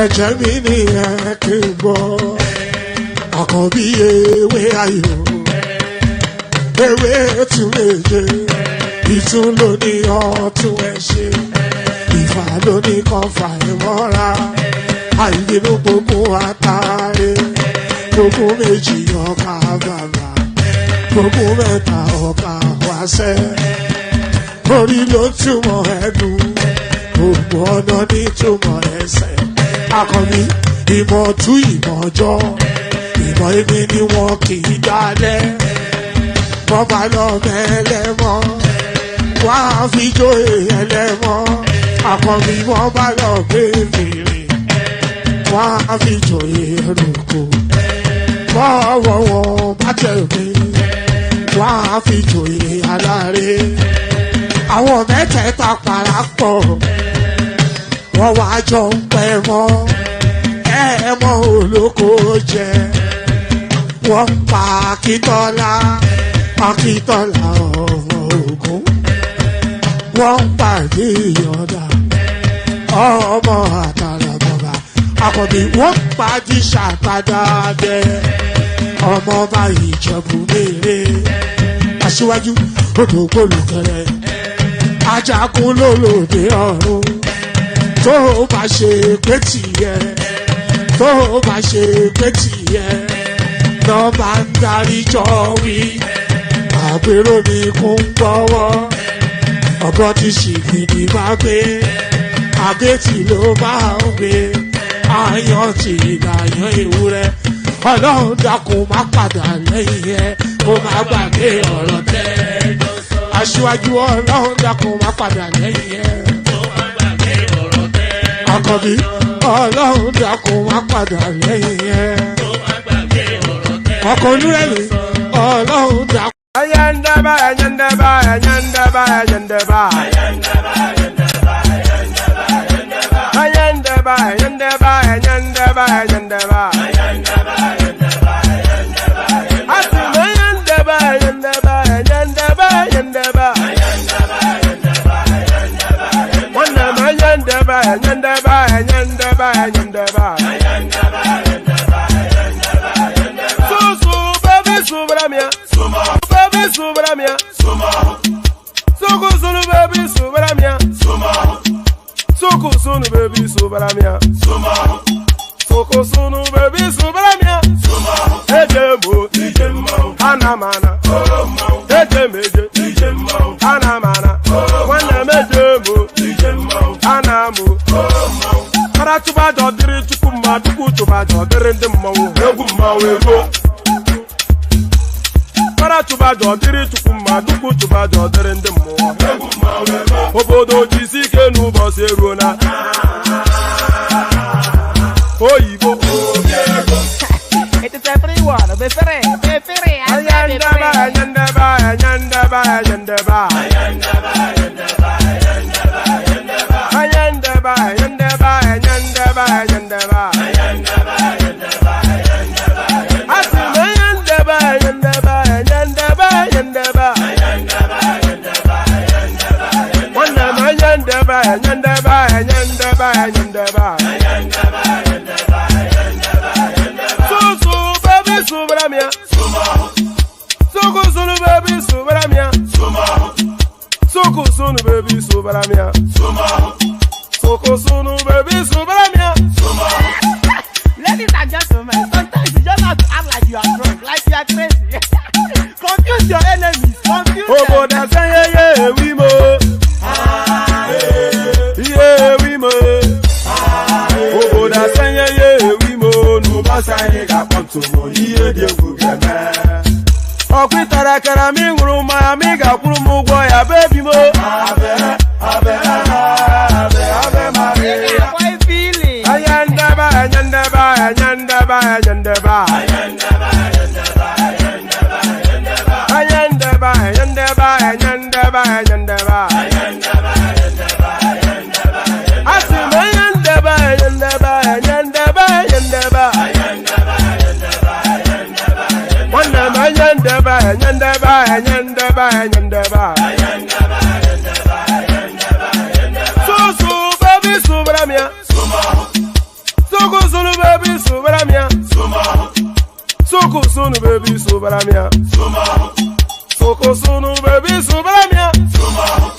ẹ̀jẹ̀ mi ní ẹ̀kí gbọ́ àkànbí ewé ayò ewé tún méje ìtún ló ní ọ̀tún ẹ̀ ṣe ìfà ló ní kan fà ẹ̀ mọ́ra àìbínú gbogbo àtàrí gbogbo méjì ọkà bàbà gbogbo mẹ́ta ọkà wáṣẹ́ orí ló túmọ̀ ẹnu gbogbo ọ̀nà ní túmọ̀ ẹsẹ̀ akọni ìmọ̀ tú ìmọ̀ jọ ìmọ̀ èmi ni wọn kì í dálẹ̀ wọ́n bá lọ mẹ́lẹ́mọ́ wọ́n á fi jóye ẹlẹ́mọ́ akọni wọ́n bá lọ bèbèrè wọ́n á fi jóye ẹlòkó bọ́ọ̀wọ̀ wọn bá tẹ̀lé wọ́n á fi jóye aláre àwọn mẹ́tẹ̀ẹ̀ta parapọ̀ wọ́n wá jọ ń pẹ́ mọ́ ẹ̀ẹ́mọ́ olóko jẹ wọ́n pa Akíntọ́lá ọmọ Ògún wọ́n pa Ìyọ̀dà ọmọ Àtàràbọ̀bà Àkànbí wọ́n pa Jíṣà Tàdádé ọmọ ọba Ìjẹ̀bú Mèrè Aṣíwájú odò gbólùkẹrẹ ajagun lólòdì ọ̀run tó bá ṣe pé tìyẹ tó bá ṣe pé tìyẹ lọ bá ń darí jọ wí àpérò ní kún gbọ́wọ́ ọ̀bọ ti ṣìgìdì máa gbé àgétì ló máa ń gbé àyàn ti ìlàyàn ewúrẹ́ Ọlọ́run dákun má padà lẹ́yìn ẹ kó má gbàgbé ọ̀rọ̀ tẹ́ Aṣíwájú Ọlọ́run dákun má padà lẹ́yìn ẹ Àkànbí Ọlọ́run dákun má padà lẹ́yìn ẹ ọkọ̀ olúrẹ̀lẹ̀ Ọlọ́run dákun. Ayandaba, ayandaba, ayandaba, ayandaba, ayandaba, ayandaba, ayandaba, ayandaba, ayandaba, ayandaba, ayandaba, ayandaba, ayandaba, ayandaba, ayandaba, ayandaba, Susu baby subramia, baby subramia, Suku sunu baby subramia, Suku sunu baby subramia, Suku sunu baby subramia, Ejemo, Anamana, Ejemeje, Anamana, Wana mejemo, Anamu, Paratuba dodiri chukuma tukutuba dodiri ndimo, Eguma wego. Paratuba dodiri chukuma tukutuba dodiri ndimo, Eguma wego. Obodo jisike nubo seruna, Oyibo. It is everyone, befere. Ayandaba, ayandaba, ayandaba, ayandaba, ayandaba, ayandaba, ayandaba, ayandaba, ayandaba, ayandaba, ayandaba, ayandaba, Asima ayandaba, ayandaba, ayandaba, ayandaba, ayandaba, ayandaba, Wanama ayandaba, ayandaba, ayandaba, ayandaba, ayandaba, Susu baby subramia, Suku sunu baby subramia, Suku sunu baby subramia, Suku sunu baby subramia. Ladies and gentlemen, sometimes you just have to act like you are drunk, like you are crazy. Confuse your enemies, confuse them. Oboda say yeah we mo, yeah we mo. Oboda say yeah we mo. No basa ni ka ponto mo, iye de gugeme. Okwitara kara mi nguru ma mi ga kwuru mu gwo ya baby mo. Abe Maria. Boy feeling. Ayandaba, ayandaba, ayandaba, ayandaba, ayandaba, ayandaba, ayandaba, ayandaba, ayandaba, ayandaba, ayandaba, ayandaba, Asima ayandaba, ayandaba, ayandaba, ayandaba, ayandaba, ayandaba, Wanama ayandaba, ayandaba, ayandaba, ayandaba, ayandaba, Susu baby subramia, baby, Subaramia. Soko sunu, baby, Subaramia. Soko sunu, baby, Subaramia.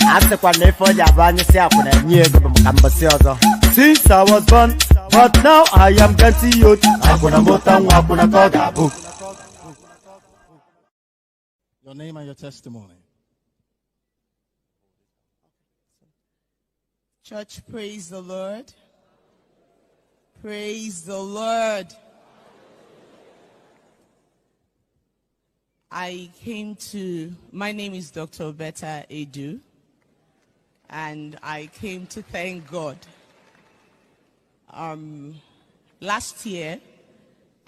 After for Japan, since I was born, but now I am getting youth. Your name and your testimony. Church, praise the Lord. Praise the Lord. My name is Dr. Betta Edu'S, and I came to thank God. Last year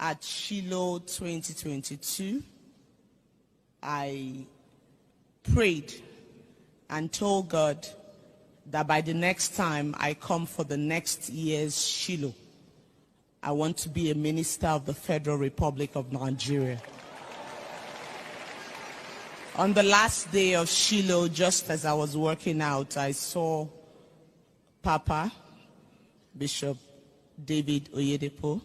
at Shiloh 2022, I prayed and told God that by the next time I come for the next year's Shiloh, I want to be a minister of the Federal Republic of Nigeria. On the last day of Shiloh, just as I was working out, I saw Papa, Bishop David Oyedepo,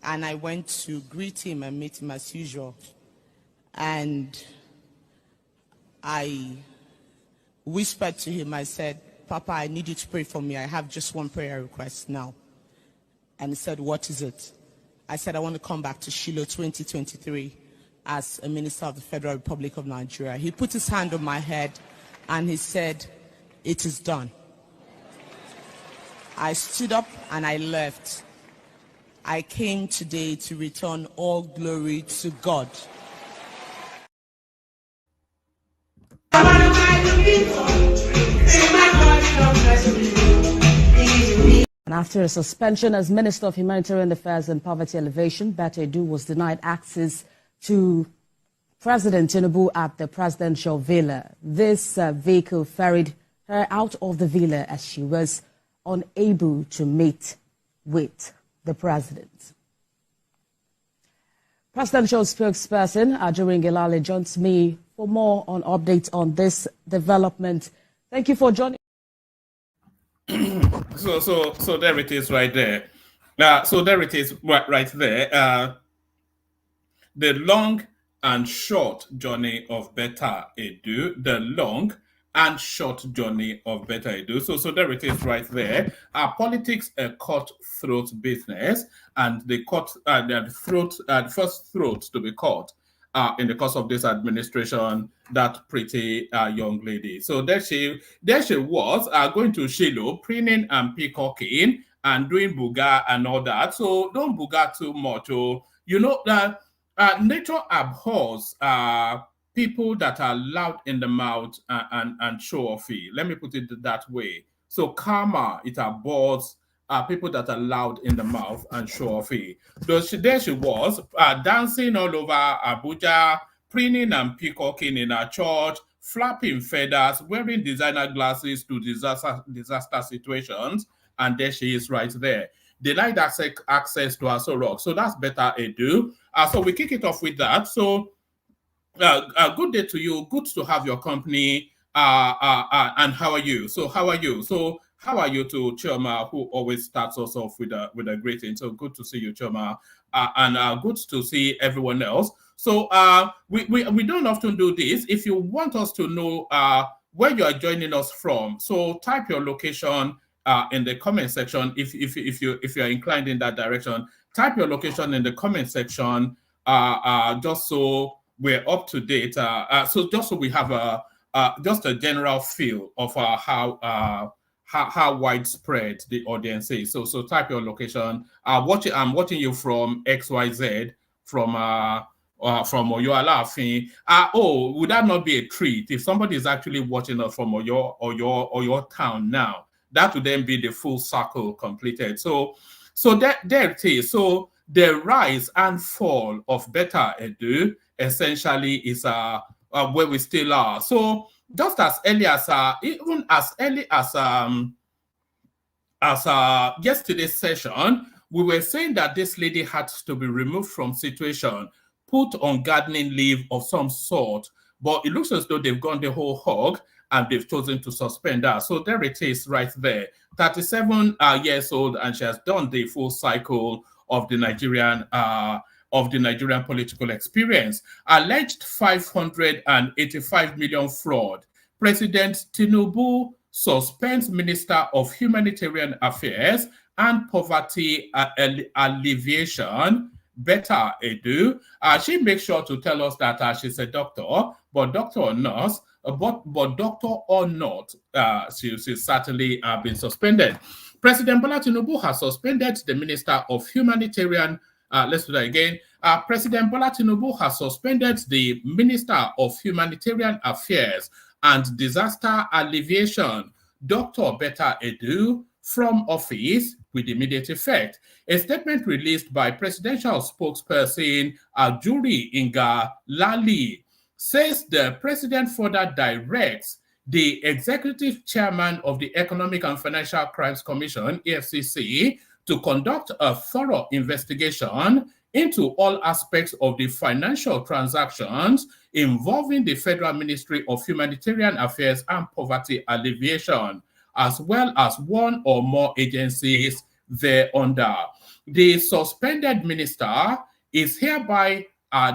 and I went to greet him and meet him as usual. And I whispered to him, I said, Papa, I need you to pray for me. I have just one prayer request now. And he said, what is it? I said, I want to come back to Shiloh 2023 as a minister of the Federal Republic of Nigeria. He put his hand on my head and he said, it is done. I stood up and I left. I came today to return all glory to God. And after a suspension as Minister of Humanitarian Affairs and Poverty Alleviation, Betta Edu'S was denied access to President Tinubu at the presidential villa. This vehicle ferried her out of the villa as she was unable to meet with the president. Presidential spokesperson Ajorin Gelale joins me for more on updates on this development. Thank you for joining. So there it is right there. So there it is right there. The long and short journey of Betta Edu'S. The long and short journey of Betta Edu'S. So there it is right there. Politics a cutthroat business, and the first throat to be caught in the course of this administration, that pretty young lady. So there she was going to Shiloh, preening and peacocking and doing buga and all that. So don't buga too much. Oh, you know that nature abhors people that are loud in the mouth and show offy. Let me put it that way. So karma, it abhors people that are loud in the mouth and show offy. There she was, dancing all over Abuja, preening and peacocking in her church, flapping feathers, wearing designer glasses to disaster situations, and there she is right there. Denied access to Aso Rock. So that's Betta Edu'S. So we kick it off with that. So good day to you. Good to have your company. And how are you? So how are you? So how are you to Choma, who always starts us off with a greeting? So good to see you, Choma, and good to see everyone else. So we don't often do this. If you want us to know where you are joining us from, so type your location in the comment section. If you are inclined in that direction, type your location in the comment section. Just so we're up to date. So just so we have just a general feel of how widespread the audience is. So type your location. I'm watching you from XYZ, from Oyo Alaafin. Oh, would that not be a treat if somebody is actually watching us from Oyo or your town now? That would then be the full circle completed. So there it is. So the rise and fall of Betta Edu'S essentially is where we still are. So just as early as even as early as yesterday's session, we were saying that this lady had to be removed from situation, put on gardening leave of some sort, but it looks as though they've gone the whole hog and they've chosen to suspend her. So there it is right there. 37 years old, and she has done the full cycle of the Nigerian political experience. Alleged 585 million fraud. President Tinubu suspends Minister of Humanitarian Affairs and Poverty Alleviation, Betta Edu. She makes sure to tell us that she's a doctor, but doctor or nurse, but doctor or not, she's certainly been suspended. President Bola Tinubu has suspended the Minister of Humanitarian. Let's do that again. President Bola Tinubu has suspended the Minister of Humanitarian Affairs and Disaster Alleviation, Dr. Betta Edu, from office with immediate effect. A statement released by presidential spokesperson Ajuri Inga Lali says the president further directs the executive chairman of the Economic and Financial Crimes Commission, EFCC, to conduct a thorough investigation into all aspects of the financial transactions involving the Federal Ministry of Humanitarian Affairs and Poverty Alleviation, as well as one or more agencies thereunder. The suspended minister is hereby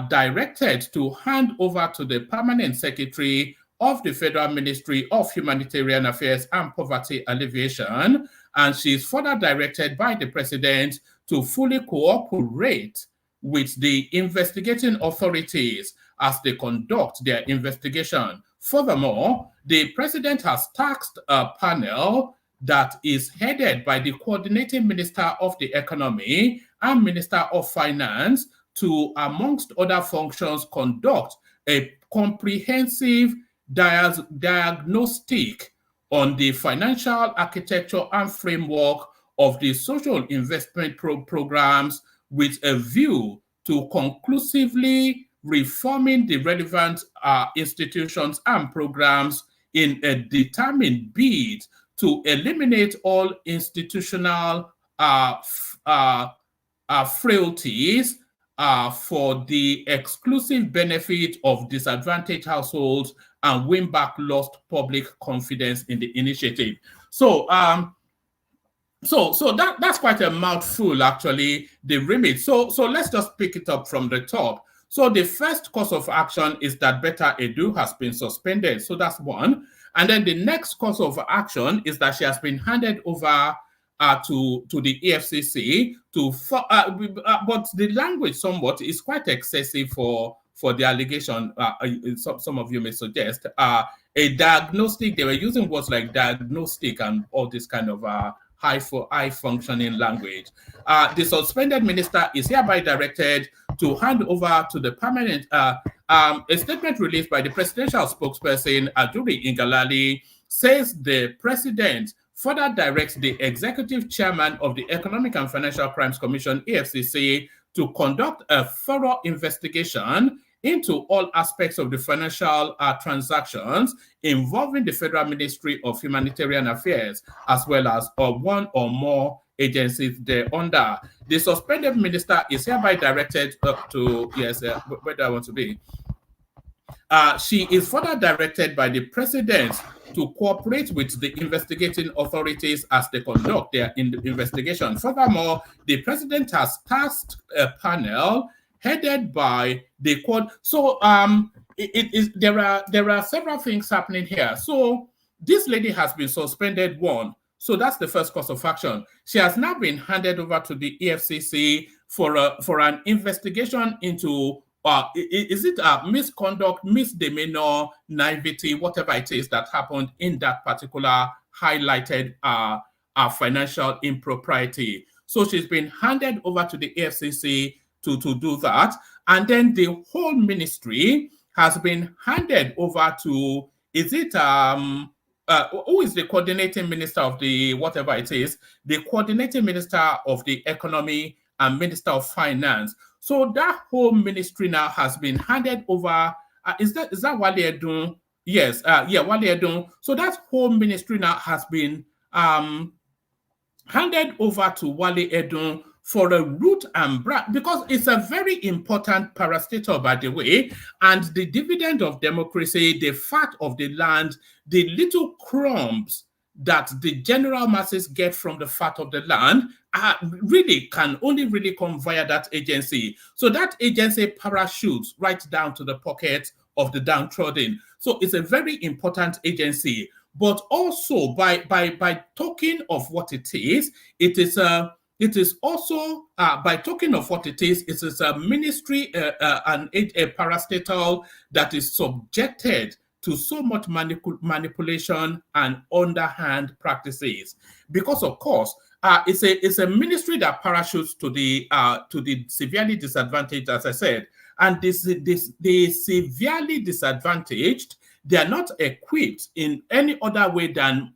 directed to hand over to the permanent secretary of the Federal Ministry of Humanitarian Affairs and Poverty Alleviation, and she is further directed by the president to fully cooperate with the investigating authorities as they conduct their investigation. Furthermore, the president has tasked a panel that is headed by the coordinating minister of the economy and minister of finance to, amongst other functions, conduct a comprehensive diagnostic on the financial architecture and framework of the social investment programs with a view to conclusively reforming the relevant institutions and programs in a determined bid to eliminate all institutional frailties for the exclusive benefit of disadvantaged households and win back lost public confidence in the initiative. So that's quite a mouthful, actually, the remit. So let's just pick it up from the top. So the first course of action is that Betta Edu has been suspended. So that's one. And then the next course of action is that she has been handed over to the EFCC but the language somewhat is quite excessive for the allegation. Some of you may suggest a diagnostic. They were using words like diagnostic and all this kind of high functioning language. The suspended minister is hereby directed to hand over to the permanent. A statement released by the presidential spokesperson Ajuri Ingalali says the president further directs the executive chairman of the Economic and Financial Crimes Commission, EFCC, to conduct a thorough investigation into all aspects of the financial transactions involving the Federal Ministry of Humanitarian Affairs, as well as one or more agencies thereunder. The suspended minister is hereby directed to, where do I want to be? She is further directed by the president to cooperate with the investigating authorities as they conduct their investigation. Furthermore, the president has tasked a panel headed by the court. So there are several things happening here. So this lady has been suspended, one. So that's the first course of action. She has now been handed over to the EFCC for an investigation into is it misconduct, misdemeanor, naivety, whatever it is that happened in that particular highlighted financial impropriety. So she's been handed over to the EFCC to do that. And then the whole ministry has been handed over to, is it, who is the coordinating minister of the, whatever it is, the coordinating minister of the economy and minister of finance. So that whole ministry now has been handed over. Is that Wale Edun? Yes, Wale Edun. So that whole ministry now has been handed over to Wale Edun for a root and branch, because it's a very important parastatal, by the way, and the dividend of democracy, the fat of the land, the little crumbs that the general masses get from the fat of the land really can only really come via that agency. So that agency parachutes right down to the pocket of the downtrodden. So it's a very important agency. But also by talking of what it is also, by talking of what it is a ministry and a parastatal that is subjected to so much manipulation and underhand practices, because of course it's a ministry that parachutes to the severely disadvantaged, as I said, and the severely disadvantaged, they are not equipped in any other way than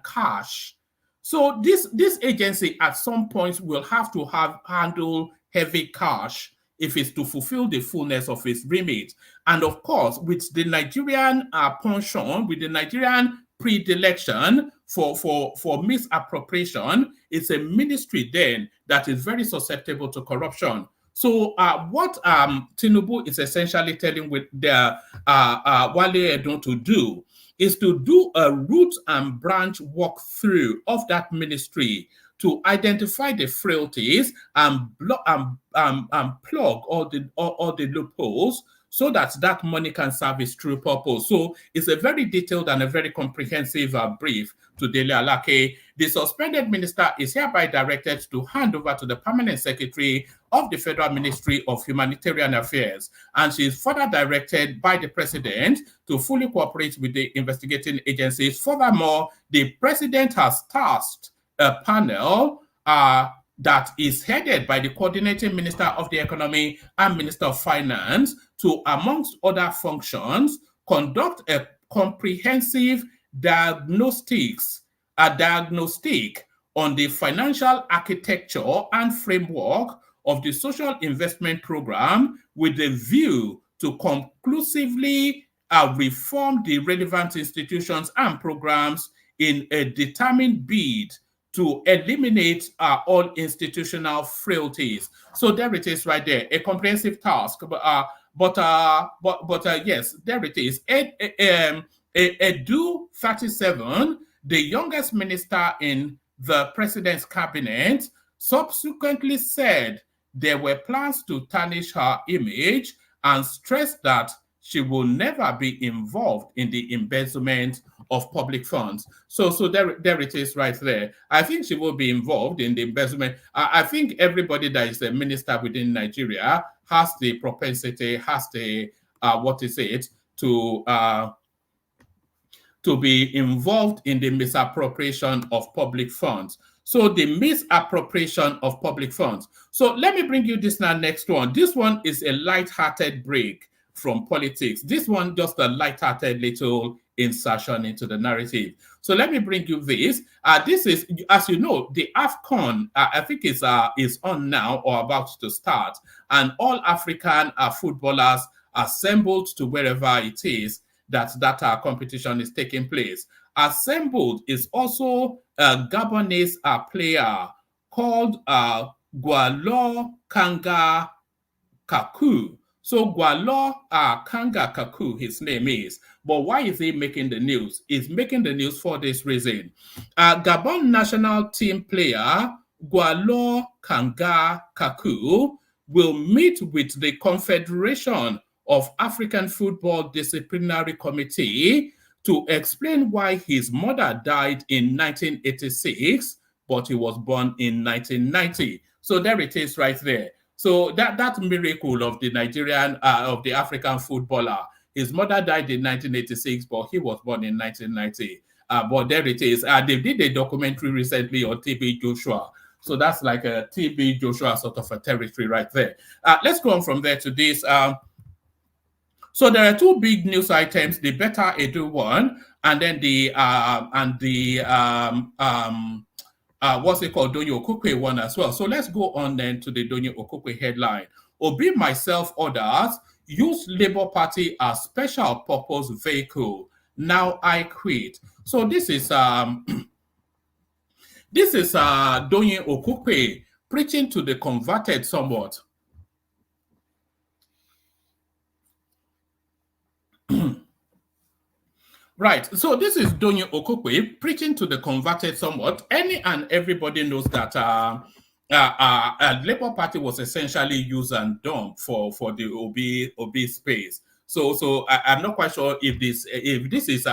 cash. So this agency at some point will have to handle heavy cash if it's to fulfill the fullness of its remit. And of course, with the Nigerian penchant, with the Nigerian predilection for misappropriation, it's a ministry then that is very susceptible to corruption. So what Tinubu is essentially telling with their Wale Edun to do is to do a root and branch walkthrough of that ministry to identify the frailties and plug all the loopholes so that money can serve its true purpose. So it's a very detailed and a very comprehensive brief to Dele Alake. The suspended minister is hereby directed to hand over to the permanent secretary of the Federal Ministry of Humanitarian Affairs, and she is further directed by the president to fully cooperate with the investigating agencies. Furthermore, the president has tasked a panel that is headed by the coordinating minister of the economy and minister of finance to, amongst other functions, conduct a comprehensive diagnostic on the financial architecture and framework of the social investment program with a view to conclusively reform the relevant institutions and programs in a determined bid to eliminate all institutional frailties. So there it is right there, a comprehensive task. But yes, there it is. Edu 37, the youngest minister in the president's cabinet, subsequently said there were plans to tarnish her image and stressed that she will never be involved in the embezzlement of public funds. So there it is right there. I think she will be involved in the embezzlement. I think everybody that is a minister within Nigeria has the propensity, has the, to be involved in the misappropriation of public funds. So the misappropriation of public funds. So let me bring you this next one. This one is a light-hearted break from politics. This one just a light-hearted little insertion into the narrative. So let me bring you this. This is, as you know, the Afcon, I think is on now or about to start, and all African footballers assembled to wherever it is that competition is taking place. Assembled is also a Gabonese player called Gwalo Kanga Kaku. So Gwalo Kanga Kaku, his name is. But why is he making the news? He's making the news for this reason. Gabon national team player Gwalo Kanga Kaku will meet with the Confederation of African Football Disciplinary Committee to explain why his mother died in 1986, but he was born in 1990. So there it is right there. So that miracle of the Nigerian, of the African footballer, his mother died in 1986, but he was born in 1990. But there it is. They did a documentary recently on TB Joshua. So that's like a TB Joshua sort of a territory right there. Let's go on from there to this. So there are two big news items: the Betta Edu'S one, and then what's it called, Doyin Okupe one as well. So let's go on then to the Doyin Okupe headline. Obi, myself, others use Labour Party as special purpose vehicle. Now I quit. So this is Doyin Okupe preaching to the converted somewhat. Right. So this is Doyin Okupe preaching to the converted somewhat. Any and everybody knows that Labour Party was essentially use and dump for the OB space. So I'm not quite sure if this is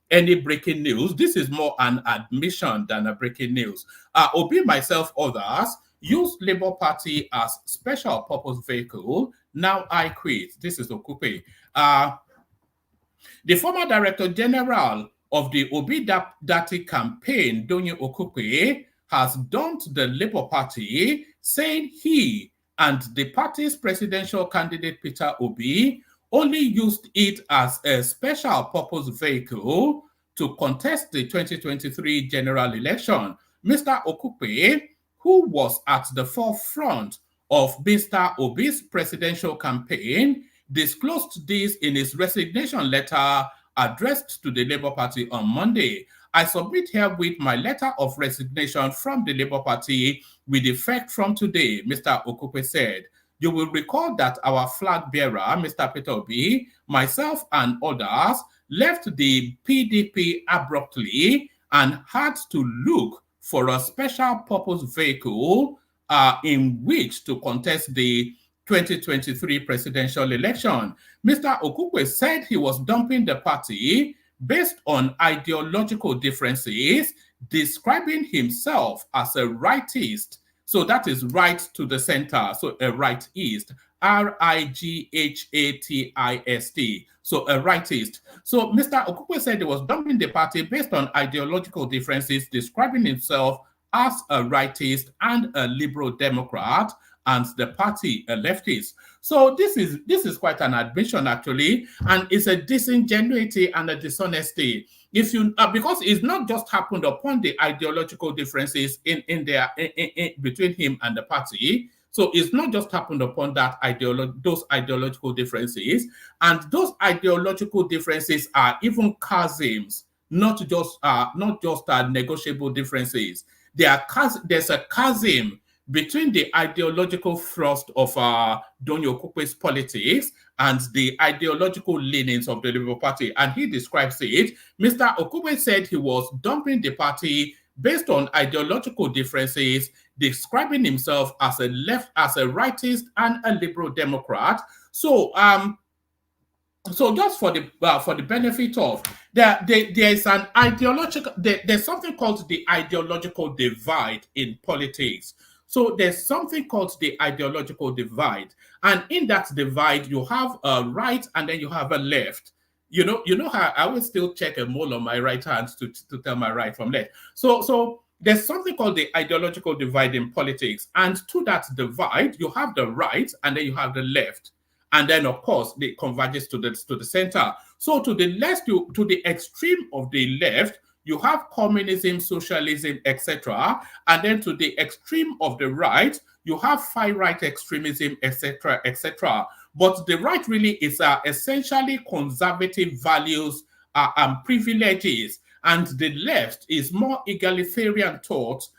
any breaking news. This is more an admission than a breaking news. Obi, myself, others use Labour Party as special purpose vehicle. Now I quit. This is Okupe. The former Director General of the Obi Dati campaign, Doyin Okupe, has dumped the Labour Party, saying he and the party's presidential candidate Peter Obi only used it as a special purpose vehicle to contest the 2023 general election. Mr. Okupe, who was at the forefront of Mr. Obi's presidential campaign, disclosed this in his resignation letter addressed to the Labour Party on Monday. I submit herewith my letter of resignation from the Labour Party with effect from today, Mr. Okupe said. You will recall that our flag bearer, Mr. Peter Obi, myself and others left the PDP abruptly and had to look for a special purpose vehicle in which to contest the 2023 presidential election. Mr. Okupe said he was dumping the party based on ideological differences, describing himself as a rightist. So that is right to the center. So a rightist, R-I-G-H-A-T-I-S-T. So a rightist. So Mr. Okupe said he was dumping the party based on ideological differences, describing himself as a rightist and a liberal Democrat, and the party a leftist. So this is quite an admission actually, and it's a disingenuity and a dishonesty. If you because it's not just happened upon the ideological differences in between him and the party. So it's not just happened upon that those ideological differences, and those ideological differences are even chasms, not just negotiable differences. There's a chasm between the ideological thrust of Doyin Okupe's politics and the ideological leanings of the Labour Party, and he describes it. Mr. Okupe said he was dumping the party based on ideological differences, describing himself as a rightist and a liberal Democrat. So just for the benefit of there's an ideological there's something called the ideological divide in politics. So there's something called the ideological divide, and in that divide you have a right and then you have a left. You know how I always still check a mole on my right hand to tell my right from left. So there's something called the ideological divide in politics, and to that divide you have the right and then you have the left. And then, of course, it converges to the center. So to the left, to the extreme of the left, you have communism, socialism, etc. And then to the extreme of the right, you have far-right extremism, etc., etc. But the right really is essentially conservative values and privileges. And the left is more egalitarian thoughts,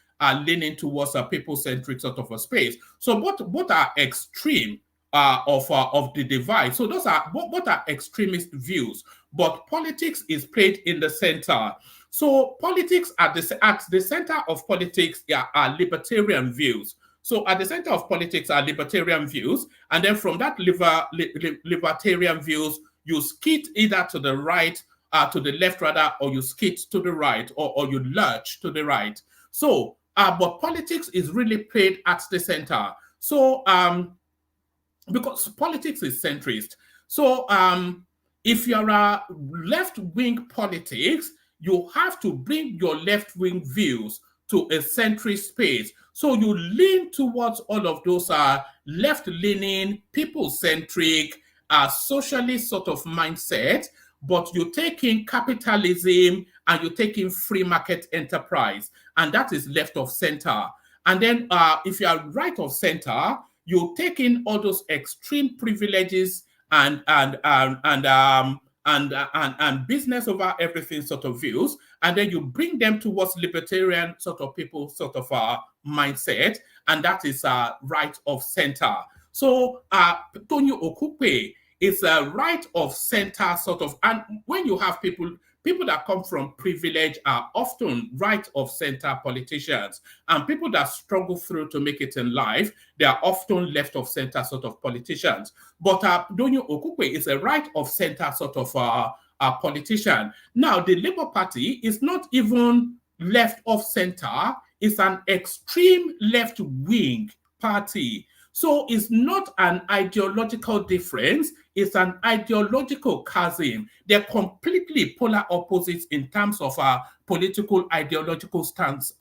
leaning towards a people-centric sort of a space. So both are extreme of the divide. So those are what are extremist views, but politics is played in the center. So politics at the center of politics are libertarian views. So at the center of politics are libertarian views, and then from that libertarian views, you skid either to the right, to the left rather, or you skid to the right, or you lurch to the right. So, but politics is really played at the center. So, because politics is centrist. So if you're a left-wing politics, you have to bring your left-wing views to a centrist space. So you lean towards all of those left-leaning, people-centric, socialist sort of mindset, but you take in capitalism and you take in free market enterprise, and that is left of center. And then if you are right of center, you take in all those extreme privileges and business over everything sort of views, and then you bring them towards libertarian sort of people sort of mindset, and that is right of center. So Tunji Okupe is a right of center sort of, and when you have people People that come from privilege are often right of center politicians, and people that struggle through to make it in life, they are often left of center sort of politicians. But Doyin Okupe is a right of center sort of politician. Now, the Labour Party is not even left of center, it's an extreme left-wing party. So it's not an ideological difference, it's an ideological chasm. They're completely polar opposites in terms of political ideological stances,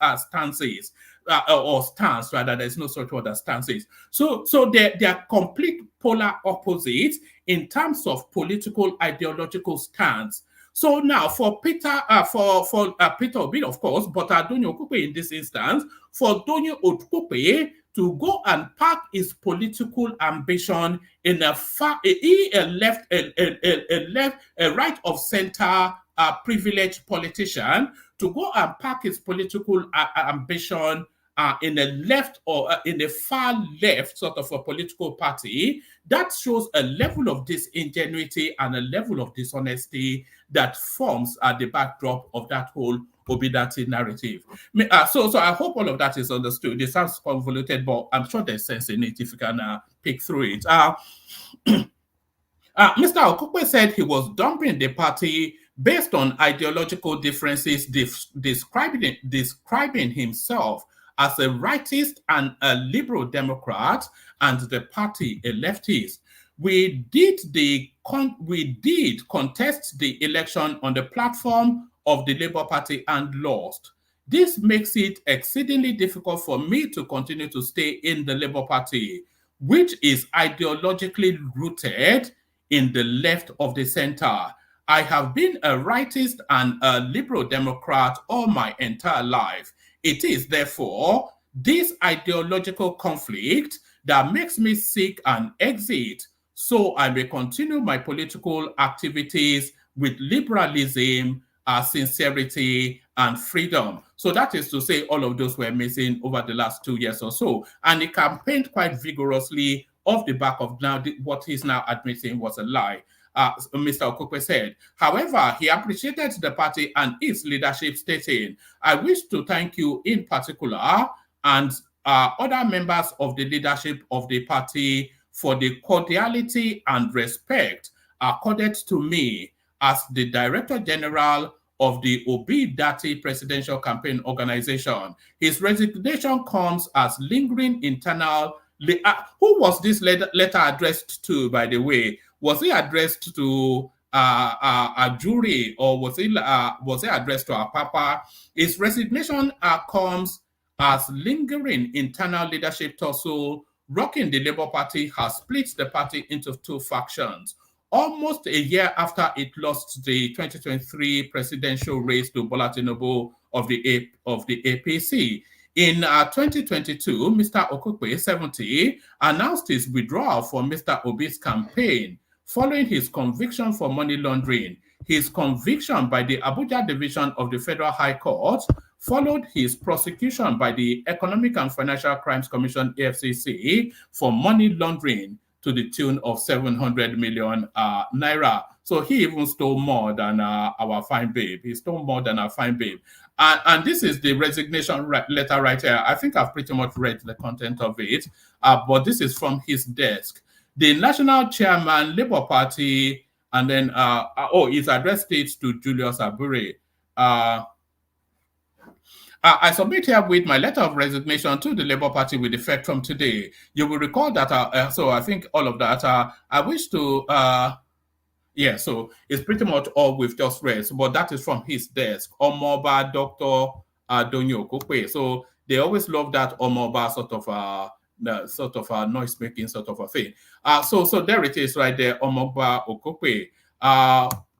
or stance, rather. There's no such word as stances. So they are complete polar opposites in terms of political ideological stance. So now for Peter, Peter Obi, of course, but Doyin Okupe in this instance, for Doyin Okupe to go and park his political ambition in a right of center privileged politician, to go and park his political ambition in a left or in a far left sort of a political party, that shows a level of disingenuity and a level of dishonesty that forms the backdrop of that whole Obidati narrative. So I hope all of that is understood. It sounds convoluted, but I'm sure there's sense in it if you can pick through it. Mr. Okupe said he was dumping the party based on ideological differences, describing himself as a rightist and a liberal Democrat, and the party a leftist. We did contest the election on the platform of the Labour Party and lost. This makes it exceedingly difficult for me to continue to stay in the Labour Party, which is ideologically rooted in the left of the center. I have been a rightist and a liberal Democrat all my entire life. It is, therefore, this ideological conflict that makes me seek an exit so I may continue my political activities with liberalism, sincerity, and freedom. So that is to say, all of those were missing over the last 2 years or so. And he campaigned quite vigorously off the back of now what he's now admitting was a lie. Mr. Okupe said. However, he appreciated the party and its leadership, stating, I wish to thank you in particular and other members of the leadership of the party for the cordiality and respect accorded to me as the Director General of the Obidati Presidential Campaign Organization. His resignation comes as lingering internal... who was this letter addressed to, by the way? Was it addressed to a jury, or was it addressed to our papa? His resignation comes as lingering internal leadership tussle rocking the Labour Party has split the party into two factions. Almost a year after it lost the 2023 presidential race to Bola Tinubu of the APC. In 2022, Mr. Okupe, 70, announced his withdrawal from Mr. Obi's campaign following his conviction for money laundering. His conviction by the Abuja Division of the Federal High Court followed his prosecution by the Economic and Financial Crimes Commission, EFCC, for money laundering to the tune of 700 million naira. So he even stole more than our fine babe. He stole more than our fine babe. And this is the resignation letter right here. I think I've pretty much read the content of it, but this is from his desk. The national chairman, Labour Party, and then, he's addressed it to Julius Abure. I submit here with my letter of resignation to the Labour Party with effect from today. You will recall that, so I think all of that, I wish to, so it's pretty much all we've just read, but that is from his desk, Omoba Dr. Doyin Okupe. So they always love that Omoba sort of noise-making sort of a thing. So there it is right there, Omoba Okupe.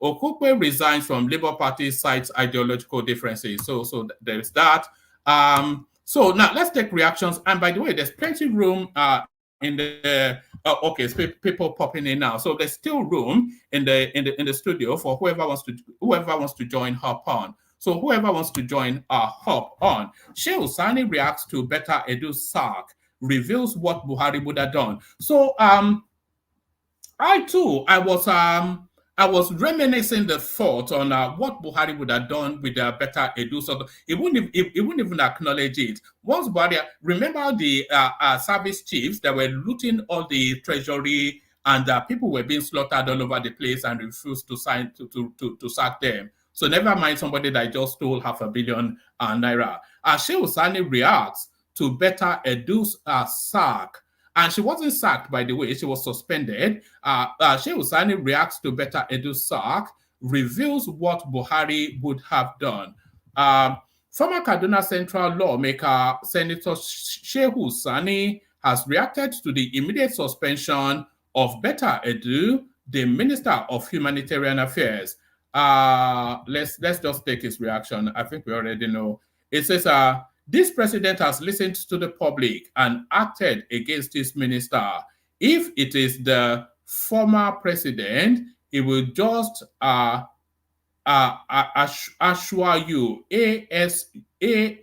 Okupe resigns from Labour Party, cites ideological differences. So there's that. So now let's take reactions. And by the way, there's plenty of room in the people popping in now. So there's still room in the studio for whoever wants to join, hop on. So whoever wants to join, hop on. Shehu Sani reacts to Betta Edu'S sack, reveals what Buhari would have done. So I was I was reminiscing the thought on what Buhari would have done with Betta Edu'S. So he wouldn't even acknowledge it. Once Buhari, remember the service chiefs that were looting all the treasury, and people were being slaughtered all over the place and refused to sign to sack them. So never mind somebody that just stole $500 million naira. Shehu Sani reacts to Betta Edu'S sack. And she wasn't sacked, by the way. She was suspended. Shehu Sani reacts to Betta Edu'S sack, reveals what Buhari would have done. Former Kaduna Central lawmaker Senator Shehu Sani has reacted to the immediate suspension of Betta Edu'S, the Minister of Humanitarian Affairs. Let's just take his reaction. I think we already know. It says, this president has listened to the public and acted against his minister. If it is the former president, he will just assure you, ASHUWA,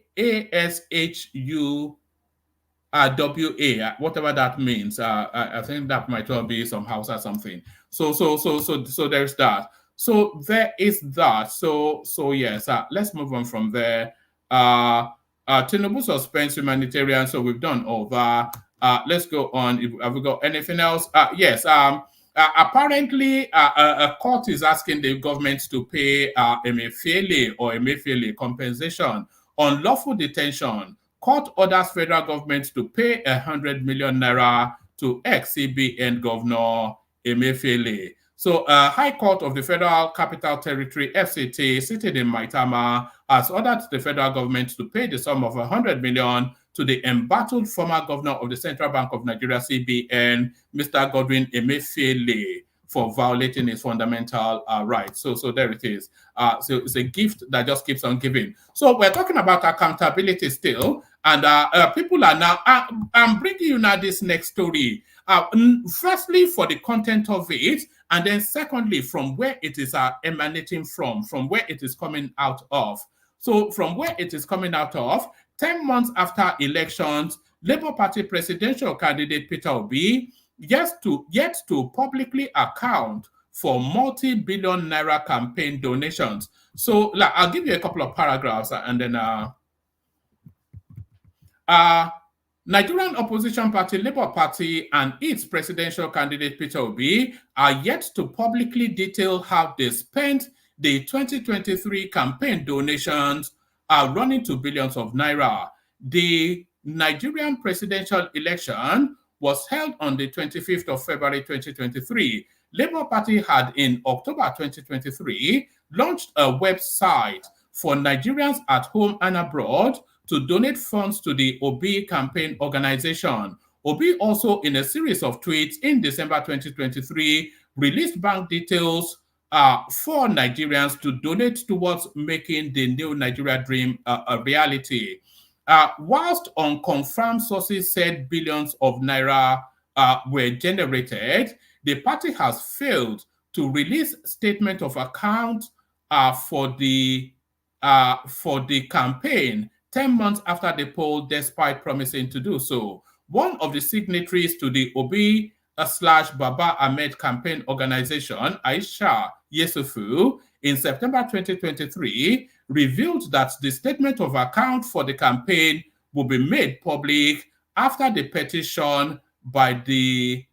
whatever that means. I think that might well be some house or something. So there's that. So there is that. So yes, let's move on from there. Tinubu suspends humanitarian, so we've done all that. Let's go on. Have we got anything else? Yes. Apparently, a court is asking the government to pay Emefiele compensation on lawful detention. Court orders federal government to pay 100 million naira to ex-CBN Governor Emefiele. So, High Court of the Federal Capital Territory, FCT, seated in Maitama, has ordered the federal government to pay the sum of 100 million to the embattled former governor of the Central Bank of Nigeria, CBN, Mr. Godwin Emefiele, for violating his fundamental rights. So there it is. So it's a gift that just keeps on giving. So we're talking about accountability still, and people are now. I'm bringing you now this next story. Firstly, for the content of it, and then secondly, from where it is emanating from where it is coming out of. So from where it is coming out of, 10 months after elections, Labour Party presidential candidate Peter Obi yet to publicly account for multi-billion naira campaign donations. So I'll give you a couple of paragraphs and then Nigerian opposition party Labour Party and its presidential candidate Peter Obi are yet to publicly detail how they spent the 2023 campaign donations running to billions of naira. The Nigerian presidential election was held on the 25th of February 2023. Labour Party had in October 2023 launched a website for Nigerians at home and abroad to donate funds to the Obi campaign organization. Obi also, in a series of tweets in December 2023, released bank details for Nigerians to donate towards making the new Nigeria dream a reality. Whilst unconfirmed sources said billions of naira were generated, the party has failed to release statement of account for the campaign 10 months after the poll, despite promising to do so. One of the signatories to the Obi / Baba Ahmed campaign organization, Aisha Yesufu, in September 2023, revealed that the statement of account for the campaign will be made public after the petition by the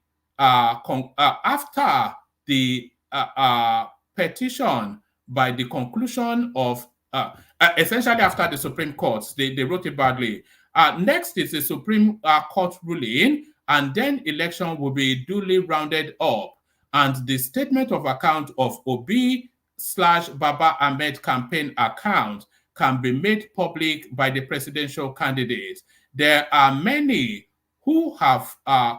conclusion of essentially after the Supreme Court. They wrote it badly. Next is the Supreme Court ruling, and then election will be duly rounded up, and the statement of account of Obi / Baba Ahmed campaign account can be made public by the presidential candidate. There are many who have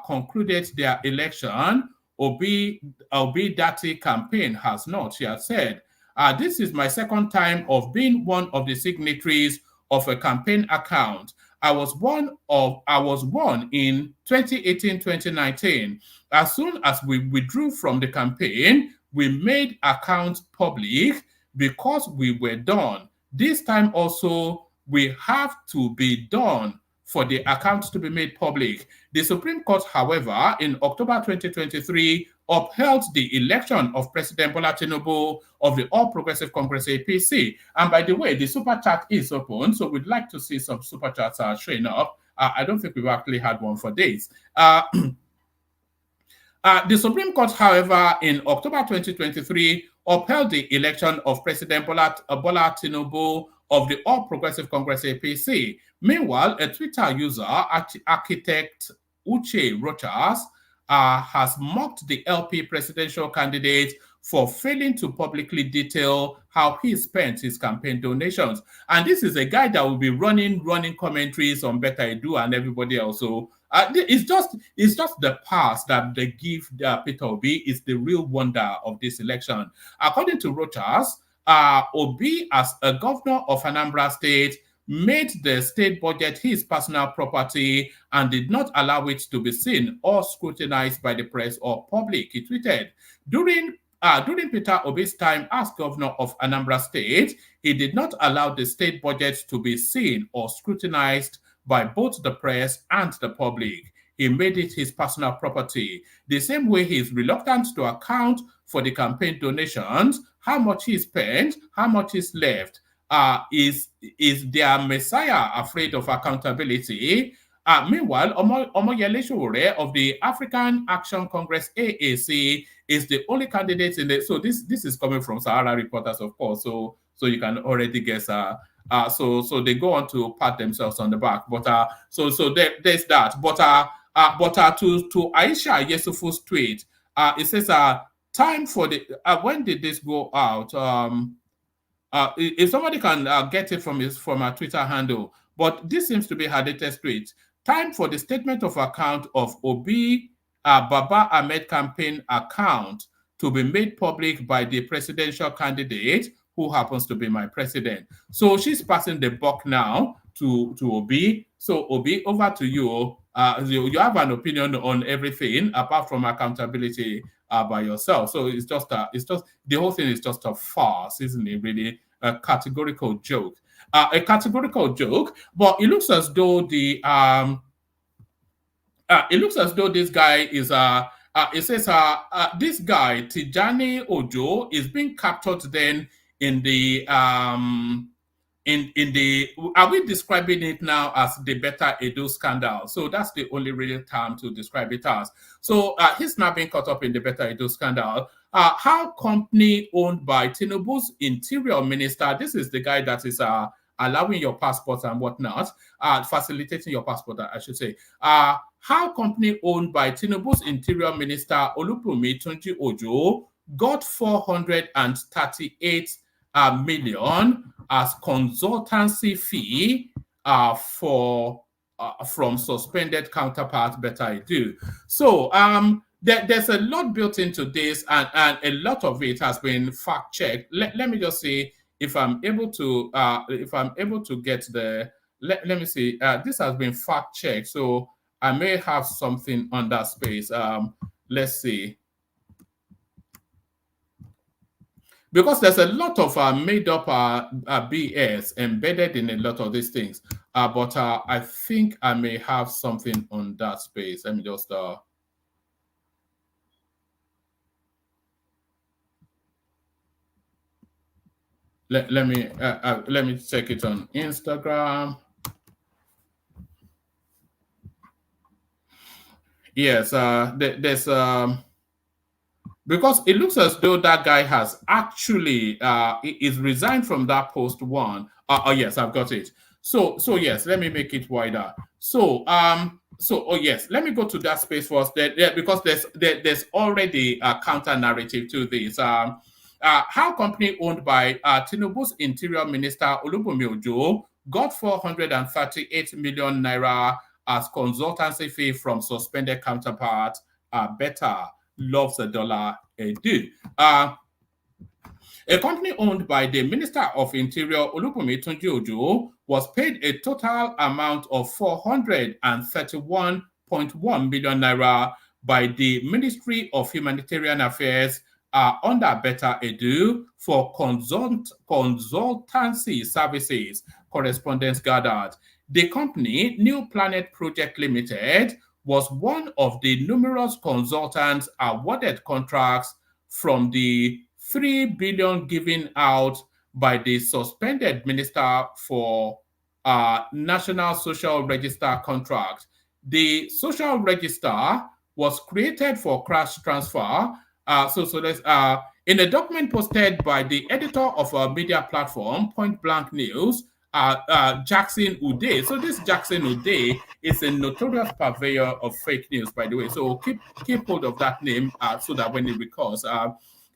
concluded their election. Obi Dati campaign has not, she has said. This is my second time of being one of the signatories of a campaign account. I was born in 2018-2019. As soon as we withdrew from the campaign, we made accounts public because we were done. This time also, we have to be done for the accounts to be made public. The Supreme Court, however, in October 2023, upheld the election of President Bola Tinubu of the All Progressive Congress APC. And by the way, the super chat is open, so we'd like to see some super chats showing up. I don't think we've actually had one for days. The Supreme Court, however, in October 2023, upheld the election of President Bola Tinubu of the All Progressive Congress APC. Meanwhile, a Twitter user, architect Uche Rochas, has mocked the LP presidential candidate for failing to publicly detail how he spent his campaign donations. And this is a guy that will be running commentaries on Betta Edu'S and everybody else. So it's just the past that they give Peter Obi is the real wonder of this election. According to Rochas, Obi, as a governor of Anambra State, made the state budget his personal property and did not allow it to be seen or scrutinized by the press or public. He tweeted, during Peter Obi's time as governor of Anambra State, he did not allow the state budget to be seen or scrutinized by both the press and the public. He made it his personal property. The same way he is reluctant to account for the campaign donations, how much he spent, how much is left. Is their messiah afraid of accountability? Meanwhile, Omoyele Sowore of the African Action Congress AAC is the only candidate in the. So this is coming from Sahara Reporters, of course. So you can already guess. So they go on to pat themselves on the back. But there's that. But to Aisha Yesufu's tweet, it says time for the when did this go out? If somebody can get it from our Twitter handle, but this seems to be her latest tweet. Time for the statement of account of Obi Baba Ahmed campaign account to be made public by the presidential candidate who happens to be my president. So she's passing the buck now to Obi. So Obi, over to you. You have an opinion on everything apart from accountability by yourself. So it's just the whole thing is just a farce, isn't it? Really, a categorical joke. But it looks as though this guy is it says this guy Tunji Ojo is being captured then in the are we describing it now as the Betta Edu'S scandal? So that's the only real term to describe it as. So he's now being caught up in the Betta Edu'S scandal. How company owned by Tinubu's interior minister, this is the guy that is allowing your passport and whatnot, facilitating your passport, I should say. How company owned by Tinubu's interior minister, Olubunmi Tunji Ojo, got 438 million as consultancy fee from suspended counterpart Betta Edu'S. So there's a lot built into this, and a lot of it has been fact checked. Let me just see if I'm able to get the. Let me see. This has been fact checked, so I may have something on that space. Let's see. Because there's a lot of made up BS embedded in a lot of these things. But I think I may have something on that space. Let me just let me check it on Instagram. Yes, there's because it looks as though that guy has actually is resigned from that post one. Oh yes, I've got it. So yes, let me make it wider. So yes, let me go to that space first. Because there's already a counter narrative to this. How company owned by Tinubu's interior minister Olubunmi Ojo got 438 million naira as consultancy fee from suspended counterpart Betta loves a dollar a day. A company owned by the Minister of Interior Olubunmi Tunji Ojo was paid a total amount of 431.1 million naira by the Ministry of Humanitarian Affairs under Betta Edu'S for consultancy services, correspondents gathered. The company, New Planet Project Limited, was one of the numerous consultants awarded contracts from the 3 billion given out by the suspended Minister for National Social Register contract. The Social Register was created for cash transfer. In a document posted by the editor of a media platform, Point Blank News, Jackson Uday. So this Jackson Uday is a notorious purveyor of fake news, by the way. So keep hold of that name so that when it recurs.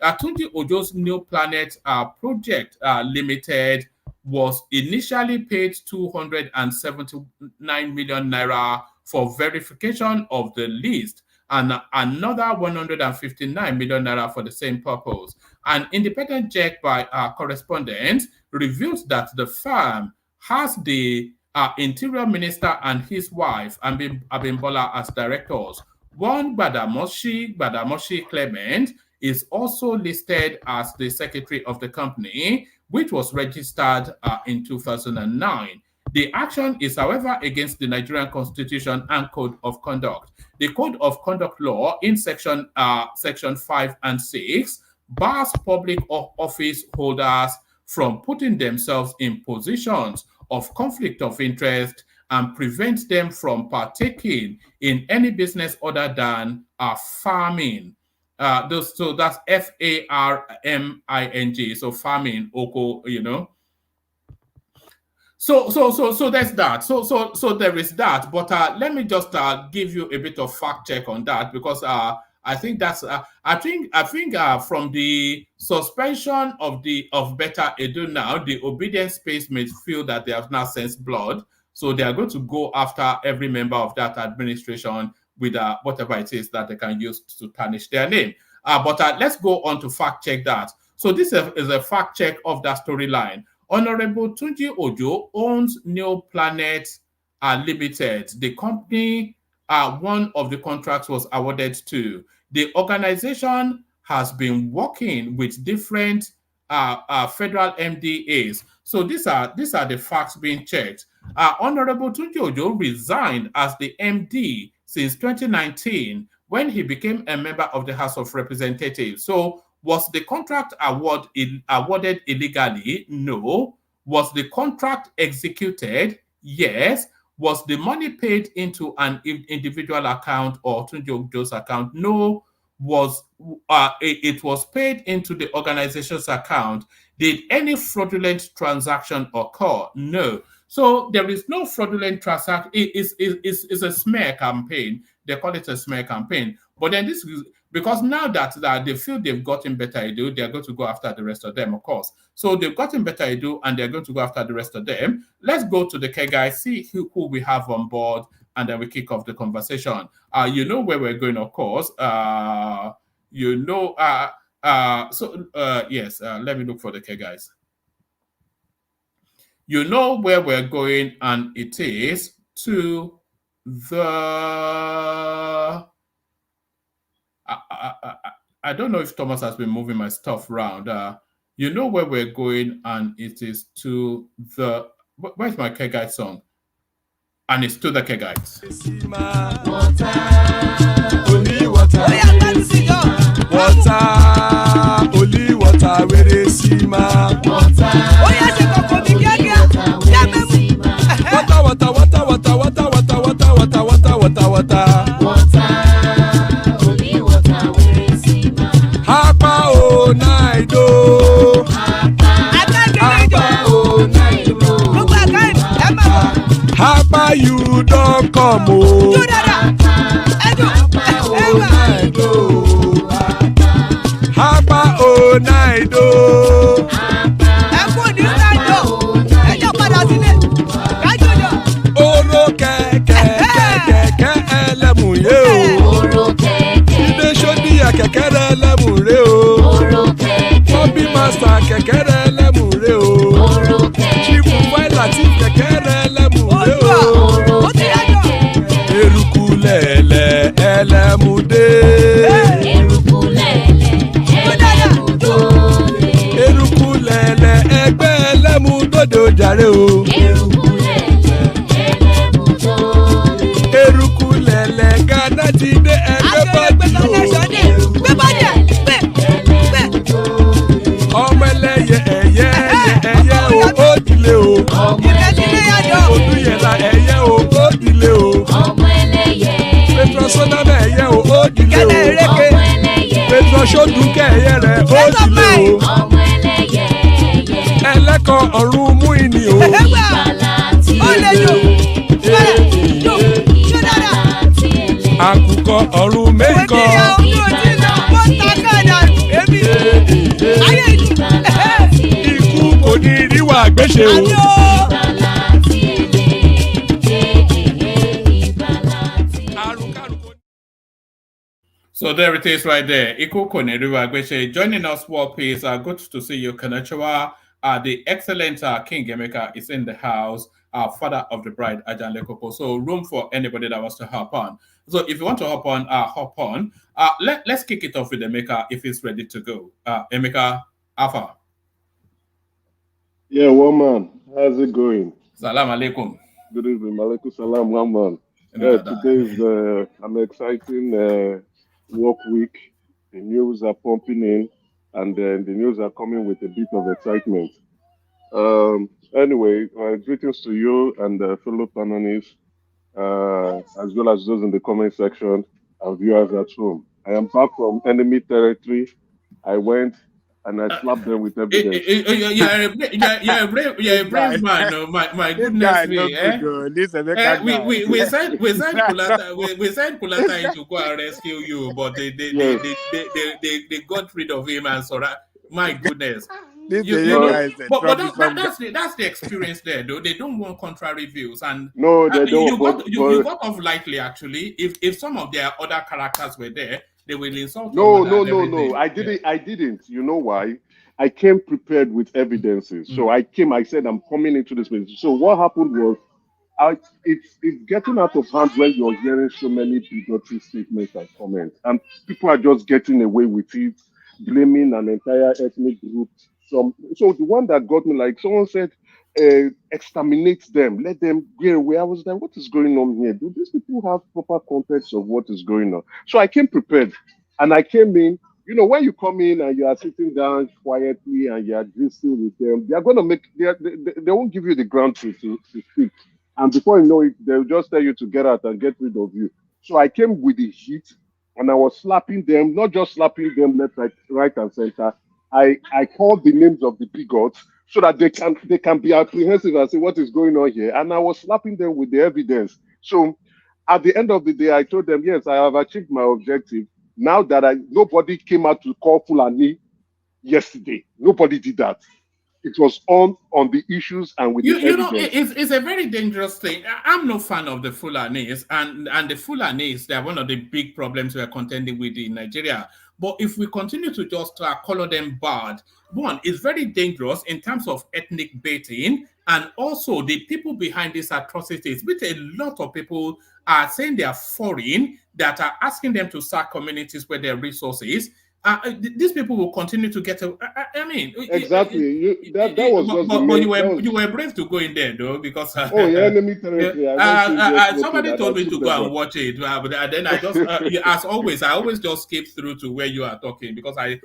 Tunji Ojo's New Planet Project Limited was initially paid 279 million naira for verification of the list, and another 159 million naira for the same purpose. An independent check by our correspondent reveals that the firm has the Interior Minister and his wife, Abimbola, as directors. One Gbadamoshi Clement is also listed as the secretary of the company, which was registered in 2009. The action is, however, against the Nigerian Constitution and Code of Conduct. The Code of Conduct law in section 5 and 6 bars public office holders from putting themselves in positions of conflict of interest and prevents them from partaking in any business other than farming. So that's FARMING. So farming, Oko, you know. So there's that. So there is that. But let me just give you a bit of fact check on that, because I think that's I think from the suspension of Betta Edu'S now, the obedience space may feel that they have now sensed blood, so they are going to go after every member of that administration with whatever it is that they can use to tarnish their name. But let's go on to fact check that. So this is a fact check of that storyline. Honorable Tunji Ojo owns New Planet Limited. The company one of the contracts was awarded to. The organization has been working with different federal MDAs. So these are the facts being checked. Honorable Tunji Ojo resigned as the MD since 2019 when he became a member of the House of Representatives. So was the contract awarded illegally? No. Was the contract executed? Yes. Was the money paid into an individual account or Tunji Ojo's account? No. It was paid into the organization's account. Did any fraudulent transaction occur? No. So there is no fraudulent transaction. It's a smear campaign. They call it a smear campaign. But then this is because now that they feel they've gotten Betta Edu'S, they're going to go after the rest of them, of course. So they've gotten Betta Edu'S and they're going to go after the rest of them. Let's go to the guys, see who we have on board, and then we kick off the conversation. You know where we're going, of course. Yes. Let me look for the guys. You know where we're going, and it is to the... I don't know if Thomas has been moving my stuff around. You know where we're going, and it is to the... Where's my K-Guide song? And it's to the K-Guides. Water, only water, only water, where they see my water. Hapa you don't come oh. Hapa oh night oh. Oro keke elemu ye o. Ide shodi ya keke elemu re o. Hobby master keke elemu re o. Chief Latif keke elemu re o. Erukulele elemude. Erukulele egbe elemudodo jare o. Erukulele ọmọ ẹlẹ́yẹ ẹ̀yẹ o ó dilé o. Odúyẹ̀lá ẹ̀yẹ o ó dilé o. Petrosoname ẹ̀yẹ o ó dilé o. Petrosodúnkẹ́ ẹ̀yẹ rẹ̀ ó dilé o. Ẹlẹ́kọ̀ ọ̀run mú ìní o. Àkùkọ ọ̀run mẹ́kọ̀. Ikú kò ní ríwà gbéṣe o. So there it is right there. Iku Koneriwa Agbeche joining us, War Peace. Good to see you, Kanachawa. The excellent King Emeka is in the house, father of the bride, Ajan Lekoko. So room for anybody that wants to hop on. So if you want to hop on, hop on. Let's kick it off with Emeka if he's ready to go. Emeka, Alpha. Yeah, one man. How's it going? Salam alaikum. Good evening. Malaikum salam, one man. Yeah, today is an exciting work week. The news are pumping in, and then the news are coming with a bit of excitement. Anyway, greetings to you and fellow panelists, as well as those in the comment section and viewers at home. I am back from enemy territory. I went and I slapped them with evidence. You're a brave man. No, my goodness me. We sent Kulata in to go and rescue you, but they got rid of him and so my goodness. But that's the experience there, though. They don't want contrary views, and no, they don't. You got off lightly, actually. If some of their other characters were there, they will insult. No. I didn't. You know why? I came prepared with evidences. So I said, I'm coming into this place. So what happened was, it's getting out of hand when you're hearing so many bigotry statements and comments, and people are just getting away with it, blaming an entire ethnic group. So the one that got me, like someone said, exterminate them, let them get away. I was like, what is going on here? Do these people have proper context of what is going on? So I came prepared, and I came in. You know, when you come in and you are sitting down quietly and you are gisting with them, they are going to they won't give you the ground to speak. And before you know it, they'll just tell you to get out and get rid of you. So I came with the heat, and I was slapping them, not just slapping them left, right, and center. I called the names of the bigots so that they can be apprehensive and say what is going on here. And I was slapping them with the evidence. So at the end of the day, I told them, yes, I have achieved my objective. Now that nobody came out to call Fulani yesterday. Nobody did that. It was on the issues and with the evidence. It's a very dangerous thing. I'm no fan of the Fulanis, and the Fulanis, they are one of the big problems we are contending with in Nigeria. But if we continue to just color them bad, one, it's very dangerous in terms of ethnic baiting, and also the people behind these atrocities, which a lot of people are saying they are foreign, that are asking them to sack communities where there are resources. These people will continue to get. Exactly. That was just the main, you were brave to go in there, though, because enemy territory. Somebody told me to go and watch it, but then I just, as always, I always just skip through to where you are talking, because I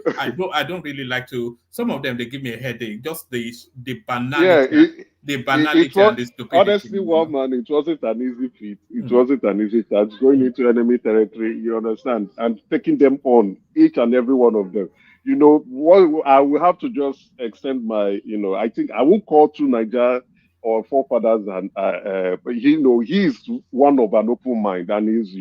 don't really like to. Some of them, they give me a headache. Just the banality. The banality and the stupidity. Honestly, one man, it wasn't an easy feat. It wasn't an easy task going into enemy territory, you understand, and taking them on, each and every one of them. You know, what I will have to just extend my, I think I won't call to Niger or forefathers, and but he's one of an open mind, and he's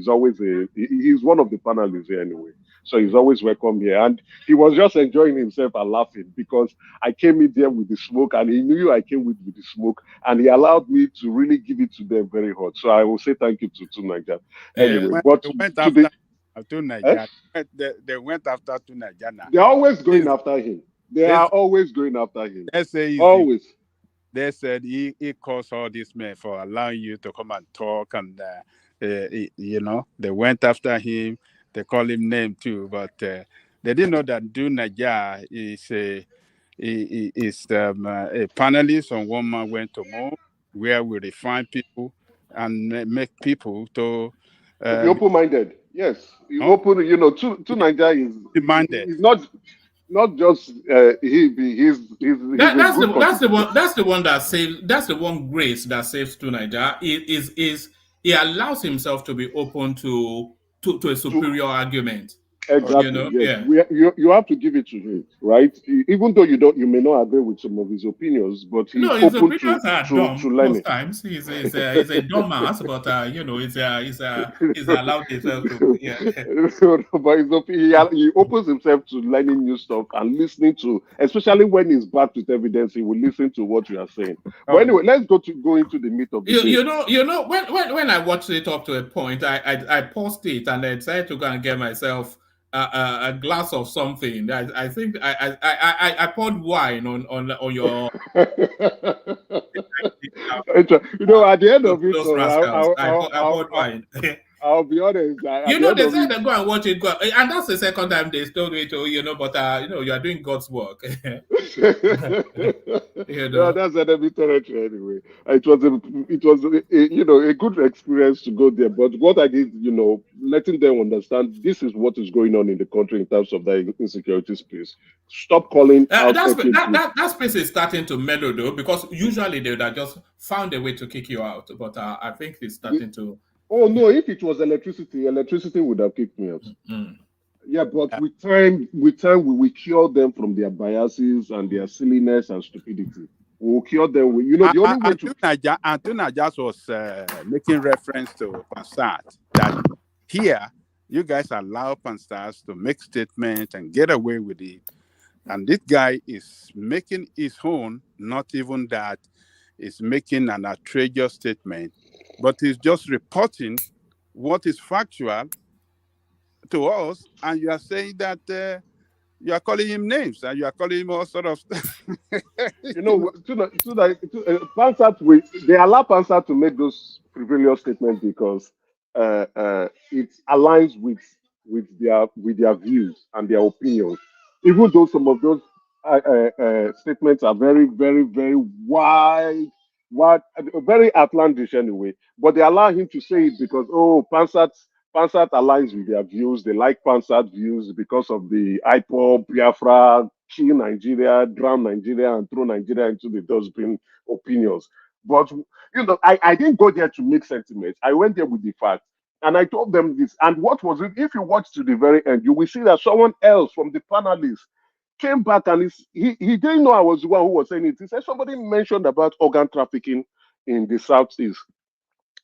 always he's one of the panelists here anyway. So he's always welcome here. And he was just enjoying himself and laughing because I came in there with the smoke, and he knew I came with the smoke, and he allowed me to really give it to them very hot. So I will say thank you to Niger. Anyway, but they went after Niger. They went after Niger now. They're always going after him. They are always going after him. Always. They said he caused all this man for allowing you to come and talk, and they went after him. They call him name too, but they didn't know that Naja is a panelist on One Man Went to Moon, where we refine people and make people to be open-minded. Yes, you Huh? open. You know, to Nigeria Demanded. is not just he's a good contributor. That's the one that saves. That's the one grace that saves to Nigeria. Is he allows himself to be open to a To superior argument. You exactly, know, yes. yeah. You have to give it to him, right? Even though you may not agree with some of his opinions, but No, he's his open opinions are to dumb most learning. times. He's a dumbass, but you know, he's allowed himself to. Yeah. But he opens himself to learning new stuff and listening to, especially when he's backed with evidence, he will listen to what you are saying. But Oh, anyway, let's go into the meat of the day. You know when I watched it up to a point, I paused it and I decided to go and get myself a glass of something. I think I poured wine on your At the end of it, those all, rascals. I poured wine. I'll be honest. At You the know, end they of said it, they go and watch it, go, and that's the second time they told me to, you know, but you know, you are doing God's work. You yeah, know. that's enemy territory anyway. It was a good experience to go there. But what I did, letting them understand this is what is going on in the country in terms of the insecurity space. Stop calling out ethnic groups. That space is starting to mellow though, because usually they would have just found a way to kick you out, but I think it's starting to. Oh no! If it was electricity would have kicked me out. Mm. Yeah, but with time, we will cure them from their biases and their silliness and stupidity. We will cure them. The only way to. Antuna just was making reference to Pansat that here you guys allow Pansat to make statements and get away with it, and this guy is making his own. Not even that, is making an outrageous statement, but he's just reporting what is factual to us, and you are saying that you are calling him names and you are calling him all sort of stuff. Pansat, they allow Pansat to make those frivolous statements because it aligns with their views and their opinions. Even though some of those statements are very, very, very wide, very outlandish anyway, but they allow him to say it because Pansat aligns with their views. They like Pansat views because of the IPOB, Biafra, kill Nigeria, drown Nigeria, and throw Nigeria into the dustbin opinions. But I didn't go there to make sentiments. I went there with the facts. And I told them this. And what was it? If you watch to the very end, you will see that someone else from the panelists came back and he didn't know I was the one who was saying it. He said somebody mentioned about organ trafficking in the Southeast.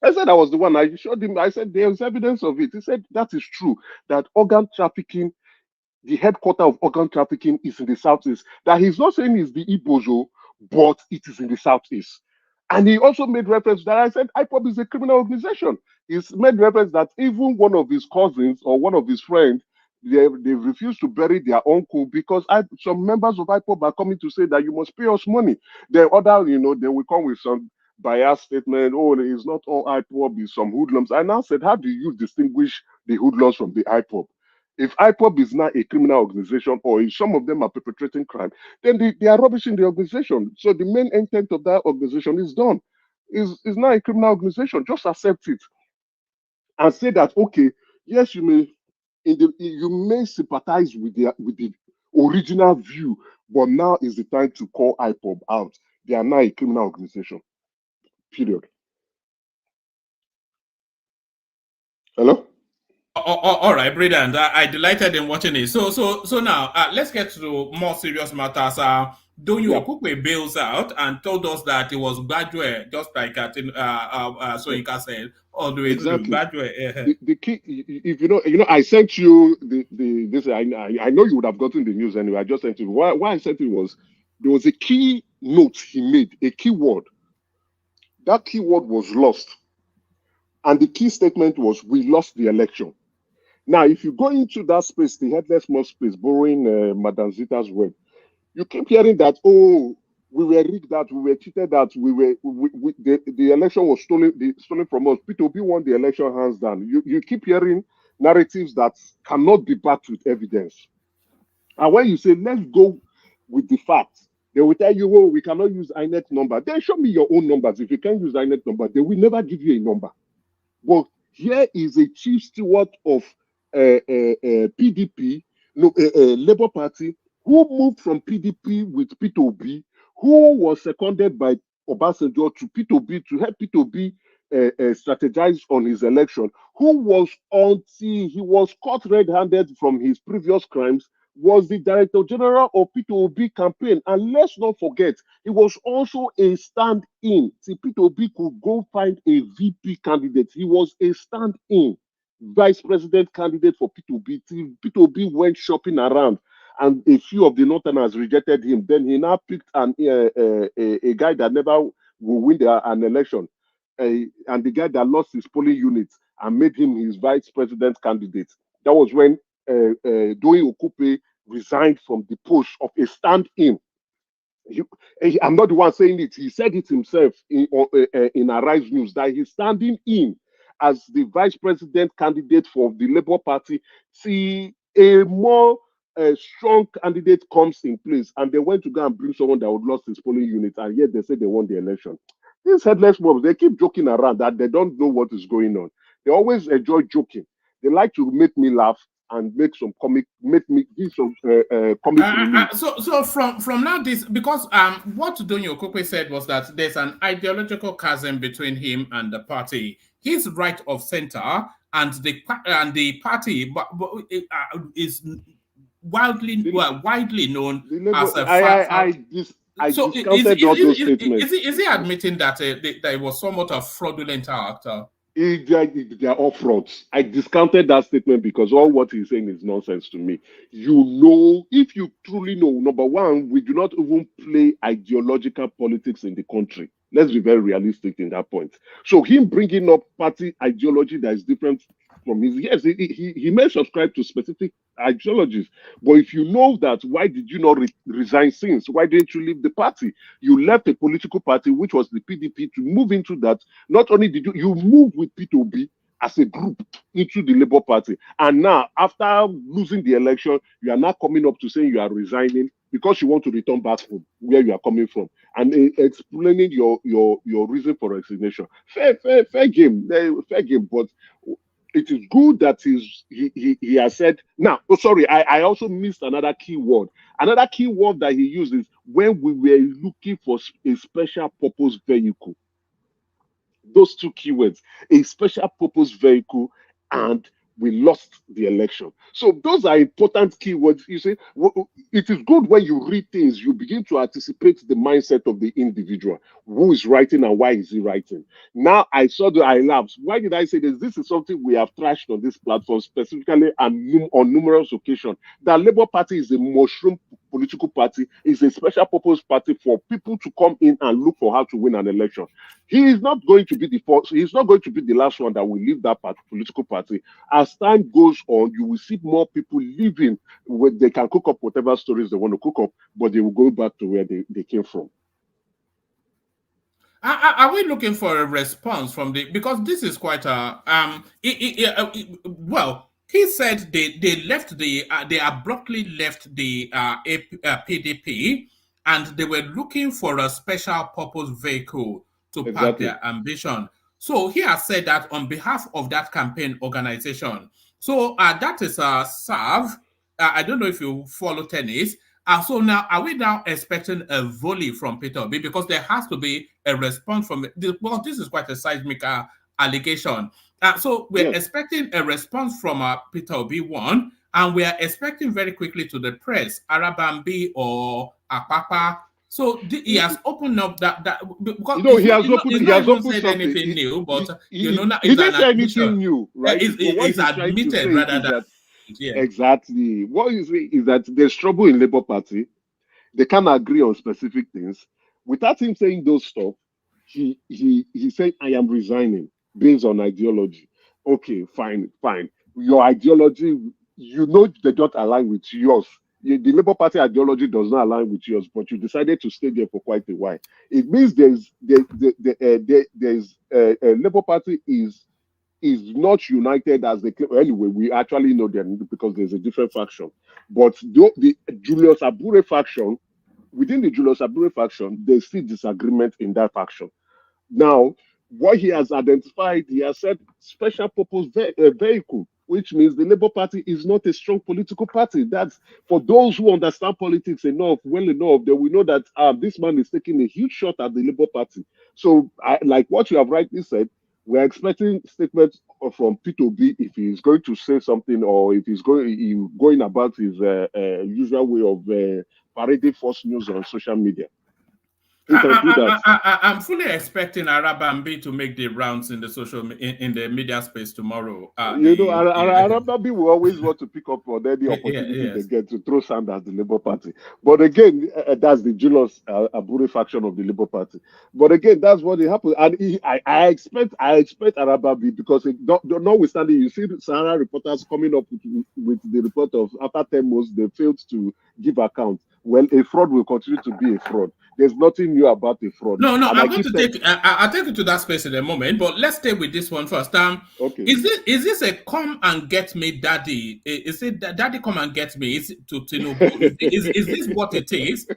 I said I was the one. I showed him. I said there's evidence of it. He said that is true. That organ trafficking, the headquarter of organ trafficking, is in the Southeast. That he's not saying it's the Ibozo, but it is in the Southeast. And he also made reference that I said IPOB is a criminal organization. He's made reference that even one of his cousins or one of his friends, they refused to bury their uncle because some members of IPOB are coming to say that you must pay us money. The other, they will come with some bias statement. Oh, it's not all IPOB, it's some hoodlums. I now said, how do you distinguish the hoodlums from the IPOB? If IPOB is not a criminal organization or if some of them are perpetrating crime, then they are rubbishing the organization. So the main intent of that organization is done. Is not a criminal organization. Just accept it and say that okay, yes, you may sympathize with the original view, but now is the time to call IPOB out. They are not a criminal organization. Period. Hello? All right, brilliant. I delighted in watching it. So now let's get to more serious matters. Doyin Okupe bails out and told us that it was graduate, just like Soyinka said, all the way through graduate. The key, if I sent you this. I know you would have gotten the news anyway. I just sent you. Why I sent it was there was a key note he made, a key word. That key word was lost, and the key statement was, "We lost the election." Now, if you go into that space, the headless mouth space, borrowing Madam Zita's word, you keep hearing that, oh, we were rigged, that we were cheated, that the election was stolen from us. Peter Obi won the election hands down. You keep hearing narratives that cannot be backed with evidence. And when you say, let's go with the facts, they will tell you, oh, we cannot use INEC number. Then show me your own numbers. If you can't use INEC number, they will never give you a number. But here is a chief steward of PDP, no, Labour Party, who moved from PDP with P2B, who was seconded by Obasanjo to P2B to help P2B strategize on his election, who was, until he was caught red-handed from his previous crimes, was the Director General of P2B campaign. And let's not forget, he was also a stand-in. See, P2B could go find a VP candidate. He was a stand-in vice president candidate for P2B. P2B went shopping around, and a few of the Northerners rejected him. Then he now picked a guy that never will win an election, and the guy that lost his polling units, and made him his vice president candidate. That was when Doyin Okupe resigned from the post of a stand-in. I'm not the one saying it. He said it himself in Arise News that he's standing in as the vice president candidate for the Labour Party. See, a more strong candidate comes in place, and they went to go and bring someone that would lost his polling unit, and yet they say they won the election. These headless mobs, they keep joking around that they don't know what is going on. They always enjoy joking. They like to make me laugh and make some comic, make me give some comic relief. So from now this, because what Doyin Okupe said was that there's an ideological chasm between him and the party. He's right of center, and the party is widely known as a I discounted all those statements. Is he admitting that that it was somewhat of fraudulent actor? They are all frauds. I discounted that statement because all what he's saying is nonsense to me. You know, if you truly know, number one, we do not even play ideological politics in the country. Let's be very realistic in that point. So him bringing up party ideology that is different from his, yes, he may subscribe to specific ideologies, but if you know that, why did you not resign since? Why didn't you leave the party? You left a political party, which was the PDP, to move into that. Not only did you move with P2B as a group into the Labour Party, and now after losing the election, you are now coming up to saying you are resigning because you want to return back from where you are coming from, and explaining your reason for resignation. Fair game, but it is good that he has said. Now, sorry, I also missed another key word. Another key word that he used is when we were looking for a special purpose vehicle. Those two keywords, a special purpose vehicle, and we lost the election. So those are important keywords. You see, it is good when you read things, you begin to anticipate the mindset of the individual. Who is writing and why is he writing? Now I laughed. Why did I say this? This is something we have trashed on this platform specifically and on numerous occasions. The Labour Party is a mushroom political party, is a special purpose party for people to come in and look for how to win an election. He is not going to be the first, he's not going to be the last one that will leave that political party. As time goes on, you will see more people leaving where they can cook up whatever stories they want to cook up, but they will go back to where they came from. Are we looking for a response from because this is quite a well, he said they left they abruptly left the PDP, and they were looking for a special purpose vehicle to pack their ambition. So he has said that on behalf of that campaign organization. So that is Sav. I don't know if you follow tennis. So now, are we now expecting a volley from Peter Obi? Because there has to be a response from well, this is quite a seismic allegation. So we're expecting a response from Peter Obi, one, and we are expecting very quickly to the press, Arabambi or Apapa. So he has opened up that because he has opened said anything new, but he didn't say anything new, right? It's admitted rather than. Yeah. Exactly. What you say is that there's trouble in Labour Party. They can't agree on specific things. Without him saying those stuff, he said, I am resigning based on ideology. Okay, fine. Your ideology, you know, they don't align with yours. The Labour Party ideology does not align with yours, but you decided to stay there for quite a while. It means Labour Party is not united as they claim. Anyway, we actually know them because there's a different faction. But the Julius Abure faction, within the Julius Abure faction, there's still disagreement in that faction. Now, what he has identified, he has said special purpose vehicle. which means the Labour Party is not a strong political party. That's for those who understand politics well enough, they will know that this man is taking a huge shot at the Labour Party. So, like what you have rightly said, we're expecting statements from P2B if he's going to say something or if he's going about his usual way of parading false news on social media. He can do that. I'm fully expecting Arabambi to make the rounds in the in the media space tomorrow. Arabambi will always want to pick up on any opportunity they get to throw sand at the Labour Party. But again, that's the Julius Abure faction of the Labour Party. But again, that's what happened. And I expect Arabambi because notwithstanding, you see Sahara reporters coming up with the report of after 10 months they failed to give account. Well, a fraud will continue to be a fraud. There's nothing new about a fraud. No, I'm going to take. I'll take you to that space in a moment. But let's stay with this one first. Okay. Is this a come and get me, daddy? Is it daddy come and get me? Is it to Tinubu? is this what it is?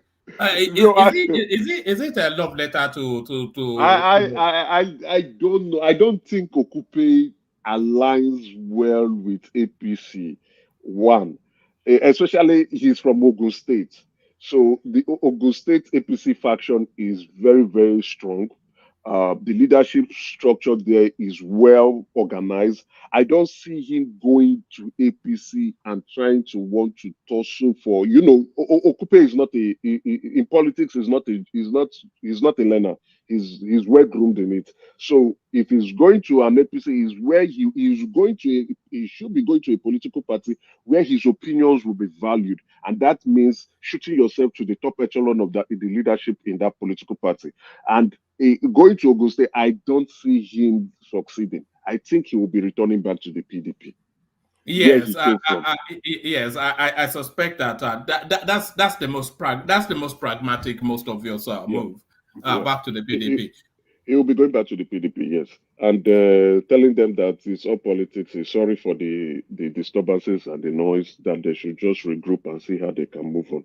Is it a love letter to? I don't know. I don't think Okupe aligns well with APC. One, especially he's from Ogun State. So the Ogun State APC faction is very, very strong. The leadership structure there is well organized. I don't see him going to APC and trying to want to tussle for, Okupe is not in politics is not a learner. He's well groomed in it. So if he's going to an APC, is where he should be going to a political party where his opinions will be valued, and that means shooting yourself to the top echelon of the leadership in that political party. And going to Ogun State, I don't see him succeeding. I think he will be returning back to the PDP. Yes, I suspect that that's the most pragmatic, most obvious move back to the PDP. He will be going back to the PDP, yes, and telling them that it's all politics. He's sorry for the disturbances and the noise. That they should just regroup and see how they can move on.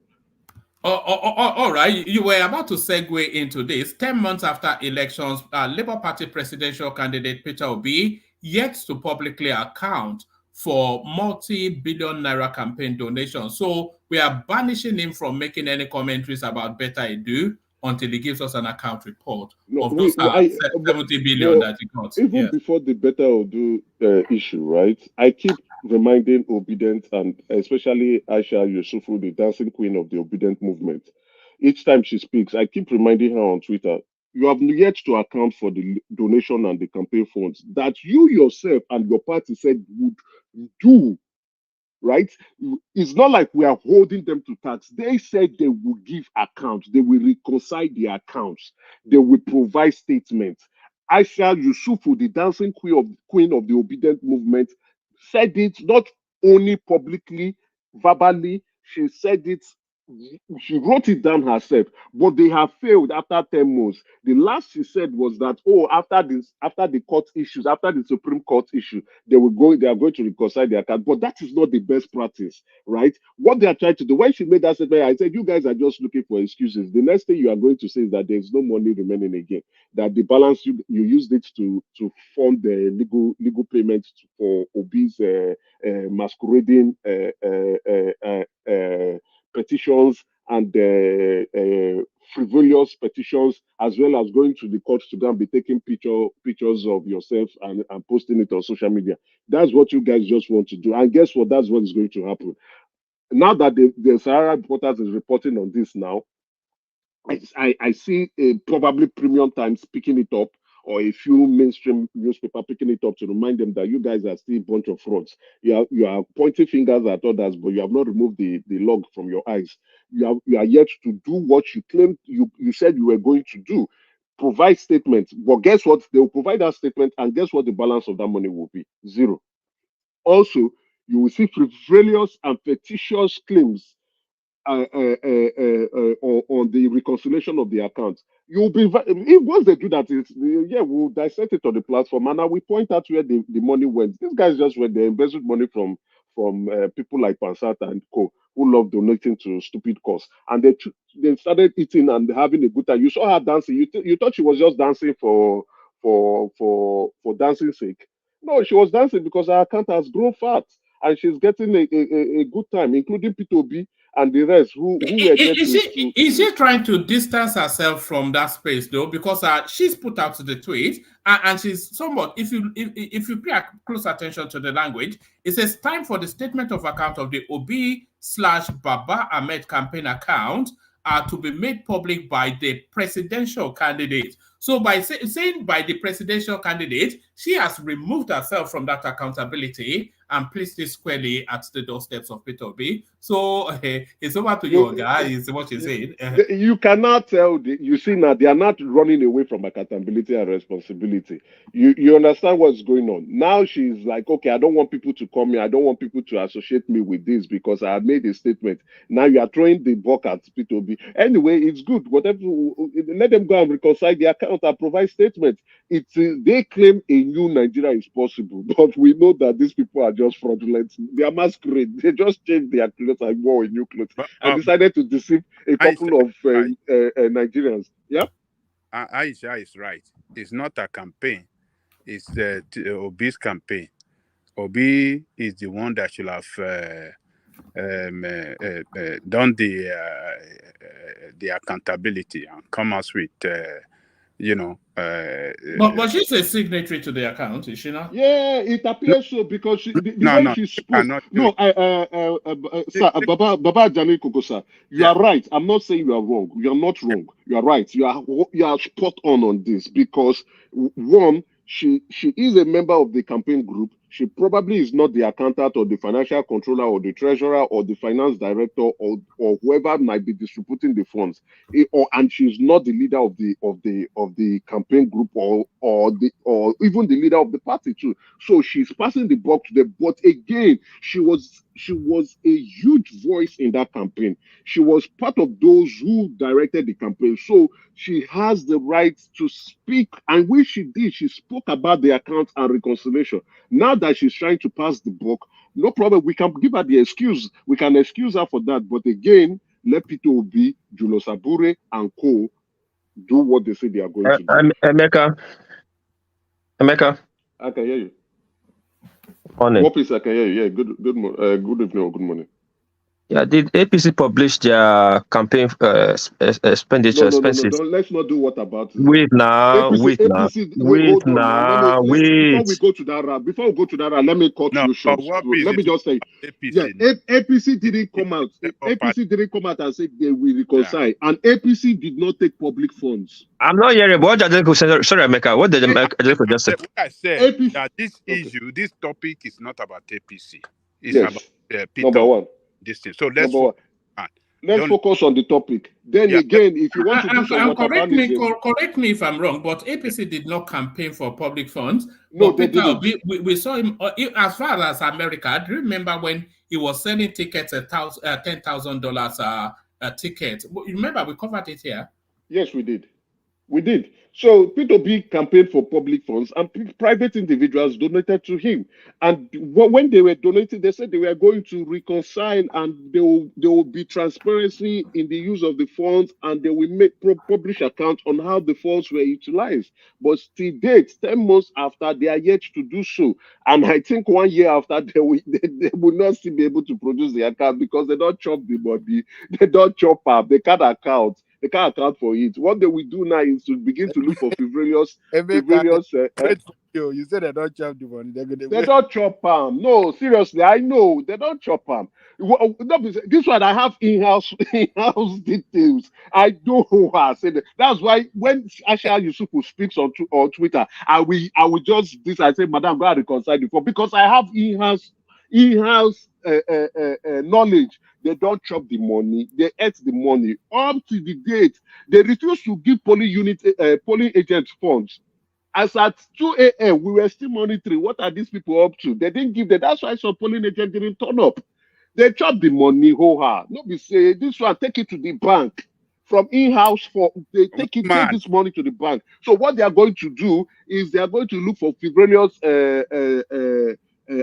All right, you were about to segue into this. 10 months after elections, Labour Party presidential candidate Peter Obi yet to publicly account for multi-billion naira campaign donations. So we are banishing him from making any commentaries about Betta Edu'S until he gives us an account report of those 70 billion that he got. Even before the Betta Edu'S issue, right? I keep reminding Obedient and especially Aisha Yusufu, the dancing queen of the Obedient movement. Each time she speaks, I keep reminding her on Twitter, you have yet to account for the donation and the campaign funds that you yourself and your party said would do, right? It's not like we are holding them to tax. They said they will give accounts, they will reconcile the accounts, they will provide statements. Aisha Yusufu, the dancing queen of the Obedient movement, said it not only publicly, verbally, she said it, she wrote it down herself, but they have failed after 10 months. The last she said was that, after the court issues, after the Supreme Court issue, they are going to reconcile their account. But that is not the best practice, right? What they are trying to do, when she made that statement, I said, you guys are just looking for excuses. The next thing you are going to say is that there's no money remaining again, that the balance you used it to fund the legal payments for Obi's masquerading petitions and frivolous petitions, as well as going to the courts to go and be taking pictures of yourself and posting it on social media. That's what you guys just want to do. And guess what? That's what is going to happen. Now that the Sahara reporters is reporting on this now, I see probably Premium Times picking it up, or a few mainstream newspaper picking it up to remind them that you guys are still a bunch of frauds. You are pointing fingers at others, but you have not removed the log from your eyes. You are yet to do what you claimed you said you were going to do. Provide statements. But guess what? They will provide that statement, and guess what the balance of that money will be? Zero. Also, you will see frivolous and fictitious claims on the reconciliation of the account. You'll be once they do that, we'll dissect it on the platform, and I will point out where the money went. These guys just went, they embezzled money from people like Pansata and Co, who love donating to stupid cause, and they started eating and having a good time. You saw her dancing. You thought she was just dancing for dancing sake. No, she was dancing because her account has grown fat and she's getting a good time, including P2B and the rest who were there Is she trying to distance herself from that space though? Because she's put out the tweet and she's somewhat. If you pay close attention to the language, it says time for the statement of account of the Obi/Baba Ahmed campaign account to be made public by the presidential candidate. So by saying by the presidential candidate, she has removed herself from that accountability and placed it squarely at the doorsteps of P2B. So it's over to you, guys, is what you're saying. You cannot tell, you see now, they are not running away from accountability and responsibility. You understand what's going on. Now she's like, okay, I don't want people to come here. I don't want people to associate me with this because I had made a statement. Now you are throwing the buck at P2B. Anyway, it's good. Whatever, let them go and reconcile the account and provide statements. They claim a new Nigeria is possible, but we know that these people are just fraudulent. They are masquerade. They just changed their clothes and wore a new clothes and decided to deceive a couple of Nigerians. Yeah, Aisha is right. It's not a campaign. It's Obi's campaign. Obi is the one that should have done the accountability and come out with but she's a signatory to the account, is she not? Yeah, it appears so because she spoke. No, sir, Baba Jani Kokosa, you are right. I'm not saying you are wrong. You are not wrong. You are right. You are spot on this because one, she is a member of the campaign group. She probably is not the accountant or the financial controller or the treasurer or the finance director or whoever might be distributing the funds. And she's not the leader of the campaign group or even the leader of the party too. So she's passing the buck to them. But again, she was a huge voice in that campaign. She was part of those who directed the campaign. So she has the right to speak. And when she did, she spoke about the account and reconciliation. Now that she's trying to pass the buck, no problem. We can give her the excuse. We can excuse her for that. But again, let P2B, Julius Abure, and co. do what they say they are going to do. Emeka. I can hear you. Morning. What please? I can hear you. Yeah, good evening or good morning. Yeah, did APC publish their campaign expenditure expenses? No. Let's not do what about it. Wait now. Before we go to that route, let me cut you short. Let me just say, APC didn't come out. APC didn't come out and say they will reconcile, and APC did not take public funds. I'm not hearing. What did sorry, Emeka. What did Emeka just say? I said that this issue, this topic is not about APC. It's about number one. This thing. So let's focus on the topic. Then again, if you want to do some correct me if I'm wrong, but APC did not campaign for public funds. No, they didn't. We saw him as far as America. Do you remember when he was selling tickets at $10,000 a ticket? You remember we covered it here? Yes, we did. So P2B campaigned for public funds and private individuals donated to him. And when they were donating, they said they were going to reconcile and there will be transparency in the use of the funds and they will publish accounts on how the funds were utilized. But to date, 10 months after, they are yet to do so. And I think 1 year after, they will not still be able to produce the account because they don't chop the money, they don't chop up, they can't account. They can't account for it. What they will do now is to begin to look for frivolous. You said they don't chop the money. They don't chop them. No, seriously, I know they don't chop them. This one I have in-house details. I know who I said that. That's why when Asha Yusufu speaks on Twitter, I will just I say, Madam, go and reconcile before because I have in-house knowledge. They don't chop the money. They ate the money. Up to the date, they refuse to give polling agents funds. As at 2 a.m., we were still monitoring what are these people up to. They didn't give them. That's why some polling agents didn't turn up. They chop the money, No, be say this one, take it to the bank. From in-house they take this money to the bank. So what they are going to do is they are going to look for frivolous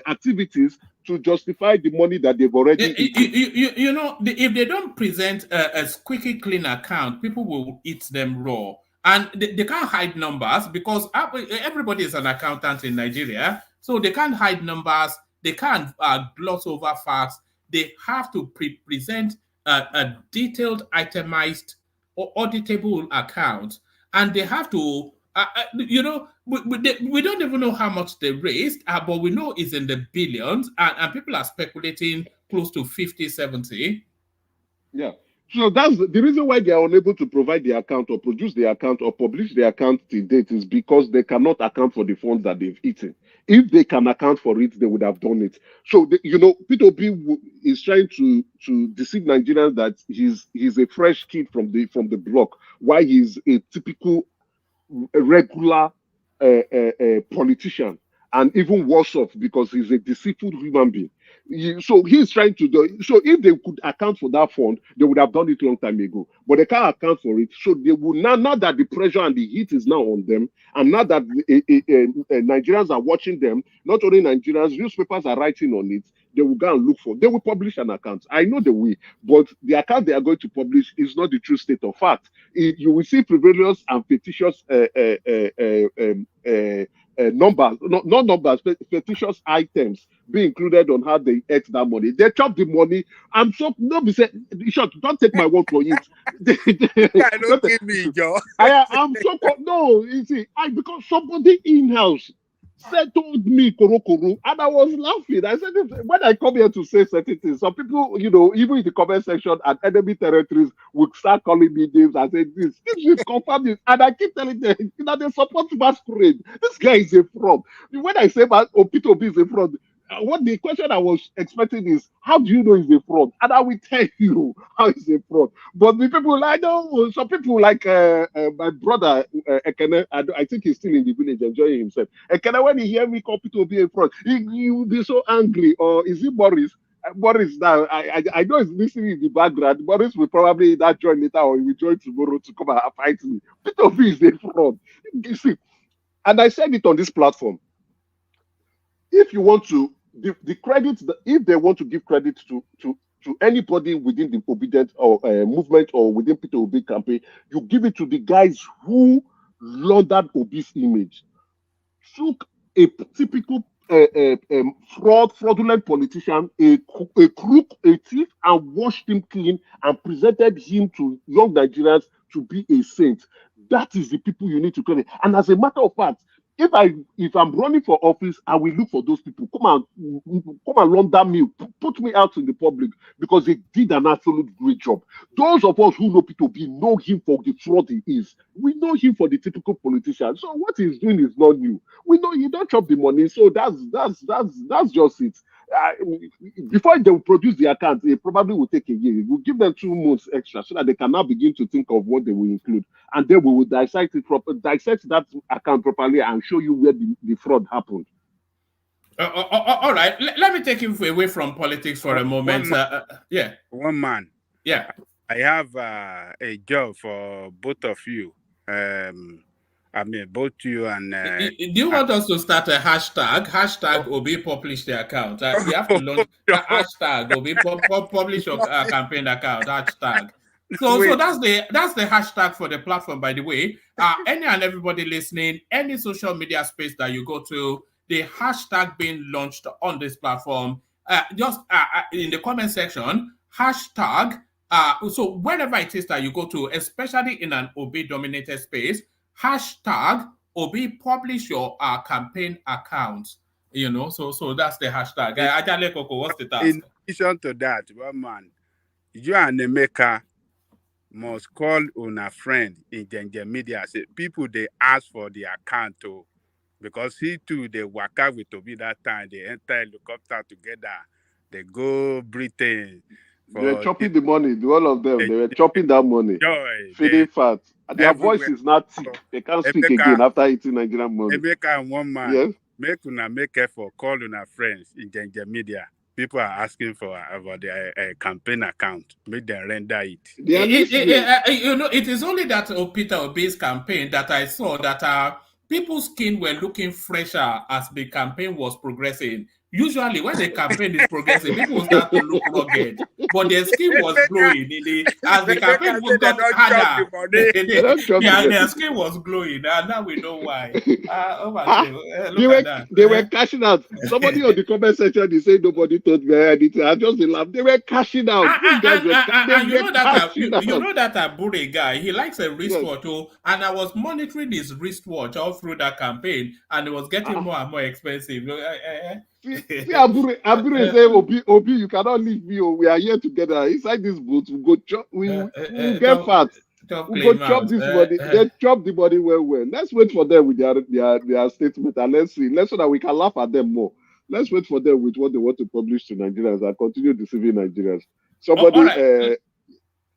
activities to justify the money that they've already if they don't present a squeaky clean account, people will eat them raw. And they can't hide numbers because everybody is an accountant in Nigeria. So they can't hide numbers. They can't gloss over facts. They have to present a detailed, itemized, or auditable account. And they have to, we don't even know how much they raised, but we know it's in the billions, and people are speculating close to 50, 70. Yeah. So that's the reason why they are unable to provide the account or produce the account or publish the account to date is because they cannot account for the funds that they've eaten. If they can account for it, they would have done it. So, P2P is trying to deceive Nigerians that he's a fresh kid from the block, while he's a typical regular politician, and even worse off because he's a deceitful human being. So he's trying to do. So if they could account for that fund, they would have done it long time ago. But they can't account for it. So they will now that the pressure and the heat is now on them, and now that Nigerians are watching them, not only Nigerians, newspapers are writing on it. They will go and look for. They will publish an account. I know they will, but the account they are going to publish is not the true state of fact. You will see frivolous and fictitious numbers, not numbers, fictitious items be included on how they ate that money. They chop the money. I'm so don't be saying, don't take my word for it. Don't give me, Joe. I'm so no. You see, because somebody in-house told me koro, and I was laughing. I said, when I come here to say certain things, some people, even in the comment section at enemy territories would start calling me names and say this is confirmed this, and I keep telling them that they support masquerade. This guy is a fraud. When I say P2P is a fraud, what the question I was expecting is, how do you know he's a fraud? And I will tell you how he's a fraud. But the people, I know some people like my brother Ekene, I think he's still in the village enjoying himself. Ekene, when he hear me call P2P a fraud, he will be so angry. Or is it Boris? Boris now, I know he's listening in the background. Boris will probably not join later, or he will join tomorrow to come and fight me. P2P is a fraud. You see, and I said it on this platform. If you want to, the credit, if they want to give credit to anybody within the obedient or movement or within P2P campaign, you give it to the guys who laundered Obi's image, took a typical fraudulent politician, a crook, a thief, and washed him clean and presented him to young Nigerians to be a saint. That is the people you need to credit. And as a matter of fact, if I'm running for office, I will look for those people. Come and launder me, put me out in the public, because they did an absolute great job. Those of us who know P2P know him for the fraud he is. We know him for the typical politician. So what he's doing is not new. We know he don't chop the money. So that's just it. Before they will produce the account, it probably will take a year. We'll give them 2 months extra so that they can now begin to think of what they will include, and then we will dissect that account properly and show you where the fraud happened. All right, let me take you away from politics for a moment. One man. Yeah, I have a job for both of you. Both you and... do you want us to start a hashtag Obi publish the account? You have to launch a hashtag Obi publish your campaign account, hashtag. So that's the hashtag for the platform, by the way. Any and everybody listening, any social media space that you go to, the hashtag being launched on this platform, just in the comment section, hashtag. So whenever it is that you go to, especially in an Obi-dominated space, hashtag Obi publish your campaign account. So that's the hashtag. Ajale Koko, what's the task? In addition to that, one man, you and Emeka must call on a friend in Genja Media. Say, people they ask for the account too, because he too they work out with Obi that time. They enter helicopter together. They go Britain. They were chopping the money, all of them. They were chopping that money, feeding fat. Their voice is not thick. They can't speak again after eating Nigerian money. Emeka and one man, yes? Make effort, call on our friends in Genja Media. People are asking for about their campaign account. Make them render it. It is only that Peter Obi's campaign that I saw that people's skin were looking fresher as the campaign was progressing. Usually, when the campaign is progressing, people start to look rugged. But their skin was glowing. As the campaign got harder, their skin was glowing. And now we know why. Oh my God. Look at that. They were cashing out. Somebody on the comment section, they say nobody told me anything. I just laughed. They were cashing out. These guys were you know that Abure guy, he likes a wristwatch. Yes. And I was monitoring his wristwatch all through that campaign, and it was getting more and more expensive. See, Abure say, Obi, you cannot leave me. We are here together. Inside this boat, we go chop. We'll get fat. We go chop this body. They chop the body well. Let's wait for them with their statement, and let's see. Let's so that we can laugh at them more. Let's wait for them with what they want to publish to Nigerians and continue deceiving Nigerians. Somebody,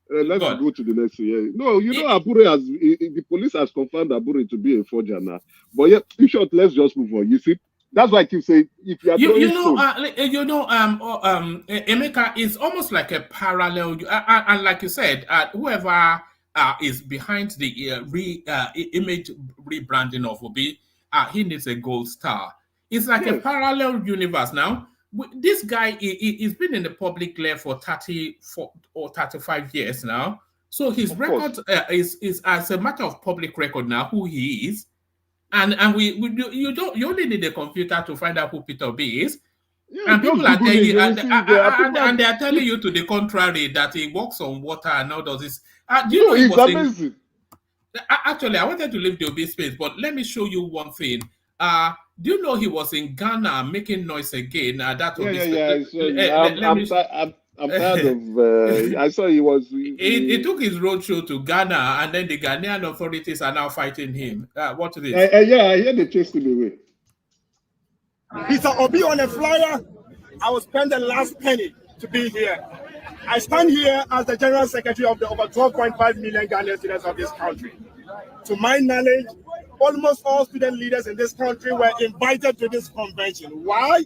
let's go to the next thing. No, you know, Abure the police has confirmed Abure to be a forger now. But yeah, in short, let's just move on. You see. That's why I keep saying, if you are Emeka is almost like a parallel, and like you said, whoever is behind the image rebranding of Obi, he needs a gold star. It's like a parallel universe now. This guy he's been in the public glare for 34 or 35 years now. So his record is as a matter of public record now who he is. And you only need a computer to find out who Peter B is. Yeah, and people are telling you, and they are telling you to the contrary that he walks on water and now does this. Do you know he was amazing? Actually, I wanted to leave the Obi space, but let me show you one thing. Do you know he was in Ghana making noise again? I'm tired of. I saw he was. He took his roadshow to Ghana, and then the Ghanaian authorities are now fighting him. What is this? I hear they chased him away. Peter Obi on a flyer. I will spend the last penny to be here. I stand here as the General Secretary of the over 12.5 million Ghanaian students of this country. To my knowledge, almost all student leaders in this country were invited to this convention. Why?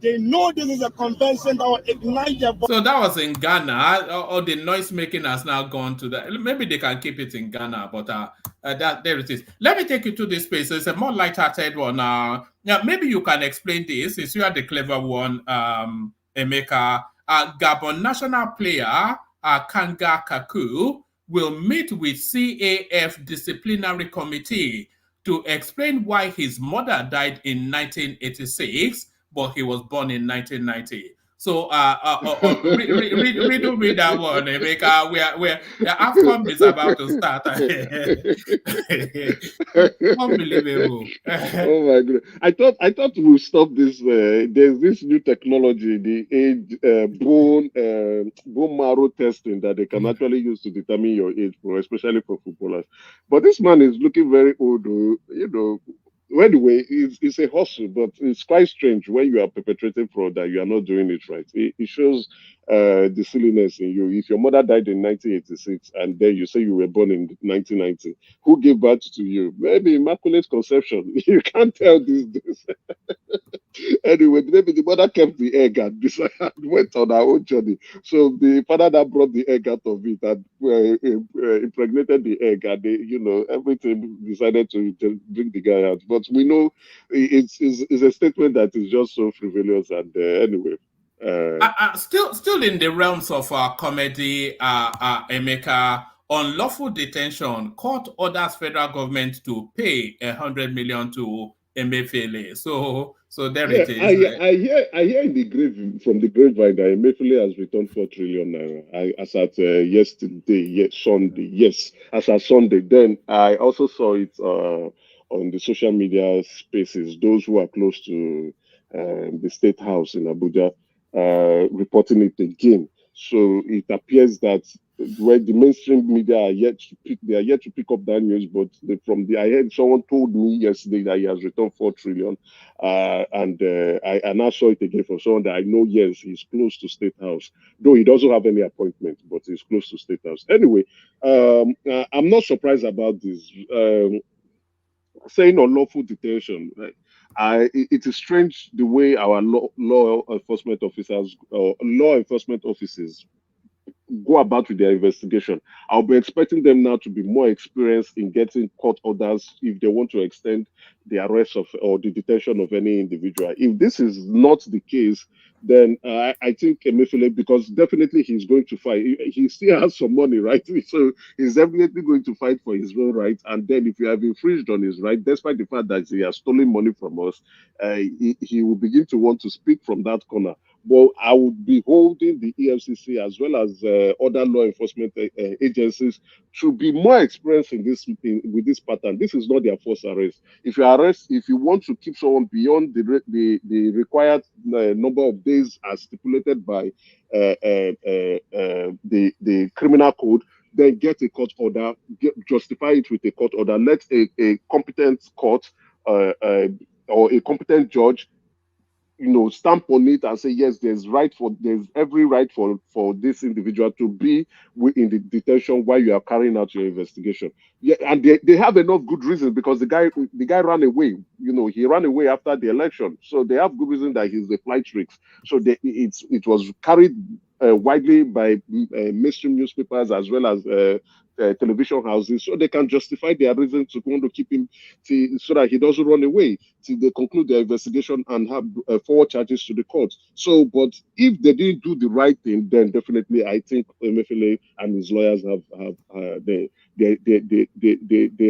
They know this is a convention that will ignite their voice. So that was in Ghana, or the noise making has now gone to that. Maybe they can keep it in Ghana, but there it is. Let me take you to this space. So it's a more light-hearted one. Yeah, maybe you can explain this. Since you are the clever one, Emeka. Gabon national player Kanga Kaku will meet with CAF disciplinary committee to explain why his mother died in 1986. But he was born in 1990. So read that one, Emeka. Where the Afcon is about to start. Unbelievable. Oh my God! I thought we'll stop this. There's this new technology, the age bone marrow testing that they can actually use to determine your age, especially for footballers. But this man is looking very old, you know. Anyway, it's a hustle, but it's quite strange when you are perpetrating fraud that you are not doing it right. It shows the silliness in you. If your mother died in 1986 and then you say you were born in 1990, who gave birth to you? Maybe Immaculate Conception. You can't tell these days. Anyway, maybe the mother kept the egg and went on her own journey. So the father that brought the egg out of it and impregnated the egg, and they, everything decided to bring the guy out. But we know it's a statement that is just so frivolous. And anyway. Still in the realms of comedy, Emeka, unlawful detention, court orders federal government to pay 100 million to Emefiele. So there it is. I hear from the grapevine that Emefiele has returned 4 trillion naira. As at Sunday. Yes, as at Sunday. Then I also saw it on the social media spaces. Those who are close to the State House in Abuja reporting it again. So it appears that where the mainstream media are yet to pick up that news, but I heard someone told me yesterday that he has returned 4 trillion, and I now saw it again from someone that I know. Yes, he's close to State House, though he doesn't have any appointment, but he's close to State House. Anyway, I'm not surprised about this. Saying unlawful detention, it is strange the way our law enforcement officers or law enforcement offices go about with their investigation. I'll be expecting them now to be more experienced in getting court orders if they want to extend the arrest of or the detention of any individual. If this is not the case, then I think Emefiele, because definitely he's going to fight. He still has some money, right? So he's definitely going to fight for his own rights. And then if you have infringed on his right, despite the fact that he has stolen money from us, he will begin to want to speak from that corner. But I would be holding the EFCC as well as other law enforcement agencies to be more experienced in this with this pattern. This is not their first arrest. If you want to keep someone beyond the required number of days as stipulated by the criminal code, then get a court order, justify it with a court order. Let a competent court or a competent judge, stamp on it and say, yes, there's every right for this individual to be in the detention while you are carrying out your investigation. Yeah, and they have enough good reasons, because the guy ran away. He ran away after the election, so they have good reason that he's a flight risk. So it was carried widely by mainstream newspapers as well as television houses, so they can justify their reason to want to keep him so that he doesn't run away till they conclude their investigation and have forward charges to the court. So, but if they didn't do the right thing, then definitely I think Emefiele and his lawyers they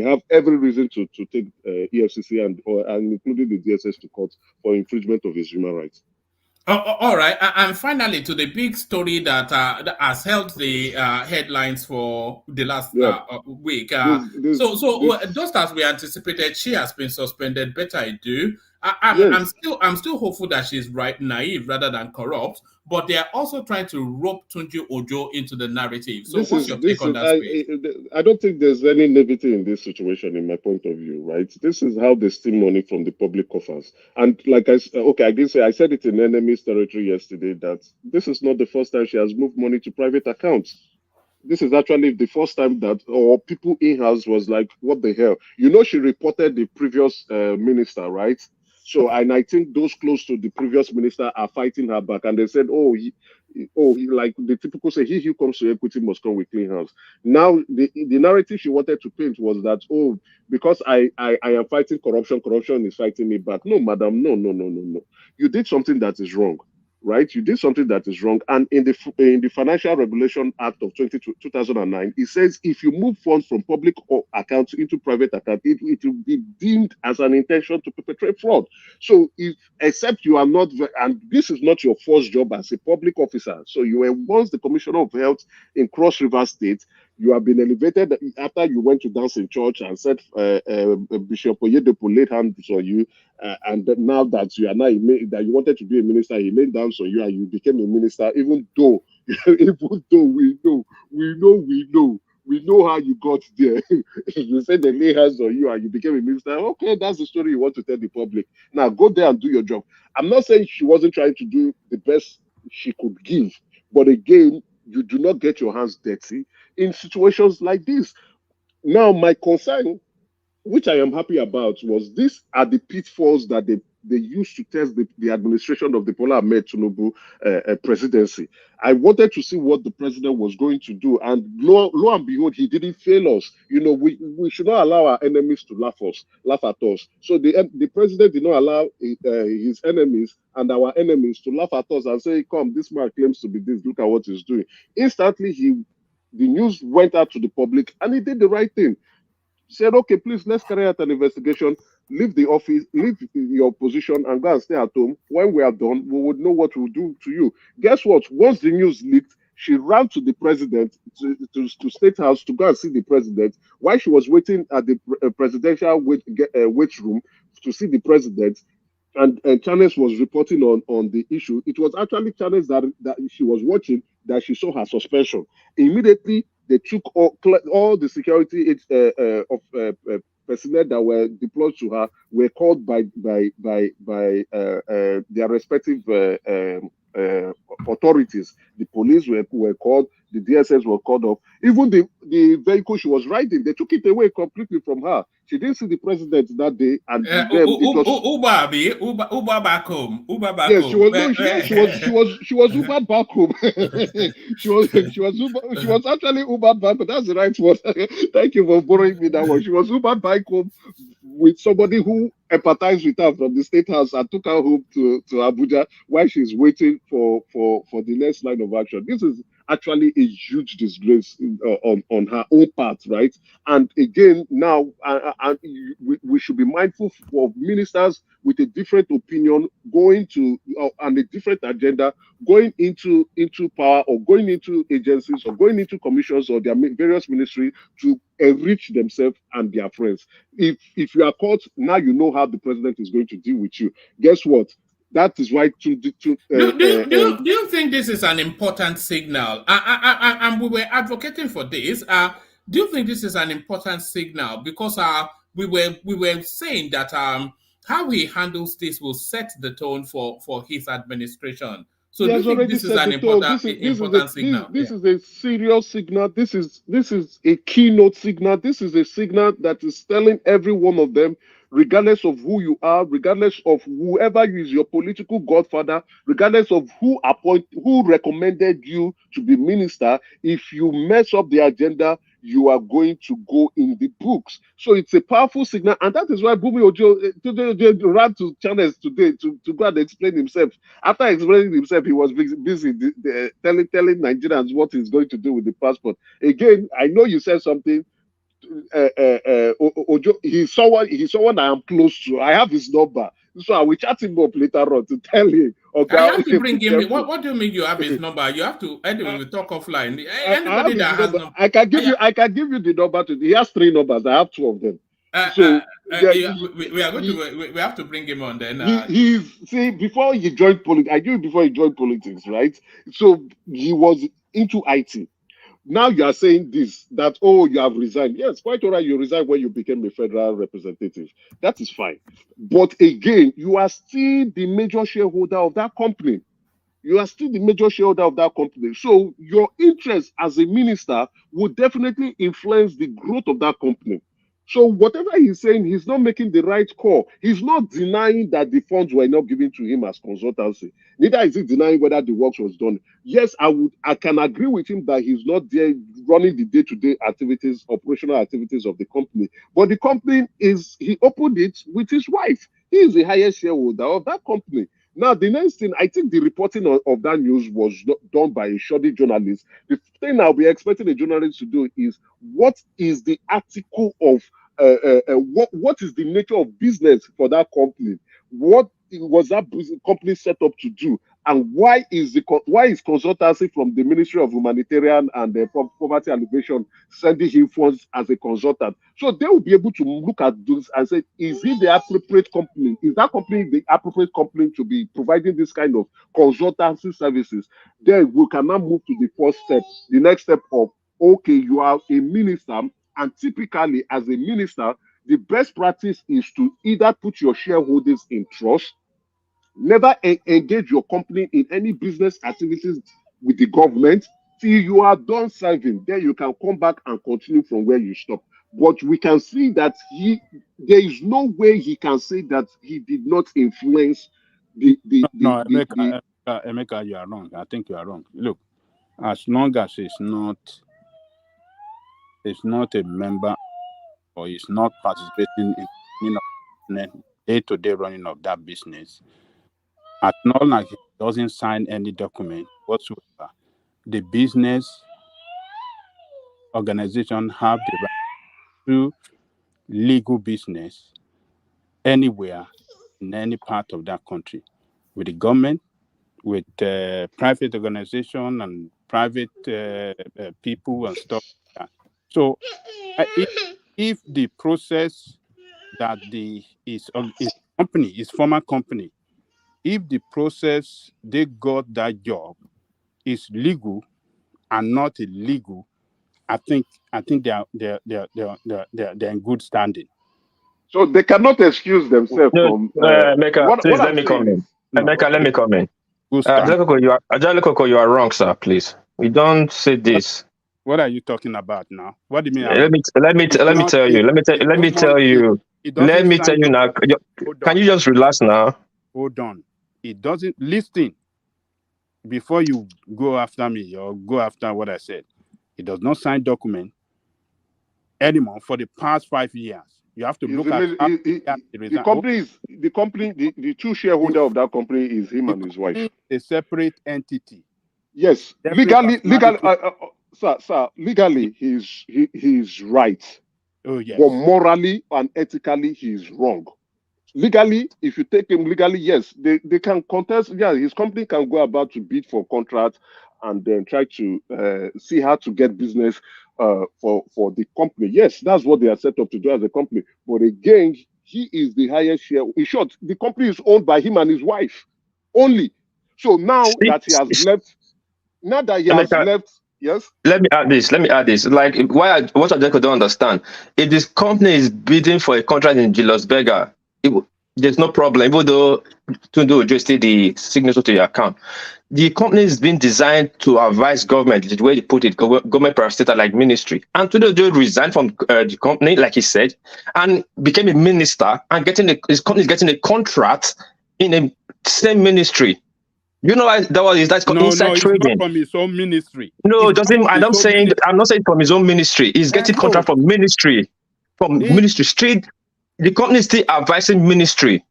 have every reason to take EFCC and including the DSS to court for infringement of his human rights. All right, and finally to the big story that has held the headlines for the last week. Just as we anticipated, she has been suspended. Betta Edu'S. I'm still hopeful that she's naive rather than corrupt. But they are also trying to rope Tunji Ojo into the narrative. So what's your take on that space? I don't think there's any naivety in this situation, in my point of view, right? This is how they steal money from the public coffers. And like I said it in enemy's territory yesterday, that this is not the first time she has moved money to private accounts. This is actually the first time that, or people in-house was like, what the hell? She reported the previous minister, right? So, and I think those close to the previous minister are fighting her back. And they said, he like the typical say, he who comes to equity must come with clean hands. Now, the narrative she wanted to paint was that, because I am fighting corruption, corruption is fighting me back. No, madam, no. You did something that is wrong. Right, you did something that is wrong, and in the Financial Regulation Act of 2009, it says if you move funds from public accounts into private account, it will be deemed as an intention to perpetrate fraud. So, except you are not, and this is not your first job as a public officer. So, you were once the Commissioner of Health in Cross River State. You have been elevated after you went to dance in church and said Bishop Oyedepo laid hands on you, and now that you are now that you wanted to be a minister, he laid hands on you and you became a minister. Even though we know how you got there. You said they lay hands on you and you became a minister. Okay, that's the story you want to tell the public. Now go there and do your job. I'm not saying she wasn't trying to do the best she could give, but again, you do not get your hands dirty in situations like this. Now, my concern, which I am happy about, was these are the pitfalls that they used to test the administration of the Bola Ahmed Tinubu presidency. I wanted to see what the president was going to do, and lo and behold, he didn't fail us. We should not allow our enemies to laugh at us. So the president did not allow his enemies and our enemies to laugh at us and say, "Come, this man claims to be this. Look at what he's doing." Instantly, the news went out to the public, and he did the right thing. Said, okay, please, let's carry out an investigation, leave the office, leave your position, and go and stay at home. When we are done, we would know what we'll do to you. Guess what? Once the news leaked, she ran to the president, to State House, to go and see the president. While she was waiting at the presidential wait room to see the president, and Channels was reporting on the issue, it was actually Channels that she was watching that she saw her suspension. Immediately, they took all the security personnel that were deployed to her were called by their respective authorities. The police were called, the DSS were called up. Even the vehicle she was riding, they took it away completely from her. She didn't see the president that day, and then Uber back home. Uber back yes, home. She was Ubered back home. she was actually Ubered back. But that's the right word. Thank you for borrowing me that one. She was Ubered back home with somebody who empathized with her from the state house and took her home to Abuja while she's waiting for the next line of action. This is actually a huge disgrace on her own part, right? And again, now we should be mindful of ministers with a different opinion going to and a different agenda going into power or going into agencies or going into commissions or their various ministries to enrich themselves and their friends. If you are caught, now you know how the president is going to deal with you. Guess what? That is why do you think this is an important signal? And we were advocating for this. Do you think this is an important signal? Because we were saying that how he handles this will set the tone for his administration. So do you think this is an important signal? This is a serious signal. This is a keynote signal. This is a signal that is telling every one of them, regardless of who you are, regardless of whoever is your political godfather, regardless of who recommended you to be minister, if you mess up the agenda, you are going to go in the books. So it's a powerful signal, and that is why Tunji Ojo ran to channels today to go and explain himself. After explaining himself, he was busy telling Nigerians what he's going to do with the passport. Again, I know you said something. Ojo, he's someone I am close to. I have his number, so I will chat him up later on to tell him. Okay, I have to bring him in. What do you mean you have his number? You have to. Anyway, we talk offline. Anybody that has number, I can give you the number. He has 3 numbers. I have 2 of them. We have to bring him on then. See, before he joined politics, I knew before he joined politics, right? So he was into IT. Now you are saying this, that, oh, you have resigned. Yes, quite all right, you resigned when you became a federal representative. That is fine. But again, you are still the major shareholder of that company. You are still the major shareholder of that company. So your interest as a minister would definitely influence the growth of that company. So whatever he's saying, he's not making the right call. He's not denying that the funds were not given to him as consultancy. Neither is he denying whether the work was done. Yes, I can agree with him that he's not there running the day-to-day activities, operational activities of the company. But the company he opened it with his wife. He is the highest shareholder of that company. Now, the next thing, I think the reporting of that news was done by a shoddy journalist. The thing I'll be expecting a journalist to do is, what is the article of, what is the nature of business for that company? What was that company set up to do? And why is consultancy from the Ministry of Humanitarian and Poverty Alleviation sending him funds as a consultant? So they will be able to look at this and say, is he the appropriate company? Is that company the appropriate company to be providing this kind of consultancy services? Then we can now move to the first step, the next step of, okay, you are a minister, and typically as a minister, the best practice is to either put your shareholders in trust, never engage your company in any business activities with the government till you are done serving. Then you can come back and continue from where you stop. But we can see that there is no way he can say that he did not influence Emeka, you are wrong. I think you are wrong. Look, as long as it's not a member or is not participating in day-to-day running of that business, as long as he doesn't sign any document whatsoever, the business organization have the right to legal business anywhere in any part of that country, with the government, with private organization and private people and stuff like that. So if the process that his former company, if the process they got that job is legal and not illegal, I think they're in good standing. So they cannot excuse themselves from. Emeka, please let me comment. Emeka, let me comment. Good start. You are wrong, sir. Please, we don't say this. What are you talking about now? What do you mean? Let me tell you. Let me tell you now. Can you just relax now? Hold on. It doesn't listen before you go after me or go after what I said. It does not sign document anymore for the past 5 years. You have to look at the company. The two shareholder of that company is him and his wife. A separate entity. Yes, legally, sir, legally he's right. Oh yes. But morally and ethically he's wrong. Legally, if you take him legally, yes, they can contest. Yeah, his company can go about to bid for contracts and then try to see how to get business for the company. Yes, that's what they are set up to do as a company. But again, he is the highest share. In short, the company is owned by him and his wife only. So now that he has left, yes. Let me add this. Like what I don't understand. If this company is bidding for a contract in Julius Berger, there's no problem, even though Tunji Ojo still the signature to your account. The company is being designed to advise government, the way they put it, government parastatal like ministry. And Tunji Ojo resigned from the company, like he said, and became a minister and his company is getting a contract in the same ministry. You know that's called inside trading. Not from his own ministry. No, I'm not saying from his own ministry. He's getting contract from ministry. Ministry street. The company is still advising ministry,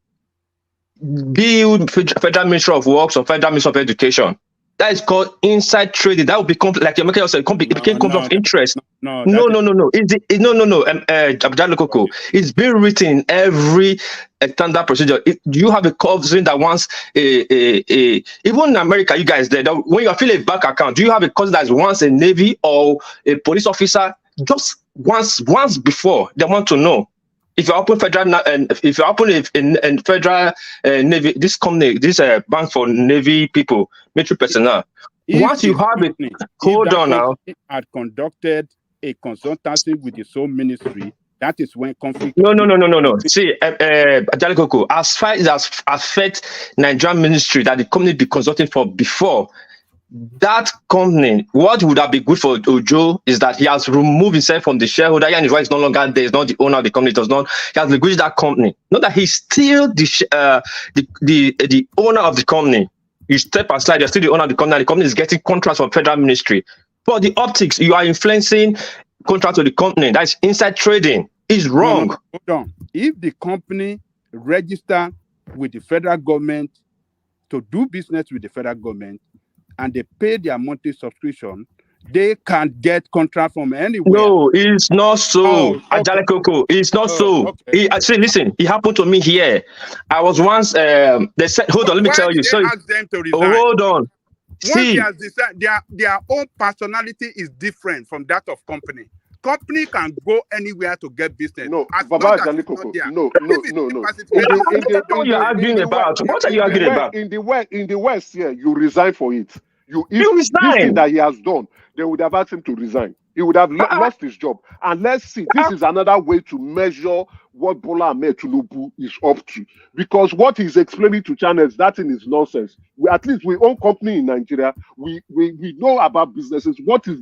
be it Federal Ministry of Works or Federal Ministry of Education. That is called inside trading. That would become, like you're making yourself, it became conflict of interest. No. It's been written in every standard procedure. You have a cousin that wants even in America, you guys there, when you fill a bank account, do you have a cousin that wants a Navy or a police officer? Just once before, they want to know. If you open federal and if you open in federal Navy, this company, this bank for Navy people, military personnel. Once you have it, hold on now. Had conducted a consultancy with his own ministry. That is when conflict. No. See, Ajalikoko, as far as affect Nigerian ministry that the company be consulting for before. That company, what would have been good for Ojo is that he has removed himself from the shareholder. He and his wife is no longer there. He's not the owner of the company. He has relinquished that company. Not that he's still the owner of the company. You step aside, you're still the owner of the company. And the company is getting contracts from federal ministry. For the optics, you are influencing contracts with the company. That's inside trading. It's wrong. No, hold on. If the company register with the federal government to do business with the federal government, and they pay their monthly subscription, they can get contract from anywhere. No, it's not so. Ajalikoko, it's not so. Okay. Actually, listen, it happened to me here. I was once, they said, hold on, let me tell you. So, ask them to resign? Hold on. See, their own personality is different from that of company. Company can go anywhere to get business. No, Baba Ajalikoko. No. What are you arguing about? What are you arguing about? In the West, here, you resign for it. You resign. This thing that he has done, they would have asked him to resign. He would have lost his job. And let's see, this is another way to measure what Bola Ahmed Tinubu is up to. Because what he's explaining to channels, that thing is nonsense. At least we own company in Nigeria. We know about businesses.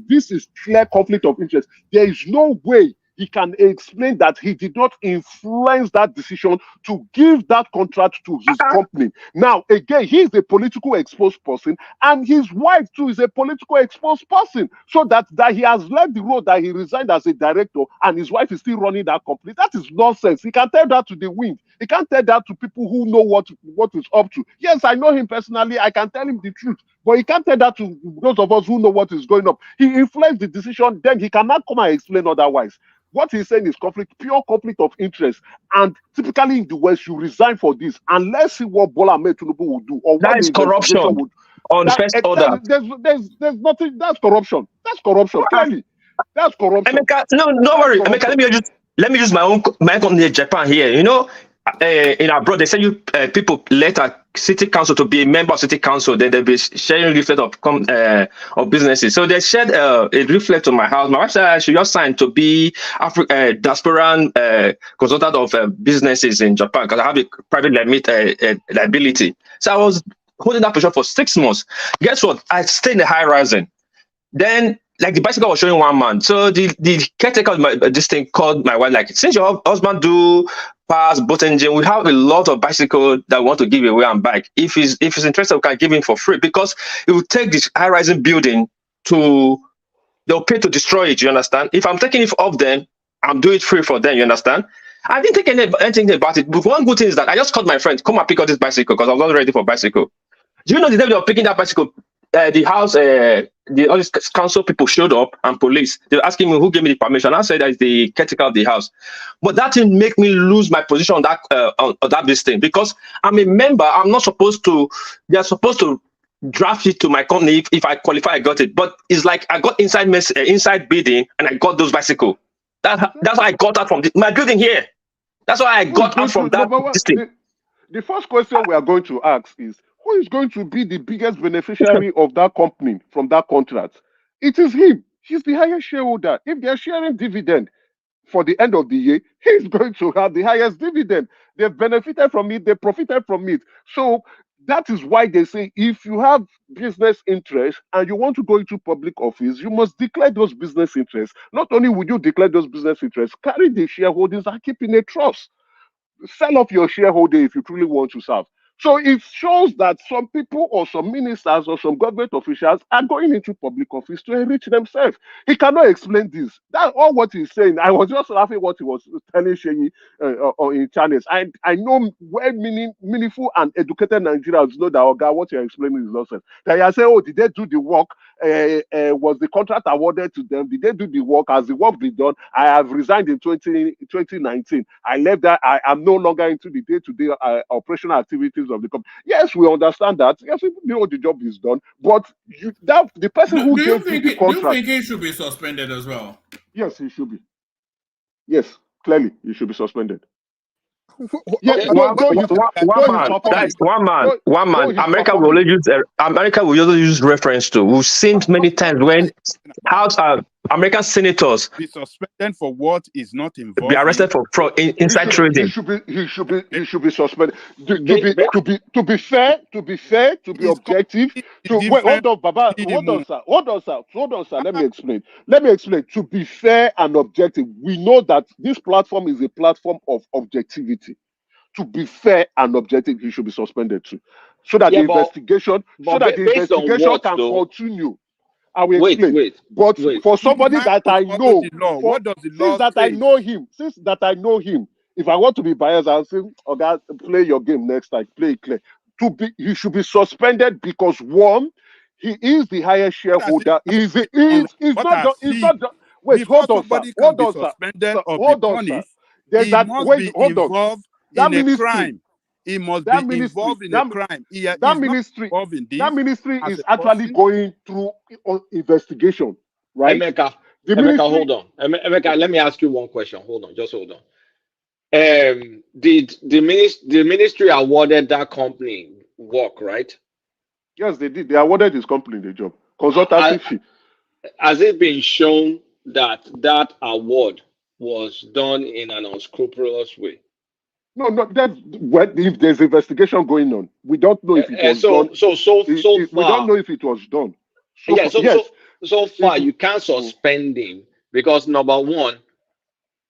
This is clear conflict of interest. There is no way he can explain that he did not influence that decision to give that contract to his company. Now, again, he is a political exposed person, and his wife too is a political exposed person. So that he has left the road, that he resigned as a director, and his wife is still running that company. That is nonsense. He can tell that to the wind. He can't tell that to people who know what is up to. Yes, I know him personally. I can tell him the truth. But he can't tell that to those of us who know what is going on. He influenced the decision, then he cannot come and explain otherwise. What he's saying is pure conflict of interest. And typically in the West, you resign for this. And let's see what Bola Ahmed Tinubu will do. Or that is corruption. On the first order. There's nothing. That's corruption. That's corruption. Clearly. That's corruption. Emeka, don't worry. Emeka, let me use my company in Japan here. You know, in abroad, they send you people later city council to be a member of city council. Then they'll be sharing leaflet of businesses. So they shared a leaflet to my house. My wife said I should just sign to be diasporan consultant of businesses in Japan because I have a private liability. So I was holding that position for 6 months. Guess what? I stayed in the high rising. Then, like the bicycle was showing one man. So the caretaker of this thing called my wife, like, since your husband do pass boat engine, we have a lot of bicycle that we want to give away and bike. If he's interested, we can give him for free, because it will take this high rising building to, they'll pay to destroy it, you understand? If I'm taking it off them, I'm doing it free for them, you understand? I didn't think anything about it. But one good thing is that I just called my friend, come and pick up this bicycle, because I was not ready for bicycle. Do you know the day they were picking that bicycle, the house, all these council people showed up and police. They were asking me who gave me the permission. I said that is the caretaker of the house. But that didn't make me lose my position on that this thing, because I'm a member. I'm not supposed to. They're supposed to draft it to my company if I qualify. I got it. But it's like I got inside bidding and I got those bicycle. That's how I got out from my building here. That's why I got out from that. The first question we are going to ask is, who is going to be the biggest beneficiary of that company from that contract? It is him. He's the highest shareholder. If they're sharing dividend for the end of the year, he's going to have the highest dividend. They've benefited from it. They profited from it. So that is why they say if you have business interests and you want to go into public office, you must declare those business interests. Not only will you declare those business interests, carry the shareholdings and keep in a trust. Sell off your shareholding if you truly want to serve. So it shows that some people or some ministers or some government officials are going into public office to enrich themselves. He cannot explain this. That's all what he's saying. I was just laughing what he was telling Sheyi in channels. I know well meaningful and educated Nigerians know that, oh God, what you're explaining is nonsense. They are saying, oh, did they do the work? Was the contract awarded to them? Did they do the work? Has the work been done? I have resigned in 2019. I left that. I am no longer into the day-to-day operational activities of the company. Yes, we understand that. Yes, we know the job is done. But the person who gave you the contract. Do you think he should be suspended as well? Yes, he should be. Yes, clearly, he should be suspended. Yes, one man. America will also use reference to. We've seen many times when American senators be suspended for what is not involved. Be arrested for inside trading. He should be suspended. To be fair, to be objective. Hold on, Baba. Hold on, sir. Let me explain. To be fair and objective, we know that this platform is a platform of objectivity. To be fair and objective, he should be suspended too, so that the investigation can continue. I will explain. For somebody that I know, since that I know him, if I want to be biased, I'll say, "Oh God, play your game next time. Play it clear." He should be suspended because one, he is the highest shareholder. He's not. Wait, hold on, sir. There's that. Wait, hold on. That ministry. He must be involved in a crime. That ministry is actually going through investigation, right? Emeka, hold on. Emeka, let me ask you one question. Hold on. Did the ministry awarded that company work, right? Yes, they did. They awarded his company the job. Consultancy fee. Has it been shown that award was done in an unscrupulous way? No, if there's investigation going on, we don't know if it was done. So far, we don't know if it was done. So far, you can't suspend him because number one,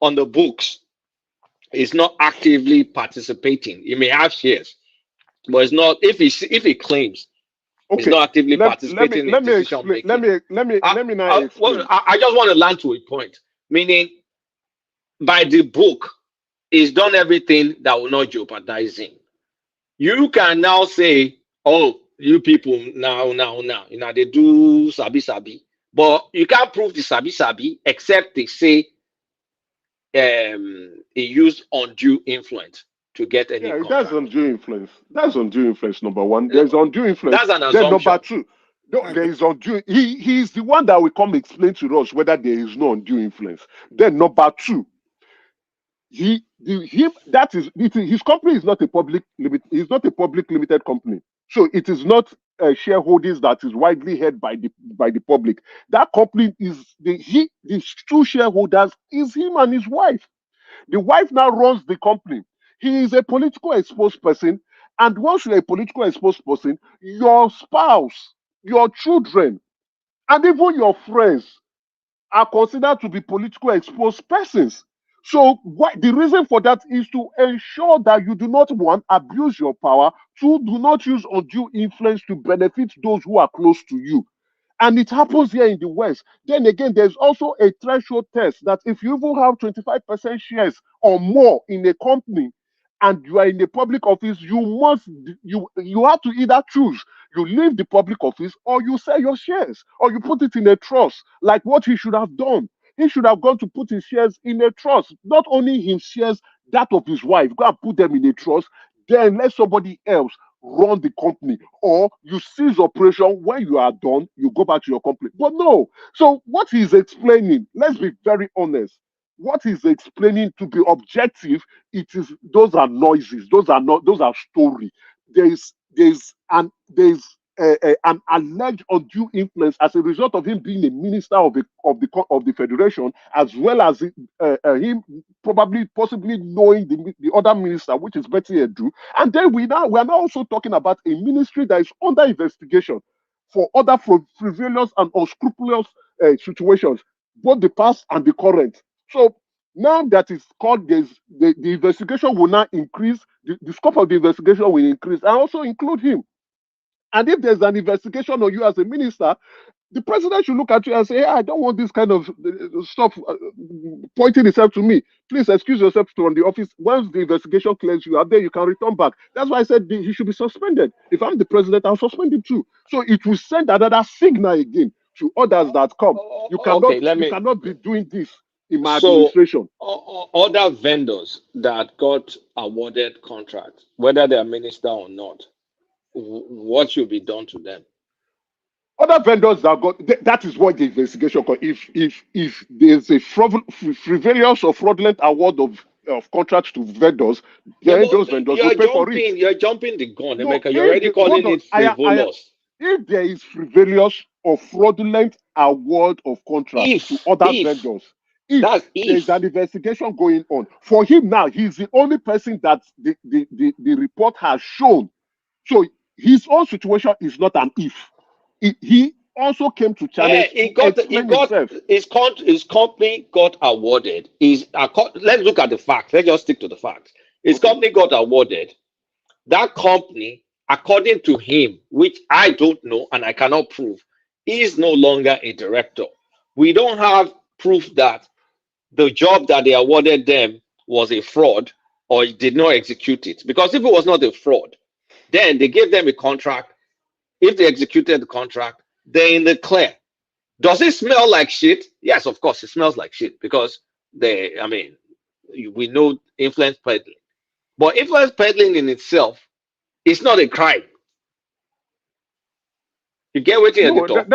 on the books, he's not actively participating. He may have shares, but it's not. If he claims he's not actively participating in decision making. Let me now explain. I just want to land to a point, meaning by the book. He's done everything that will not jeopardize him. You can now say, "Oh, you people now, they do sabi," but you can't prove the sabi except they say he used undue influence to get any. Yeah, that's undue influence. That's undue influence. Number one, there's undue influence. That's an assumption. Then number two, there is undue. He's the one that will come explain to us whether there is no undue influence. Then number two. His company is not a public limited company, so it is not shareholdings that is widely held by the public. That company is the two shareholders is him and his wife. The wife now runs the company. He is a political exposed person, And once you're a political exposed person, your spouse, your children, and even your friends are considered to be political exposed persons. So the reason for that is to ensure that you do not, one, abuse your power, two, do not use undue influence to benefit those who are close to you. And it happens here in the West. Then again, there's also a threshold test that if you even have 25% shares or more in a company and you are in a public office, you have to either choose. You leave the public office or you sell your shares or you put it in a trust, like what he should have done. He should have gone to put his shares in a trust, not only his shares, that of his wife. Go and put them in a trust, then let somebody else run the company, or you cease operation. When you are done, you go back to your company. But no. So what he's explaining, let's be very honest, what he's explaining, to be objective, those are noises, those are story. There's an alleged undue influence as a result of him being a minister of the federation, as well as him possibly knowing the other minister, which is Betta Edu'S. And then we are now also talking about a ministry that is under investigation for other frivolous and unscrupulous situations, both the past and the current. So now that it's called this, the investigation will now increase, the scope of the investigation will increase and also include him. And if there's an investigation on you as a minister, the president should look at you and say, hey, I don't want this kind of stuff pointing itself to me. Please excuse yourself from the office. Once the investigation clears you, then you can return back. That's why I said he should be suspended. If I'm the president, I'll suspend him too. So it will send another signal again to others that come. You cannot be doing this in my administration. Other vendors that got awarded contracts, whether they are minister or not, what should be done to them? Other vendors that is what the investigation called. If there's a frivolous or fraudulent award of contracts to vendors, then those vendors will pay for it. You're jumping the gun, Emeka. You're already calling it frivolous. If there is frivolous or fraudulent award of contracts to other vendors, if there's an investigation going on, for him now, he's the only person that the report has shown. So his own situation is not an if. He also came to challenge. His company got awarded. Let's look at the facts. Let's just stick to the facts. His company got awarded. That company, according to him, which I don't know and I cannot prove, is no longer a director. We don't have proof that the job that they awarded them was a fraud or did not execute it. Because if it was not a fraud, then they gave them a contract. If they executed the contract, they're in the clear. Does it smell like shit? Yes, of course, it smells like shit because we know influence peddling. But influence peddling in itself is not a crime. You get what you're talking?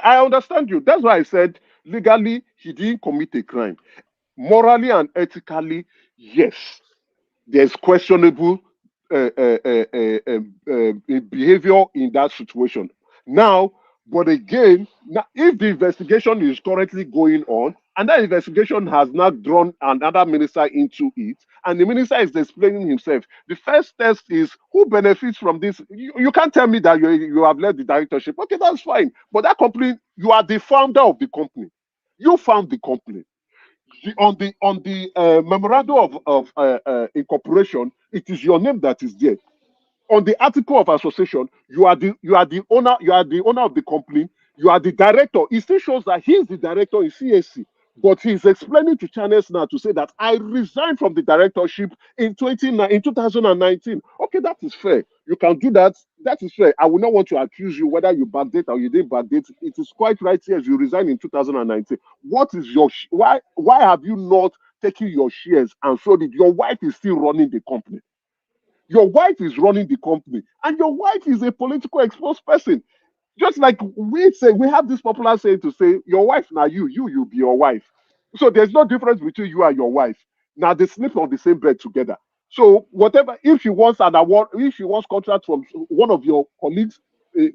I understand you. That's why I said legally he didn't commit a crime. Morally and ethically, yes, there's questionable behavior in that situation. Now, but again, if the investigation is currently going on, and that investigation has not drawn another minister into it, and the minister is explaining himself, the first test is who benefits from this. You can't tell me that you have led the directorship. Okay, that's fine. But that company, you are the founder of the company. You found the company. On the memorandum of incorporation, it is your name that is there. On the article of association, you are the owner. You are the owner of the company. You are the director. It still shows that he is the director in CAC, but he is explaining to channels now to say that I resigned from the directorship in 2019. Okay, that is fair. You can do that. That is fair. I will not want to accuse you whether you backdate or you didn't backdate. It is quite right here. You resigned in 2019. What is your why have you not taken your shares and sold it? Your wife is still running the company. Your wife is running the company, and your wife is a political exposed person. Just like we say, we have this popular saying to say, your wife, now you be your wife. So there's no difference between you and your wife. Now they sleep on the same bed together. So whatever, if she wants an award, if she wants contract from one of your colleagues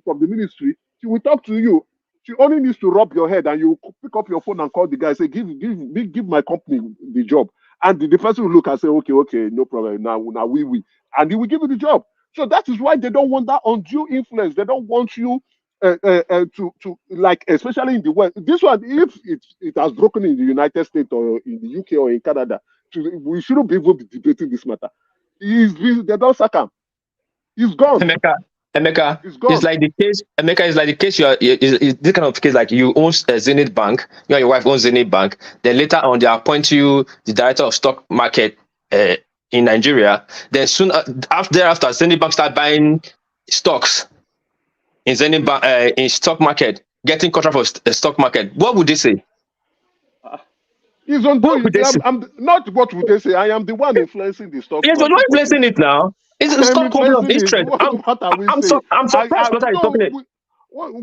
from the ministry, she will talk to you. She only needs to rub your head, and you pick up your phone and call the guy, say, give my company the job. And the person will look and say, okay, no problem. Now we. And he will give you the job. So that is why they don't want that undue influence. They don't want you to like, especially in the West. This one, if it has broken in the United States or in the UK or in Canada, we shouldn't be able to be debating this matter. They don't sack him. He's gone. Emeka, He's gone. it's like the case. Emeka is like the case. Is this kind of case like you own Zenith Bank. You and your wife own Zenith Bank. Then later on, they appoint you the director of stock market in Nigeria. Then soon thereafter, Zenith Bank start buying stocks in Zenith Bank in stock market, getting contract for stock market. What would they say? He's on board. Not what would they say. I am the one influencing the stock. Yes, but you're influencing it now. It's a stock conflict of interest. I'm surprised what are you talking about.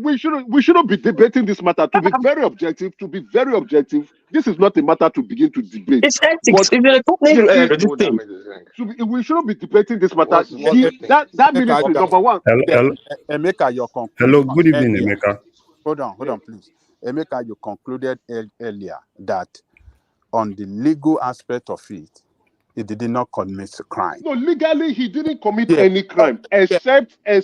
We shouldn't be debating this matter. To be very objective, this is not a matter to begin to debate. It's ethics. We shouldn't be debating this matter. That ministry, number one. Emeka, your conclusion. Hello, good evening, Emeka. Hold on, please. Emeka, you concluded earlier that on the legal aspect of it, he did not commit a crime. No, legally he didn't commit any crime except the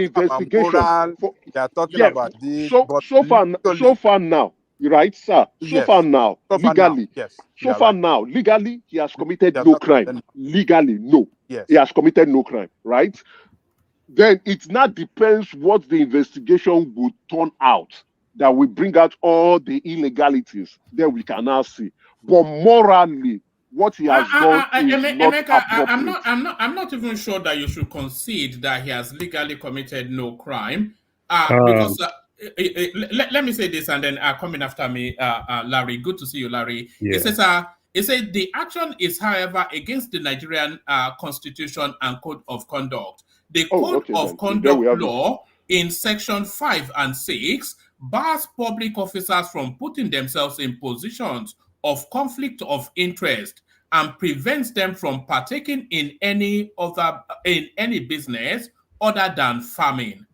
investigation. You are talking about this. So far now, right, sir? So far now, legally, he has committed no crime. Legally, no. Yes. He has committed no crime, right? Then it now depends what the investigation would turn out. That will bring out all the illegalities. Then we can now see. But morally, what he has done is not appropriate. I'm not even sure that you should concede that he has legally committed no crime. Because let me say this, and then coming after me, Larry. Good to see you, Larry. Yeah. It says the action is, however, against the Nigerian Constitution and Code of Conduct. The Code of Conduct law in Section 5 and 6 bars public officers from putting themselves in positions of conflict of interest and prevents them from partaking in any business other than farming.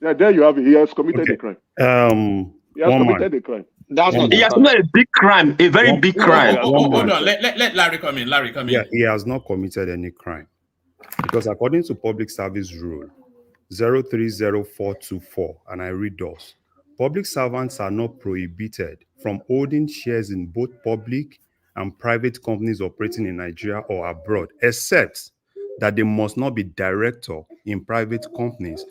Yeah, there you have it. He has committed a crime. He has committed a crime. He has committed a big crime, a very big crime. Hold on, let Larry come in. Yeah, he has not committed any crime because according to Public Service Rule 030424, and I read those. Public servants are not prohibited from holding shares in both public and private companies operating in Nigeria or abroad, except that they must not be director in private companies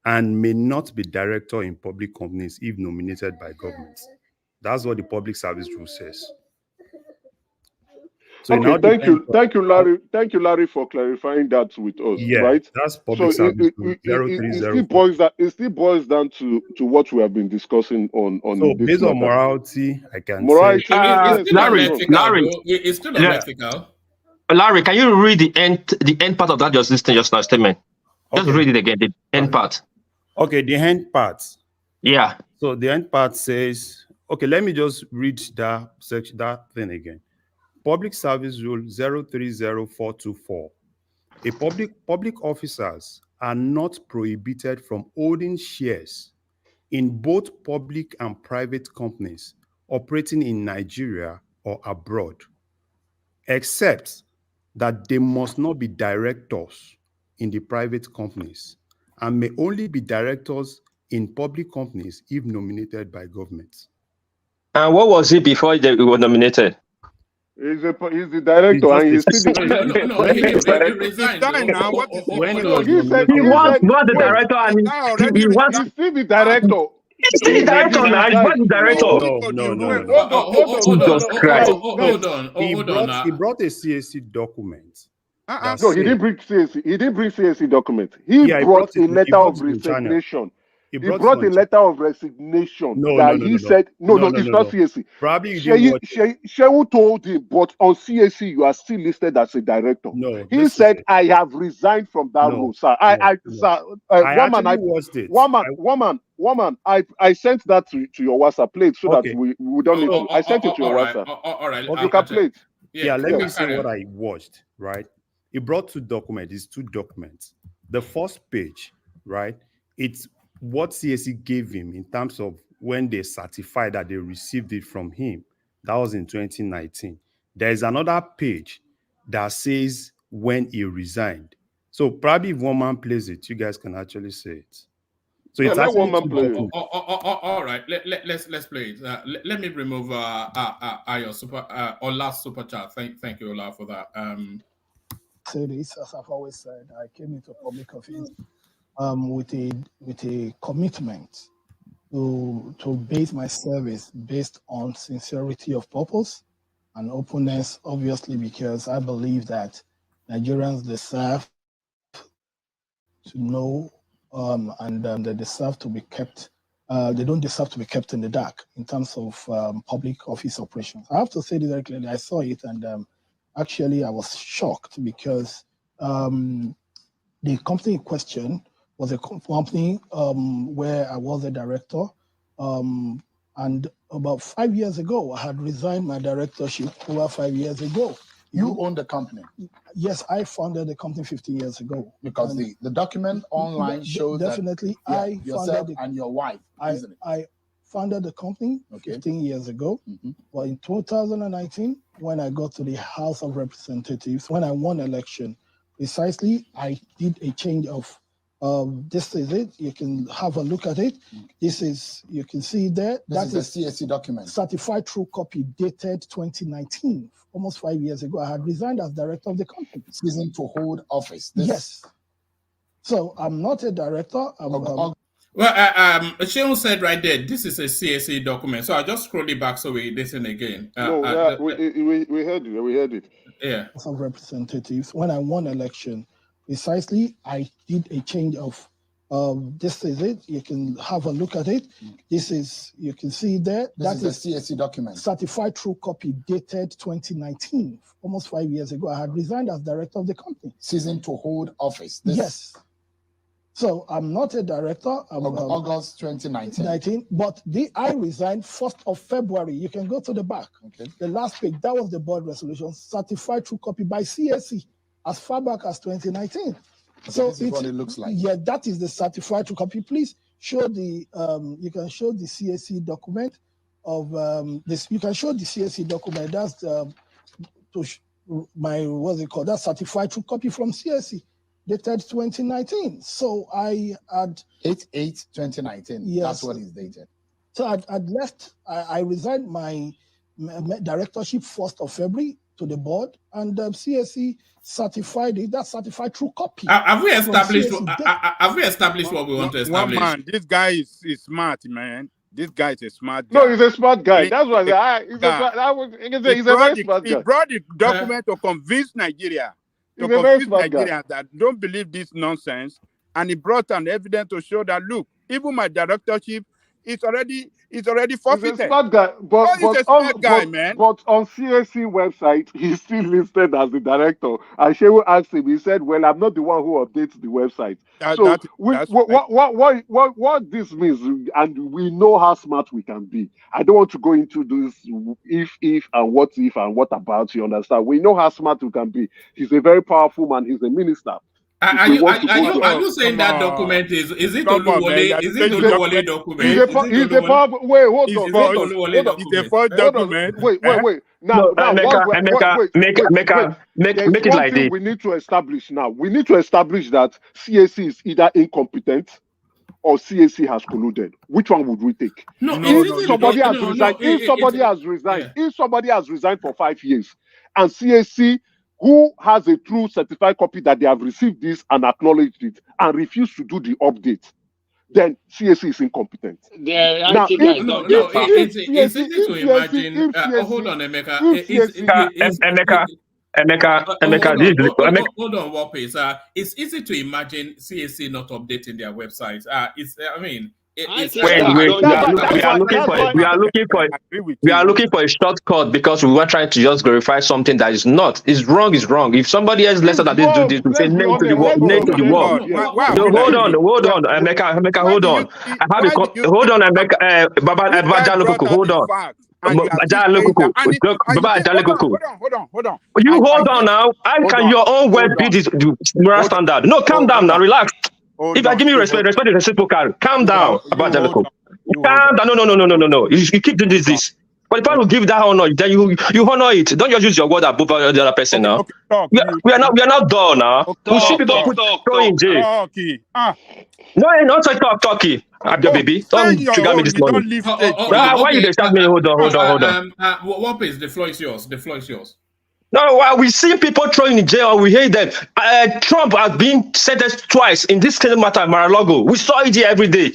and may not be director in public companies if nominated by government. That's what the Public Service Rule says. So thank you, Larry. Thank you, Larry, for clarifying that with us. Yeah, right? That's Public Service Rule 0304. It still boils down to what we have been discussing on. So this based matter. on morality, I can morality. Larry, it's still unethical. Larry, can you read the end part of that just now statement? Just read it again. The end part. Okay, the end part. Yeah. So the end part says, okay, let me just read that section, that thing again. Public Service Rule 030424. Public officers are not prohibited from holding shares in both public and private companies operating in Nigeria or abroad, except that they must not be directors in the private companies and may only be directors in public companies if nominated by government. And what was he before they were nominated? He's the director, and he's still he resigned. He was not the director, and he was still the director. He's still the director now. He was the director. Hold on. He brought a CAC document. No, he didn't bring CAC. He didn't bring CAC document. He brought a letter of resignation. He brought a letter of resignation said, it's not CAC. Probably Shehu told him, but on CAC, you are still listed as a director. No, he said, I have resigned from that role, sir. I sent that to your WhatsApp plate so that we don't need to. I sent it to your WhatsApp. All right. You can play it. Yeah, let me say what I watched, right? He brought two documents. It's two documents. The first page, right? It's what CAC gave him in terms of when they certified that they received it from him. That was in 2019. There is another page that says when he resigned. So probably if one man plays it, you guys can actually say it. So Yeah, it's let actually one man two play it. documents. All right, let's play it. Let me remove your super Ola super chat. Thank you, Ola, for that. Say this, as I've always said, I came into public office with a commitment to base my service based on sincerity of purpose and openness, obviously, because I believe that Nigerians deserve to know and they deserve to be kept. They don't deserve to be kept in the dark in terms of public office operations. I have to say this very clearly. I saw it, and actually, I was shocked because the company in question was a company where I was a director. And about 5 years ago, I had resigned my directorship over 5 years ago. You own the company? Yes, I founded the company 15 years ago. Because the document online shows definitely that yourself and your wife, isn't it? I founded the company 15 years ago. But in 2019, when I got to the House of Representatives, when I won election, precisely, I did a change of this is it. You can have a look at it. This is, you can see there. This is a CSC document. Certified true copy dated 2019, almost 5 years ago. I had resigned as director of the company. Ceasing to hold office. Yes. So I'm not a director. Well, Sheon said right there, this is a CSE document. So I'll just scroll it back so we listen again. We heard it. We heard it. Yeah. House of Representatives, when I won election, precisely, I did a change of this is it. You can have a look at it. This is, you can see there. This is a CSC document. Certified true copy dated 2019, almost 5 years ago. I had resigned as director of the company. Ceasing to hold office. Yes. So I'm not a director. August 2019. But I resigned 1st of February. You can go to the back. Okay. The last page, that was the board resolution, certified true copy by CSC as far back as 2019. Okay, so this is what it looks like. Yeah, that is the certified true copy. Please show the, you can show the CSC document of this. You can show the CSC document. That's what's it called? That's certified true copy from CSC. Dated 2019. So I had 8/8/2019. Yes. That's what is dated. So I'd left. I resigned my directorship 1st of February to the board, and CSC certified it. That certified true copy. Have we established? Have we established what we want to establish? One man, this guy is smart, man. This guy is a smart guy. No, he's a smart guy. That's why he's a very smart guy. He brought the document to convince Nigeria. To He's a very convince smart guy. Nigerians that don't believe this nonsense, and he brought an evidence to show that look, even my directorship is already forfeited. He's a smart guy, he's a smart guy, man. But on CSC website, he's still listed as the director. And Shehu asked him, he said, "Well, I'm not the one who updates the website." What this means, and we know how smart we can be. I don't want to go into this if and what about. You understand? We know how smart we can be. He's a very powerful man. He's a minister. Are you saying that document is it Oluwole? Is it Oluwole document? He's a powerful. Wait, hold on. It's a false document. Wait. Now, make it like this. We need to establish now. We need to establish that CSC is either incompetent or CSC has colluded. Which one would we take? If somebody has resigned for 5 years, and CSC, who has a true certified copy that they have received this and acknowledged it and refused to do the update, then CSC is incompetent. It's easy to imagine. Hold on, Emeka. Hold on, Warpace. It's easy to imagine CSC not updating their websites. We are looking for a shortcut because we were trying to just glorify something that is not. Is wrong. If somebody else lesser than this do this, we say name to the wall. No, hold on, Emeka, hold on. Hold on, Emeka, Baba Jalokoko, hold on. Hold on. You hold on now. How can your own word be the moral standard? No, calm down now, relax. If I give you respect is reciprocal. Calm down, Baba Jalokoko. Calm down. No. You keep doing this. But if I will give that honor, then you honor it. Don't just use your word above the other person now. Okay, talk. We are not done now. We see people put throw in jail. Talky. No, not talky. Abia baby, don't trigger me this morning. Why you dey shout me? Hold on. What is the floor is yours? The floor is yours. No, while we see people throwing in jail, we hear them. Trump has been sentenced twice in this case matter, Mar-a-Lago. We saw it here every day.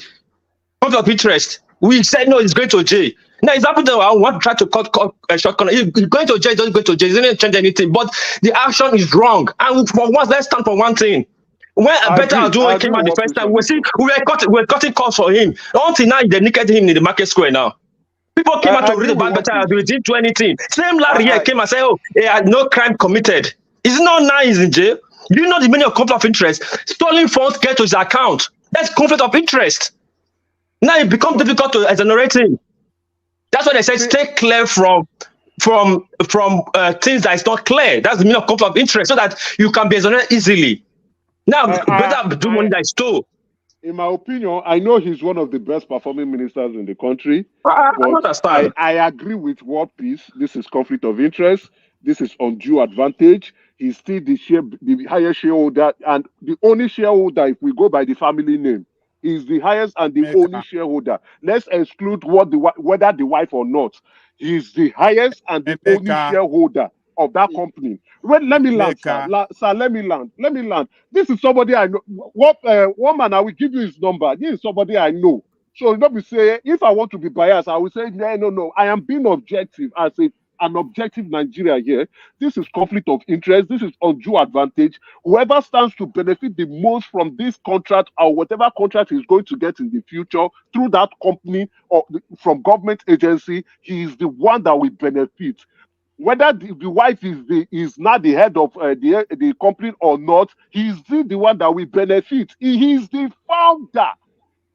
Conflict of interest. We said no, he's going to jail. Now it's happened that I want to try to cut a short corner. He's going to jail, doesn't go to jail, he doesn't change anything. But the action is wrong. And for once, let's stand for one thing. When Betta Edu'S came out the first time, we were cutting calls for him. Until now, they naked him in the market square now. People came out to read about Betta Edu'S, he didn't do anything. Same Larry here came and said, oh, he had no crime committed. Is it not now he's in jail? Do you know the meaning of conflict of interest? Stolen funds get to his account. That's conflict of interest. Now it becomes difficult to exonerate him. That's why they say stay clear from things that is not clear. That's the meaning of conflict of interest, so that you can be exonerated easily. Now, Betta do money that is stole. In my opinion, I know he's one of the best performing ministers in the country. I agree with World Peace. This is conflict of interest. This is undue advantage. He's still the highest shareholder, and the only shareholder, if we go by the family name, is the highest and the only shareholder. Let's exclude whether the wife or not. He's the highest and the only shareholder of that company. Let me land, sir. Let me land. This is somebody I know. One man, I will give you his number. This is somebody I know. So let me say, if I want to be biased, I will say, no. I am being objective as an objective Nigeria here. This is conflict of interest. This is undue advantage. Whoever stands to benefit the most from this contract or whatever contract he's going to get in the future through that company or from government agency, he is the one that will benefit. Whether the wife is not the head of the company or not, he's the one that will benefit. He is the founder.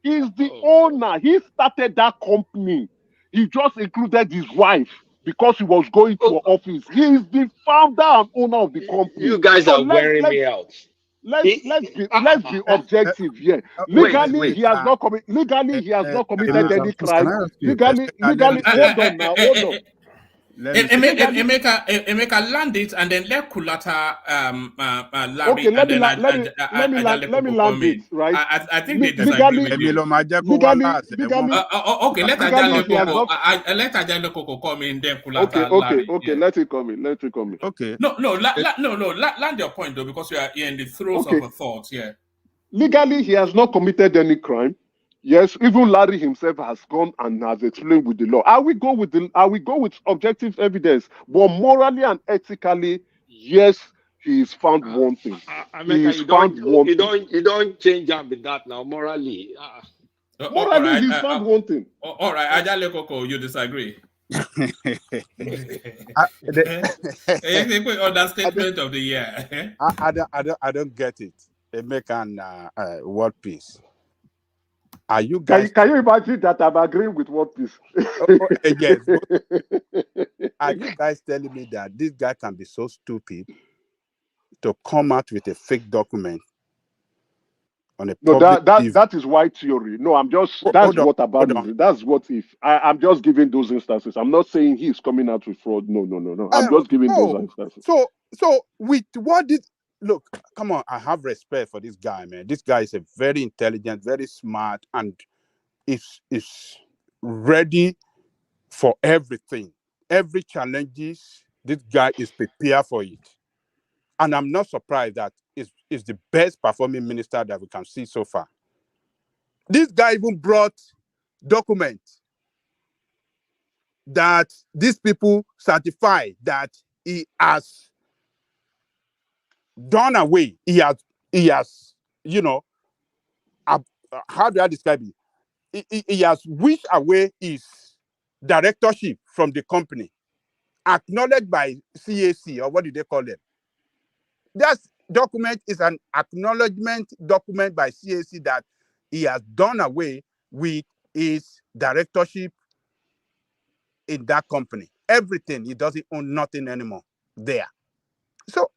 He's the owner. He started that company. He just included his wife because he was going to office. He is the founder and owner of the company. You guys are wearing me out. Let's be objective here. Legally, he has not committed any crime. Legally, hold on. Emeka land it and then let Kulata Larry. Okay, let me land it, right? I think they disagree with you. Okay, let Ajale Koko come in, then Kulata Larry. Okay, let it come in. Okay. No, land your point though, because we are in the throes of a thought here. Legally, he has not committed any crime. Yes, even Larry himself has gone and has explained with the law. I will go with objective evidence, but morally and ethically, yes, he is found wanting. You don't change that with that now. Morally, morally, he's found wanting. All right, Ajale Koko, you disagree? A quick understatement of the year. I don't get it. American World Peace. Are you guys? Can you imagine that I'm agreeing with World Peace? Yes. Are you guys telling me that this guy can be so stupid to come out with a fake document on a that is white theory. No, I'm just that's what if I'm just giving those instances. I'm not saying he's coming out with fraud. No. I'm just giving those instances. So with what did look, come on, I have respect for this guy, man. This guy is a very intelligent, very smart, and is ready for everything. Every challenges, this guy is prepared for it. And I'm not surprised that is the best performing minister that we can see so far. This guy even brought documents that these people certify that he has done away. He has, how do I describe it? He has wished away his directorship from the company, acknowledged by CAC, or what do they call them? That document is an acknowledgement document by CAC that he has done away with his directorship in that company. Everything, he doesn't own nothing anymore there. So,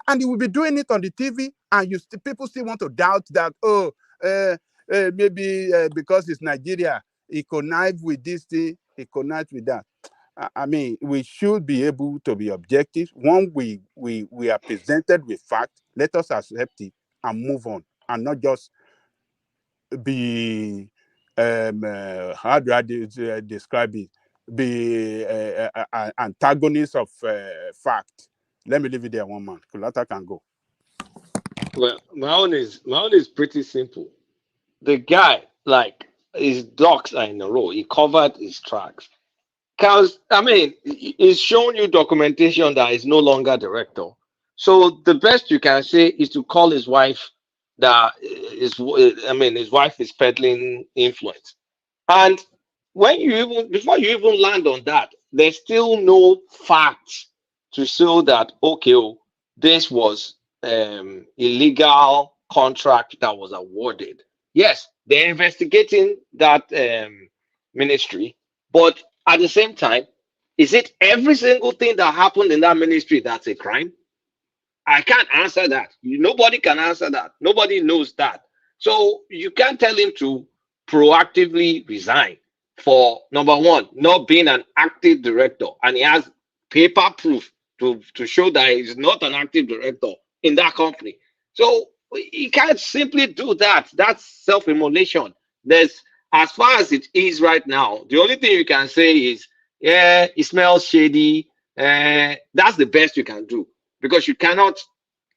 and he will be doing it on the TV, and people still want to doubt that, maybe because it's Nigeria, he connive with this thing, he connive with that. I mean, we should be able to be objective. When we are presented with fact, let us accept it and move on, and not just be how do I describe it? Be antagonist of fact. Let me leave it there, one man. Kulata can go. Well, my own is pretty simple. The guy, like, his ducks are in a row. He covered his tracks. Because, I mean, he's shown you documentation that he's no longer director. So the best you can say is to call his wife that his wife is peddling influence. And before you even land on that, there's still no facts to show that, okay, this was illegal contract that was awarded. Yes, they're investigating that ministry, but at the same time, is it every single thing that happened in that ministry that's a crime? I can't answer that. Nobody can answer that. Nobody knows that. So you can't tell him to proactively resign for, number one, not being an active director. And he has paper proof to show that he's not an active director in that company. So he can't simply do that. That's self-immolation. As far as it is right now, the only thing you can say is, yeah, it smells shady. That's the best you can do, because you cannot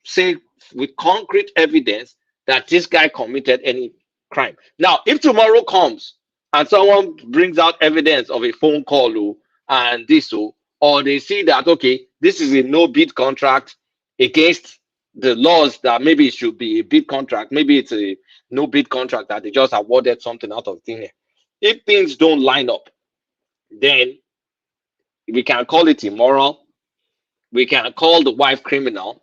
say with concrete evidence that this guy committed any crime. Now, if tomorrow comes and someone brings out evidence of a phone call and this, or they see that, okay, this is a no-bid contract against the laws, that maybe it should be a bid contract, maybe it's a no-bid contract that they just awarded something out of thin air. If things don't line up, then we can call it immoral. We can call the wife criminal.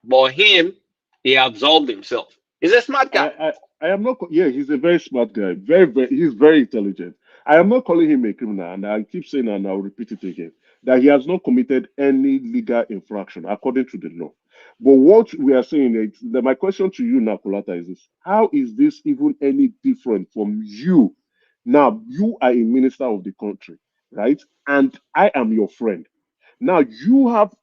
But him, he absolved himself. He's a smart guy. I am not. Yeah, he's a very smart guy. He's very intelligent. I am not calling him a criminal, and I keep saying, and I'll repeat it again, that he has not committed any legal infraction according to the law. But what we are saying is that my question to you now, Kulata, is this: how is this even any different from you? Now, you are a minister of the country, right? And I am your friend. Now, you have,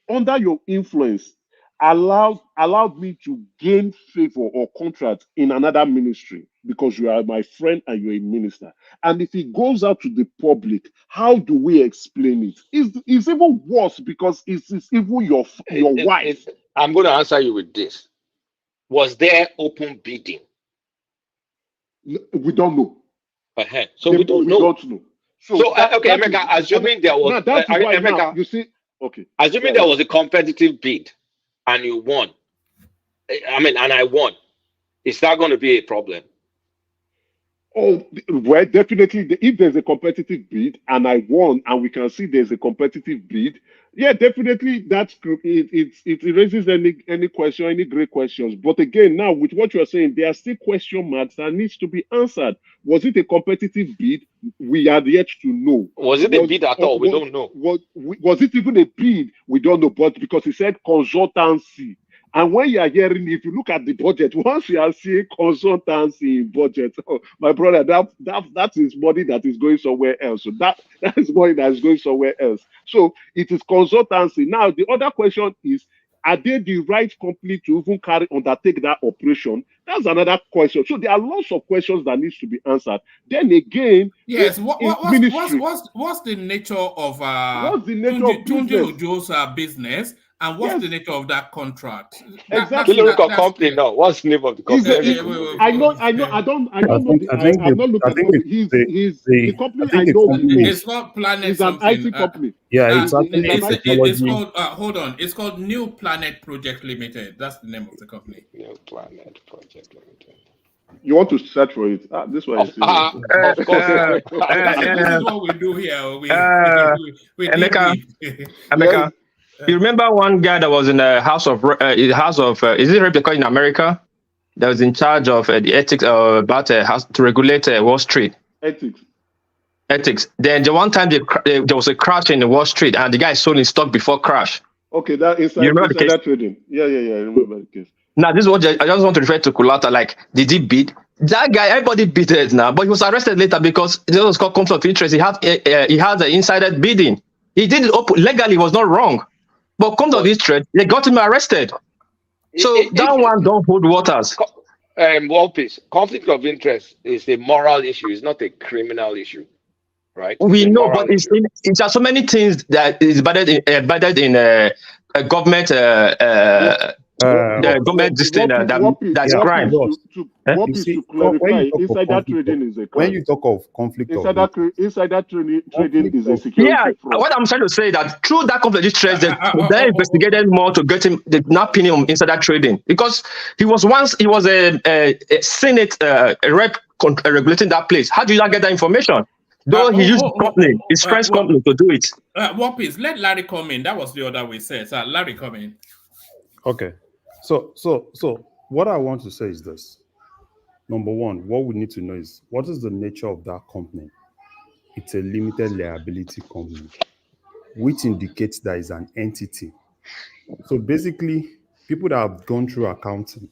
under your influence, allowed me to gain favor or contract in another ministry because you are my friend and you're a minister. And if it goes out to the public, how do we explain it? It's even worse because it's even your wife. I'm going to answer you with this. Was there open bidding? We don't know. So we don't know. So okay, Emeka, assuming there was, Emeka, you see, okay, assuming there was a competitive bid and you won, and I won, is that going to be a problem? Oh, well, definitely. If there's a competitive bid and I won, and we can see there's a competitive bid, yeah, definitely it raises any question, any great questions. But again, now with what you're saying, there are still question marks that needs to be answered. Was it a competitive bid? We are yet to know. Was it a bid at all? We don't know. Was it even a bid? We don't know. But because he said consultancy. And when you are hearing, if you look at the budget, once you are seeing consultancy in budget, oh, my brother, that is money that is going somewhere else. So that is money that is going somewhere else. So it is consultancy. Now, the other question is, are they the right company to even undertake that operation? That's another question. So there are lots of questions that needs to be answered. Then again, yes, what's the nature of Tunji Ojo's business? And what's the nature of that contract? Exactly. Company now. What's the name of the company? I know. I'm not looking. He's the company I know. It's not Planet. It's an IT company. Yeah, it's called. Hold on. It's called New Planet Project Limited. That's the name of the company. New Planet Project Limited. You want to search for it? This one is of course. This is what we do here. We America. You remember one guy that was in the House of is it Rep in America? That was in charge of the ethics about to regulate Wall Street. Ethics. Then the one time there was a crash in Wall Street, and the guy sold his stock before crash. Okay, that is that trading. Yeah. I remember the case. Now, this is what I just want to refer to Kulata. Like, did he bid? That guy, everybody beat it now, but he was arrested later because it was called conflict of interest. He had the insider bidding. He did it legally, was not wrong. But conflict of interest, they got him arrested. So that one don't hold waters. Walpis, conflict of interest is a moral issue. It's not a criminal issue, right? We know, but it's there are so many things that is embedded in a government the government system that's crime. To clarify, insider trading is a crime. When you talk of conflict insider trading is a security fraud. What I'm trying to say that through that conflict of interest, they investigated more to get him not pinning on insider trading because he was a Senate rep regulating that place. How do you not get that information? Though he used company, his friend's company to do it. Whoopies, let Larry come in. That was the other we said. So Larry, come in. Okay. So what I want to say is this. Number one, what we need to know is what is the nature of that company? It's a limited liability company, which indicates that it's an entity. So basically, people that have gone through accounting,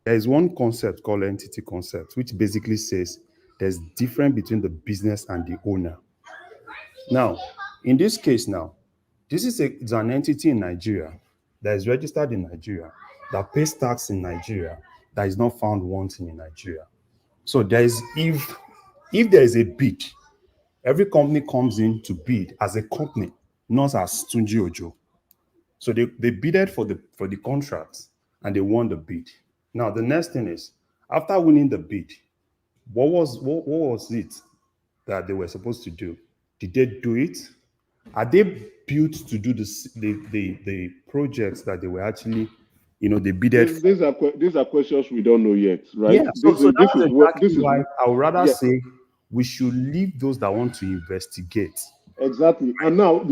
there is one concept called entity concept, which basically says there's difference between the business and the owner. Now, in this case now, it's an entity in Nigeria that is registered in Nigeria, that pays tax in Nigeria, that is not found wanting in Nigeria. So there is, if there is a bid, every company comes in to bid as a company, not as Tunji Ojo. So they bidded for the contracts and they won the bid. Now the next thing is, after winning the bid, what was it that they were supposed to do? Did they do it? Are they built to do the projects that they were actually, they bidded? These are questions we don't know yet, right? Yeah. This is why I would rather say we should leave those that want to investigate. Exactly. And now,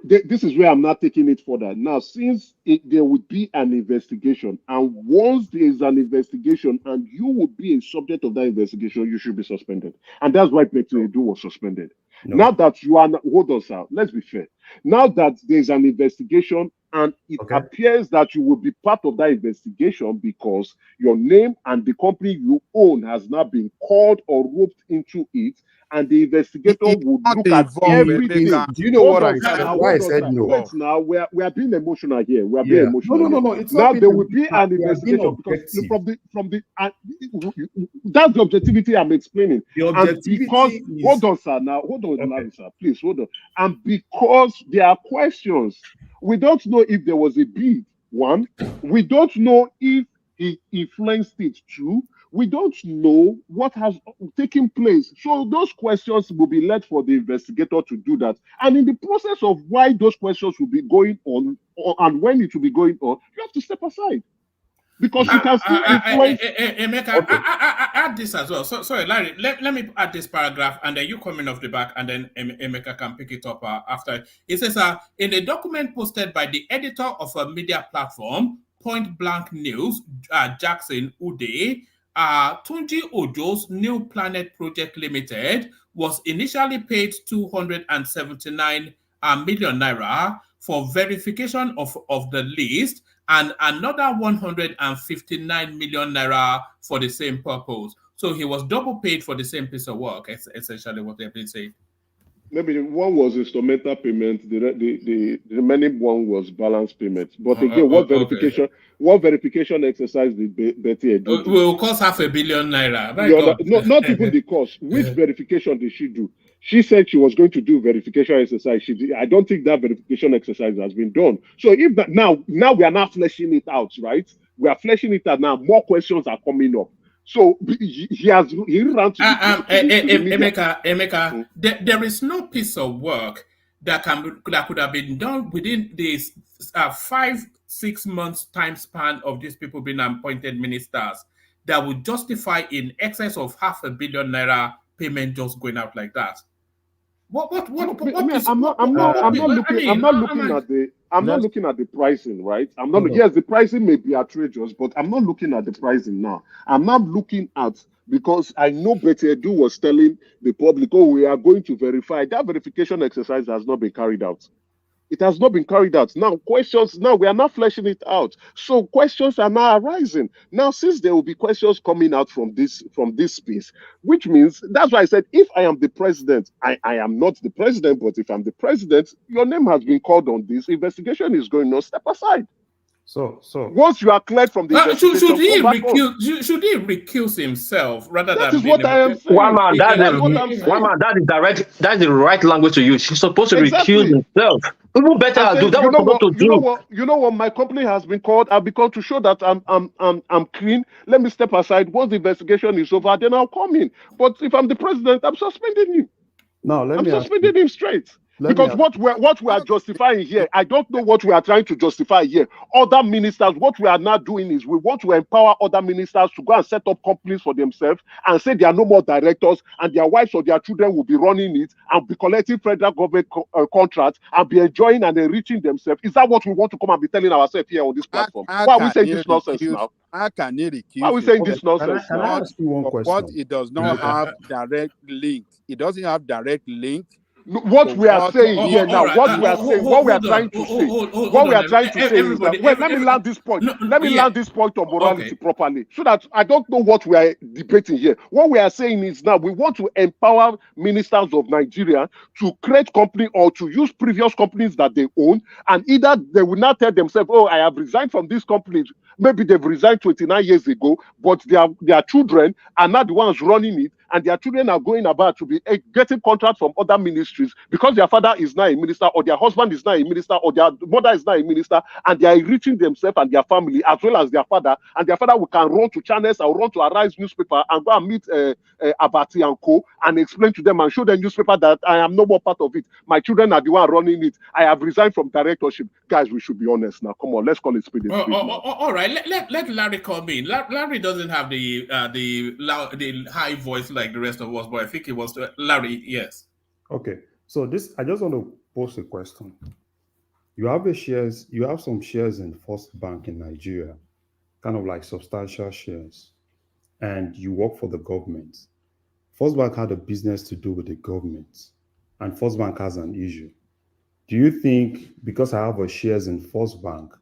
this is where I'm not taking it further. Now, since there would be an investigation, and once there is an investigation, and you would be a subject of that investigation, you should be suspended. And that's why Betta Edu'S was suspended. No. Now that you are not, hold on, sir. Let's be fair. Now that there's an investigation, and it appears that you will be part of that investigation because your name and the company you own has now been called or roped into it, and the investigator would look at everything. Do you know what I said? Why I said no? Wait, now we are being emotional here. We are being emotional. No. It's now there will be an investigation because that's the objectivity I'm explaining. The objectivity is... hold on, sir. Now hold on, Larry, sir. Please hold on. And because there are questions, we don't know if there was a bid. One, we don't know if he influenced it. Two, we don't know what has taken place. So those questions will be left for the investigator to do that. And in the process of why those questions will be going on and when it will be going on, you have to step aside. Because you can still influence... Emeka, add this as well. Sorry, Larry, let me add this paragraph and then you come in off the back and then Emeka can pick it up after. It says, in a document posted by the editor of a media platform, Point Blank News, Jackson Ude, Tunji Ojo's New Planet Project Limited was initially paid 279 million naira for verification of the list and another 159 million naira for the same purpose. So he was double paid for the same piece of work, essentially what they've been saying. Maybe one was instrumental payment, the remaining one was balance payment. But again, what verification exercise did Betta Edu'S do? Will cost 500 million naira. Not even the cost. Which verification did she do? She said she was going to do verification exercise. She did. I don't think that verification exercise has been done. So if that now we are not fleshing it out, right? We are fleshing it out now. More questions are coming up. So he ran to Emeka, there is no piece of work that could have been done within this 5-6 months time span of these people being appointed ministers that would justify in excess of 500 million naira payment just going out like that. I'm not looking at the pricing, right? Yes, the pricing may be outrageous, but I'm not looking at the pricing now. I'm not looking at, because I know Betta Edu'S was telling the public, we are going to verify. That verification exercise has not been carried out. It has not been carried out. Now, questions, now we are not fleshing it out. So questions are now arising. Now, since there will be questions coming out from this space, which means that's why I said if I am the president, I am not the president, but if I'm the president, your name has been called on this. Investigation is going on, step aside. So once you are cleared from the investigation, should he go back on. should he recuse himself rather That than is what I am saying. One man, That's that's the right language to use. He's supposed to Exactly. recuse himself. Even Betta Edu'S, that was supposed to do. You know what? My company has been called. I've been called to show that I'm clean. Let me step aside. Once the investigation is over, then I'll come in. But if I'm the president, I'm suspending him. Now I'm suspending him straight. Because what we are justifying here, I don't know what we are trying to justify here. Other ministers, what we are now doing is we want to empower other ministers to go and set up companies for themselves and say there are no more directors and their wives or their children will be running it and be collecting federal government contracts and be enjoying and enriching themselves. Is that what we want to come and be telling ourselves here on this platform? Why are we saying this nonsense now? How can he recuse? Why are we saying this nonsense can I ask you one question? But it does not have direct link. It doesn't have direct link. What we are saying here now, what we are saying, what we are trying to say, what we are trying to say is that, wait, let me land this point. Let me land this point on morality properly, so that I don't know what we are debating here. What we are saying is now we want to empower ministers of Nigeria to create company or to use previous companies that they own, and either they will not tell themselves, oh, I have resigned from this company. Maybe they've resigned 29 years ago, but their children are not the ones running it, and their children are going about to be getting contracts from other ministries because their father is now a minister, or their husband is now a minister, or their mother is now a minister, and they are enriching themselves and their family as well as their father. And their father can run to channels or run to Arise newspaper and go and meet Abati and Co. and explain to them and show them newspaper that I am no more part of it. My children are the one running it. I have resigned from directorship. Guys, we should be honest now. Come on, let's call it speed. All right, let Larry come in. Larry doesn't have the high voice like the rest of us, but I think it was Larry. Yes. Okay. So I just want to pose a question. You have some shares in First Bank in Nigeria, kind of like substantial shares, and you work for the government. First Bank had a business to do with the government, and First Bank has an issue. Do you think because I have a shares in First Bank,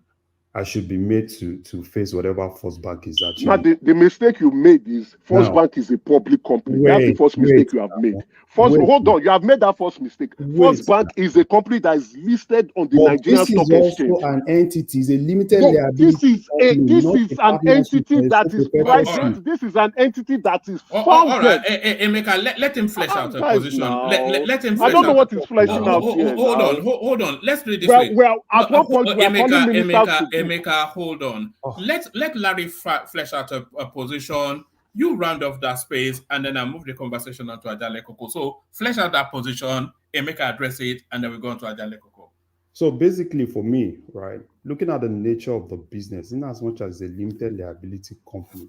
I should be made to face whatever First Bank is actually? Now, the mistake you made is First Bank is a public company. That's the first mistake you have made. Hold on, you have made that first mistake. First Bank is a company that is listed on the Nigerian Stock Exchange. This is also an entity, it's a limited liability. This is an entity that is private. This is an entity that is founded. All right, Emeka, let him flesh out a position. Let him. I don't know what he's fleshing out here. Hold on. Let's do it this way. Well, at one point we are calling ministers. Emeka, hold on. Let Larry flesh out a position. You round off that space, and then I move the conversation on to Ajale Koko. So flesh out that position, Emeka address it, and then we go on to Ajale Koko. So basically, for me, right, looking at the nature of the business, in as much as a limited liability company,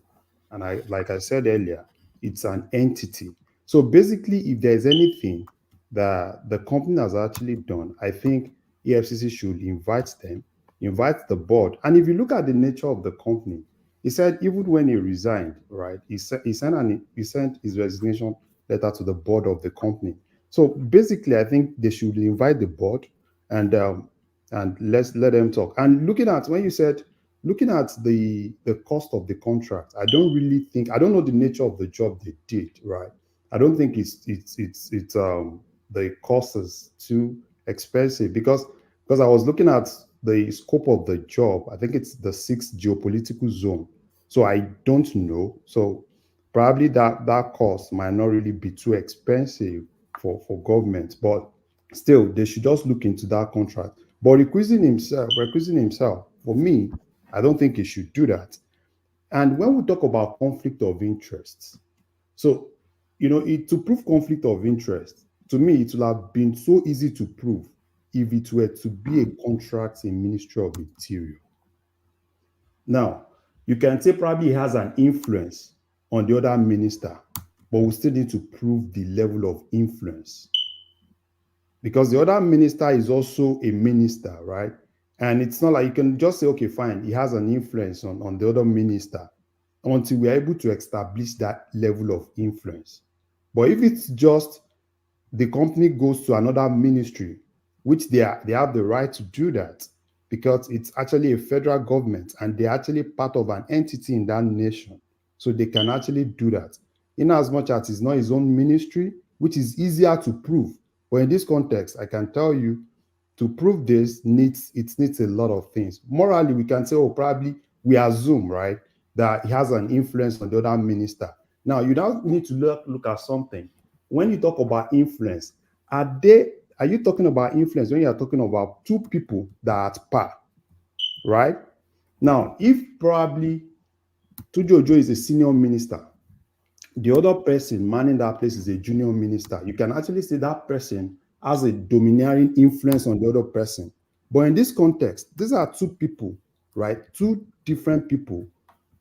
and like I said earlier, it's an entity. So basically, if there's anything that the company has actually done, I think EFCC should invite the board. And if you look at the nature of the company, he said even when he resigned, right, he sent his resignation letter to the board of the company. So basically, I think they should invite the board and let them talk. And looking at the cost of the contract, I don't know the nature of the job they did, right? I don't think the cost is too expensive because I was looking at the scope of the job. I think it's the 6th geopolitical zone. So I don't know. So probably that cost might not really be too expensive for government, but still they should just look into that contract. But recusing himself, for me, I don't think he should do that. And when we talk about conflict of interest, so to prove conflict of interest, to me, it will have been so easy to prove if it were to be a contract in Ministry of Interior. Now, you can say probably he has an influence on the other minister, but we still need to prove the level of influence. Because the other minister is also a minister, right? And it's not like you can just say, okay, fine, he has an influence on the other minister until we're able to establish that level of influence. But if it's just the company goes to another ministry which they have the right to do that because it's actually a federal government and they're actually part of an entity in that nation. So they can actually do that. In as much as it's not his own ministry, which is easier to prove. But in this context, I can tell you, to prove this needs a lot of things. Morally, we can say, oh, probably we assume, right, that he has an influence on the other minister. Now, you now need to look at something. When you talk about influence, are you talking about influence when you are talking about two people that are at par, right? Now, if probably Tunji Ojo is a senior minister, the other person manning that place is a junior minister, you can actually say that person has a domineering influence on the other person. But in this context, these are two people, right? Two different people,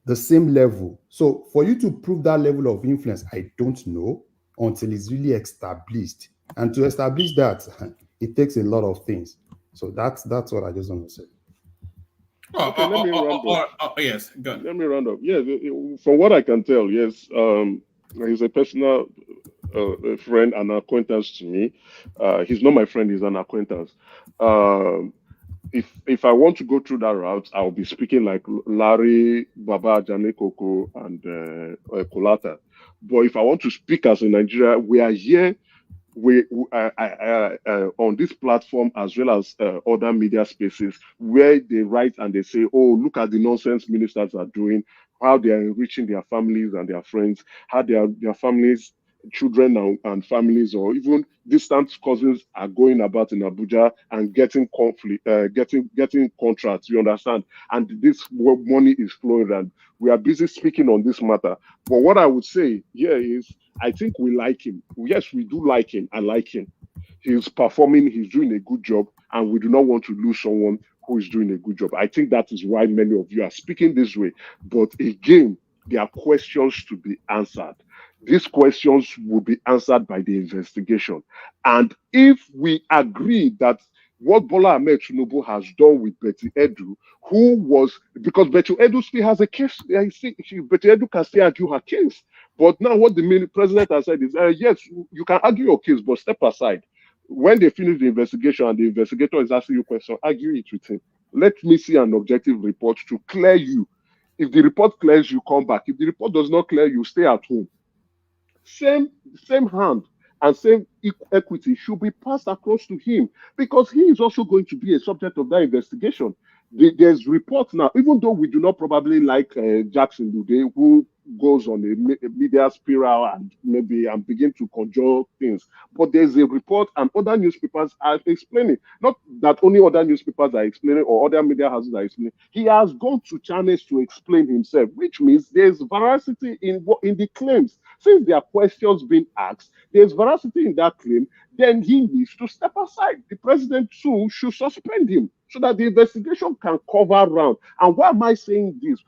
the same level. So for you to prove that level of influence, I don't know until it's really established. And to establish that, it takes a lot of things. So that's what I just want to say. Okay, let me round up. Yes, good. Let me round up. Yes, from what I can tell, yes, he's a personal friend and acquaintance to me. He's not my friend; he's an acquaintance. If I want to go through that route, I'll be speaking like Larry, Baba, Jane Koko, and Kolata. But if I want to speak as a Nigeria, we are here. On this platform as well as other media spaces where they write and they say, oh, look at the nonsense ministers are doing, how they are enriching their families and their friends, how their families, children and families or even distant cousins are going about in Abuja and getting getting contracts, you understand? And this money is flowing and we are busy speaking on this matter. But what I would say here is, I think we like him. Yes, we do like him. I like him. He's performing, he's doing a good job, and we do not want to lose someone who is doing a good job. I think that is why many of you are speaking this way. But again, there are questions to be answered. These questions will be answered by the investigation. And if we agree that what Bola Ahmed Tinubu has done with Betta Edu, who was, because Betta Edu still has a case, Betta Edu can still argue her case. But now what the president has said is, yes, you can argue your case, but step aside. When they finish the investigation and the investigator is asking you a question, argue it with him. Let me see an objective report to clear you. If the report clears you, come back. If the report does not clear you, stay at home. Same hand and same equity should be passed across to him because he is also going to be a subject of that investigation. There's reports now, even though we do not probably like Jackson Dude, who goes on a media spiral and begin to conjure things. But there's a report and other newspapers are explaining. Not that only other newspapers are explaining or other media houses are explaining. He has gone to channels to explain himself, which means there's veracity in the claims. Since there are questions being asked, there's veracity in that claim, then he needs to step aside. The president too should suspend him so that the investigation can cover round. And why am I saying this?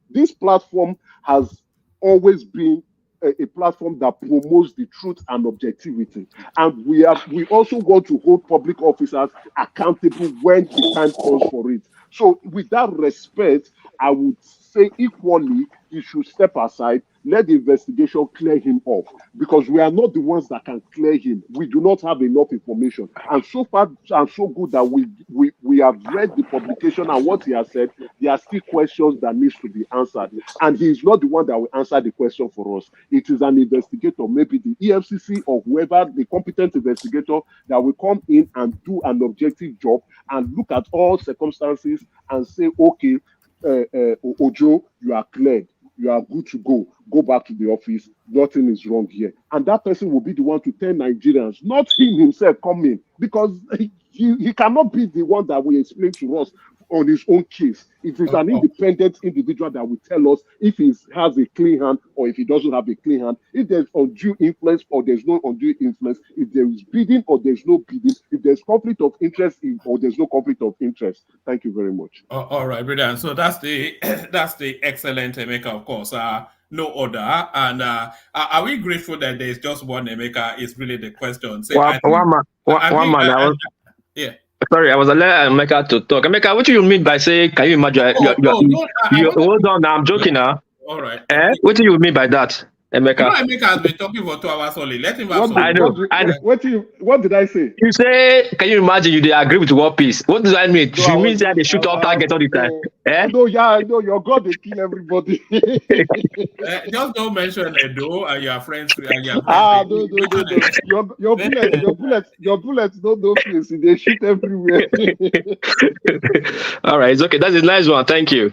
This platform has always been a platform that promotes the truth and objectivity. And we also want to hold public officers accountable when the time calls for it. So with that respect, I would say equally, he should step aside, let the investigation clear him off, because we are not the ones that can clear him. We do not have enough information. And so far, and so good that we have read the publication and what he has said, there are still questions that needs to be answered. And he is not the one that will answer the question for us. It is an investigator, maybe the EFCC or whoever, the competent investigator that will come in and do an objective job and look at all circumstances and say, okay, Ojo, you are cleared. You are good to go. Go back to the office. Nothing is wrong here. And that person will be the one to tell Nigerians, not him himself coming, because he cannot be the one that will explain to us on his own case. It is an independent individual that will tell us if he has a clean hand or if he doesn't have a clean hand, if there's undue influence or there's no undue influence, if there is bidding or there's no bidding, if there's conflict of interest or there's no conflict of interest. Thank you very much. All right, brilliant. So that's the excellent Emeka, of course. No order. And are we grateful that there's just one Emeka? Is really the question. So yeah. Sorry, I was allowed Emeka to talk. Emeka, what do you mean by saying, can you imagine? Hold on, I'm joking now. All right. What do you mean by that? Emeka. Emeka has been talking for 2 hours only. Let him have What some. did, I know. what did I say? You say, can you imagine you they agree with War Peace? What does that mean? No, I You mean was that they just shoot off target all the time? no. Eh? No, yeah, I know your God they kill everybody. Just don't mention Edo and your friends. And your Ah, friends. no. Your bullets don't know place. They shoot everywhere. All right, it's okay. That's a nice one. Thank you.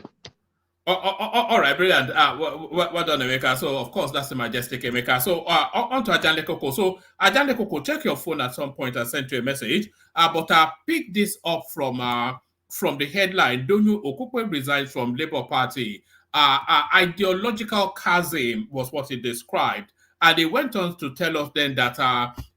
All right, brilliant. Well done, Emeka. So, of course, that's the majestic Emeka. So, on to Ajande Koko. So, Ajande Koko, check your phone at some point and send you a message. But I picked this up from the headline. Doyin Okupe resigns from Labour Party. Ideological chasm was what he described. And he went on to tell us then that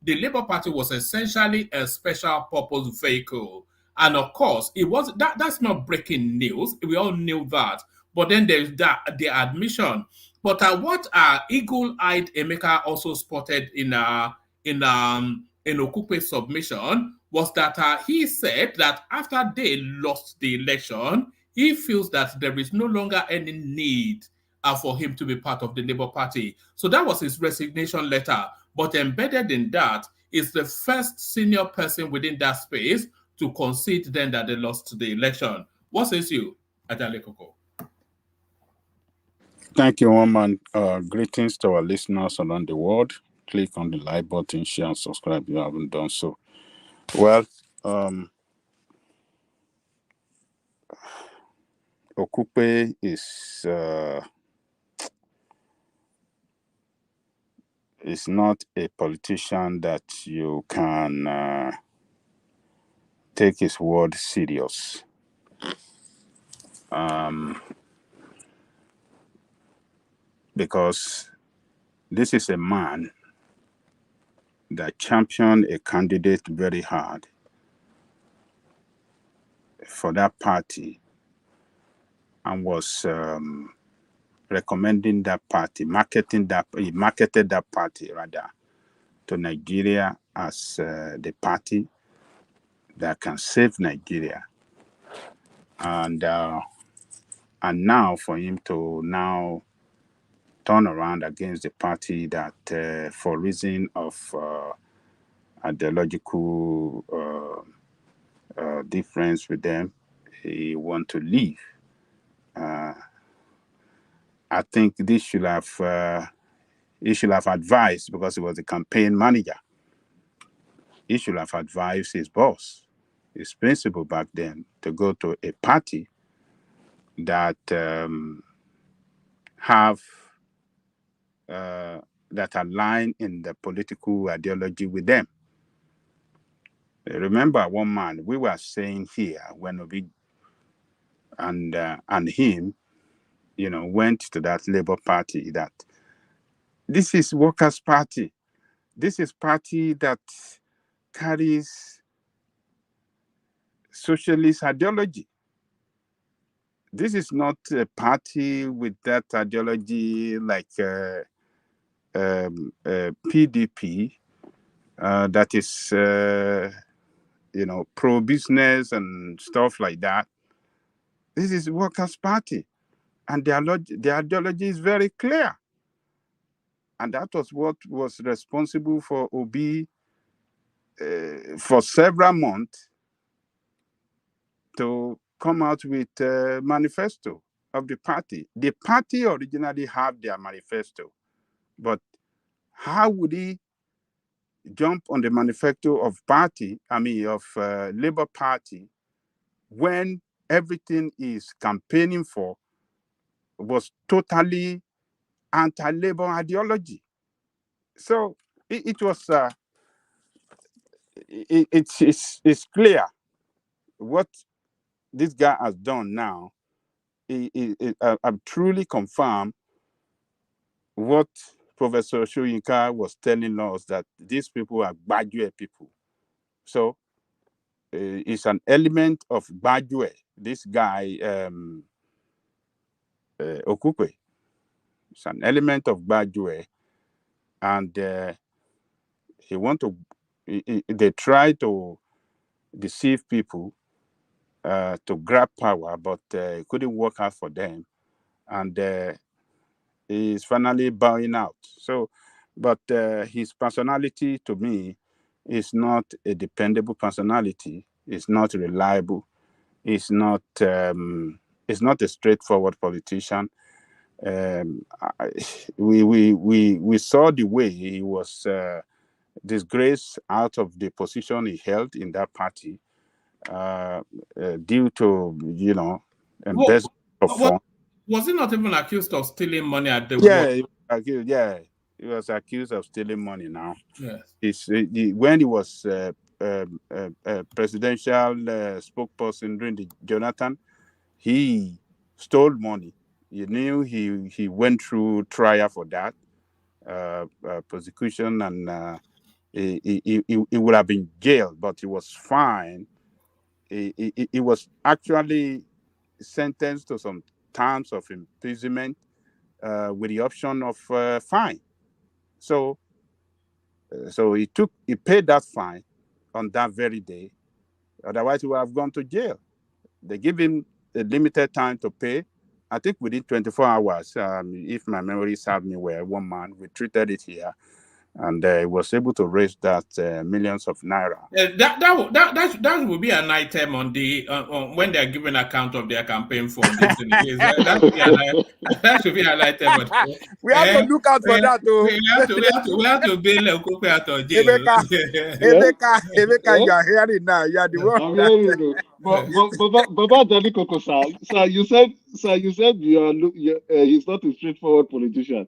the Labour Party was essentially a special purpose vehicle. And of course, it was that's not breaking news. We all knew that. But then there's the admission. But what eagle-eyed Emeka also spotted in Okupe's submission was that he said that after they lost the election, he feels that there is no longer any need for him to be part of the Labour Party. So that was his resignation letter. But embedded in that is the first senior person within that space to concede then that they lost the election. What says you, Ajale Koko? Thank you, Woman. Greetings to our listeners around the world. Click on the like button, share, and subscribe if you haven't done so. Well, Okupe is not a politician that you can take his word serious. Because this is a man that championed a candidate very hard for that party and was recommending that party, he marketed that party rather to Nigeria as the party that can save Nigeria. And now for him to now turn around against the party that for reason of ideological difference with them, he want to leave. I think this should have he should have advised, because he was a campaign manager. He should have advised his boss, his principal back then, to go to a party that that align in the political ideology with them. Remember, one man we were saying here when we and him, went to that Labour Party, that this is Workers' Party. This is party that carries socialist ideology. This is not a party with that ideology like PDP that is, pro-business and stuff like that. This is Workers' Party, and the ideology is very clear. And that was what was responsible for Obi for several months to come out with a manifesto of the party. The party originally had their manifesto, but how would he jump on the manifesto of Labour Party when everything is campaigning for was totally anti-Labour ideology? So it was it's clear what this guy has done now. I've truly confirmed what Professor Shoyinka was telling us, that these people are Gbajue people. So it's an element of Gbajue. This guy, Okupe, it's an element of Gbajue. And they try to deceive people to grab power, but it couldn't work out for them. And is finally bowing out. So, but his personality to me is not a dependable personality. It's not reliable. It's not a straightforward politician. We saw the way he was disgraced out of the position he held in that party due to embezzlement of funds. Was he not even accused of stealing money at the He was accused of stealing money now. Yes. When he was presidential spokesperson during the Jonathan, he stole money. You knew he went through trial for that prosecution, and he would have been jailed, but he was fine. He was actually sentenced to some terms of imprisonment with the option of fine. So he paid that fine on that very day. Otherwise, he would have gone to jail. They give him a limited time to pay. I think within 24 hours, if my memory serves me well, one man, we treated it here, and was able to raise that millions of naira. That would be an item on the when they are giving account of their campaign fund. That should be an item. We have to look out for that, though. We have to bail Okupe out of jail. Emeka, you are hearing now. You are the one. I'm hearing it. Baba Dani Koko, sir, you said he's not a straightforward politician.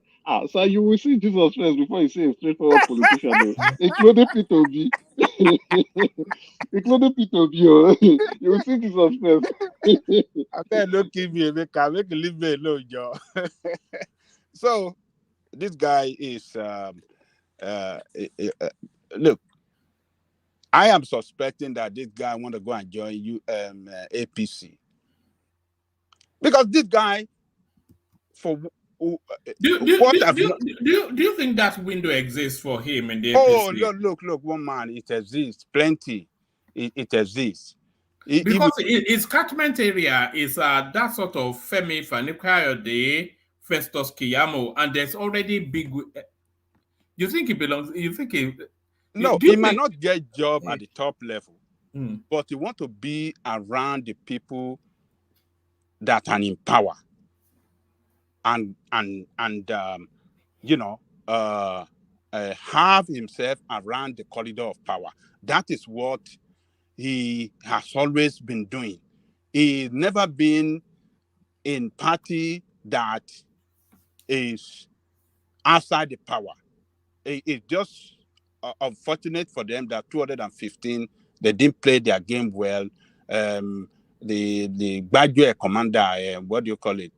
Sir, you will see Jesus first before you say a straightforward politician, including P2B. Including P2B, you will see Jesus first. I better not give me Emeka. Make him leave me alone, Joe. So, this guy is look. I am suspecting that this guy want to go and join APC, because this guy, for do you think that window exists for him in the APC? Oh, look, one man, it exists plenty. It exists. Because his catchment area is that sort of Femi Fani-Kayode, Festus Keyamo, and there's already big. You think he belongs? You think he? No, he might not get job at the top level, but he want to be around the people that are in power, and have himself around the corridor of power. That is what he has always been doing. He's never been in party that is outside the power. It's just unfortunate for them that 215, they didn't play their game well. The graduate commander, what do you call it?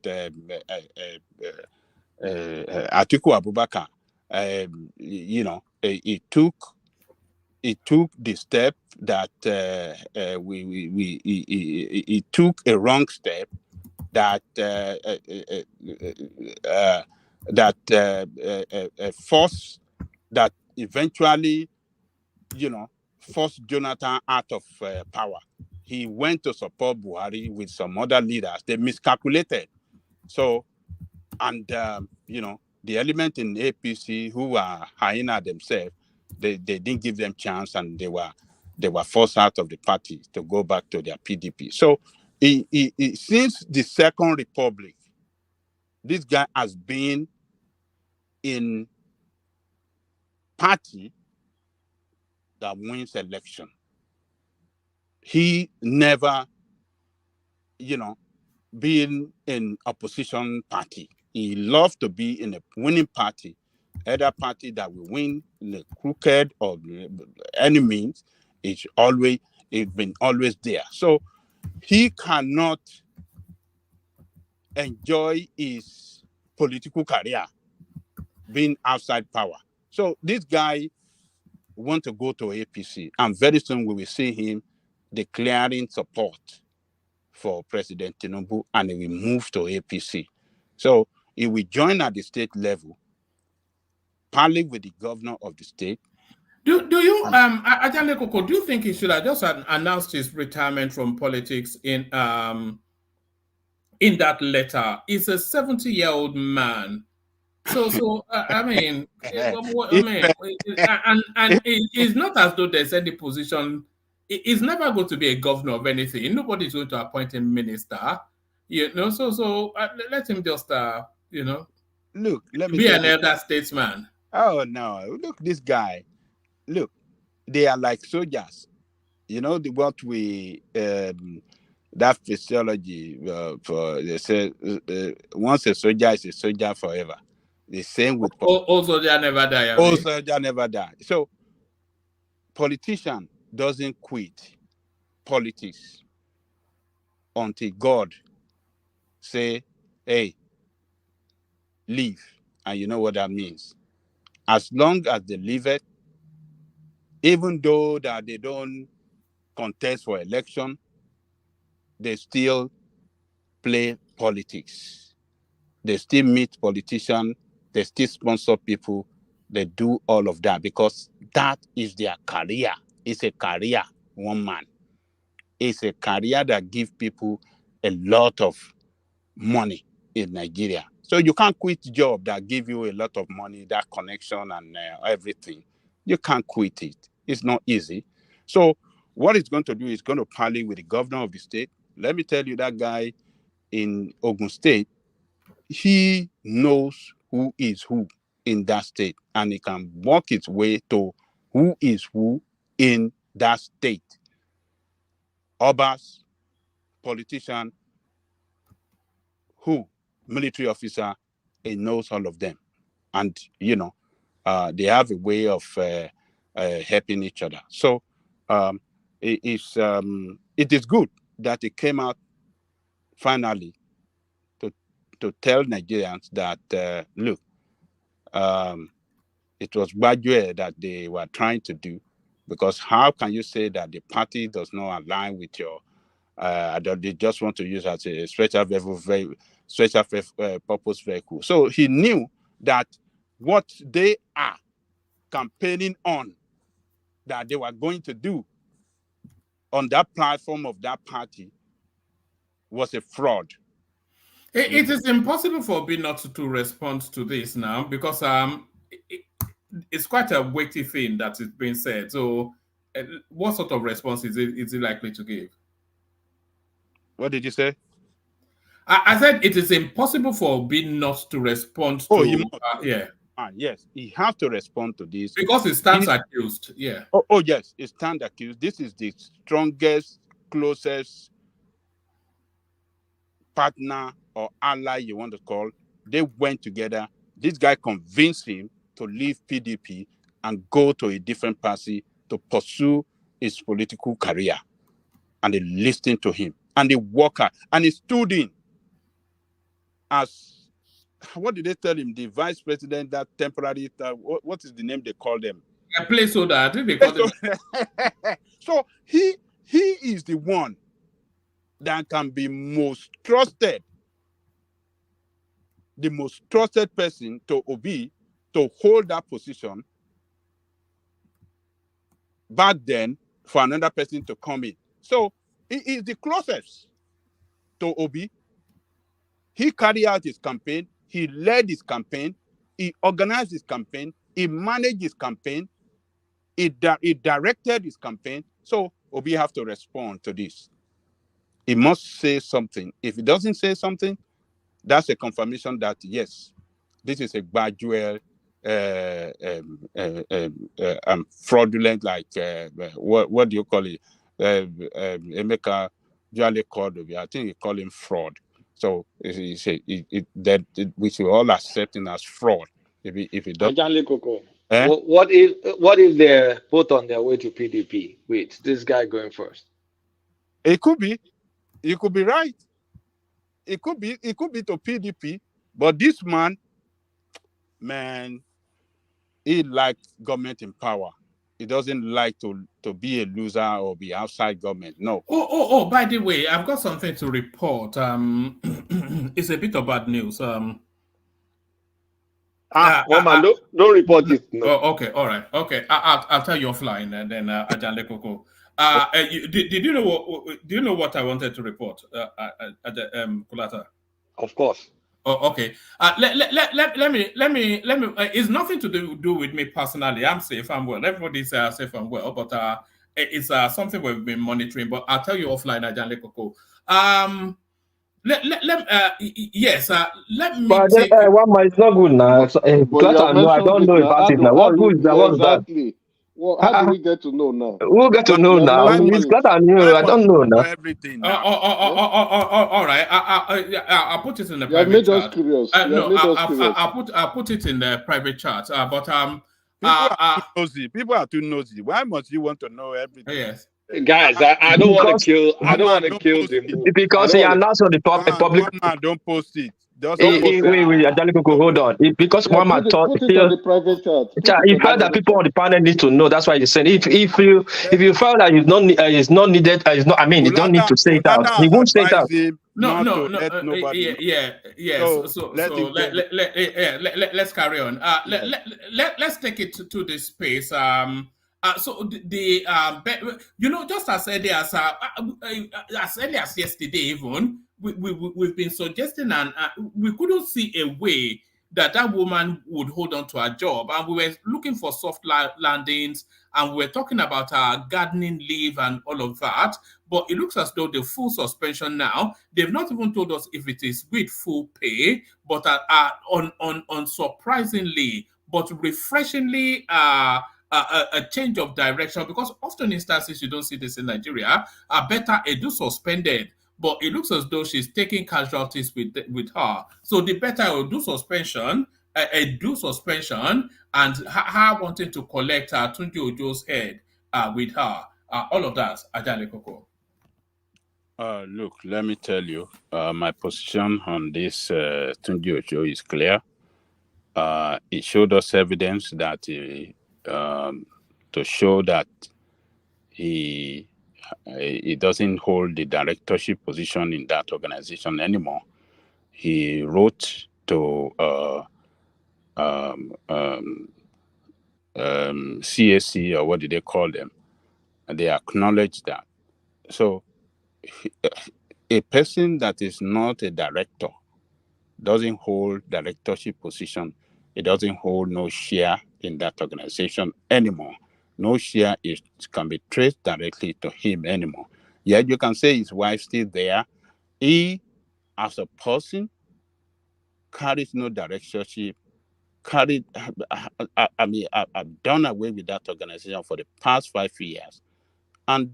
Atiku Abubakar, he took the step that he took a wrong step that forced that eventually, forced Jonathan out of power. He went to support Buhari with some other leaders. They miscalculated. So, and the element in APC who were hyena themselves, they didn't give them chance, and they were forced out of the party to go back to their PDP. So, since the Second Republic, this guy has been in party that wins election. He never, been in opposition party. He loves to be in a winning party, either party that will win in the crooked or any means. It's been always there. So he cannot enjoy his political career being outside power. So this guy wants to go to APC, and very soon we will see him declaring support for President Tinubu, and he will move to APC. So he will join at the state level, partly with the governor of the state. Do you, Ajale Koko, do you think he should have just announced his retirement from politics in that letter? He's a 70-year-old man. I mean, it's not as though there's any position. It's never going to be a governor of anything. Nobody's going to appoint him minister. So let him just look. Let me be tell an you. elder statesman. Oh no! Look, this guy. Look, they are like soldiers. You know what we that physiology for they say once a soldier is a soldier forever. The same with all soldiers never die. All soldiers never die. So politician doesn't quit politics until God say, "Hey, leave," and you know what that means. As long as they leave it, even though that they don't contest for election, they still play politics. They still meet politicians. They still sponsor people. They do all of that because that is their career. It's a career, one man. It's a career that gives people a lot of money in Nigeria. So you can't quit job that give you a lot of money, that connection and everything. You can't quit it. It's not easy. So what it's going to do is going to parley with the governor of the state. Let me tell you, that guy in Ogun State, he knows who is who in that state, and he can walk his way to who is who in that state. Obas, politician, who, military officer, he knows all of them. And, they have a way of helping each other. So it is good that it came out finally to tell Nigerians that, look, it was gradual that they were trying to do, because how can you say that the party does not align with your, they just want to use as a special purpose vehicle. So he knew that what they are campaigning on, that they were going to do on that platform of that party, was a fraud. It is impossible for Obi not to respond to this now, because it's quite a weighty thing that is being said. So what sort of response is it likely to give? What did you say? I said it is impossible for Obi not to respond to. Yes, he has to respond to this. Because he stands accused, yeah. Oh, yes, he stands accused. This is the strongest, closest partner or ally you want to call. They went together. This guy convinced him to leave PDP and go to a different party to pursue his political career. And they listened to him. And they worked hard. And he stood in as, what did they tell him? The vice president, that temporary, what is the name they call them? A placeholder, I think they call them. So he is the one that can be most trusted, the most trusted person to Obi to hold that position back then for another person to come in. So he is the closest to Obi. He carried out his campaign. He led his campaign. He organized his campaign. He managed his campaign. He directed his campaign. So Obi have to respond to this. He must say something. If he doesn't say something, that's a confirmation that, yes, this is a gradual fraudulent, like, what do you call it? Emeka usually called Obi. I think he call him fraud. So we should all accept him as fraud. If he doesn't. What if they're both on their way to PDP with this guy going first? It could be. You could be right. It could be to PDP, but this man, he likes government in power. He doesn't like to be a loser or be outside government. No. Oh, by the way, I've got something to report. It's a bit of bad news. Don't report it. No. Oh, okay, all right. Okay, I'll tell you offline, and then Ajale Koko. Did you know what? Do you know what I wanted to report, Kulata? Of course. Oh, okay. Let me. It's nothing to do with me personally. I'm safe. I'm well. Everybody's safe and well. But it's something we've been monitoring. But I'll tell you offline, Ajahn Koko. Yes. Let me But take. one more, it's not good now. So, But you have no, I mentioned don't it know now. about it now. How What do good is that? yeah, What's that? exactly? Well, how do we get to know now? We'll get to Why, know You have now. why mentioned must It's it. not I knew. I don't know know now. everything now? All right. I'll put it in the You have private made us chat. curious. You have No, made us curious. I'll put it in the private chat. People are too nosy. People are too nosy. Why must you want to know everything? Yes. Guys, I don't want to Because kill. I One don't man want to don't kill post the it. mood. I because don't he want to. announced on the public. One man don't post it. Just Don't post it. Wait, Ajahn Koko, hold on. Because Yeah, one man thought put it on the private chat. Put it he on the felt that private people chat. on the panel need to know. That's why he's saying if you felt that it's not needed, it's not. I mean, you don't need to say it out. Kulata He has won't say it out. advised him No, not to let nobody know. yes. So So let him go. let's carry on. Yes. Let's take it to this space. So just as early as yesterday, even we've been suggesting, and we couldn't see a way that woman would hold on to her job, and we were looking for soft landings, and we were talking about gardening leave and all of that. But it looks as though the full suspension now, they've not even told us if it is with full pay, but unsurprisingly, but refreshingly, a change of direction, because often instances you don't see this in Nigeria. Betta Edu'S suspended, but it looks as though she's taking casualties with her. So the Betta Edu'S suspension, and her wanting to collect Tunji Ojo's head with her. All of that, Ajahn Koko. Look, let me tell you, my position on this Tunji Ojo is clear. It showed us evidence that to show that he doesn't hold the directorship position in that organization anymore. He wrote to CAC, or what do they call them, and they acknowledged that. So a person that is not a director doesn't hold directorship position. It doesn't hold no share in that organization anymore. No share can be traced directly to him anymore. Yet you can say his wife's still there. He, as a person, carries no directorship. I've done away with that organization for the past 5 years, and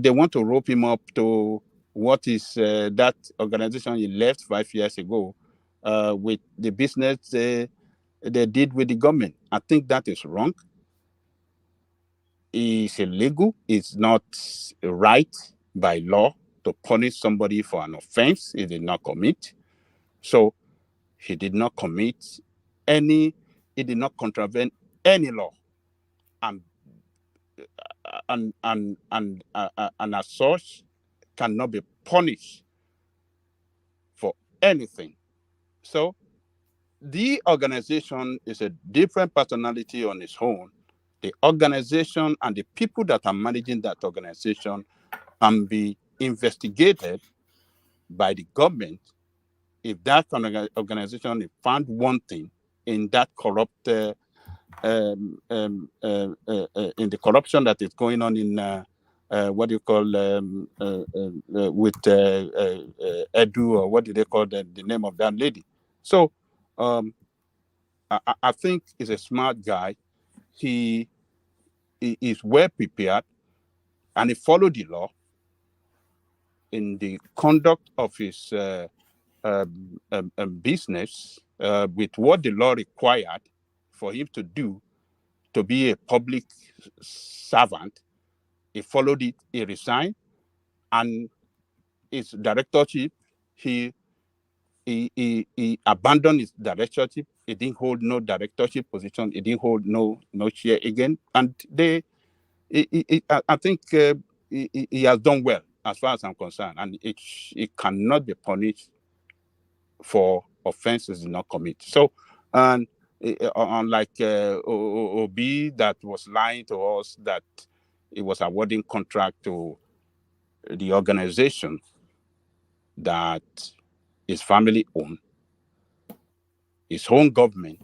they want to rope him up to what is that organization he left 5 years ago with the business they did with the government. I think that is wrong. It's illegal. It's not right by law to punish somebody for an offense he did not commit. So he did not commit he did not contravene any law, and as such cannot be punished for anything. So the organization is a different personality on its own. The organization and the people that are managing that organization can be investigated by the government if that organization is found wanting in that corrupt in the corruption that is going on in what do you call with Edu, or what do they call the name of that lady? So I think he's a smart guy. He is well prepared, and he followed the law in the conduct of his business with what the law required for him to do to be a public servant. He followed it. He resigned, and his directorship, he abandoned his directorship. He didn't hold no directorship position. He didn't hold no chair again. And I think he has done well as far as I'm concerned, and it cannot be punished for offenses he did not commit. So, and unlike Obi that was lying to us that he was awarding contract to the organization, that is family owned, his own government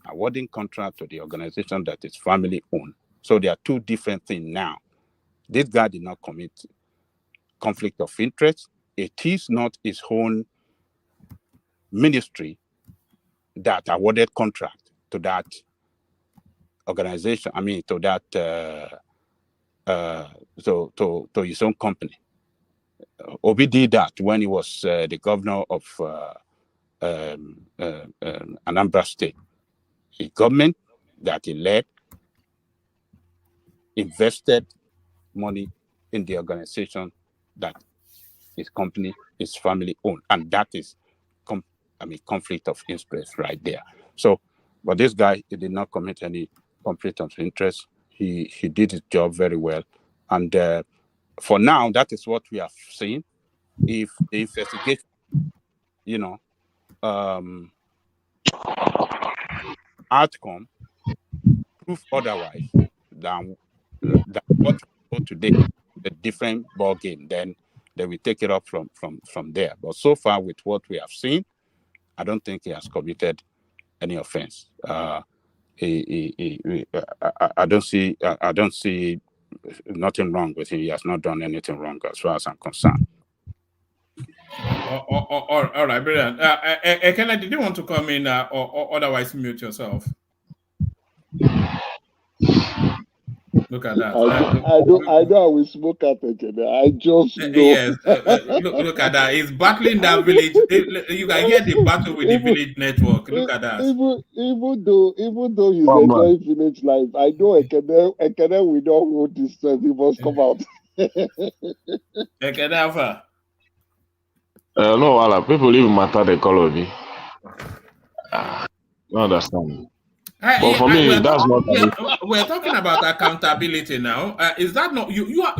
awarding contract to the organization that is family owned. So there are two different things now. This guy did not commit conflict of interest. It is not his own ministry that awarded contract to that organization. I mean, to that to his own company. Obi did that when he was the governor of Anambra State. The government that he led invested money in the organization that his company is family owned, and that is conflict of interest right there. So, but this guy, he did not commit any conflict of interest. He did his job very well, and for now, that is what we have seen. If the investigation, outcome prove otherwise than what we know today, a different ball game, then they will take it up from there. But so far, with what we have seen, I don't think he has committed any offense. I don't see nothing wrong with him. He has not done anything wrong as far as I'm concerned. All right, brilliant. Ekene, did you want to come in or otherwise mute yourself? Look at that. I know I will smoke at Ekene. I just know. Yes. Look at that. He's battling that village. You can hear the battle with the village network. Look at that. Even though he's enjoying village life, I know Ekene will not hold this stress. He must come out. Ekene Alpha. No, Allah. People even matter the color. You understand? But for me, that's not. We're talking about accountability now. Is that not you? You are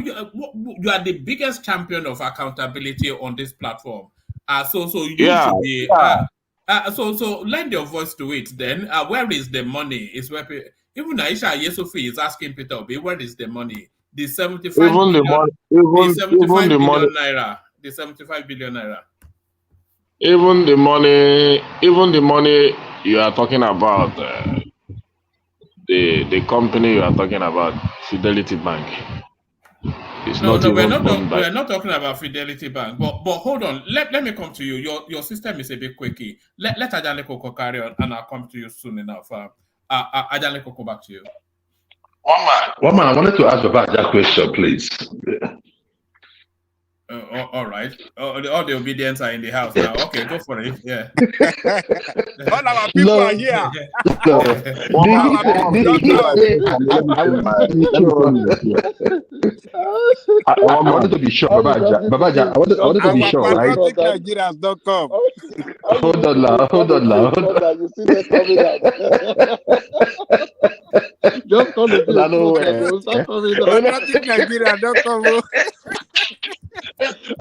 the biggest champion of accountability on this platform. So you should be. So lend your voice to it. Then where is the money? Is where even Aisha Yesufi is asking Peter Obi, where is the money? The 75 billion naira. The 75 billion naira. Even the money you are talking about, the company you are talking about, Fidelity Bank. We're not talking about Fidelity Bank. But hold on. Let me come to you. Your system is a bit quirky. Let Ajane Koko carry on, and I'll come to you soon enough. Ajane Koko, back to you. One man, I wanted to ask about that question, please. All right. All the obedience are in the house now. Okay, go for it. Yeah. All our people are here. I wanted to be sure, Babaja. I wanted to be sure, right? Nigerians don't come. Hold on now. You see them coming out. Just come to Nigeria don't come.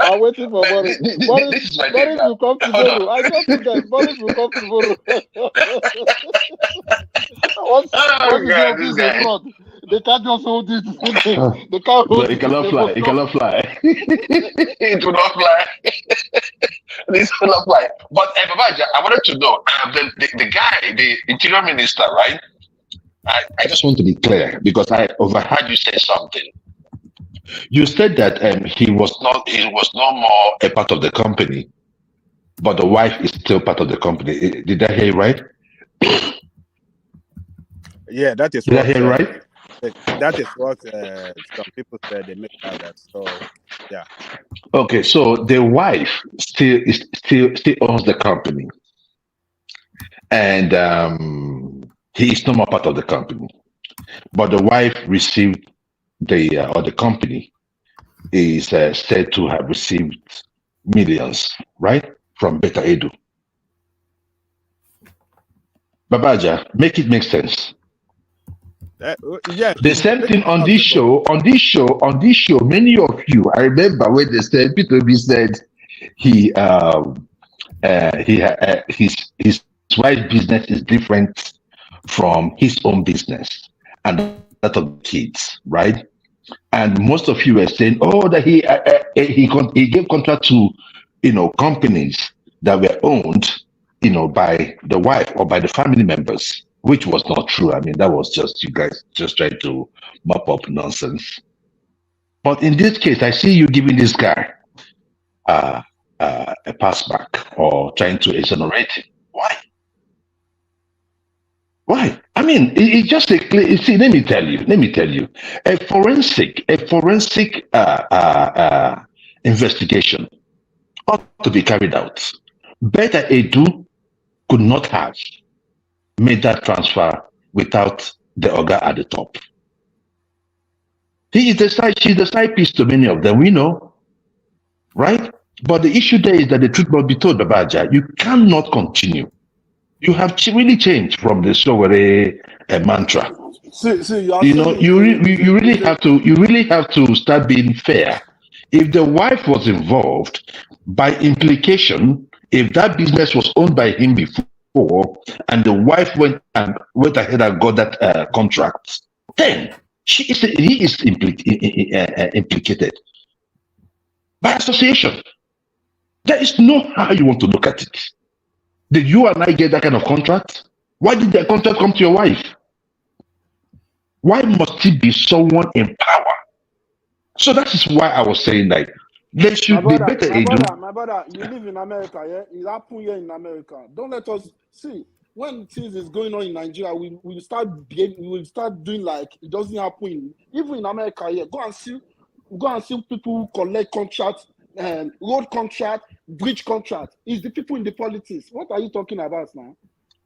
I'm waiting for Boris. Boris will come tomorrow. I don't think that Boris will come tomorrow. Once is in front, they can't just hold it. They can't hold it. It cannot fly. It cannot fly. It will not fly. This will not fly. But Babaja, I wanted to know the guy, the interior minister, right? I just want to be clear because I overheard you say something. You said that he was no more a part of the company, but the wife is still part of the company. Did I hear you right? Yeah, that is. Did I hear you right? That is what some people said. They make that. So, yeah. Okay, so the wife still owns the company, and he is no more part of the company, but the wife received. The company is said to have received millions, right, from Betta Edu. Babaja, make it make sense. Yeah. The same thing on this show. Many of you, I remember when they said Peter Obi said his wife's business is different from his own business and that of the kids, right? And most of you were saying, "Oh, that he gave contract to companies that were owned, by the wife or by the family members, which was not true. I mean, that was just you guys just trying to mop up nonsense. But in this case, I see you giving this guy a pass back or trying to exonerate him. Why? Why? I mean, it's just a clear. See, let me tell you, a forensic investigation ought to be carried out. Betta Edu could not have made that transfer without the Oga at the top. She's the side piece to many of them, we know, right? But the issue there is that the truth must be told, Babaja. You cannot continue. You have really changed from the Sowore mantra. You really have to start being fair. If the wife was involved, by implication, if that business was owned by him before, and the wife went ahead and got that contract, then he is implicated by association. There is no how you want to look at it. Did you and I get that kind of contract? Why did that contract come to your wife? Why must it be someone in power? So that is why I was saying that they should be better. My brother, you live in America, yeah? It's happening here in America. Don't let us see when things is going on in Nigeria. We will start doing like it doesn't happen. Even in America, yeah. Go and see people who collect contracts. Road contract, bridge contract. Is the people in the politics. What are you talking about now?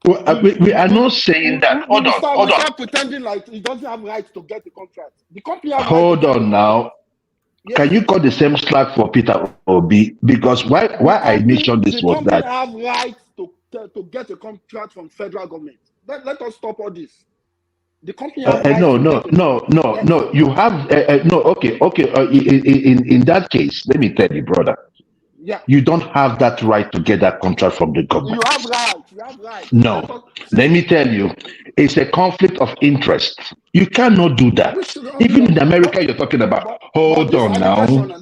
Well, we are not saying that. Hold on. Start pretending like he doesn't have rights to get the contract. The company has hold on now. Yes. Can you call the same slack for Peter Obi? Because why I mentioned this was that the company have rights to get a contract from federal government. Let us stop all this. The company has no. You have no. Okay. In that case, let me tell you, brother. Yeah. You don't have that right to get that contract from the government. You have right. No. Let me tell you, it's a conflict of interest. You cannot do that. Even in America, you're talking about. Hold on now. Hold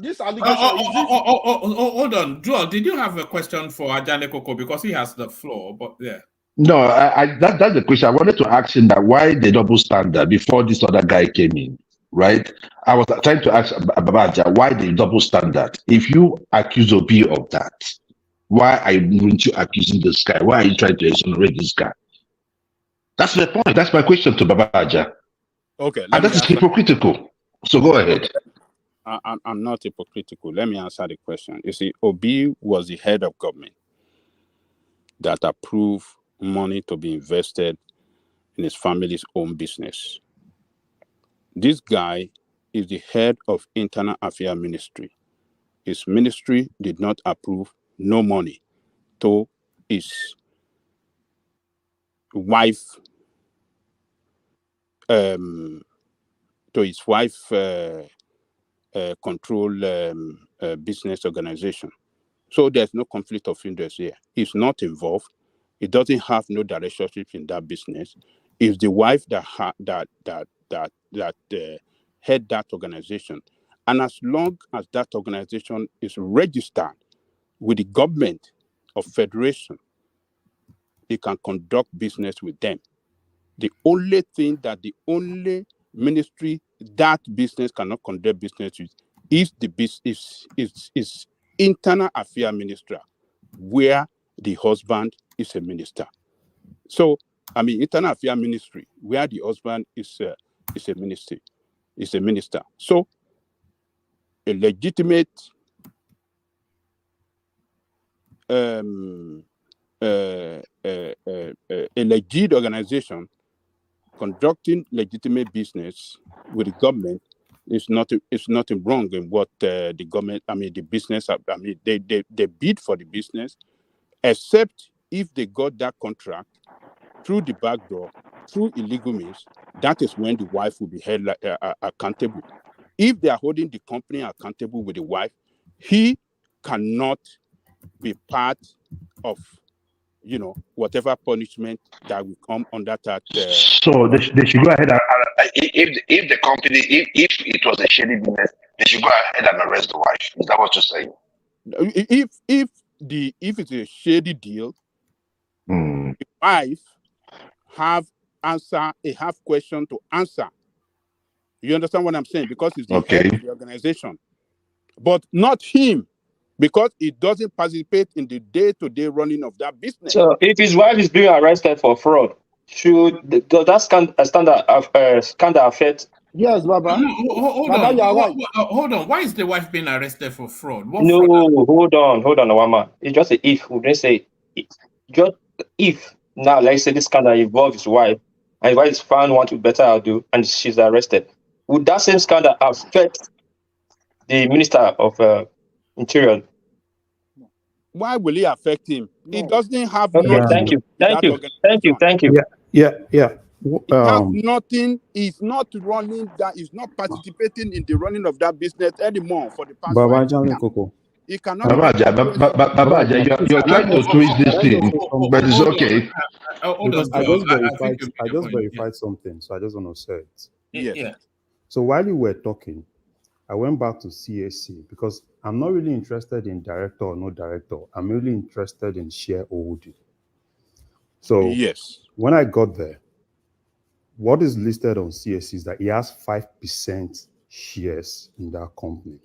on, Joel. Did you have a question for Ajane Koko because he has the floor? But yeah. No, that's the question. I wanted to ask him that why the double standard before this other guy came in, right? I was trying to ask Babaja why the double standard. If you accuse Obi of that, why aren't you accusing this guy? Why are you trying to exonerate this guy? That's the point. That's my question to Babaja. Okay, and that is hypocritical. So go ahead. I'm not hypocritical. Let me answer the question. You see, Obi was the head of government that approved money to be invested in his family's own business. This guy is the head of Internal Affairs Ministry. His ministry did not approve no money to his wife control business organization. So there's no conflict of interest here. He's not involved. He doesn't have no relationship in that business. It's the wife that head that organization. And as long as that organization is registered with the government of federation, he can conduct business with them. The only thing that the only ministry that business cannot conduct business with is the business is Internal Affairs Ministry, where the husband is a minister. So, I mean, Internal Affairs Ministry, where the husband is a minister. So, a legitimate a legit organization conducting legitimate business with the government is nothing wrong in what the government, the business, they bid for the business, except if they got that contract through the back door, through illegal means. That is when the wife will be held accountable. If they are holding the company accountable with the wife, he cannot be part of, whatever punishment that will come under that. So they should go ahead and if the company, if it was a shady business, they should go ahead and arrest the wife. Is that what you're saying? if it's a shady deal, the wife have question to answer. You understand what I'm saying? Because he's the head of the organization, but not him, because he doesn't participate in the day-to-day running of that business. So if his wife is being arrested for fraud, does that scandal affect? Yes, Baba. Hold Baba, on. you are right. Hold on. Why is the wife being arrested for fraud? What No, fraud? hold on, Awama. It's just a if. We didn't say it. Just if now, let's say this scandal involves his wife, and his wife is found want to Betta Edu'S, and she's arrested. Would that same scandal affect the Minister of Interior? Why will it affect him? No. It doesn't have Okay, nothing. thank you. Yeah. It has nothing. He's not running that. He's not participating in the running of that business anymore for the past 5 Baba years. Jale Koko. He cannot. Babaja, you're trying to twist this thing, but it's okay. Because I just verified something, so I just want to say it. Yes. So while you were talking, I went back to CAC because I'm not really interested in director or no director. I'm really interested in shareholding. So yes, when I got there, what is listed on CAC is that he has 5% shares in that company.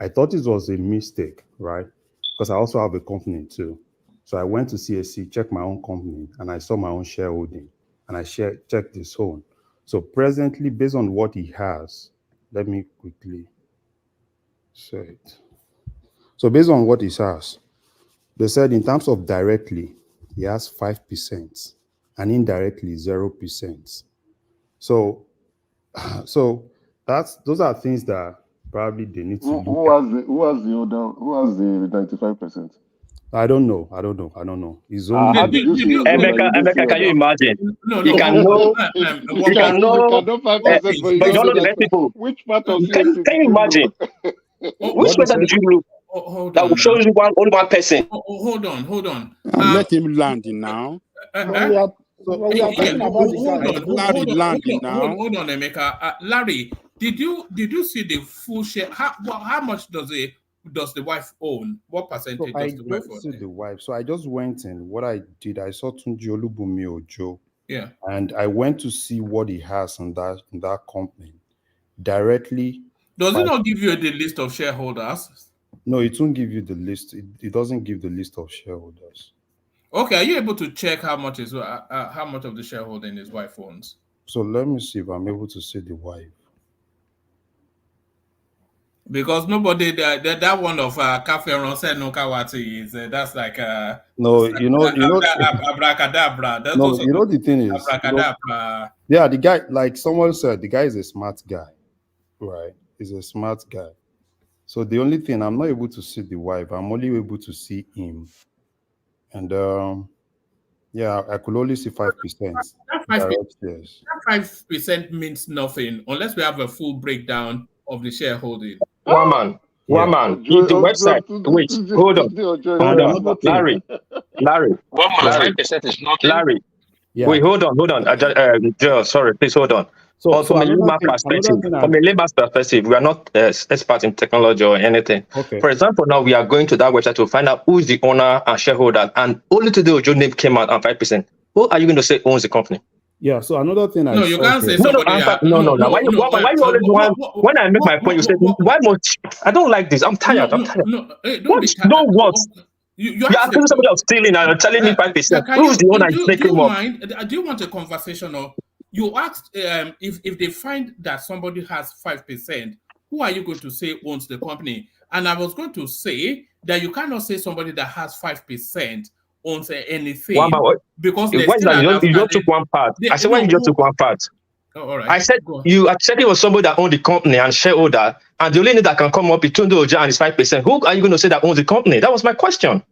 I thought it was a mistake, right? Because I also have a company too. So I went to CAC, checked my own company, and I saw my own shareholding, and I checked his own. So presently, based on what he has, let me quickly say it. So based on what he has, they said in terms of directly, he has 5%, and indirectly 0%. So those are things that probably they need to look at. Who has the 95%? I don't know. It's only how did you see Emeka, can you imagine? No. You can know. You can know 5%, but you don't know the know best people. Which part of Can you imagine? Which person did you look? That will show you only one person. Hold on. Let him land now. We are talking about the guy. Hold on, Emeka. Larry, did you see the full share? How much does the wife own? What percentage does the wife own? See the wife. So I just went in. What I did, I saw Tunji Ojo. Yeah. And I went to see what he has in that company directly. Does it not give you the list of shareholders? No, it won't give you the list. It doesn't give the list of shareholders. Okay, are you able to check how much of the shareholding his wife owns? So let me see if I'm able to see the wife. Because nobody that one of Cafe Ronsen Nokawati is that's like no, abracadabra. That's no, also you know the thing is, abracadabra. Yeah, the guy, like someone said, the guy is a smart guy, right? He's a smart guy. So the only thing, I'm not able to see the wife. I'm only able to see him. And yeah, I could only see 5%. That 5% means nothing unless we have a full breakdown of the shareholding. One man. The website. Wait, hold on. Larry. 1.5% is nothing. Larry. Yeah. Wait, hold on. Joe, sorry, please hold on. But from a layman's perspective, we are not experts in technology or anything. Okay. For example, now we are going to that website to find out who is the owner and shareholder, and only today Ojo name came out on 5%. Who are you going to say owns the company? Yeah, so another thing No, you can't say somebody. No. Why you always want? When I make my point, you say, why much? I don't like this. I'm tired. I'm tired. What? You're accusing somebody of stealing and you're telling me 5%. Who's the owner is making up? Do you want a conversation, or you asked if they find that somebody has 5%, who are you going to say owns the company? And I was going to say that you cannot say somebody that has 5% owns anything, because you just took one part. I said, why you just took one part? Oh, all right. I said you said it was somebody that owned the company and shareholder, and the only thing that can come up is Tunji Ojo and his 5%. Who are you going to say that owns the company? That was my question.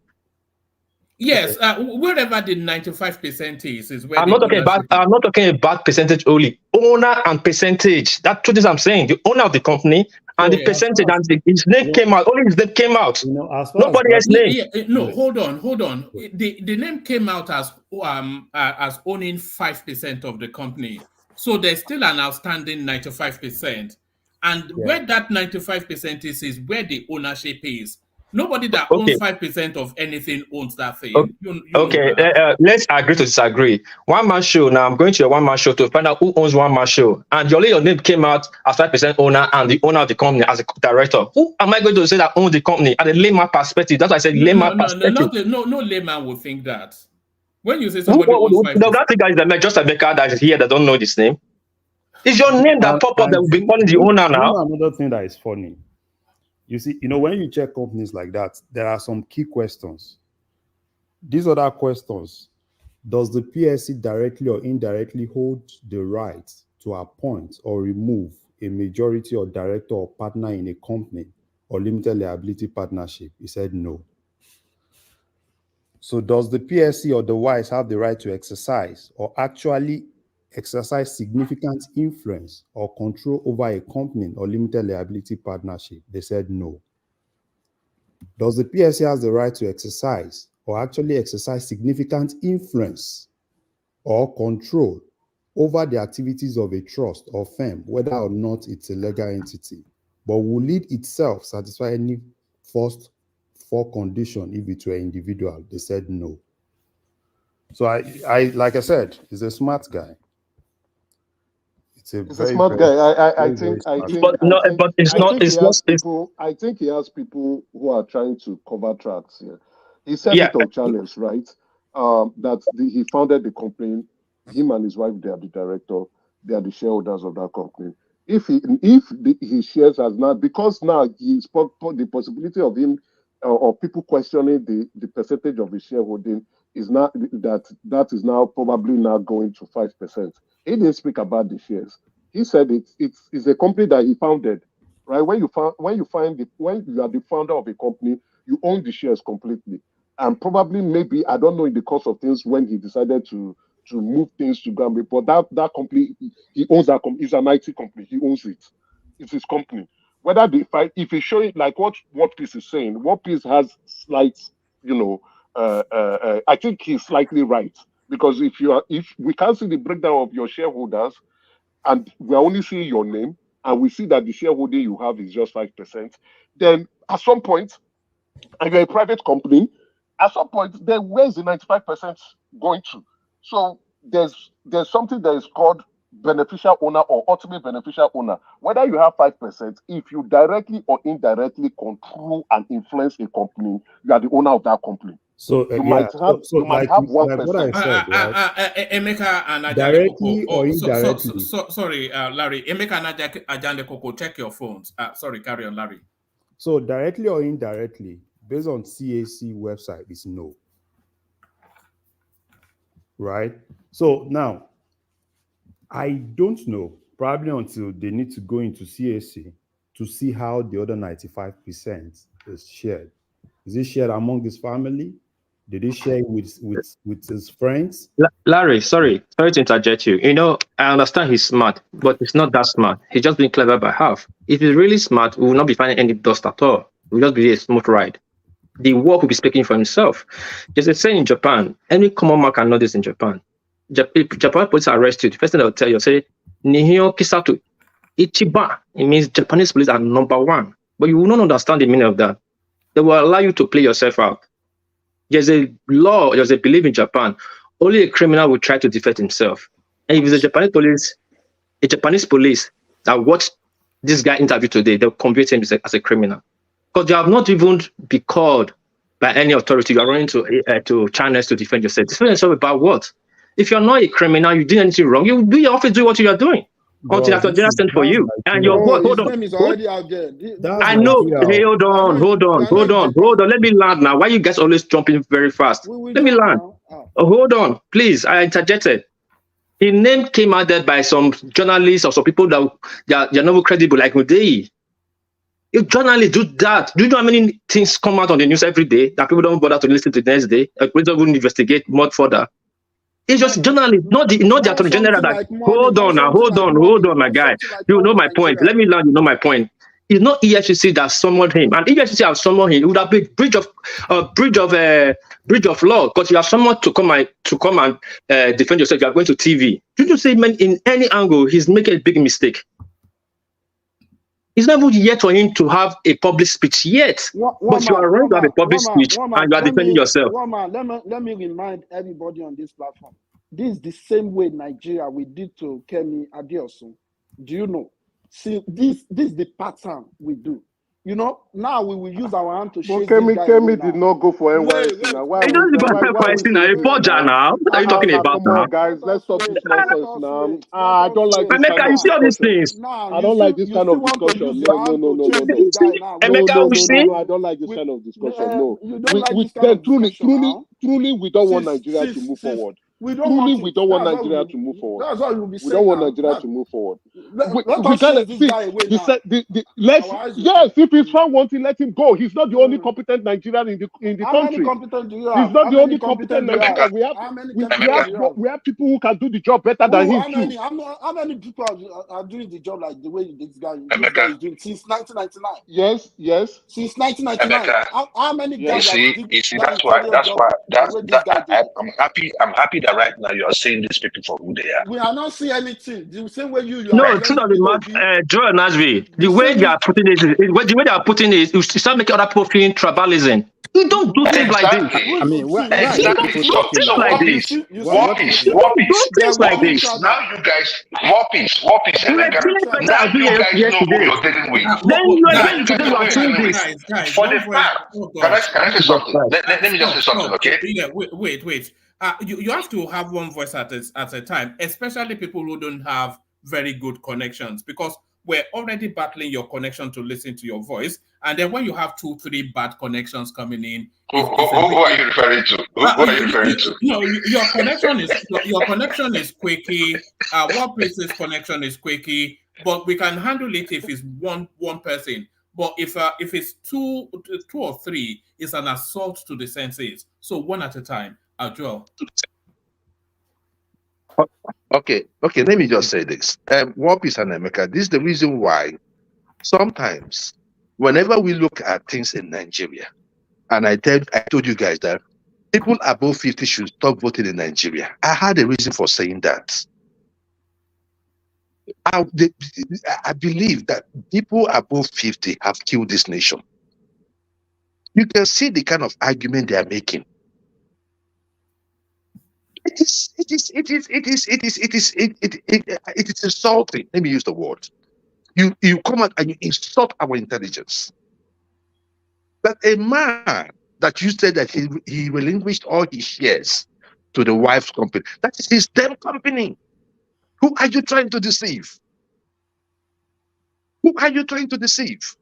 Yes, wherever the 95% is where I'm not talking about percentage only. Owner and percentage. That's what I'm saying. The owner of the company and the percentage, and his name came out. Only his name came out. Nobody else's name. No, hold on. The name came out as owning 5% of the company. So there's still an outstanding 95%. And where that 95% is where the ownership is. Nobody that owns 5% of anything owns that thing. Okay, You know let's agree to disagree. One man show. Now I'm going to your one man show to find out who owns one man show. And your name came out as 5% owner and the owner of the company as a director. Who am I going to say that owns the company? At a layman perspective, that's why I said layman perspective. No layman will think that. When you say somebody owns 5%, that thing is just a maker that is here that don't know this name. It's your name that pop up that will be calling the owner now. Another thing that is funny. You see, when you check companies like that, there are some key questions. These other questions: does the PSC directly or indirectly hold the right to appoint or remove a majority or director or partner in a company or limited liability partnership? He said no. So does the PSC or the WISE have the right to exercise or actually exercise significant influence or control over a company or limited liability partnership? They said no. Does the PSC have the right to exercise or actually exercise significant influence or control over the activities of a trust or firm, whether or not it's a legal entity, but will it itself satisfy any first four conditions if it were individual? They said no. So I like I said, he's a smart guy. He's a smart guy. I think he has people who are trying to cover tracks here. He said it on challenge, right? He founded the company. Him and his wife, they are the director. They are the shareholders of that company. If his shares has not, because now he spoke the possibility of him or people questioning the percentage of his shareholding is not that is now probably now going to 5%. He didn't speak about the shares. He said it's a company that he founded, right? When you are the founder of a company, you own the shares completely. And probably maybe, I don't know, in the course of things when he decided to move things to Gambia, but that company, he owns that company. It's an IT company. He owns it. It's his company. Whether if you show it like what Peace is saying, what Peace has slight, I think he's slightly right. Because if we can't see the breakdown of your shareholders, and we're only seeing your name, and we see that the shareholding you have is just 5%, then at some point, and you're a private company, at some point, then where's the 95% going to? So there's something that is called beneficial owner or ultimate beneficial owner. Whether you have 5%, if you directly or indirectly control and influence a company, you are the owner of that company. So you might have 1%. Emeka and directly or indirectly. Sorry, Larry. Emeka and Ajande Koko, check your phones. Sorry, carry on, Larry. So directly or indirectly, based on CAC website, is no. Right? So now, I don't know, probably until they need to go into CAC to see how the other 95% is shared. Is it shared among his family? Did he share it with his friends? Larry, sorry to interject you. I understand he's smart, but he's not that smart. He's just being clever by half. If he's really smart, we will not be finding any dust at all. It will just be a smooth ride. The work will be speaking for himself. There's a saying in Japan, any common man can know this in Japan. If Japan police arrest you, the first thing they'll tell you, say, Nihio Kisatu, Ichiban. It means Japanese police are number one. But you will not understand the meaning of that. They will allow you to play yourself out. There's a law, there's a belief in Japan. Only a criminal will try to defend himself. And if it's a Japanese police that watched this guy interview today, they'll convict him as a criminal. Because you have not even been called by any authority. You are running to channels to defend yourself. Defend yourself about what? If you're not a criminal, you did anything wrong, you do your office, do what you are doing. Until after general sent for you. And your boy, hold on. Is already out there. I know. Hey, hold on. Let me land now. Why you guys always jumping very fast? Let me land. Hold on, please. I interjected. His name came out there by some journalists or some people that are not credible, like Udei. If journalists do that, do you know how many things come out on the news every day that people don't bother to listen to the next day? We don't even investigate much further. It's just journalists, not the attorney general. That hold on, my guy. You know my point. Let me learn. You know my point. It's not EFCC that summoned him, and EFCC have summoned him. It would have been breach of law because you have someone to come and defend yourself. You are going to TV. Did you say, man, in any angle, he's making a big mistake? It's not even yet for him to have a public speech yet. But you are right to have a public speech and you are defending yourself. Let me remind everybody on this platform. This is the same way Nigeria we did to Kemi Adeosun. Do you know? See, this is the pattern we do. You know, now we will use our hand to shake this guy. Kemi did not go for NYC now. Why? He doesn't go for NYC now. A forger now. What are you talking about come now? on, guys, let's stop this nonsense now. I don't like this Emeka, kind you of see all these discussion. things. I don't like this kind of discussion. No. Emeka, we see. I don't like this kind of discussion. No. Truly, we don't want Nigeria to move forward. We don't want Nigeria to move forward. That's what you'll be saying. We don't want Nigeria to move forward. Yes, if he's found wanting, let him go. He's not the only competent Nigerian in the country. How many competent do you have? He's not the only competent Nigerian. We have people who can do the job better than him too. How many people are doing the job like the way this guy is doing since 1999? Yes. Since 1999. How many guys? You see, that's why I'm happy that right now you are seeing these people for who they are. We are not seeing anything. The same way you No, truth of the matter, Joel Nasby, the way they are putting it, you start making other people feeling tribalism. You don't do things like this. I mean, Don't do things like this. War peace. Like this. Now you guys, war peace. Now you guys know who you're dealing with. Then you are going to do this. For the fact, can I say something? Let me just say something, okay? Wait. You have to have one voice at a time, especially people who don't have very good connections, because we're already battling your connection to listen to your voice, and then when you have 2-3 bad connections coming in, who are you referring to? Who are you referring to? No, your connection is quirky. One person's connection is quirky, but we can handle it if it's one person. But if it's two or three, it's an assault to the senses. So one at a time. Joel. Okay. Let me just say this. War Peace and Emeka, this is the reason why sometimes, whenever we look at things in Nigeria, and I told you guys that people above 50 should stop voting in Nigeria. I had a reason for saying that. I believe that people above 50 have killed this nation. You can see the kind of argument they are making. It is insulting. Let me use the word. You come out and you insult our intelligence. That a man that you said that he relinquished all his shares to the wife's company, that is his damn company. Who are you trying to deceive? Who are you trying to deceive?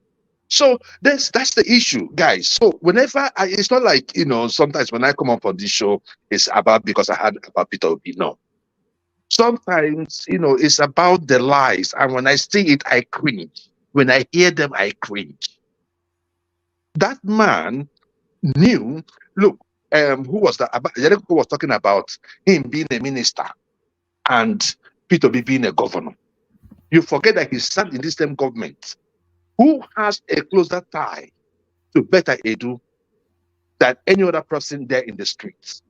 So that's the issue, guys. So whenever it's not like, sometimes when I come up on this show, it's about because I had about Peter Obi. No. Sometimes, it's about the lies. And when I see it, I cringe. When I hear them, I cringe. That man knew, look, who was that? Who was talking about him being a minister and Peter Obi being a governor. You forget that he sat in this same government. Who has a closer tie to Betta Edu than any other person there in the streets?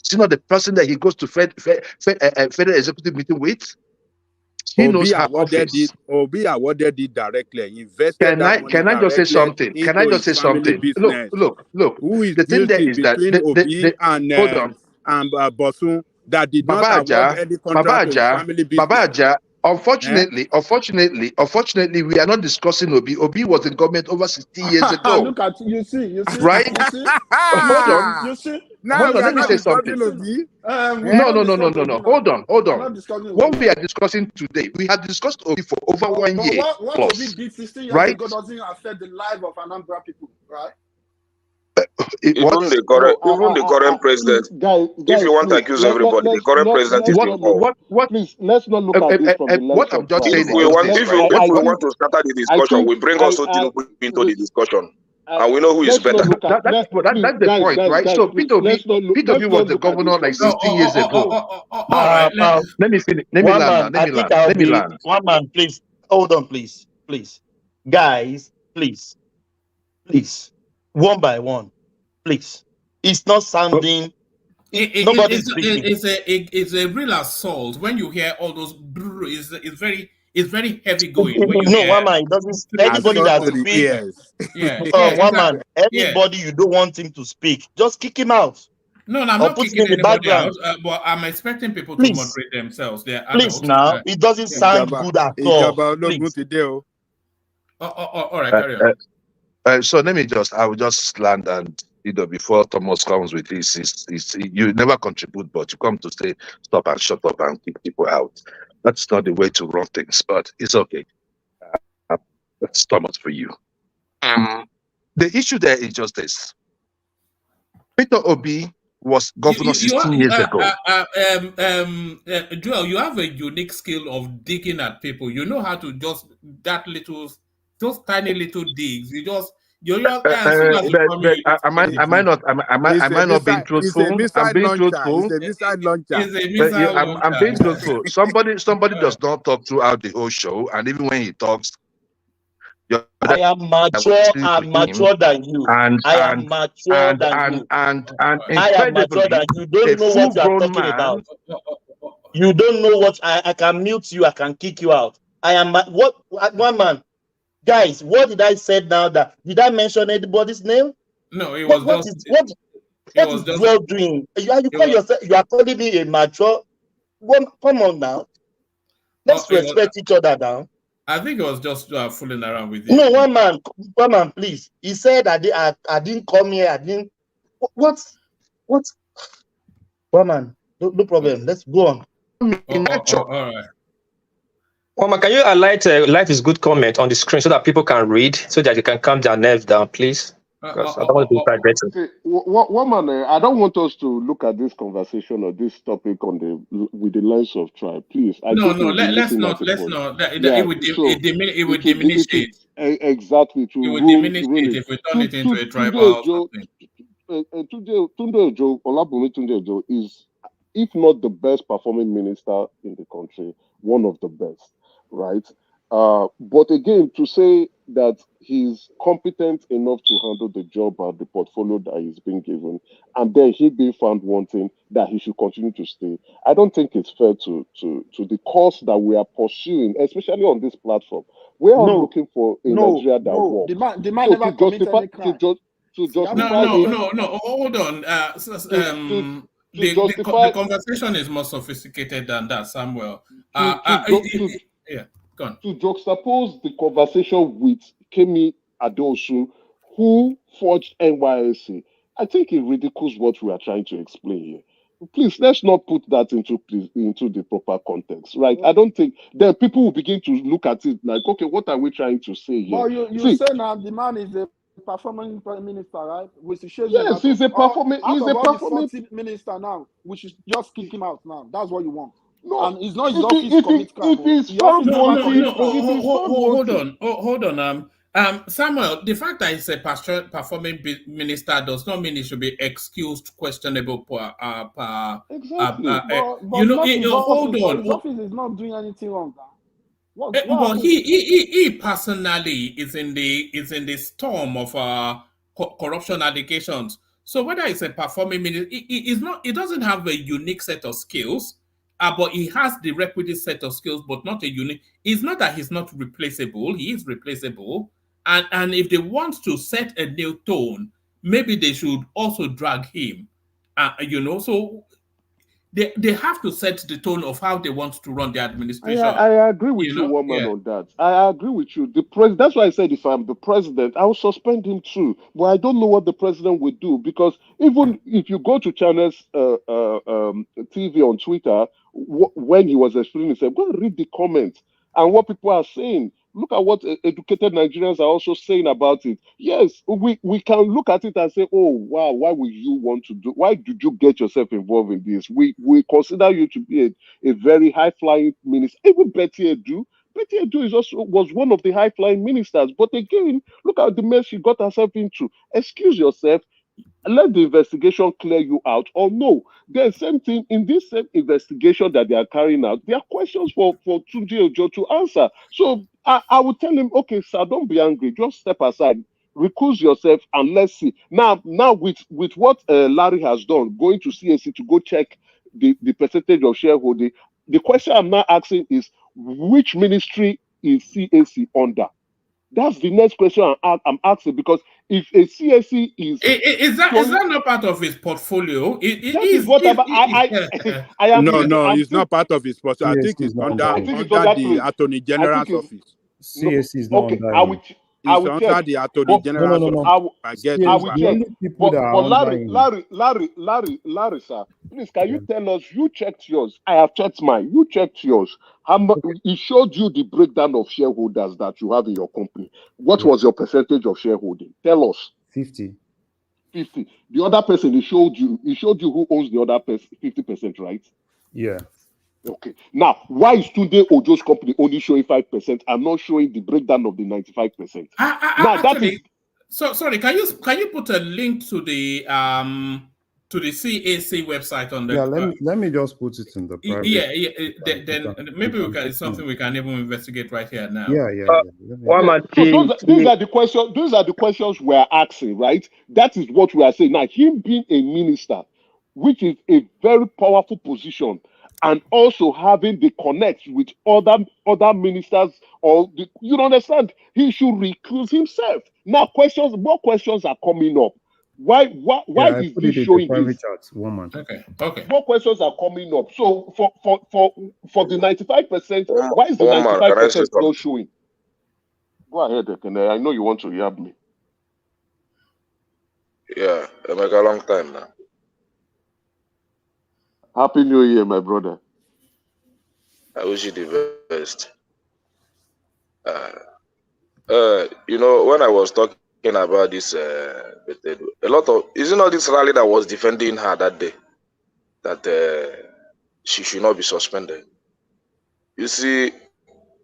Is not the person that he goes to federal executive meeting with? He knows her office. Obi awarded it directly. Invested Can I just say something? Can I just say something? Look. Who is the thing there is that Obi and Bosun that did not award any contract to family business? Baba Aja, Unfortunately, we are not discussing Obi. Obi was in government over 60 years ago. Look at you see, right? You see? Hold on. You see? Hold on, let me say something. No. Hold on. What we are discussing today, we have discussed Obi for over 1 year. What Obi did 16 years ago doesn't affect the life of Anambra people, right? Even the current president, if you want to accuse everybody, the current president is involved. Please, let's not look at this from the lens what I'm just saying. If we want to scatter the discussion, we bring also Tinubu into the discussion. And we know who is better. That's the point, right? So Peter Obi was the governor like 60 years ago. Let me finish. Let me land. One man, please. Hold on, please. Guys, please. One by one, please. It's not sounding. It's a real assault when you hear all those. It's very It's very heavy going. When you No, hear, one man, it doesn't. Anybody Assault that to the speaks, ears. yeah, one exactly. man, anybody you don't want him to speak, just kick him out. No, I'm or not put him kicking in the anybody out, background. but I'm expecting people to Please. moderate themselves. They're Please adults. now, it doesn't sound good at all. Please. All right, carry on. So let me I will just land and before Thomas comes with this, you never contribute, but you come to say stop and shut up and kick people out. That's not the way to run things, but it's okay. That's Thomas for you. The issue there is just this. Peter Obi was governor 16 years ago. Joel, you have a unique skill of digging at people. You know how to just those tiny little digs. Am I not being truthful? I'm being truthful. I'm being truthful. Somebody does not talk throughout the whole show, and even when he talks, I am mature. I'm mature than you. I am mature than you. I am mature than you. Don't know what you are talking about. You don't know what I can mute you. I can kick you out. I am what one man. Guys, what did I say now? Did I mention anybody's name? No, it was what is Joel doing? You are calling me a mature. Come on now. Let's respect each other now. I think it was just fooling around with you. No, one man, please. He said I didn't come here. I didn't. What? One man, no problem. Let's go on. All right. Mama, can you highlight Life is Good comment on the screen so that people can read, so that they can calm their nerves down, please? Because I don't want to be aggressive. One man, I don't want us to look at this conversation or this topic with the lens of tribe, please. Let's not. It would diminish it. Exactly. It would diminish it if we turn it into a tribal thing. Tunji Ojo, Olabunmi Tunji Ojo is, if not the best performing minister in the country, one of the best, right? But again, to say that he's competent enough to handle the job and the portfolio that he's been given, and then he being found wanting, that he should continue to stay, I don't think it's fair to the cause that we are pursuing, especially on this platform. We are looking for a Nigeria that works. The man never committed any crime. No. Hold on. The conversation is more sophisticated than that, Samuel. Yeah, go on. To juxtapose the conversation with Kemi Adeosun, who forged NYSC, I think it ridicules what we are trying to explain here. Please, let's not put that into the proper context, right? I don't think then people will begin to look at it like, okay, what are we trying to say here? Well, you say now the man is a performing prime minister, right? Yes, he's a performing. He's a performing minister now. We should just kick him out now. That's what you want. No, and it's not his office commit crime. Hold on. Samuel, the fact that he's a performing minister does not mean he should be excused, questionable. Exactly. Hold on. His office is not doing anything wrong. Well, he personally is in the storm of corruption allegations. So whether it's a performing minister, he doesn't have a unique set of skills. But he has the requisite set of skills, but not a unique. It's not that he's not replaceable. He is replaceable. And if they want to set a new tone, maybe they should also drag him. So they have to set the tone of how they want to run the administration. I agree with you, woman, on that. I agree with you. That's why I said if I'm the president, I will suspend him too. But I don't know what the president will do, because even if you go to China's TV on Twitter, when he was explaining himself, go and read the comments and what people are saying. Look at what educated Nigerians are also saying about it. Yes, we can look at it and say, oh, wow, why would you want to do? Why did you get yourself involved in this? We consider you to be a very high-flying minister. Even Betta Edu'S was one of the high-flying ministers. But again, look at the mess she got herself into. Excuse yourself. Let the investigation clear you out, or no. There's same thing in this same investigation that they are carrying out. There are questions for Tunji Ojo to answer. So I would tell him, okay, sir, don't be angry. Just step aside, recuse yourself, and let's see. Now with what Larry has done, going to CAC to go check the percentage of shareholding, the question I'm now asking is, which ministry is CAC under? That's the next question I'm asking, because if a CAC is that not part of his portfolio? That is what I am. No, it's not part of his portfolio. I think it's under the Attorney General's office. CAC is not okay. under him. It's under the Attorney General's office. I will check. But Larry, sir, please, can you tell us? You checked yours. I have checked mine. You checked yours. It showed you the breakdown of shareholders that you have in your company. What was your percentage of shareholding? Tell us. 50. 50. The other person, it showed you who owns the other 50%, right? Yeah. Okay. Now, why is Tunji Ojo's company only showing 5% and not showing the breakdown of the 95%? So sorry. Can you put a link to the CAC website on the? Yeah. Let me just put it in the private. Yeah. Then maybe it's something we can even investigate right here now. Yeah. These are the questions we're asking, right? That is what we are saying. Now, him being a minister, which is a very powerful position, and also having the connect with other ministers, you understand, he should recuse himself. Now, more questions are coming up. Why is he showing this? One month. Okay. More questions are coming up. So for the 95%, why is the 95% not showing? Go ahead, Ekene. I know you want to hear me. Yeah, it make a long time now. Happy New Year, my brother. I wish you the best. When I was talking about this, Betta Edu, a lot of, isn't all this rally that was defending her that day, that she should not be suspended. You see,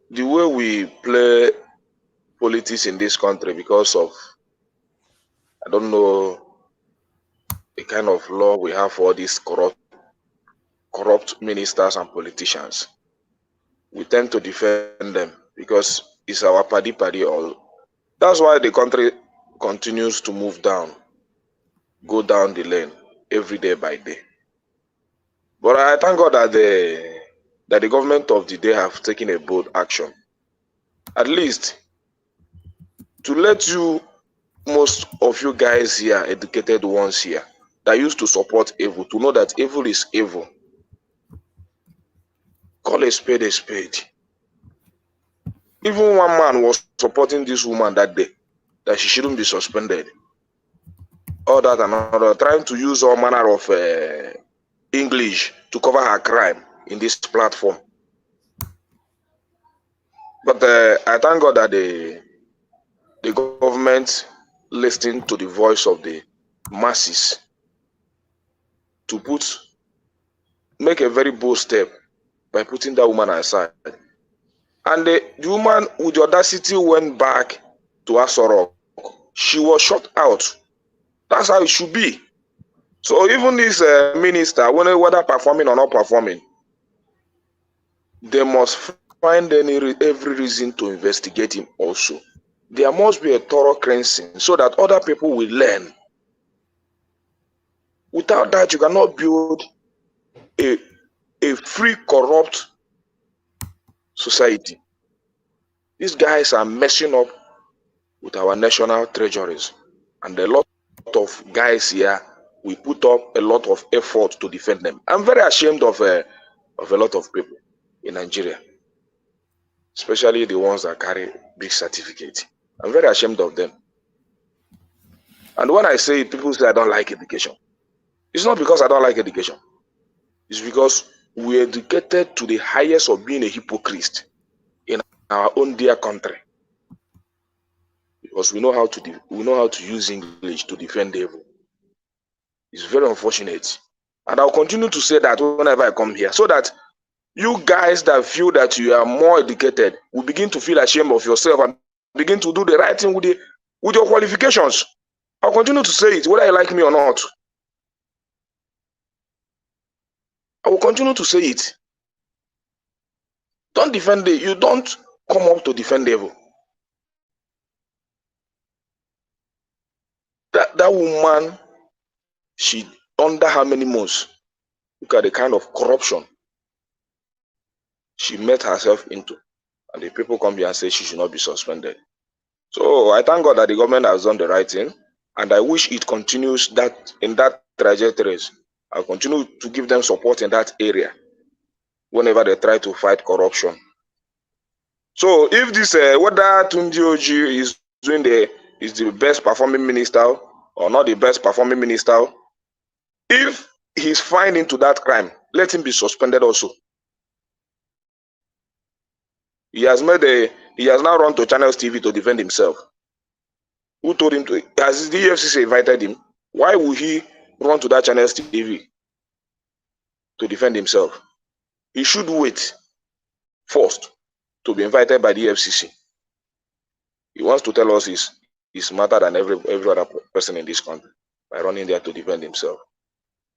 the way we play politics in this country, because of, I don't know, the kind of law we have for all these corrupt ministers and politicians, we tend to defend them because it's our party all. That's why the country continues to move down, go down the lane every day by day. But I thank God that the government of the day have taken a bold action, at least to let you, most of you guys here, educated ones here, that used to support evil, to know that evil is evil. Call a spade a spade. Even one man was supporting this woman that day, that she shouldn't be suspended. All that and other, trying to use all manner of English to cover her crime in this platform. But I thank God that the government listened to the voice of the masses to make a very bold step by putting that woman aside. And the woman with the audacity went back to Asorok. She was shot out. That's how it should be. So even this minister, whether performing or not performing, they must find every reason to investigate him also. There must be a thorough cleansing so that other people will learn. Without that, you cannot build a free, corrupt society. These guys are messing up with our national treasuries. And a lot of guys here, we put up a lot of effort to defend them. I'm very ashamed of a lot of people in Nigeria, especially the ones that carry big certificates. I'm very ashamed of them. And when I say it, people say I don't like education. It's not because I don't like education. It's because we're educated to the highest of being a hypocrite in our own dear country. Because we know how to use English to defend evil. It's very unfortunate. And I'll continue to say that whenever I come here, so that you guys that feel that you are more educated will begin to feel ashamed of yourself and begin to do the right thing with your qualifications. I'll continue to say it, whether you like me or not. I will continue to say it. Don't defend it. You don't come up to defend evil. That woman, she under how many months? Look at the kind of corruption she met herself into. And the people come here and say she should not be suspended. So I thank God that the government has done the right thing. And I wish it continues that in that trajectories. I'll continue to give them support in that area whenever they try to fight corruption. So if this, whether Tunji Ojo is doing is the best performing minister or not the best performing minister, if he's fined into that crime, let him be suspended also. He has now run to Channels TV to defend himself. Who told him to? Has the EFCC invited him? Why would he run to that Channels TV to defend himself? He should wait first to be invited by the EFCC. He wants to tell us he's smarter than every other person in this country by running there to defend himself.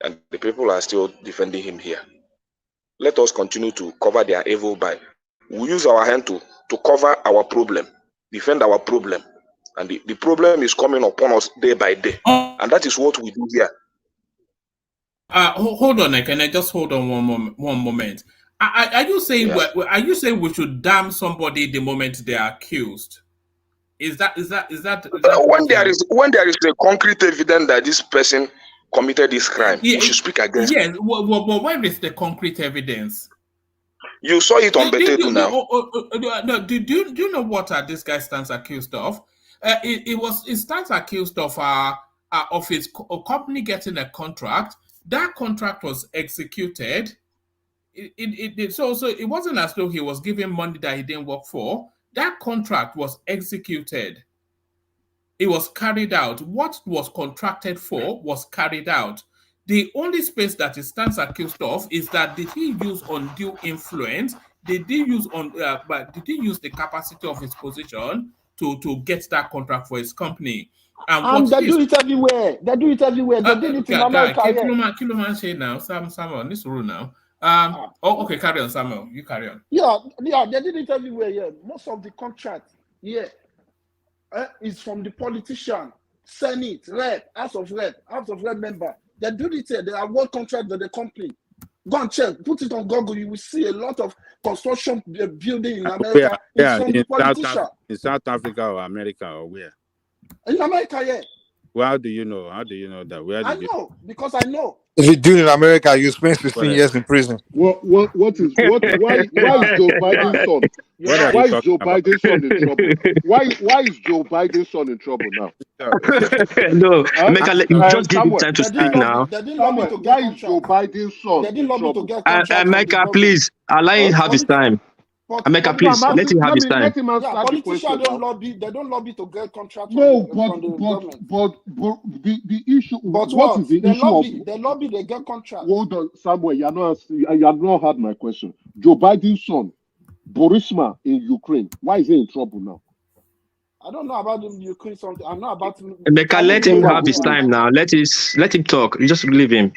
And the people are still defending him here. Let us continue to cover their evil by. We use our hand to cover our problem, defend our problem. And the problem is coming upon us day by day. And that is what we do here. Hold on, can I just hold on one moment? Are you saying we should damn somebody the moment they are accused? Is that when there is a concrete evidence that this person committed this crime, we should speak against it. Yes, well, where is the concrete evidence? You saw it on Betta Edu'S now. Do you know what this guy stands accused of? He stands accused of his company getting a contract. That contract was executed. So it wasn't as though he was giving money that he didn't work for. That contract was executed. It was carried out. What was contracted for was carried out. The only space that he stands accused of is that did he use undue influence? Did he use the capacity of his position to get that contract for his company? And they do it everywhere. They do it everywhere. They did it in America. Now, Samuel, this rule now. Okay, carry on, Samuel. You carry on. Yeah, they did it everywhere. Yeah, most of the contract, is from the politician, Senate, Rep, House of Rep member. They do it here. They award contract to the company. Go and check. Put it on Google. You will see a lot of construction building in America. It's from the politician. In South Africa or America or where? In America, yeah. Well, how do you know? How do you know that? I know because I know. If you do it in America, you spend 15 years in prison. Why is Joe Biden's son? Why is Joe Biden's son in trouble? Why is Joe Biden's son in trouble now? No, just give him time to speak now. Why is Joe Biden's son in trouble? Mecca, please allow him have his time. Mecca, please let him have his time. Politicians don't lobby. They don't lobby to get contracts. No, but the issue. But what is the issue? They lobby. They get contracts. Hold on, Samuel. You have not heard my question. Joe Biden's son, Burisma in Ukraine. Why is he in trouble now? I don't know about the Ukraine something. I know about. Mecca, let him have his time now. Let him talk. You just leave him.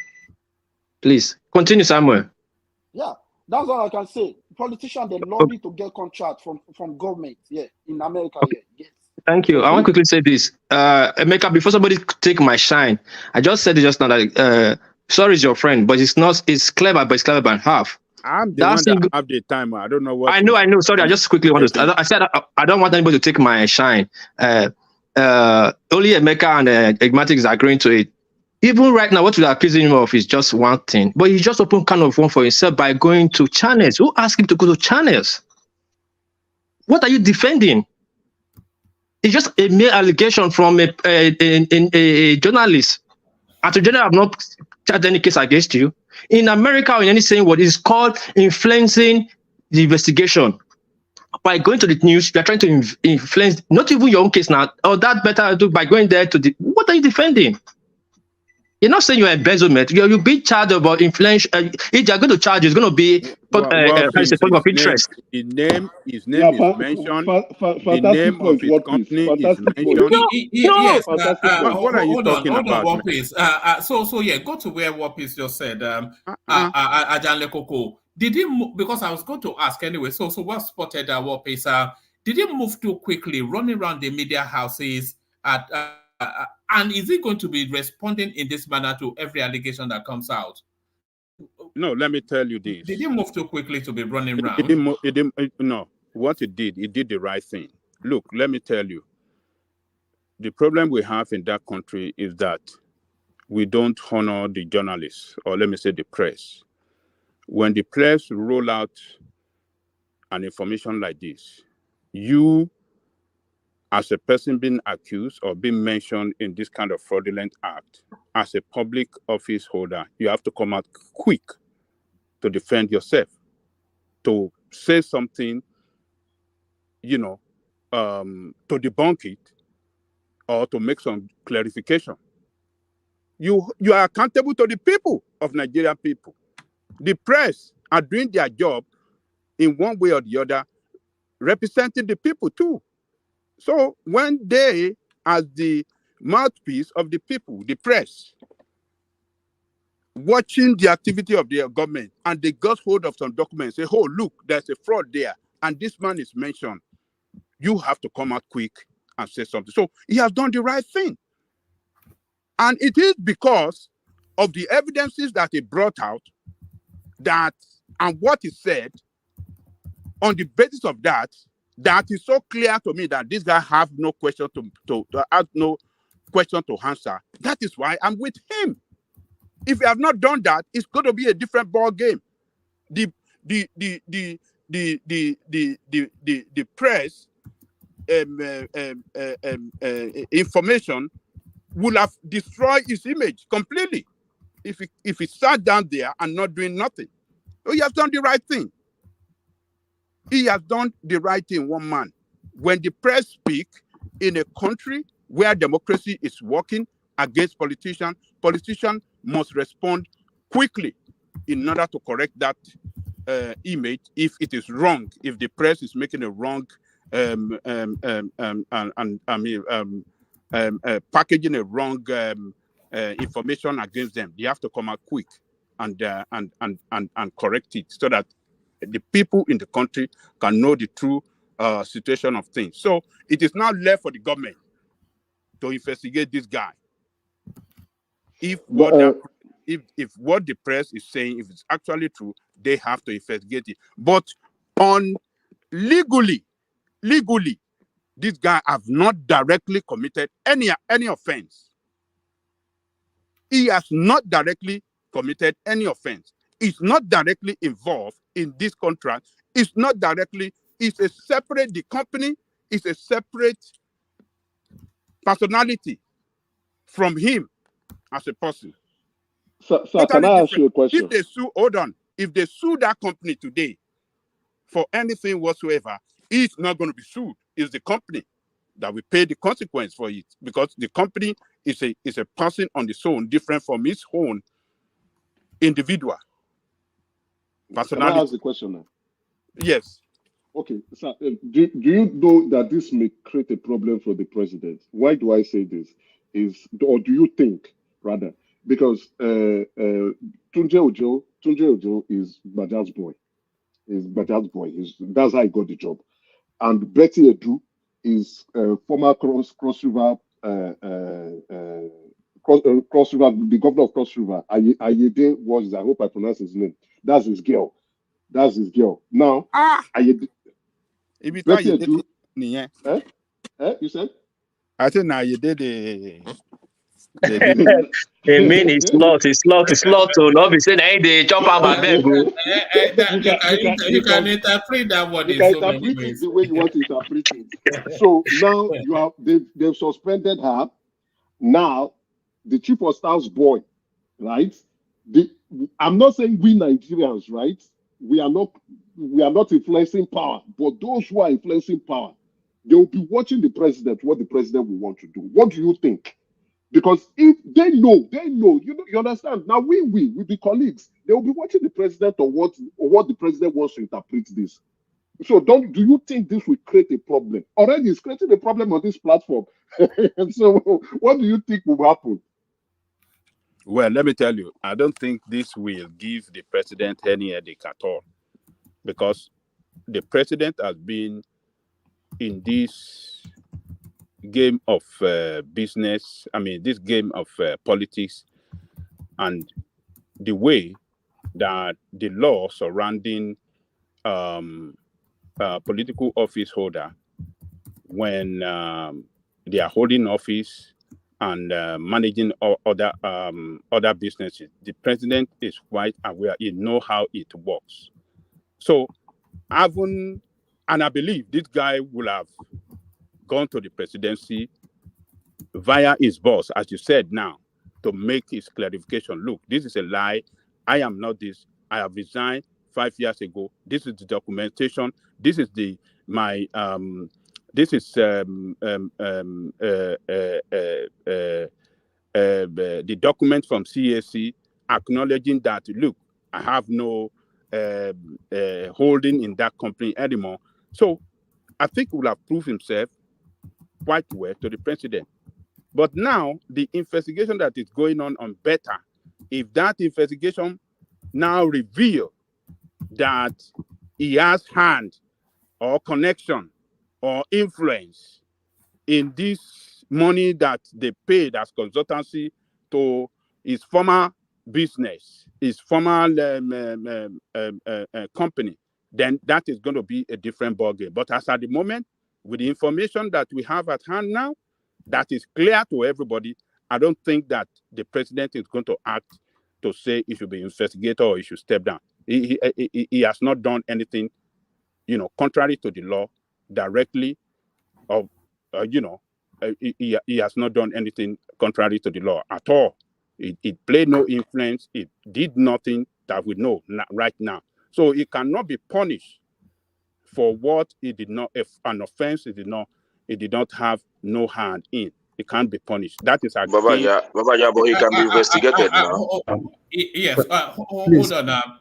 Please continue, Samuel. Yeah, that's all I can say. Politicians they lobby to get contract from government. Yeah, in America. Yeah. Yes. Thank you. I want to quickly say this. Emeka, before somebody take my shine, I just said it just now that sorry is your friend, but it's not. It's clever, but it's clever by half. I'm the one that have the time. I don't know what. I know. Sorry, I just quickly want to. I said I don't want anybody to take my shine. Only Emeka and Egmatic is agreeing to it. Even right now, what we're accusing him of is just one thing, but he just opened kind of one for himself by going to channels. Who asked him to go to channels? What are you defending? It's just a mere allegation from a journalist. Attorney General have not charged any case against you. In America, or in any saying what is called influencing the investigation. By going to the news, you are trying to influence not even your own case now, or that better do by going there to the. What are you defending? You're not saying you're embezzlement. You're being charged about influence. If they're going to charge you, it's going to be point of interest. His name is mentioned. The name of his company is mentioned. Yes. What are you talking about? So go to where Wapis just said. Ajanle Koko. Did he move? Because I was going to ask anyway. So what spotted Wapis? Did he move too quickly, running around the media houses and is he going to be responding in this manner to every allegation that comes out? No, let me tell you this. Did he move too quickly to be running It round? didn't, no, what it did the right thing. Look, let me tell you. The problem we have in that country is that we don't honor the journalists, or let me say the press. When the press roll out an information like this, you, as a person being accused or being mentioned in this kind of fraudulent act, as a public office holder, you have to come out quick to defend yourself, to say something, to debunk it, or to make some clarification. You are accountable to the people of Nigerian people. The press are doing their job in one way or the other, representing the people too. So when they, as the mouthpiece of the people, the press, watching the activity of their government, and they got hold of some documents, say, oh, look, there's a fraud there, and this man is mentioned, you have to come out quick and say something. So he has done the right thing. And it is because of the evidences that he brought out, that, and what he said, on the basis of that, that is so clear to me that this guy have no question to have no question to answer. That is why I'm with him. If you have not done that, it's going to be a different ball game. The press information will have destroyed his image completely if he sat down there and not doing nothing. So he has done the right thing. He has done the right thing, one man. When the press speak in a country where democracy is working against politicians must respond quickly in order to correct that image if it is wrong, if the press is making a wrong packaging a wrong information against them. They have to come out quick and correct it so that the people in the country can know the true situation of things. So it is now left for the government to investigate this guy. If what the press is saying, if it's actually true, they have to investigate it. But on legally, this guy have not directly committed any offense. He has not directly committed any offense. He's not directly involved in this contract. It's not directly, it's a separate, the company is a separate personality from him as a person. So can I ask you a question? If they sue, hold on, if they sue that company today for anything whatsoever, it's not going to be sued. It's the company that will pay the consequence for it, because the company is a person on its own, different from his own individual personality. Can I ask the question now? Yes. Okay, so do you know that this may create a problem for the president? Why do I say this? Or do you think, rather, because Tunji Ojo is Bada's boy. That's how he got the job. And Betta Edu'S is former Cross River, the governor of Cross River. Ayede was, I hope I pronounce his name. That's his girl. Now, Ayede. Betta Edu'S. You said? I think now you did it. I mean, it's not. To not be saying, hey, they chop out my bed, bro. You can interpret that word in so many ways. The way you want to interpret it. So now they've suspended her. Now the chief of staff's boy, right? I'm not saying we Nigerians, right? We are not influencing power, but those who are influencing power, they will be watching the president, what the president will want to do. What do you think? Because if they know, you understand. Now we be colleagues. They will be watching the president or what the president wants to interpret this. So do you think this will create a problem? Already it's creating a problem on this platform. And so what do you think will happen? Well, let me tell you, I don't think this will give the president any headache at all, because the president has been in this game of business, this game of politics, and the way that the law surrounding political office holder when they are holding office and managing other businesses, the president is quite aware. He knows how it works. So, I believe this guy will have gone to the presidency via his boss, as you said now, to make his clarification. Look, this is a lie. I am not this. I have resigned 5 years ago. This is the documentation. This is the document from CAC acknowledging that, look, I have no holding in that company anymore. So I think he will have proved himself quite well to the president. But now the investigation that is going on Betta, if that investigation now reveal that he has hand or connection or influence in this money that they paid as consultancy to his former business, his former company, then that is going to be a different ballgame. But as at the moment, with the information that we have at hand now, that is clear to everybody, I don't think that the president is going to act to say he should be investigated or he should step down. He has not done anything, contrary to the law directly, or he has not done anything contrary to the law at all. It played no influence. It did nothing that we know right now. So he cannot be punished for what he did not, if an offense he did not have no hand in. He can't be punished. That is against... Baba, but he can be investigated now. Yes, hold on.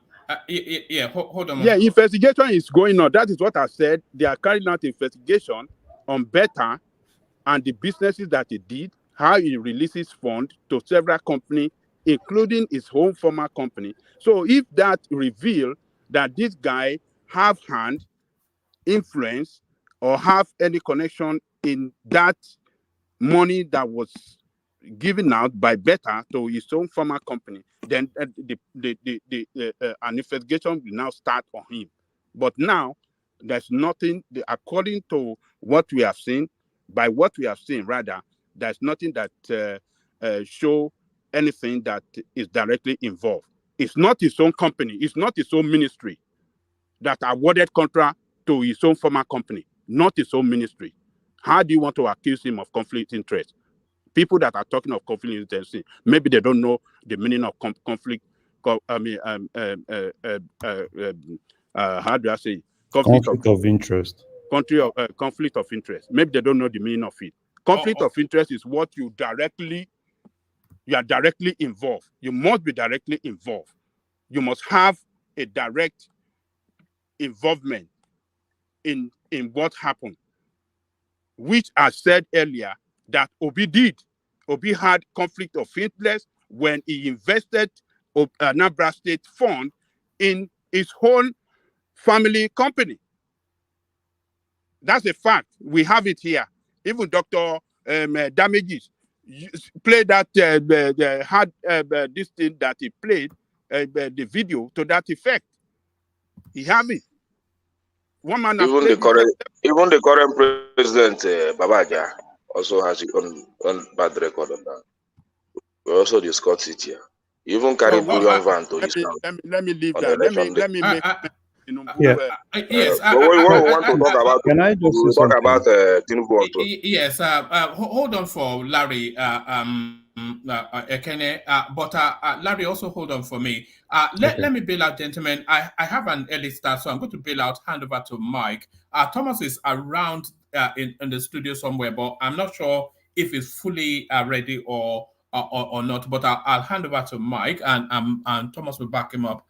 Hold on. Yeah, investigation is going on. That is what I said. They are carrying out investigation on Betta and the businesses that he did, how he releases funds to several companies, including his own former company. So if that reveal that this guy have hand, influence, or have any connection in that money that was given out by Betta to his own former company, then an investigation will now start on him. But now, there's nothing, according to what we have seen, rather, there's nothing that show anything that is directly involved. It's not his own company. It's not his own ministry that awarded contract to his own former company, not his own ministry. How do you want to accuse him of conflict of interest? People that are talking of conflict of interest, maybe they don't know the meaning of conflict. How do I say? Conflict of interest. Conflict of interest. Maybe they don't know the meaning of it. Conflict of interest is what you are directly involved. You must be directly involved. You must have a direct involvement in what happened, which I said earlier that Obi did. Obi had conflict of interest when he invested Anambra State Fund in his whole family company. That's a fact. We have it here. Even Dr. Damages played that, this thing that he played, the video to that effect. He have it. One man Even the current president, Babaja, also has it on bad record on that. We also discussed it here. He even carried bullion van to his house. Let me leave that. Let me make. Yes. But we want to talk about. Can I just say talk something? about Tinubu also? Yes. Hold on for Larry. Ekene, but Larry, also hold on for me. Let me bail out, gentlemen. I have an early start, so I'm going to bail out. Hand over to Mike. Thomas is around in the studio somewhere, but I'm not sure if he's fully ready or not. But I'll hand over to Mike, and Thomas will back him up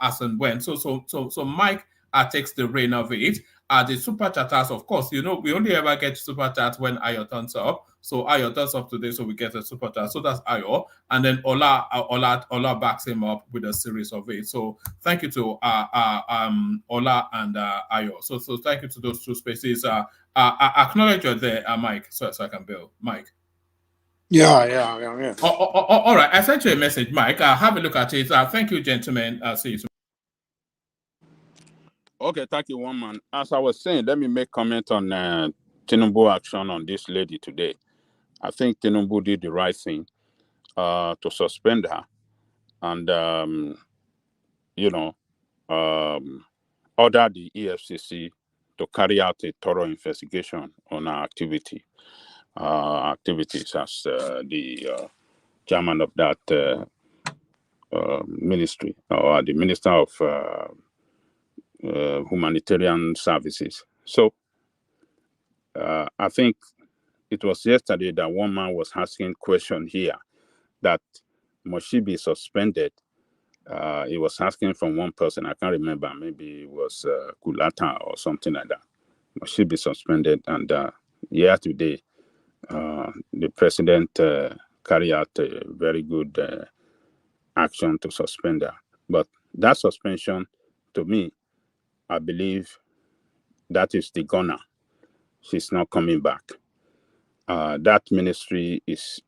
as and when. So Mike takes the reign of it. The super chatters, of course, we only ever get super chat when Ayo turns up. So Ayo turns up today, so we get a super chat. So that's Ayo, and then Ola backs him up with a series of it. So thank you to Ola and Ayo. So thank you to those two spaces. Acknowledge you're there, Mike, so I can build. Mike. Yeah. All right. I sent you a message, Mike. Have a look at it. Thank you, gentlemen. I'll see you soon. Okay, thank you, one man. As I was saying, let me make comment on Tinubu action on this lady today. I think Tinubu did the right thing to suspend her and, order the EFCC to carry out a thorough investigation on our activities as the chairman of that ministry, or the Minister of Humanitarian Services. So I think it was yesterday that one man was asking question here that must she be suspended? He was asking from one person, I can't remember, maybe it was Kulata or something like that. Must she be suspended? And today, the president carried out a very good action to suspend her. But that suspension, to me, I believe that is the gunner. She's not coming back. That ministry is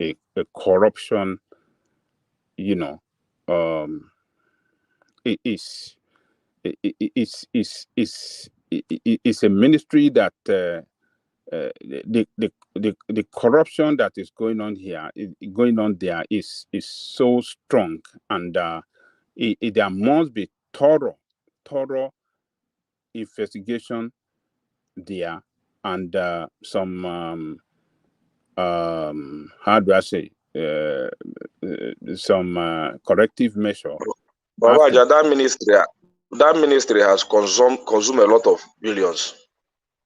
a corruption, it is it's a ministry that the corruption that is going on there is so strong, and there must be thorough investigation there, and some how do I say some corrective measure. Baba, that ministry has consumed a lot of billions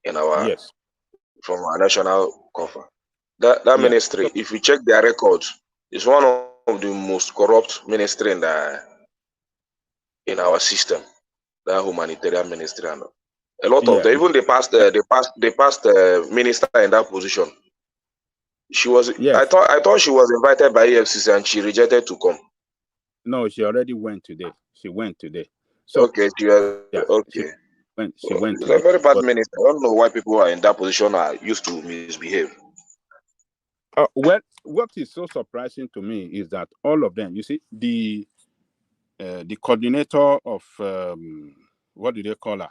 in from our national cover. That ministry, if you check their records, is one of the most corrupt ministry in our system. That humanitarian ministry, and a lot of them, even the past minister in that position. She was. I thought she was invited by EFCC and she rejected to come. No, she already went today. She went today. So okay, okay. She went. It's a very bad minister. I don't know why people are in that position are used to misbehave. Well, what is so surprising to me is that all of them, you see, the coordinator of what do they call her?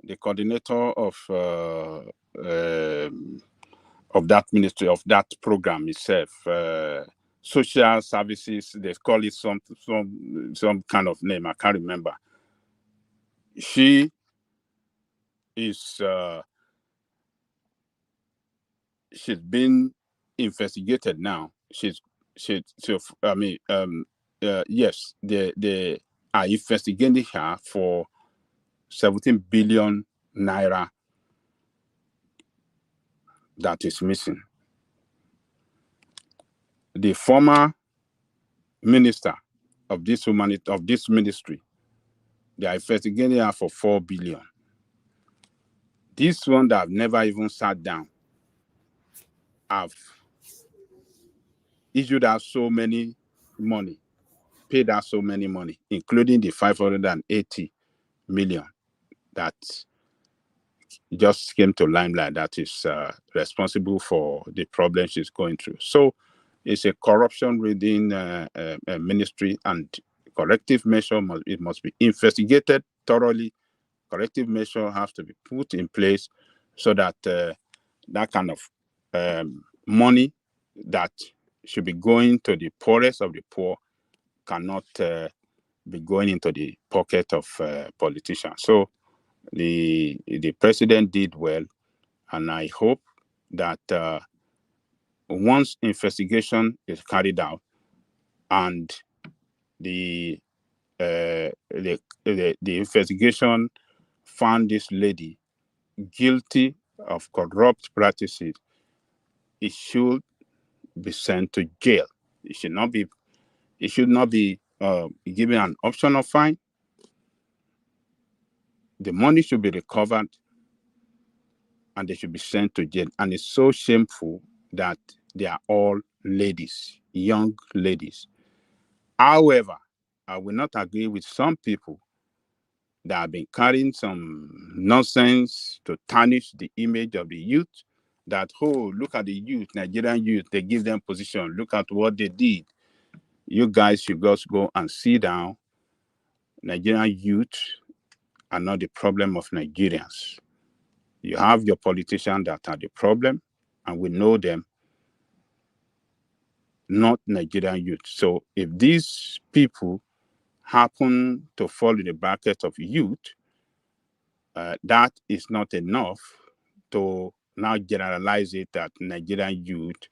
The coordinator of that ministry, of that program itself, social services. They call it some kind of name. I can't remember. She is she's been investigated now. Yes, they are investigating her for 17 billion naira that is missing. The former minister of this ministry, they are investigating her for 4 billion. This one that have never even sat down have issued out so many money, paid out so many money, including the 580 million that just came to limelight that is responsible for the problem she's going through. So it's a corruption within a ministry, and corrective measure must be investigated thoroughly. Corrective measure has to be put in place so that that kind of money that should be going to the poorest of the poor cannot be going into the pocket of politicians. So the president did well, and I hope that once investigation is carried out and the investigation found this lady guilty of corrupt practices, it should be sent to jail. It should not be given an optional fine. The money should be recovered and they should be sent to jail. And it's so shameful that they are all ladies, young ladies. However, I will not agree with some people that have been carrying some nonsense to tarnish the image of the youth that, oh, look at the youth, Nigerian youth, they give them position. Look at what they did. You guys should just go and sit down. Nigerian youth are not the problem of Nigerians. You have your politicians that are the problem, and we know them, not Nigerian youth. So if these people happen to fall in the bracket of youth, that is not enough to now generalize it that Nigerian youth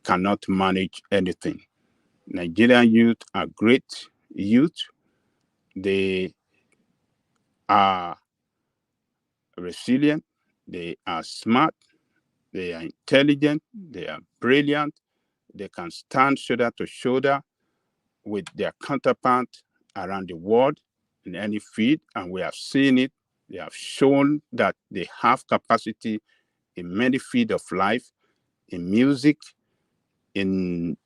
cannot manage anything. Nigerian youth are great youth. They are resilient. They are smart. They are intelligent. They are brilliant. They can stand shoulder to shoulder with their counterpart around the world in any field, and we have seen it. They have shown that they have capacity in many fields of life, in music, in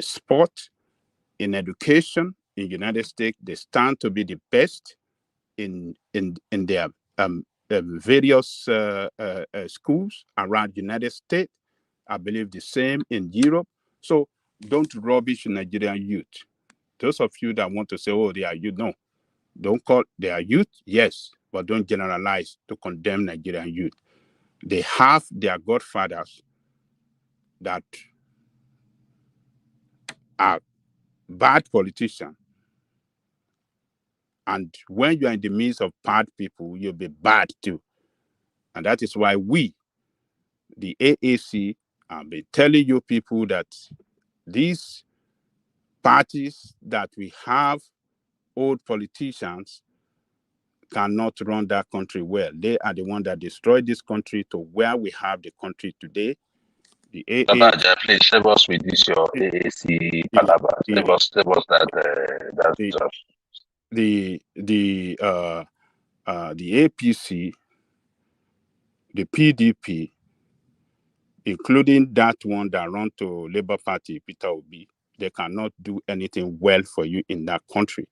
sport, in education. In the United States, they stand to be the best in their various schools around the United States. I believe the same in Europe. So don't rubbish Nigerian youth. Those of you that want to say, oh, they are youth, no. Don't call they are youth, yes, but don't generalize to condemn Nigerian youth. They have their godfathers that are bad politicians. And when you are in the midst of bad people, you'll be bad too. And that is why we, the AAC, have been telling you people that these parties that we have, old politicians, cannot run that country well. They are the ones that destroyed this country to where we have the country today. The AAC, Babaja, please save us with this your AAC palaver. Save us that stuff. The APC, the PDP, including that one that run to Labour Party, Peter Obi, they cannot do anything well for you in that country.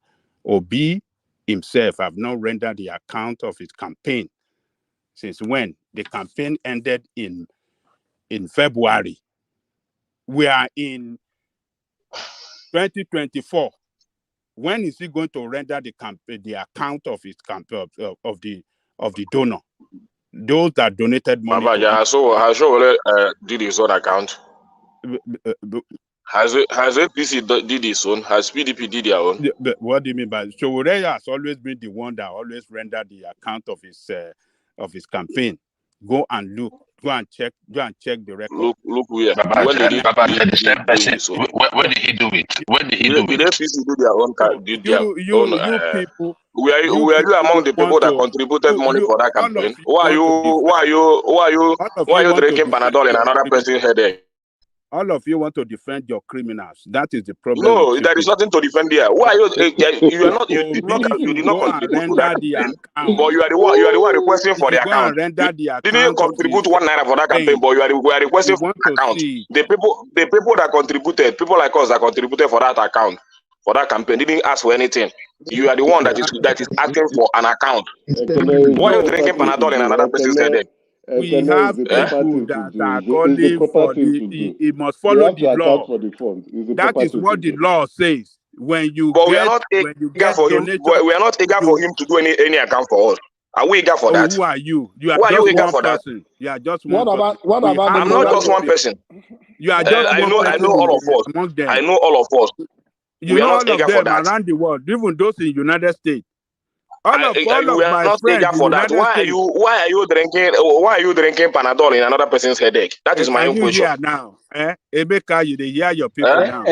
Obi himself have not rendered the account of his campaign since when the campaign ended in February. We are in 2024. When is he going to render the account of his campaign of the donor? Those that donated money. Babaja, has did his own account? Has APC did his own? Has PDP did their own? What do you mean by Showore has always been the one that always rendered the account of his campaign. Go and look. Go and check the record. Look where. When did he do it? When did he do it? Did APC do their own? You people. Were you among the people that contributed money for that campaign? Why are you drinking Panadol in another person's headache? All of you want to defend your criminals. That is the problem. No, there is nothing to defend here. Why are you? You are not. You did not contribute to that campaign. But you are the one requesting for the account. Didn't you contribute ₦1 for that campaign? But you are requesting for the account. The people that contributed, people like us that contributed for that account, for that campaign, didn't ask for anything. You are the one that is asking for an account. Why are you drinking Panadol in another person's headache? We have people that are calling for it must follow the law. That is what the law says. When you we are not eager for him to do any account for us. Are we eager for that? Who are you? You are who are you eager one for person. That? You are just one person. What about I'm not just one person. You are just I know all of us. I know all of us. You know all of them around the world, even those in the United States. All of my friends for that. Why are you drinking Panadol in another person's headache? That is my own question. Here now, Emeka, you hear your people now.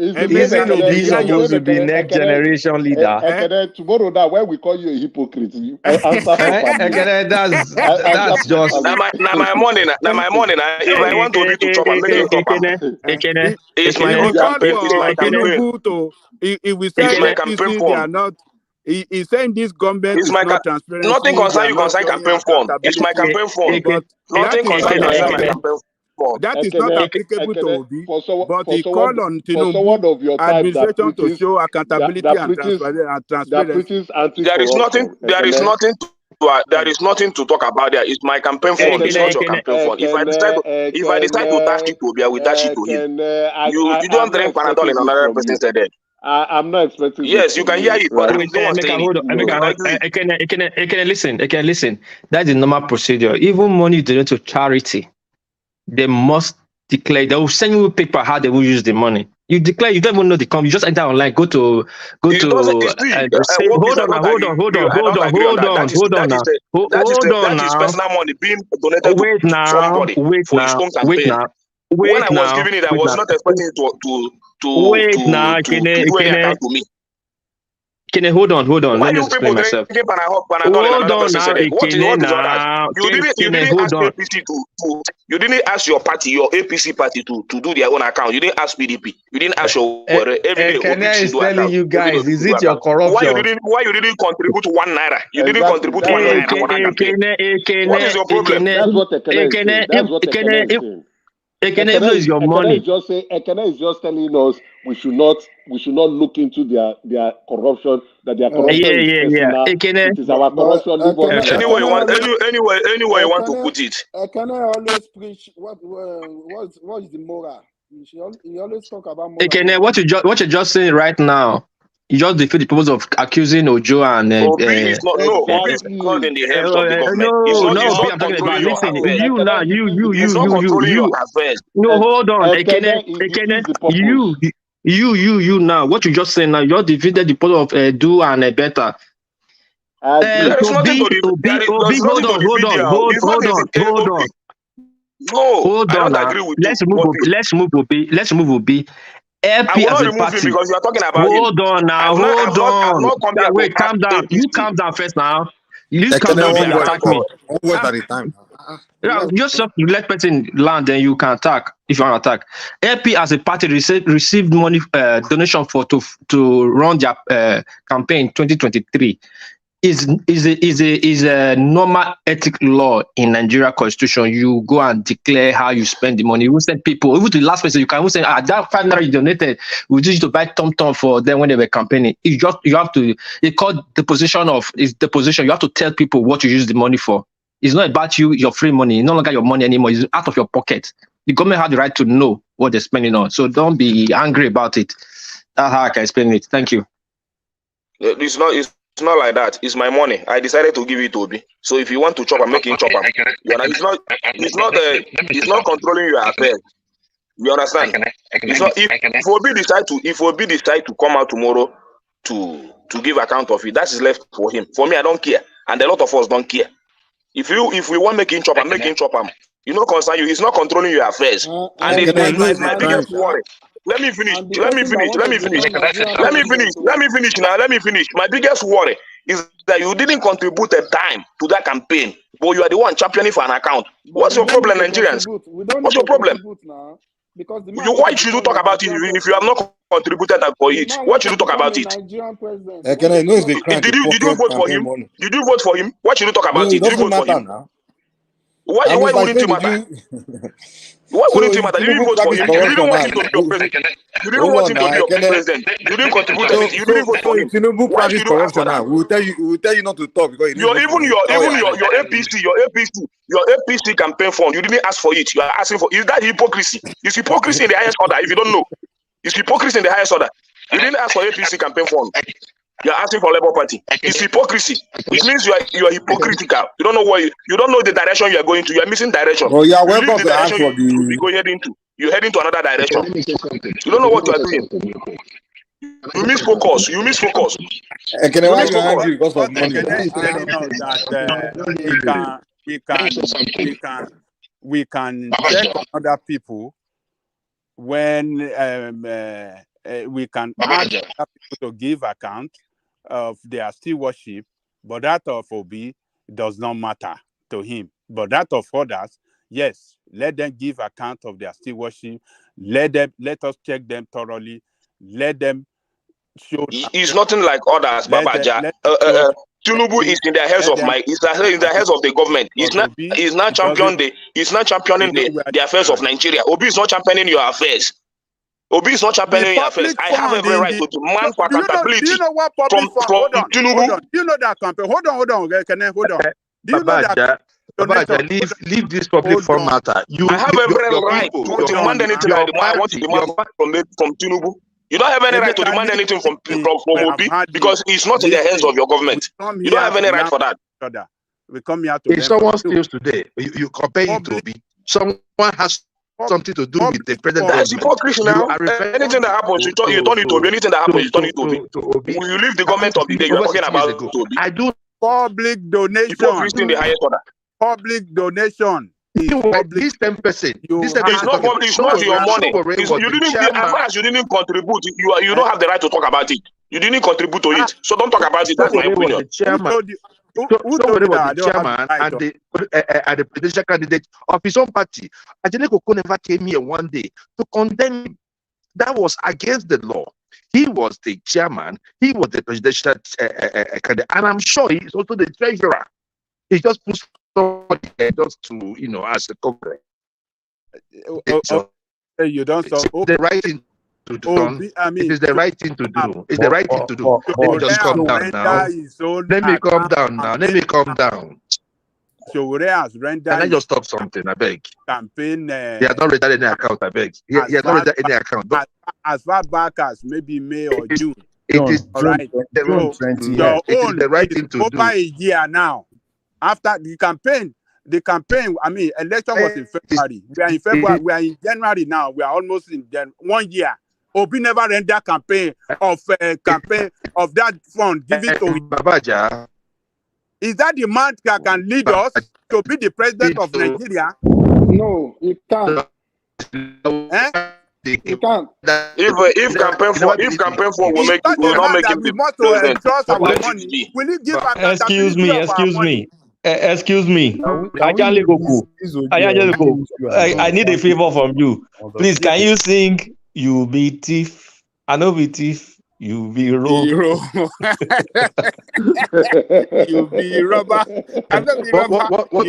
Even Obi will be next generation leader. Tomorrow now, when we call you a hypocrite, you answer that's just now my morning. If I want to chop and make it chop, it's my own campaign. It's my campaign. It's my campaign form. He's saying this government is not transparent. Nothing concerns you concern campaign form. It's my campaign form. Nothing concerns my campaign form. That is not applicable to Obi, but he called on Tinubu administration to show accountability and transparency. There is nothing there is nothing to talk about there. It's my campaign fund. It's not your campaign fund. If I decide to dash it to Obi, I will dash it to him. You don't drink Panadol in another person's head. I'm not expecting. Yes, you can hear it, but I don't want to listen. Listen. That's the normal procedure. Even money donate to charity, they must declare. They will send you a paper how they will use the money. You declare. You don't even know the company. You just enter online. Go to. Hold on. That is personal money being donated to somebody for his own campaign. When I was giving it, I was not expecting to do any account to me. Can I hold on? Let me explain myself. What is all that? You didn't ask your party, your APC party, to do their own account. You didn't ask PDP. You didn't ask your every day. Is telling you guys, is it your corruption? Why you didn't contribute 1 naira? You didn't contribute 1 naira for that campaign. What is your problem? That's what Ekene is saying. Ekene is your money. Ekene is just telling us we should not look into their corruption. That their corruption is personal. It is our corruption. Anyway, you want to put it. Ekene always preach what is the moral? He always talk about moral. Ekene, what you're just saying right now. You just defeat the purpose of accusing Ojo and Obi is not in the hands of the government. I'm talking about. Listen, you. No, hold on, Ekene, you now. What you just saying now? You just defeated the purpose of Edu and Betta. Hold on. Agree with Let's move Obi. LP I will as not a remove party. him because you are talking about Hold on now. Wait, calm down. APC. You calm down first now. You calm down before you attack me. One word at a time. Just let person land, then you can attack if you want to attack. LP as a party received money donation to run their campaign 2023. Is a normal ethic law in Nigeria constitution. You go and declare how you spend the money. You will send people, even to the last person, you can say, that 5 naira you donated, we used to buy tom for them when they were campaigning. You have to, it's called deposition. You have to tell people what you use the money for. It's not about your free money. It's no longer your money anymore. It's out of your pocket. The government has the right to know what they're spending on. So don't be angry about it. That's how I can explain it. Thank you. It's not like that. It's my money. I decided to give it to Obi. So if you want to chop, I'm making chop. It's not controlling your affairs. You understand? If Obi decide to come out tomorrow to give account of it, that is left for him. For me, I don't care, and a lot of us don't care. If we want making chop, I'm making chop. You know, concern you. It's not controlling your affairs, and it's my biggest worry. Let me finish. My biggest worry is that you didn't contribute a dime to that campaign, but you are the one championing for an account. What's your problem, Nigerians? What's your problem? Why should you talk about it if you have not contributed for it? Why should you talk about it? Did you vote for him? Did you vote for him? Why should you talk about it? Did you vote for him? Why wouldn't it matter? Why wouldn't it matter? You didn't vote for him. You didn't want him to be your president. You didn't want him to be your president. You didn't contribute anything. You didn't vote for him. Tinubu practice corruption now. We'll tell you not to talk because your APC campaign fund. You didn't ask for it. You are asking for. Is that hypocrisy? It's hypocrisy in the highest order. If you don't know, it's hypocrisy in the highest order. You didn't ask for APC campaign fund. You are asking for Labour Party. It's hypocrisy. It means you are hypocritical. You don't know you don't know the direction you are going to. You are missing direction. Oh, yeah, welcome to ask for you go heading to. You're heading to another direction. You don't know what you are doing. You miss focus. Can I you angry because of money? We can check on other people when we can ask other people to give account of their stewardship, but that of Obi does not matter to him. But that of others, yes, let them give account of their stewardship. Let us check them thoroughly. Let them show. It's nothing like others, Babaja. Tinubu is in the hands of in the hands of the government. He's not championing the affairs of Nigeria. Obi is not championing your affairs. Obi is not championing your affairs. I have every right to demand for accountability do you know what public fund? Hold on. Do you know that campaign? Hold on. Can I hold on? Do you know that? Leave this public fund matter. I have every right to demand anything I want to demand from Tinubu. You don't have any right to demand anything from Obi because it's not in the hands of your government. You don't have any right for that. We come here to. If someone steals today, you compare it to Obi. Someone has something to do with the president. That's hypocrisy now. Anything that happens, you turn it to Obi. Anything that happens, you turn it to Obi. When you leave the government of the day, you're talking about Obi. I do public donation. Hypocrisy in the highest order. Public donation. This 10%. It's not public. It's not your money. You didn't. As far as you didn't contribute, you don't have the right to talk about it. You didn't contribute to it, so don't talk about it. That's my opinion. Who told the chairman and the presidential candidate of his own party? Ajane never came here one day to condemn him. That was against the law. He was the chairman. He was the presidential candidate, and I'm sure he's also the treasurer. He just puts somebody there just to, as a cover. You don't it's the right thing to do. It is the right thing to do. It's the right thing to do. Let me just calm down now. Let me calm down now. Let me calm down. Can I just stop something? I beg. Campaign. He has not read any account. I beg. He has not read any account. As far back as maybe May or June. It is the right thing to do. Over a year now. After the campaign, election was in February. We are in February. We are in January now. We are almost in 1 year. Obi never ran that campaign of that fund given to him. Babaja. Is that the man that can lead us to be the president of Nigeria? No, he can't. He can't. If campaign for will not make him the president. Excuse me. I need a favor from you. Please, can you sing "You Be Thief"? I know be thief. You be rogue. You be robber. I'm not the robber. What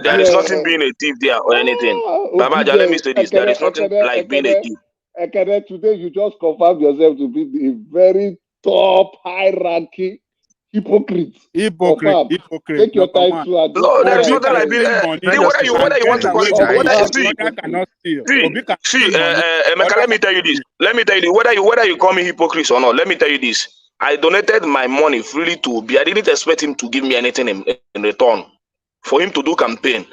there is nothing being a thief there or anything. Babaja, let me say this. There is nothing like being a thief. Ekene, today you just confirmed yourself to be a very top, high-ranking hypocrite. Hypocrite. Take your time to address. No, there is nothing like being. Whether you want to call it, Emeka, let me tell you this. Whether you call me hypocrite or not, let me tell you this. I donated my money freely to Obi. I didn't expect him to give me anything in return for him to do campaign.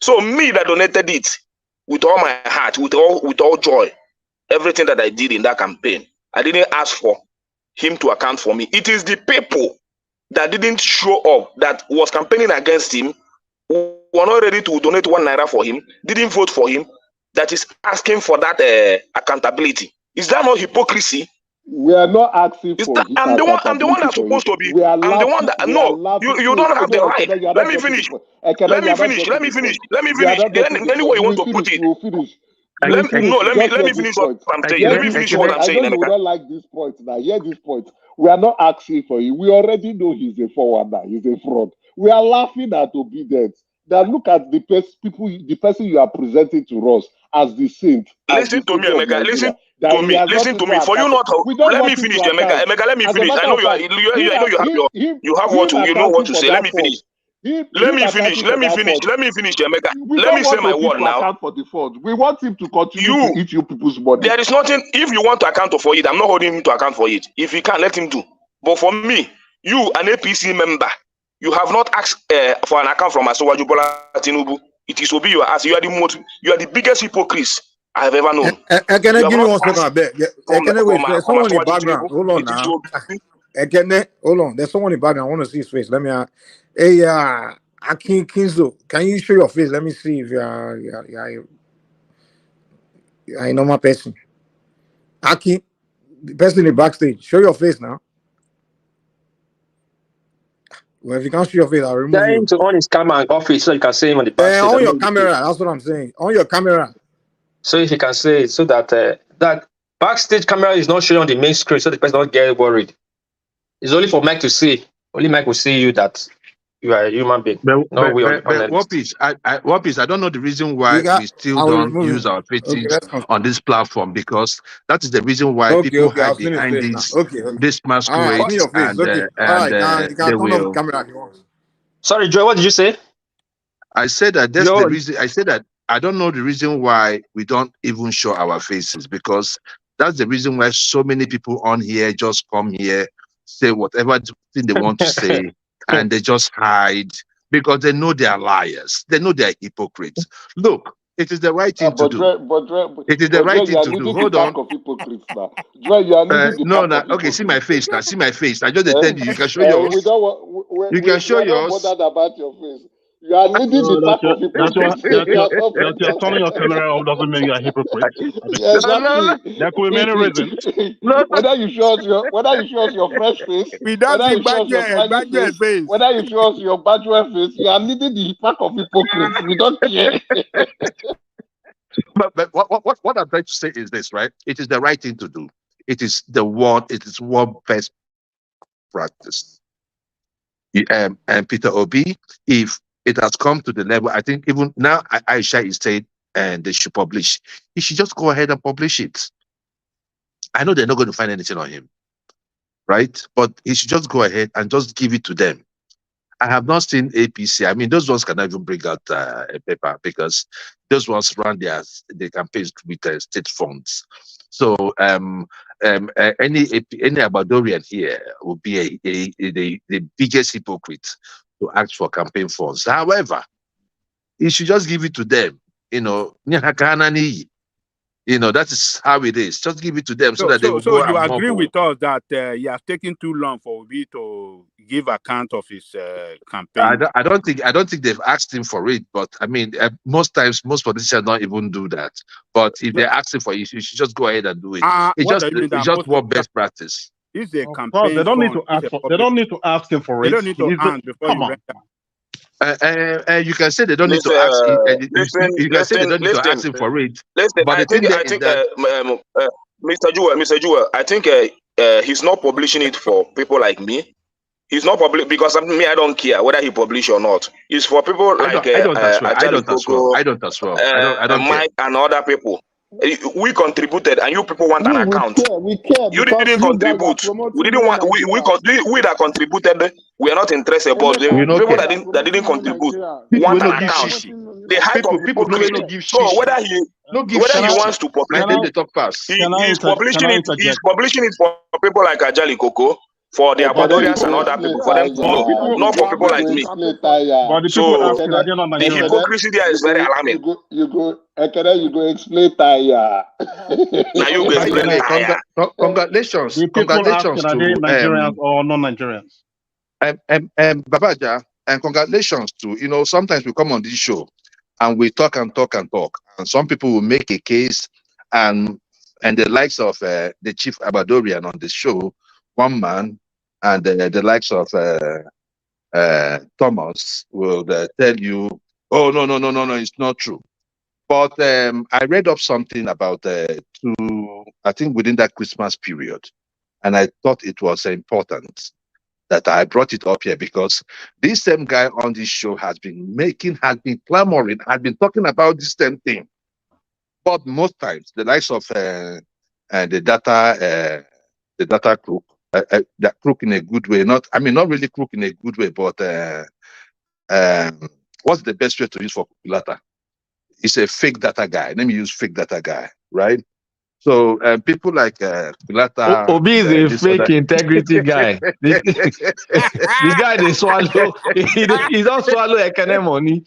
So me that donated it with all my heart, with all joy. Everything that I did in that campaign, I didn't ask for him to account for me. It is the people that didn't show up, that was campaigning against him, who were not ready to donate 1 naira for him, didn't vote for him, that is asking for that accountability. Is that not hypocrisy? We are not asking for it. I'm the one that's supposed to be. I'm the one that you don't have the right. Let me finish. Let me finish. Anyway you want to put it. Let me finish what I'm saying. Let me finish what I'm saying. I know you don't like this point now. Hear this point. We are not asking for you. We already know he's a forwarder. He's a fraud. We are laughing at obedience. Now look at the person you are presenting to us as the saint. Listen to me, Emeka. Listen to me. For you not, let me finish, Emeka. Emeka, let me finish. I know you have what you know what to say. Let me finish. Let me finish, Emeka. Let me say my word now. We want him to continue to eat you people's money. There is nothing. If you want to account for it, I'm not holding him to account for it. If he can, let him do. But for me, you, an APC member, you have not asked for an account from Asiwaju Bola Tinubu. It is Obi you are asking. You are the biggest hypocrite I have ever known. Can I give you one second? I bet. There's someone in the background. Hold on now. Hold on. There's someone in the background. I want to see his face. Let me. Hey, Akin Kinzo, can you show your face? Let me see if you're a normal person. Akin, the person in the backstage, show your face now. Well, if you can't show your face, I'll remove you. To on his camera and off it so you can see him on the backstage. On your camera, that's what I'm saying. On your camera. So if you can say it, so that that backstage camera is not showing on the main screen, so the person don't get worried. It's only for Mike to see. Only Mike will see you that You are a human being. No way on the panel. What piece? What piece? I don't know the reason why we still I will don't remove use him. our Okay, faces let's continue. on this platform, because that is the reason why Okay, people I'll hide see his behind face now. Okay. this All right, I see masquerades, your face. Okay. All right, you they can turn off the will. camera if you want. Sorry, Joy, what did you say? I said that that's Joy. the reason. I said that I don't know the reason why we don't even show our faces, because that's the reason why so many people on here just come here, say whatever thing they want to say, and they just hide because they know they are liars. They know they are hypocrites. Look, it is the right thing to do. It is the right thing to do. Hold on. Of hypocrites now. Joy, you are leading the No, pack of okay. See my hypocrites. face now. See my face. I just tell you. You can show yours. We don't want, You can show we are not yours. bothered about your face. You are leading the pack of hypocrites. You're turning your camera off doesn't mean you're a hypocrite. Yeah, exactly. There could be many reasons. Whether you show us your fresh face, We don't whether see you show us your smiley face, whether you show us your bachelor face, you are leading the pack of hypocrites. We don't care. But what I'm trying to say is this, right? It is the right thing to do. It is one best practice. And Peter Obi, if it has come to the level, I think even now Aisha is saying, and they should publish. He should just go ahead and publish it. I know they're not going to find anything on him, right? But he should just go ahead and just give it to them. I have not seen APC. I mean, those ones cannot even bring out a paper, because those ones run their campaigns with state funds. So any Abadorian here will be the biggest hypocrite to ask for campaign funds. However, he should just give it to them. That is how it is. Just give it to them so that they will go you and agree mobile. with us that he has taken too long for Obi to give account of his campaign? I don't think they've asked him for it, but I mean, most times most politicians don't even do that. But if they're asking for it, you should just go ahead and do it. It's just what best practice. It's a campaign. They don't need to ask for. They don't need to ask him for it. They don't need to ask before you render. You can say they don't need to ask him. You can say they don't need to ask him for it. Listen, But I think Mr. Jewel, I think he's not publishing it for people like me. He's not public because I don't care whether he publish or not. It's for people like I don't as well. Mike and other people. We contributed, and you people want an account. We care. You didn't contribute. We didn't want. We that contributed. We are not interested. But the people that didn't contribute want an account. The height of people so whether he wants to publish, he's publishing it. He's publishing it for people like Ajali Koko, for the Abadorians and other people, for them to know, not for people like me. So the hypocrisy there is very alarming. You go explain Taya. Now you go explain Taya. Congratulations. Congratulations to Nigerians or non-Nigerians. Babaja, and congratulations to, sometimes we come on this show and we talk and talk and talk. And some people will make a case, and the likes of the chief Abadorian on the show, one man, and the likes of Thomas will tell you, oh, no, it's not true. But I read up something about I think within that Christmas period, and I thought it was important that I brought it up here, because this same guy on this show has been clamoring, has been talking about this same thing. But most times, the likes of the data crook, that crook in a good way, not really crook in a good way, but what's the best way to use for data? It's a fake data guy. Let me use fake data guy, right? So people like Pilata, Obi is a fake integrity guy. The guy they swallow. He don't swallow Ekene money.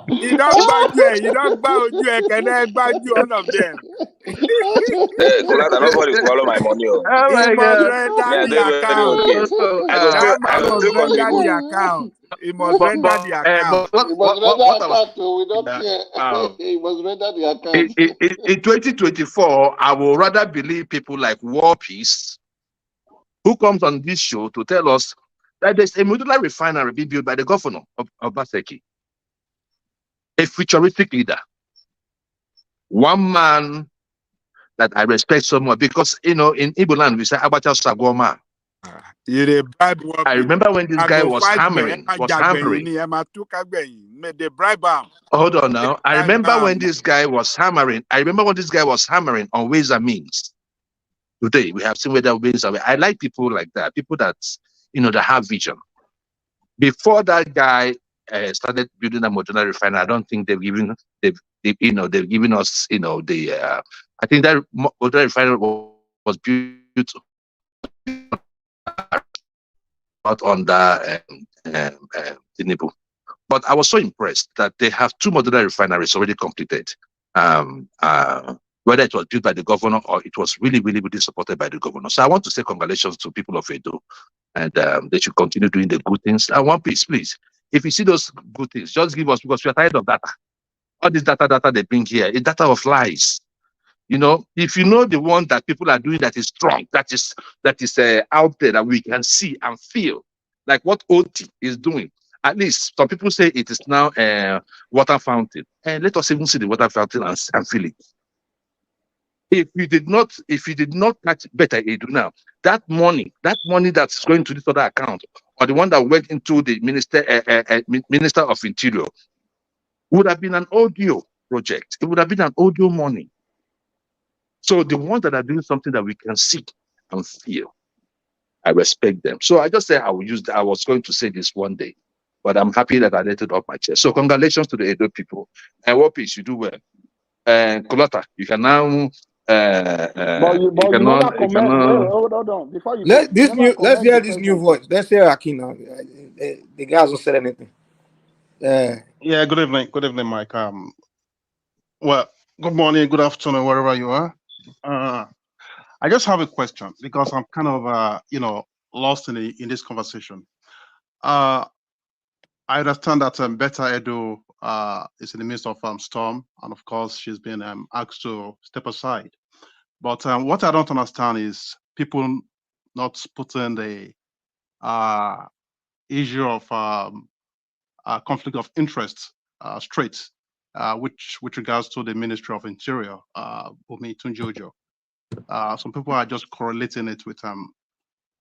You don't bow you Ekene, bow you all of them. Pilata, nobody swallow my money. Oh my God! He must render the account. We don't care. He must render the account. In 2024, I will rather believe people like War Peace, who comes on this show to tell us that there's a modular refinery being built by the governor of Baseki, a futuristic leader, one man that I respect so much, because in Igbo land we say Abacha Sagoma. You dey bribe one I people. remember when this I guy go was fight hammering. They bribe him. Hold on now. I Bribe remember when am. this guy was hammering. I remember when this guy was hammering on ways and means. Today we have seen whether ways and means. I like people like that. People that that have vision. Before that guy started building a modular refinery, I don't think they've given us the. I think that modular refinery was built not under Tinubu. But I was so impressed that they have 2 modular refineries already completed. Whether it was built by the governor or it was really, really, really supported by the governor. So I want to say congratulations to people of Edo, and they should continue doing the good things. And one piece, please. If you see those good things, just give us, because we are tired of data. All this data they bring here is data of lies. If you know the one that people are doing that is strong, that is out there that we can see and feel, like what OT is doing. At least some people say it is now a water fountain, and let us even see the water fountain and feel it. If you did not catch Betta Edu now, that money that's going to this other account, or the one that went into the Minister of Interior, would have been an audio project. It would have been an audio money. So the ones that are doing something that we can see and feel, I respect them. So I just say I was going to say this one day, but I'm happy that I let it off my chest. So congratulations to the Edo people. And Wopis, you do well. And Kolota, you can now. But you never comment. Wait, hold on. Before you Let's hear the this new president. voice. Let's hear Akin now. The guy hasn't said anything. Yeah, good evening. Good evening, Mike. Well, good morning, good afternoon, wherever you are. I just have a question because I'm kind of lost in this conversation. I understand that Betta Edu is in the midst of storm, and of course she's been asked to step aside. But what I don't understand is people not putting the issue of conflict of interest straight, which with regards to the Ministry of Interior, Tunji Ojo. Some people are just correlating it with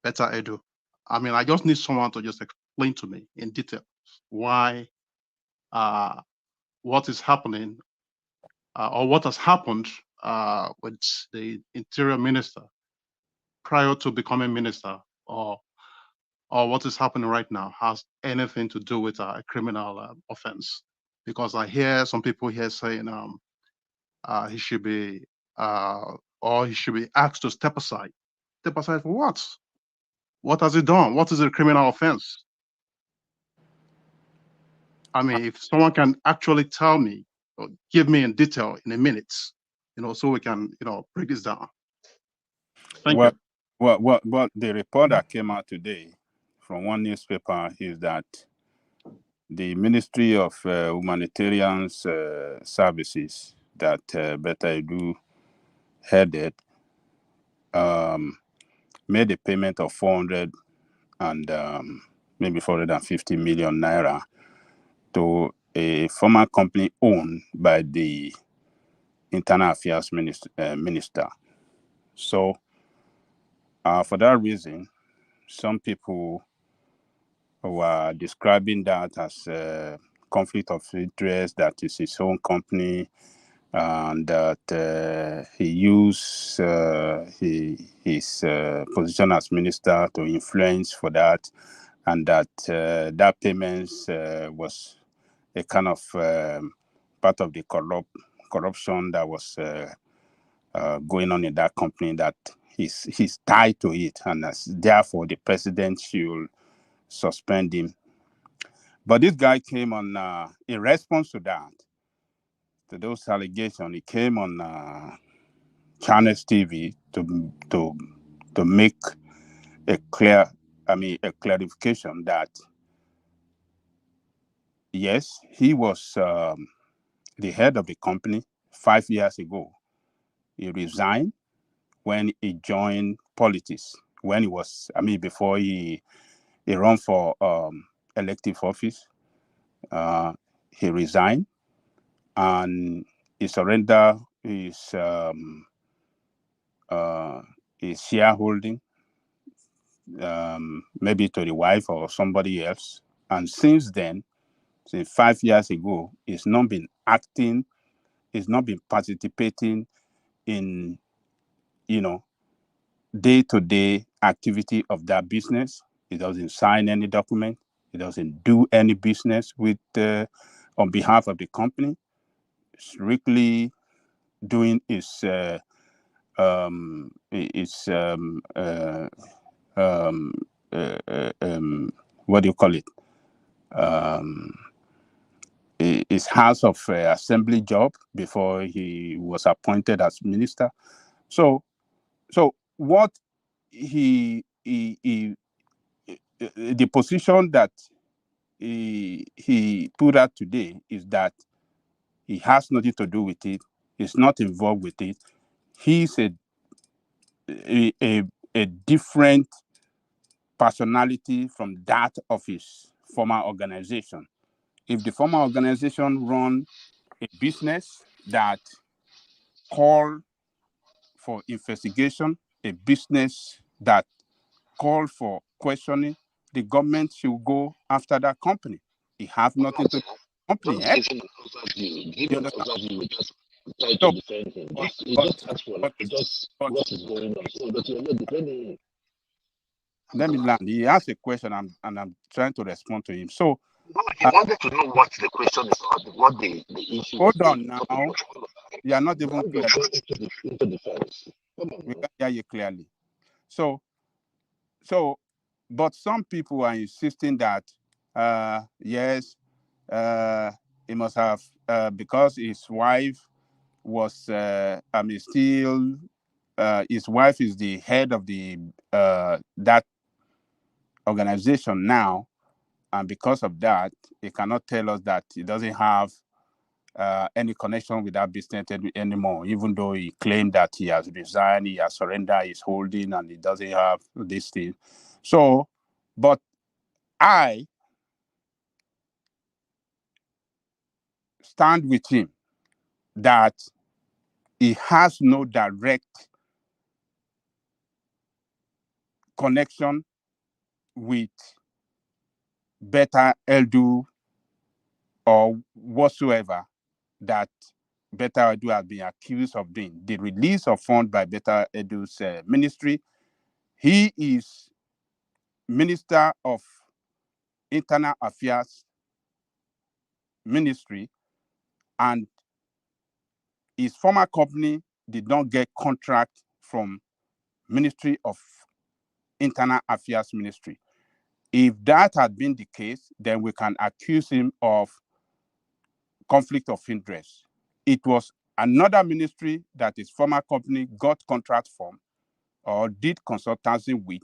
Betta Edu. I mean, I just need someone to just explain to me in detail why, what is happening, or what has happened with the Interior Minister prior to becoming minister, or what is happening right now has anything to do with a criminal offense. Because I hear some people here saying he should be or he should be asked to step aside. Step aside for what? What has he done? What is a criminal offense? I mean, if someone can actually tell me or give me in detail in a minute, so we can, break this down. Thank you. What the report that came out today from one newspaper is that the Ministry of Humanitarian Services that Betta Edu headed made a payment of 400 and maybe 450 million naira to a former company owned by the Internal Affairs Minister. So for that reason, some people were describing that as a conflict of interest, that is his own company, and that he used his position as minister to influence for that, and that that payment was a kind of part of the corruption that was going on in that company, that he's tied to it, and therefore the president should suspend him. But this guy came on in response to that, to those allegations. He came on Channels TV to make a clarification that yes, he was the head of the company 5 years ago. He resigned when he joined politics. When he was, before he ran for elective office, he resigned and he surrendered his shareholding maybe to the wife or somebody else. And since then, since 5 years ago, he's not been acting, he's not been participating in, day-to-day activity of that business. He doesn't sign any document. He doesn't do any business with on behalf of the company. Strictly doing his what do you call it? His House of Assembly job before he was appointed as minister. So what the position that he put out today is that he has nothing to do with it. He's not involved with it. He's a different personality from that of his former organization. If the former organization run a business that call for investigation, a business that call for questioning, the government should go after that company. It have nothing to do with the company. Just give him an overview. Give him an overview. We just try to defend him. You just ask for just what is going on. So, but you're not defending him. Let me land. He asked a question, and I'm trying to respond to him. So, he wanted to know what the question is, or what the issue. Hold on now. You are not even clear. Into defense. We can hear you clearly. So, but some people are insisting that yes, he must have because his wife was still his wife is the head of the that organization now, and because of that, he cannot tell us that he doesn't have any connection with that business anymore, even though he claimed that he has resigned, he has surrendered his holding, and he doesn't have this thing. So, but I stand with him that he has no direct connection with Betta Edu'S or whatsoever that Betta Edu'S has been accused of doing. The release of funds by Betta Edu'S ministry. He is Minister of Internal Affairs Ministry, and his former company did not get contract from Ministry of Internal Affairs Ministry. If that had been the case, then we can accuse him of conflict of interest. It was another ministry that his former company got contract from or did consultancy with,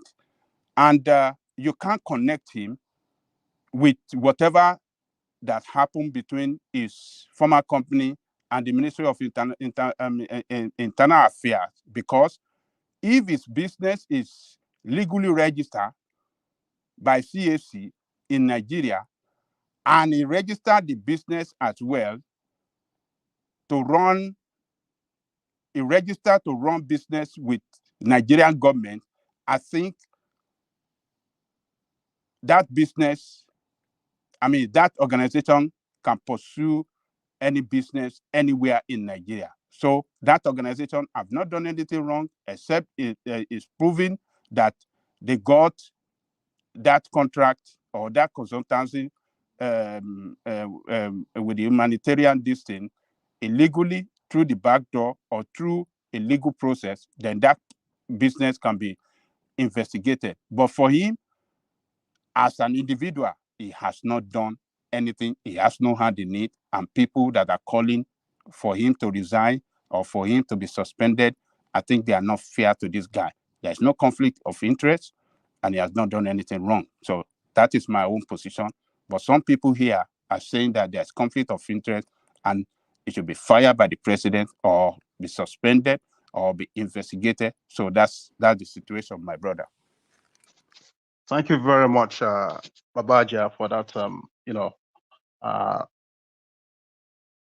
and you can't connect him with whatever that happened between his former company and the Ministry of Internal Affairs, because if his business is legally registered by CAC in Nigeria, and he registered the business as well he registered to run business with Nigerian government, I think that that organization can pursue any business anywhere in Nigeria. So that organization have not done anything wrong, except it is proving that they got that contract or that consultancy with the humanitarian distance illegally through the back door or through a legal process, then that business can be investigated. But for him, as an individual, he has not done anything. He has no hand in it. And people that are calling for him to resign or for him to be suspended, I think they are not fair to this guy. There's no conflict of interest, and he has not done anything wrong. So that is my own position. But some people here are saying that there's conflict of interest and it should be fired by the president or be suspended or be investigated. So that's the situation, my brother. Thank you very much, Babaja, for that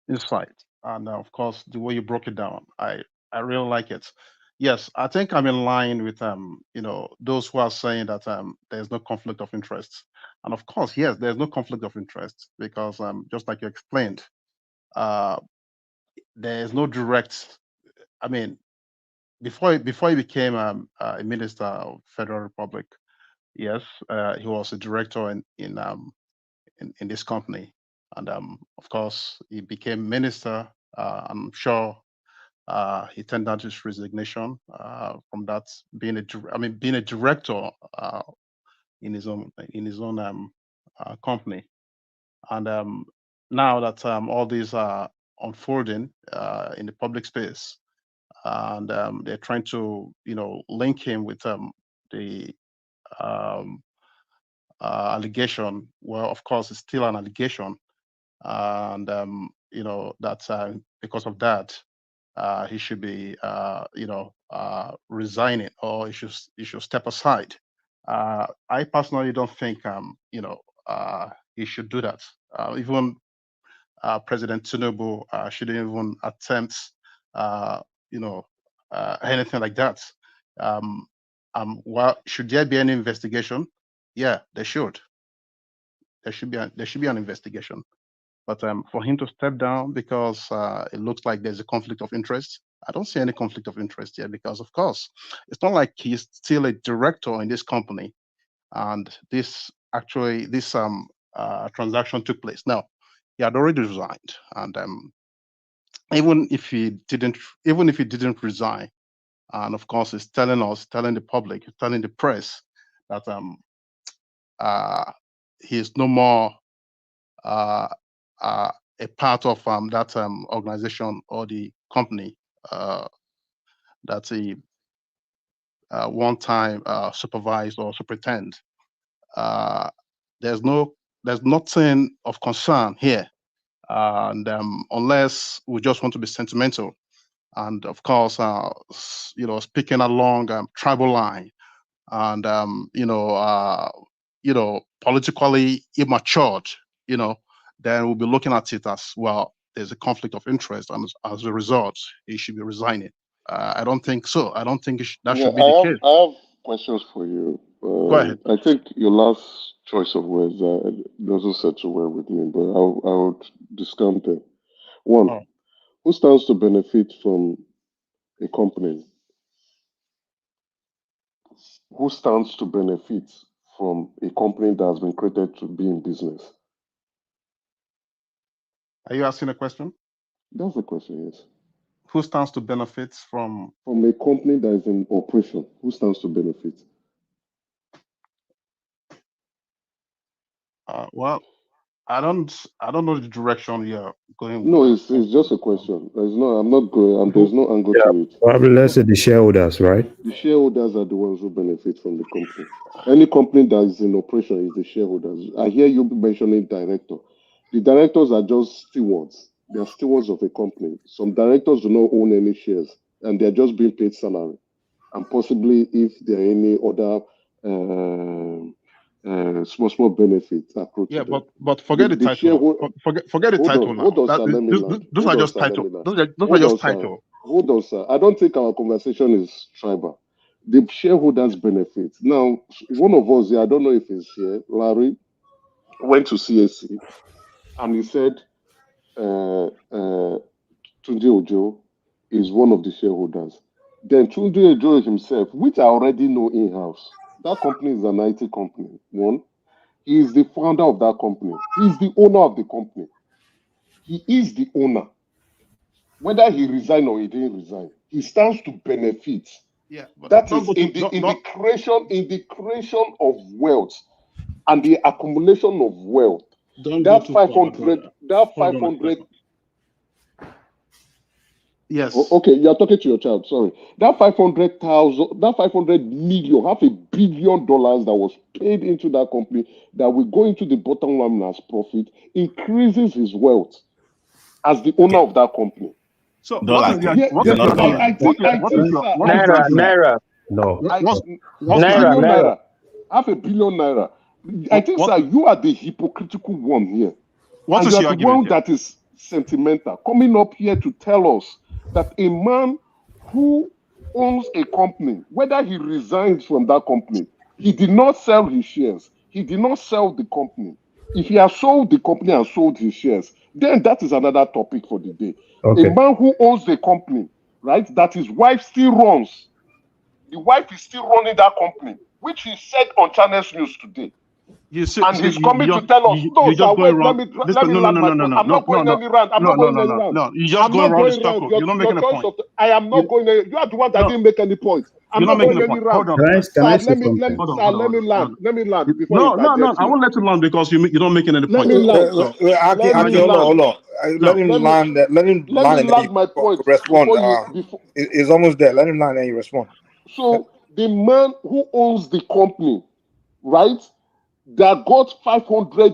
insight, and of course the way you broke it down. I really like it. Yes, I think I'm in line with those who are saying that there's no conflict of interest. And of course, yes, there's no conflict of interest because just like you explained, uh, there is no direct. I mean, before he became a minister of Federal Republic, yes, he was a director in this company, and of course he became minister. I'm sure he tendered his resignation from that being a director in his own company, and now that all these are unfolding in the public space, and they're trying to link him with the um, allegation. Well, of course, it's still an allegation, and that because of that, he should be resigning, or he should step aside. I personally don't think he should do that. Even President Tinubu shouldn't even attempt you know anything like that. Should there be any investigation? Yeah, there should. There should be an investigation. But for him to step down because it looks like there's a conflict of interest, I don't see any conflict of interest here because, of course, it's not like he's still a director in this company, and this transaction took place. Now, he had already resigned, and even if he didn't resign, and of course, he's telling the public, telling the press that he is no more uh, a part of that organization or the company that he one time supervised or superintend. Uh, there's nothing of concern here, and unless we just want to be sentimental, and of course, speaking along tribal line, and politically immatured, then we'll be looking at it as well. There's a conflict of interest, and as a result, he should be resigning. I don't think so. I don't think that should be the case. I have questions for you. Go ahead. I think your last choice of words doesn't settle well with me, but I would discount it. One, who stands to benefit from a company? Who stands to benefit from a company that has been created to be in business? Are you asking a question? That's the question, yes. Who stands to benefit from a company that is in operation? Who stands to benefit? Well, I don't know the direction you're going. No, it's just a question. I'm not going. There's no angle to it. Probably let's say the shareholders, right? The shareholders are the ones who benefit from the company. Any company that is in operation is the shareholders. I hear you mentioning director. The directors are just stewards. They are stewards of a company. Some directors do not own any shares, and they're just being paid salary. And possibly, if there are any other small benefits approach. Yeah, but forget the title. Forget the title now. Hold on, sir. Let me land. Those are just title. Those are just title. Hold on, sir. I don't think our conversation is tribal. The shareholders benefit. Now, one of us here, I don't know if he's here, Larry, went to CAC, and he said Tunji Ojo is one of the shareholders. Then Tunji Ojo himself, which I already know in-house, that company is an IT company. One, he is the founder of that company. He is the owner of the company. He is the owner. Whether he resigned or he didn't resign, he stands to benefit. Yeah, that is in the creation of wealth and the accumulation of wealth. That 500. Yes. Okay, you are talking to your child. Sorry. That 500 million, $500 million that was paid into that company that will go into the bottom line as profit increases his wealth as the owner of that company. So Naira. No. Naira. $500 million. I think, sir, you are the hypocritical one here. What is your argument? The one that is sentimental, coming up here to tell us that a man who owns a company, whether he resigns from that company, he did not sell his shares. He did not sell the company. If he has sold the company and sold his shares, then that is another topic for the day. Okay. A man who owns the company, right, that his wife still runs, the wife is still running that company, which he said on Channels News today. You see, And he's coming to tell us, no, sir, wait, let me land my point. I'm not going any round. I'm not going any round. No, you just going around the circle. You're not making a point. I am not going. You are the one that didn't make any point. I'm not going any round. Hold on. Let me land. Let me land before No, you no. I won't let you land because you're not making any point. Let me land. Hold on. Let him land. Let him land. Land my point. Respond. It's almost there. Let him land and you respond. So the man who owns the company, right, that got 500,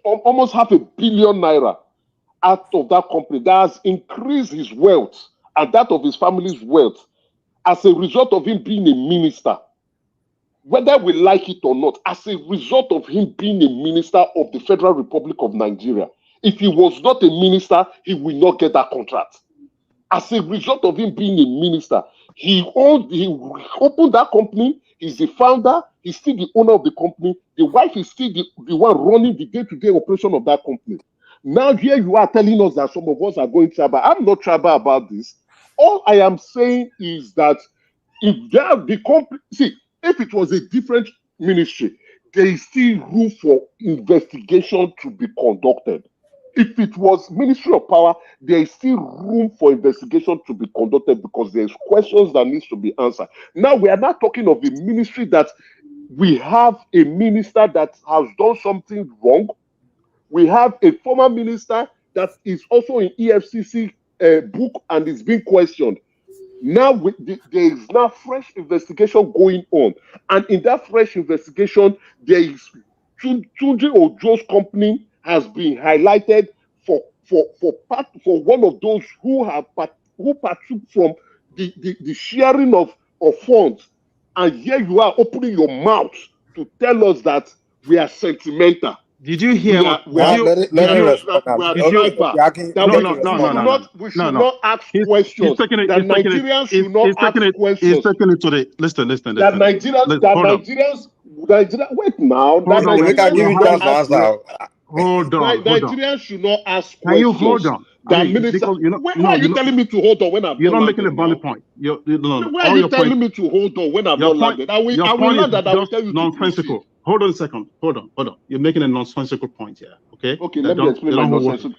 almost $500 million naira out of that company, that has increased his wealth and that of his family's wealth as a result of him being a minister, whether we like it or not, as a result of him being a minister of the Federal Republic of Nigeria. If he was not a minister, he will not get that contract. As a result of him being a minister, he opened that company. He's the founder. He's still the owner of the company. The wife is still the one running the day-to-day operation of that company. Now here you are telling us that some of us are going tribal. I'm not tribal about this. All I am saying is that if the company, see, if it was a different ministry, there is still room for investigation to be conducted. If it was Ministry of Power, there is still room for investigation to be conducted because there's questions that needs to be answered. Now we are not talking of a ministry that we have a minister that has done something wrong. We have a former minister that is also in EFCC book and is being questioned. Now there is now fresh investigation going on, and in that fresh investigation, there is Tunji Ojo's company has been highlighted for one of those who partook from the sharing of funds, and here you are opening your mouth to tell us that we are sentimental. Did you hear? We should not ask questions. That Nigerians should not ask questions. He's taking it today. Listen. That Nigerians. Wait now. Hold on. Nigerians should not ask questions. Can you hold on? Why are you telling me to hold on when I'm you're not landed making a valid point. Why are you telling me to hold on when I'm not landed? I will land and I will tell you nonsensical. to Hold on a second. Hold on. You're making a nonsensical point here. Okay. Okay. Let me explain my nonsensical.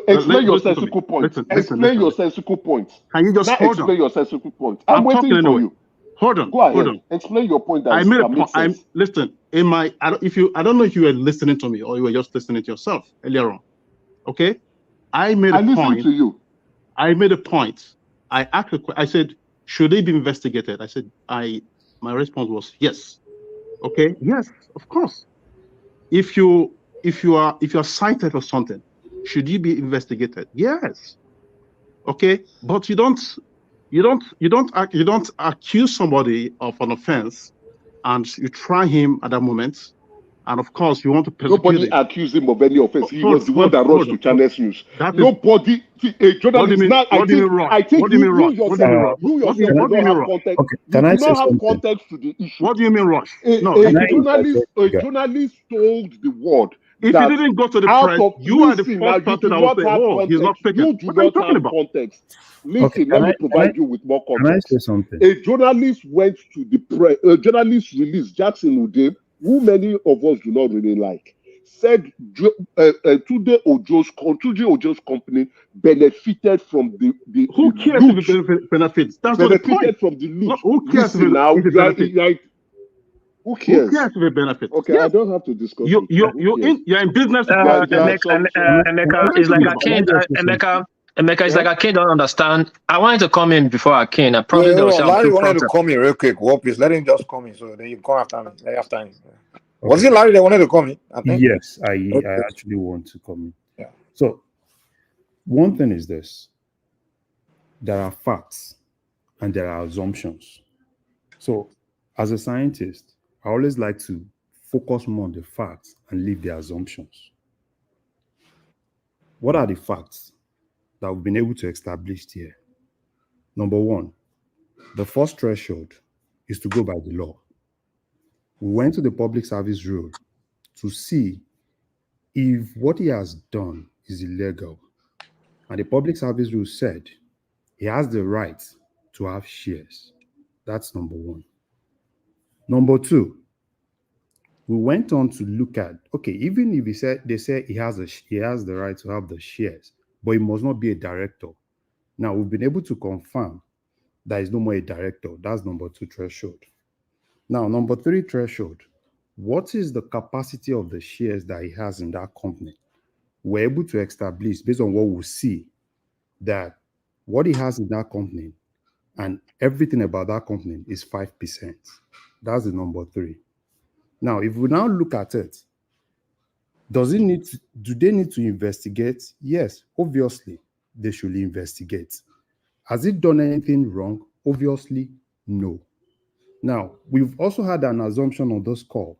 Explain your sensical point. Explain your sensical point. Can you just hold on? Explain your sensical point. I'm waiting for you. Hold on. Go ahead. Explain your point. I made a point. Listen. I don't know if you were listening to me or you were just listening to yourself earlier on. Okay. I made a point. I listened to you. I made a point. I asked a question. I said, should they be investigated? I said, my response was yes. Okay. Yes, of course. If you are cited for something, should you be investigated? Yes. Okay. But you don't accuse somebody of an offense and you try him at that moment. And of course, you want to persecute Nobody accused him of any offense. He was the one that rushed to Channels News. Nobody, a journalist. Now, I think you yourself do not have context. Okay, can I say not have something? context to the issue. What do you mean rush? A journalist told the world. If he didn't go to the press, you are the first person that would say, "Oh, he's not picking." You do not have context. Listen, let me provide you with more context. Can I say something? A journalist went to the press. A journalist released Jackson Ude, who many of us do not really like, said Tunji Ojo's company benefited from the who cares if it benefits? That's what the point. Benefited from the loot. Who cares if it benefits? Who cares? Who cares if it benefits? Okay, yes. I don't have to discuss. You're in business. Emeka, it's like Emeka, it's like Akin don't understand. I wanted to come in before Akin. I probably Larry wanted to come in real quick. Please let him just come in, so then you come after me. After him. Okay. Was it Larry that wanted to come in? I think. Yes, I actually want to come in. Yeah. So one thing is this: there are facts and there are assumptions. So as a scientist, I always like to focus more on the facts and leave the assumptions. What are the facts that we've been able to establish here? Number one, the first threshold is to go by the law. We went to the public service rule to see if what he has done is illegal. And the public service rule said he has the right to have shares. That's number one. Number two, we went on to look at, okay, even if they say he has the right to have the shares, but he must not be a director. Now, we've been able to confirm that he's no more a director. That's number two threshold. Now, number three threshold, what is the capacity of the shares that he has in that company? We're able to establish, based on what we see, that what he has in that company and everything about that company is 5%. That's the number three. Now, if we now look at it, do they need to investigate? Yes, obviously, they should investigate. Has it done anything wrong? Obviously, no. Now, we've also had an assumption on this call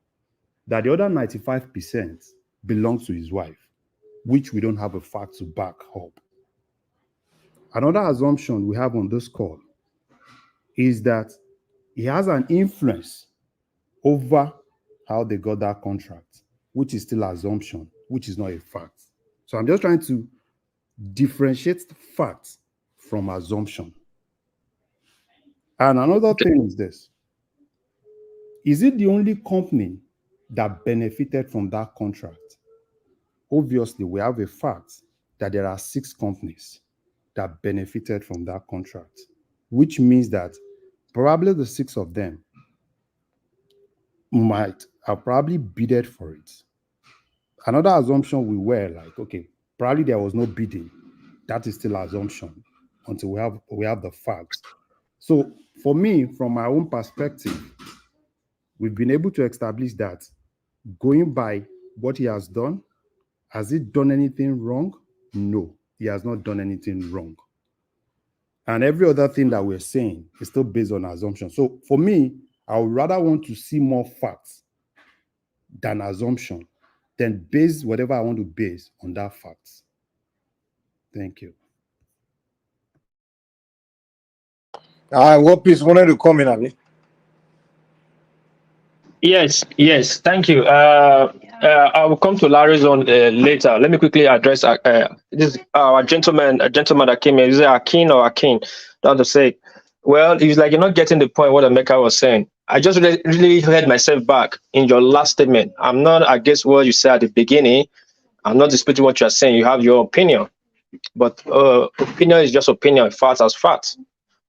that the other 95% belongs to his wife, which we don't have a fact to back up. Another assumption we have on this call is that he has an influence over how they got that contract, which is still assumption, which is not a fact. So I'm just trying to differentiate facts from assumption. And another thing is this. Is it the only company that benefited from that contract? Obviously, we have a fact that there are 6 companies that benefited from that contract, which means that probably the 6 of them might have probably bidded for it. Another assumption we were like, okay, probably there was no bidding. That is still assumption until we have the facts. So for me, from my own perspective, we've been able to establish that going by what he has done, has he done anything wrong? No, he has not done anything wrong. And every other thing that we're saying is still based on assumption. So for me, I would rather want to see more facts than assumption, then base whatever I want to base on that facts. Thank you. What piece wanted to come in, Abi? Yes, thank you. I will come to Larry's on later. Let me quickly address this a gentleman that came in. Is it Akin or Akin? Don't have to say. Well, he's like, you're not getting the point what Emeka was saying. I just really heard myself back in your last statement. I'm not against what you said at the beginning. I'm not disputing what you're saying. You have your opinion. But opinion is just opinion, facts as facts.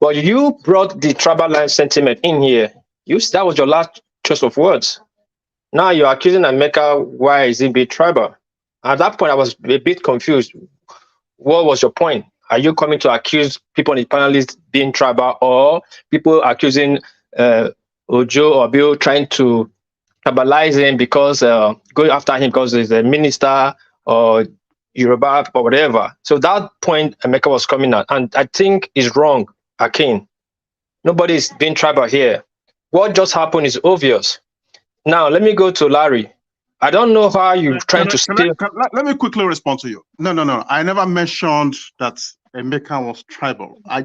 But you brought the tribal line sentiment in here. That was your last choice of words. Now you're accusing Emeka, why is he being tribal? At that point, I was a bit confused. What was your point? Are you coming to accuse people on the panelists being tribal, or people accusing Ojo or Bill trying to tribalize him because going after him because he's a minister or Yoruba or whatever? So that point Emeka was coming at, and I think is wrong, Akin. Nobody's being tribal here. What just happened is obvious. Now, let me go to Larry. I don't know how you're trying to steal. Let me quickly respond to you. No. I never mentioned that Emeka was tribal. I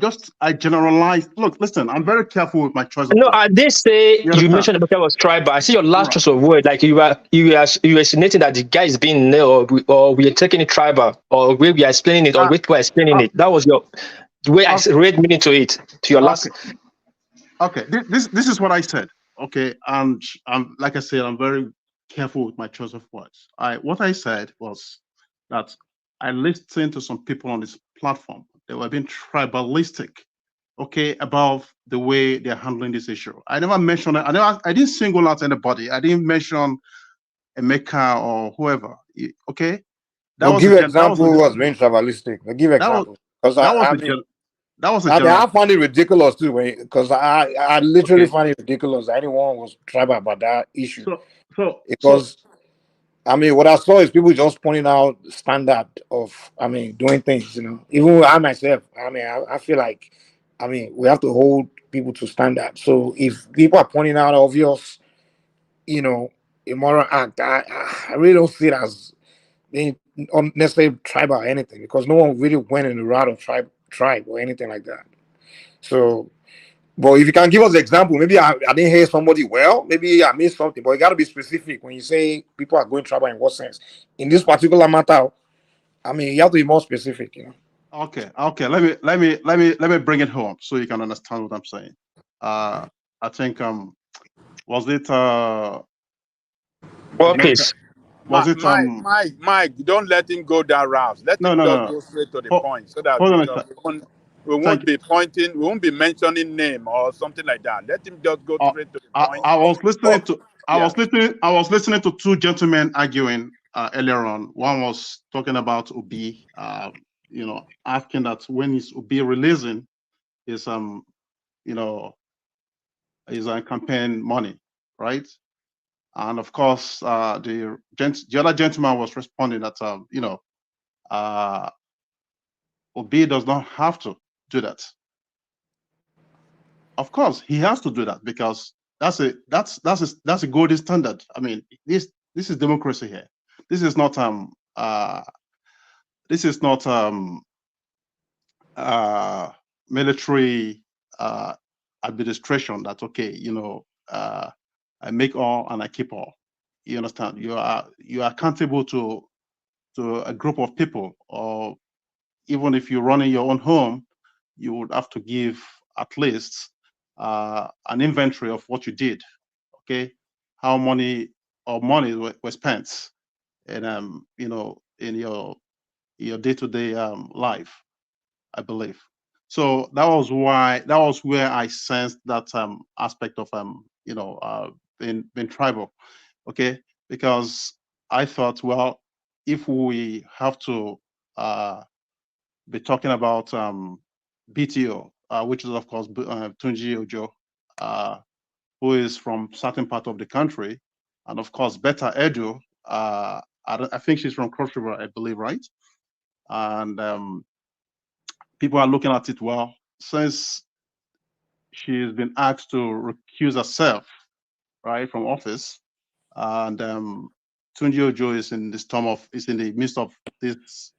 generalized. Look, listen, I'm very careful with my choice of words. I did say you mentioned Emeka was tribal. I see your last choice of word. Like you are insinuating that the guy is being nailed, or we are taking it tribal, or we are explaining it, or we are explaining it. That was the way I read meaning to it, to your last. Okay, this is what I said. Okay, and like I said, I'm very careful with my choice of words. What I said was that I listened to some people on this platform. They were being tribalistic, okay, about the way they're handling this issue. I never mentioned it. I didn't single out anybody. I didn't mention Emeka or whoever. Okay, Give example who was being tribalistic. Give example. I found it ridiculous too, because I literally find it ridiculous that anyone was tribal about that issue. What I saw is people just pointing out standard of doing things. Even I myself, I feel like we have to hold people to standard. So if people are pointing out obvious, immoral act, I really don't see it as being unnecessarily tribal or anything, because no one really went in the route of tribe or anything like that. So, but if you can give us an example, maybe I didn't hear somebody well, maybe I missed something, but you got to be specific when you say people are going tribal. In what sense? In this particular matter, I mean, you have to be more specific, you know. Okay. Let me bring it home so you can understand what I'm saying. I think was it Okay. was it Mike, don't let him go down routes. Let him just go straight to the point, so that we won't be pointing, we won't be mentioning name or something like that. Let him just go straight to the point. I was listening to I was listening to two gentlemen arguing earlier on. One was talking about Obi, you know, asking that when is Obi releasing his you know, his campaign money, right? And of course, the other gentleman was responding that you know, Obi does not have to do that. Of course, he has to do that because that's a golden standard. I mean, this is democracy here. This is not military administration. That's okay. You know, I make all and I keep all. You understand? You are accountable to a group of people, or even if you're running your own home, you would have to give at least an inventory of what you did. Okay, how money were spent, and you know, in your day-to-day life, I believe. So that was where I sensed that aspect of you know, being tribal. Okay, because I thought, well, if we have to be talking about BTO, which is of course Tunji Ojo, who is from certain part of the country, and of course Betta Edu'S. I think she's from Cross River, I believe, right? And people are looking at it, well, since she's been asked to recuse herself, right, from office, and Tunji Ojo is in the midst of this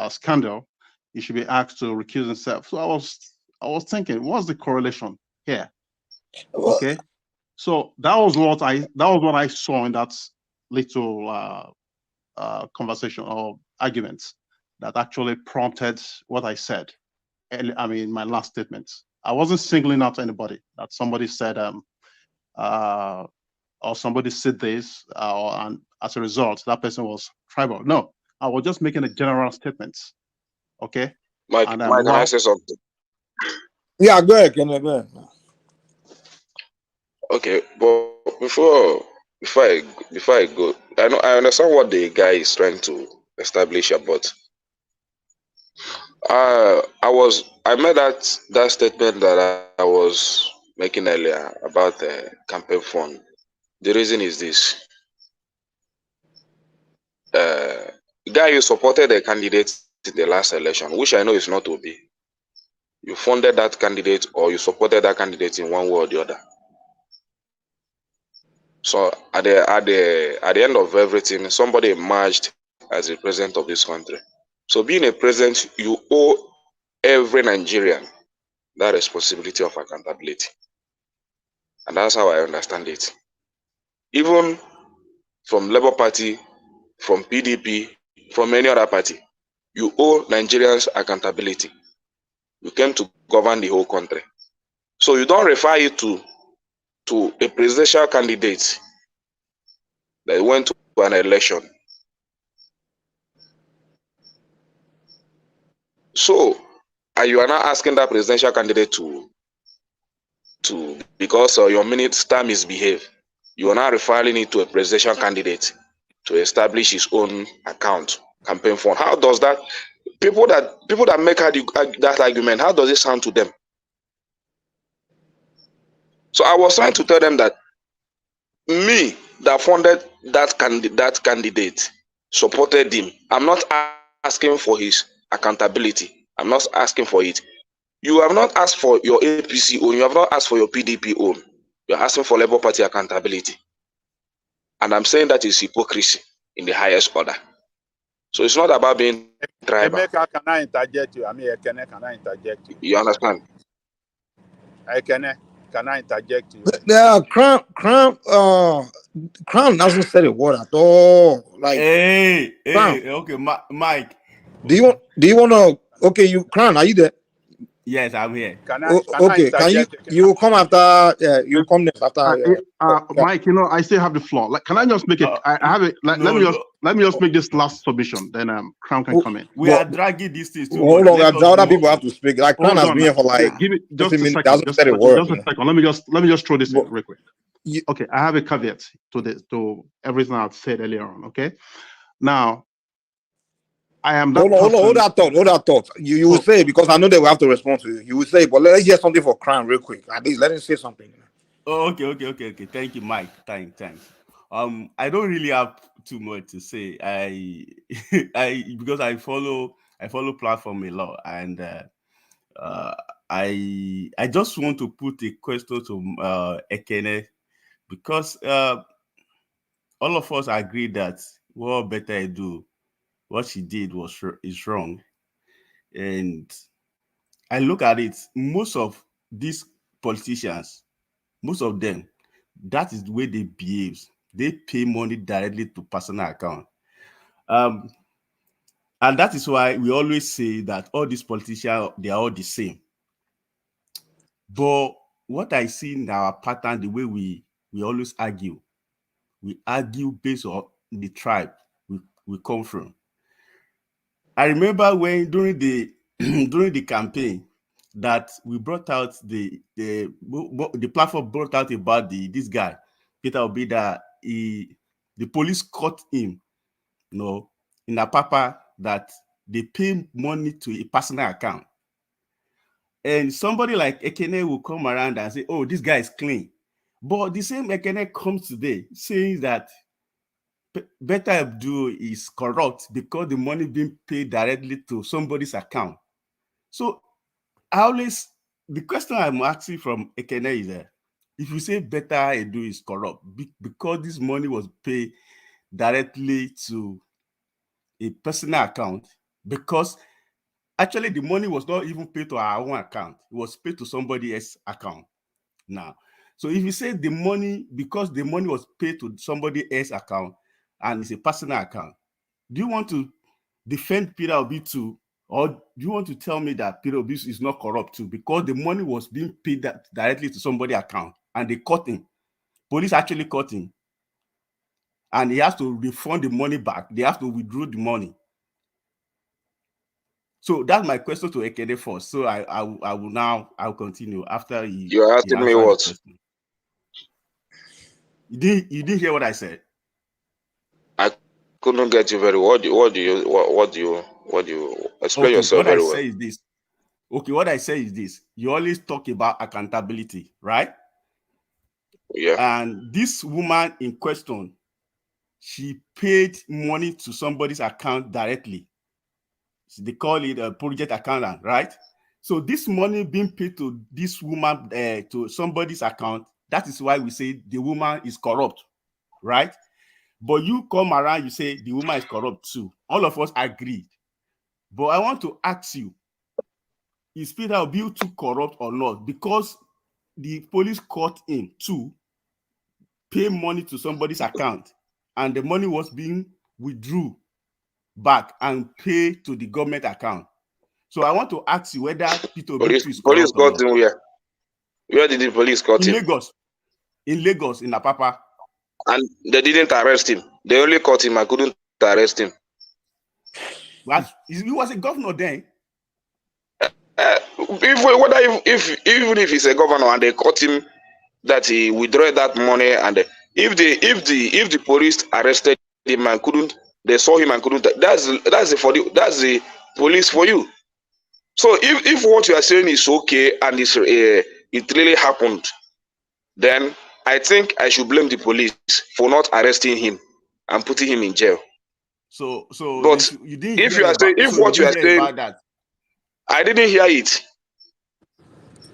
scandal, he should be asked to recuse himself. So I was thinking, what's the correlation here? Okay, so that was what I saw in that little conversation or arguments that actually prompted what I said. I mean, my last statement. I wasn't singling out anybody. That somebody said or somebody said this, and as a result, that person was tribal. No, I was just making a general statement. Okay. Mike, and, can I say something? Yeah, go ahead, Kenny, go ahead. Okay, but before I go, I understand what the guy is trying to establish here, but I made that statement that I was making earlier about the campaign fund. The reason is this: guy, you supported a candidate in the last election, which I know is not Obi. You funded that candidate or you supported that candidate in one way or the other. So at the end of everything, somebody emerged as a president of this country. So being a president, you owe every Nigerian that responsibility of accountability. And that's how I understand it. Even from Labour Party, from PDP, from any other party, you owe Nigerians accountability. You came to govern the whole country. So you don't refer it to a presidential candidate that went to an election. So, and you are not asking that presidential candidate to because your minister misbehave, you are not referring it to a presidential candidate to establish his own account, campaign fund. How does that, people that make that argument, how does it sound to them? So I was trying to tell them that me that funded that candidate, supported him. I'm not asking for his accountability. I'm not asking for it. You have not asked for your APC own. You have not asked for your PDP own. You're asking for Labour Party accountability. And I'm saying that is hypocrisy in the highest order. So it's not about being tribal. Emeka, can I interject you? I mean, can I interject you? You understand? Can I interject you? Crown doesn't say a word at all. Like, Hey, Crown, okay, Mike. do you want to? Okay, you Crown, are you there? Yes, I'm here. Can I Okay, can you come after? You come next after. Mike, I still have the floor. Like, can I just make it? I have it. Like, let me just make this last submission. Then Crown can come in. We are dragging these things too Hold much. on, the other people have to speak. Like, Crown has been here for like. Give it just a second. Doesn't Just say a word. a second. Let me just throw this in real quick. Okay, I have a caveat to everything I've said earlier on. Okay, now I am that Hold that thought. You will say, because I know they will have to respond to you. You will say, but let's hear something for Crown real quick. At least let him say something. Oh, okay. Thank you, Mike. Thanks. I don't really have too much to say. Because I follow platform a lot, and I just want to put a question to Ekene, because all of us agree that what Betta Edu, what she did is wrong. And I look at it, most of these politicians, most of them, that is the way they behave. They pay money directly to personal account. And that is why we always say that all these politicians, they are all the same. But what I see in our pattern, the way we always argue, we argue based on the tribe we come from. I remember when during the campaign that we brought out the platform brought out about this guy, Peter Obi, that the police caught him, in Apapa, that they pay money to a personal account. And somebody like Ekene will come around and say, oh, this guy is clean. But the same Ekene comes today saying that Betta Edu'S is corrupt because the money being paid directly to somebody's account. So the question I'm asking from Ekene is that if you say Betta Edu'S is corrupt because this money was paid directly to a personal account, because actually the money was not even paid to our own account, it was paid to somebody else's account. Now, so if you say the money, because the money was paid to somebody else's account and it's a personal account, do you want to defend Peter Obi too, or do you want to tell me that Peter Obi is not corrupt too because the money was being paid directly to somebody's account and they caught him? Police actually caught him, and he has to refund the money back. They have to withdraw the money. So that's my question to Ekene first. So I'll continue after you're asking me what? You didn't hear what I said? I couldn't get you very well. What do you explain yourself very well? What I say is this. You always talk about accountability, right? Yeah. And this woman in question, she paid money to somebody's account directly. They call it a project accountant, right? So this money being paid to this woman, to somebody's account, that is why we say the woman is corrupt, right? But you come around, you say the woman is corrupt too. All of us agreed. But I want to ask you, is Peter Obi too corrupt or not? Because the police caught him to pay money to somebody's account, and the money was being withdrawn back and paid to the government account. So I want to ask you whether Peter Obi is corrupt. Police caught him where? Where did the police caught him? In Lagos, in Apapa. And they didn't arrest him. They only caught him. I couldn't arrest him. He was a governor then. Even if he's a governor and they caught him, that he withdrew that money, and if the police arrested him and they saw him and couldn't, that's the police for you. So if what you are saying is okay and it really happened, then I think I should blame the police for not arresting him and putting him in jail. But if what you are saying, I didn't hear it.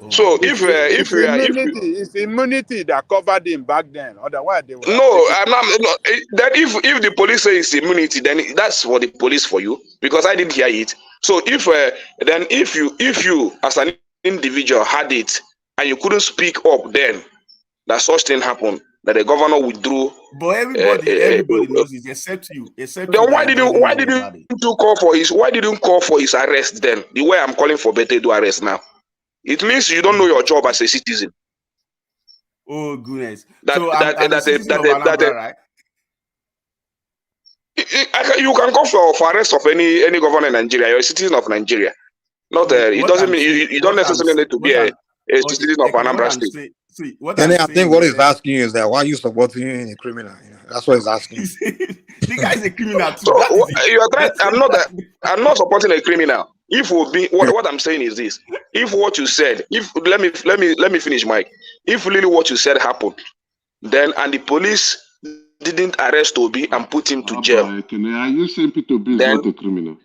So it's immunity that covered him back then. Otherwise, they would. No, I'm not. No, that if the police say it's immunity, then that's for the police for you, because I didn't hear it. So if you as an individual had it, and you couldn't speak up then that such thing happened, that the governor withdrew. But everybody knows it except you. Then why didn't you call for his arrest then? The way I'm calling for Betta Edu'S arrest now. It means you don't know your job as a citizen. Oh goodness. Right? You can call for arrest of any governor in Nigeria. You're a citizen of Nigeria. Not it doesn't mean you don't necessarily need to be a citizen of Anambra State. I think what he's asking you is that why are you supporting a criminal? You know, that's what he's asking. The guy is a criminal too. So you are right. I'm not supporting a criminal. If what I'm saying is this: if what you said, let me finish, Mike. If really what you said happened, then and the police didn't arrest Obi and put him to jail. Are you saying P2B is not a criminal?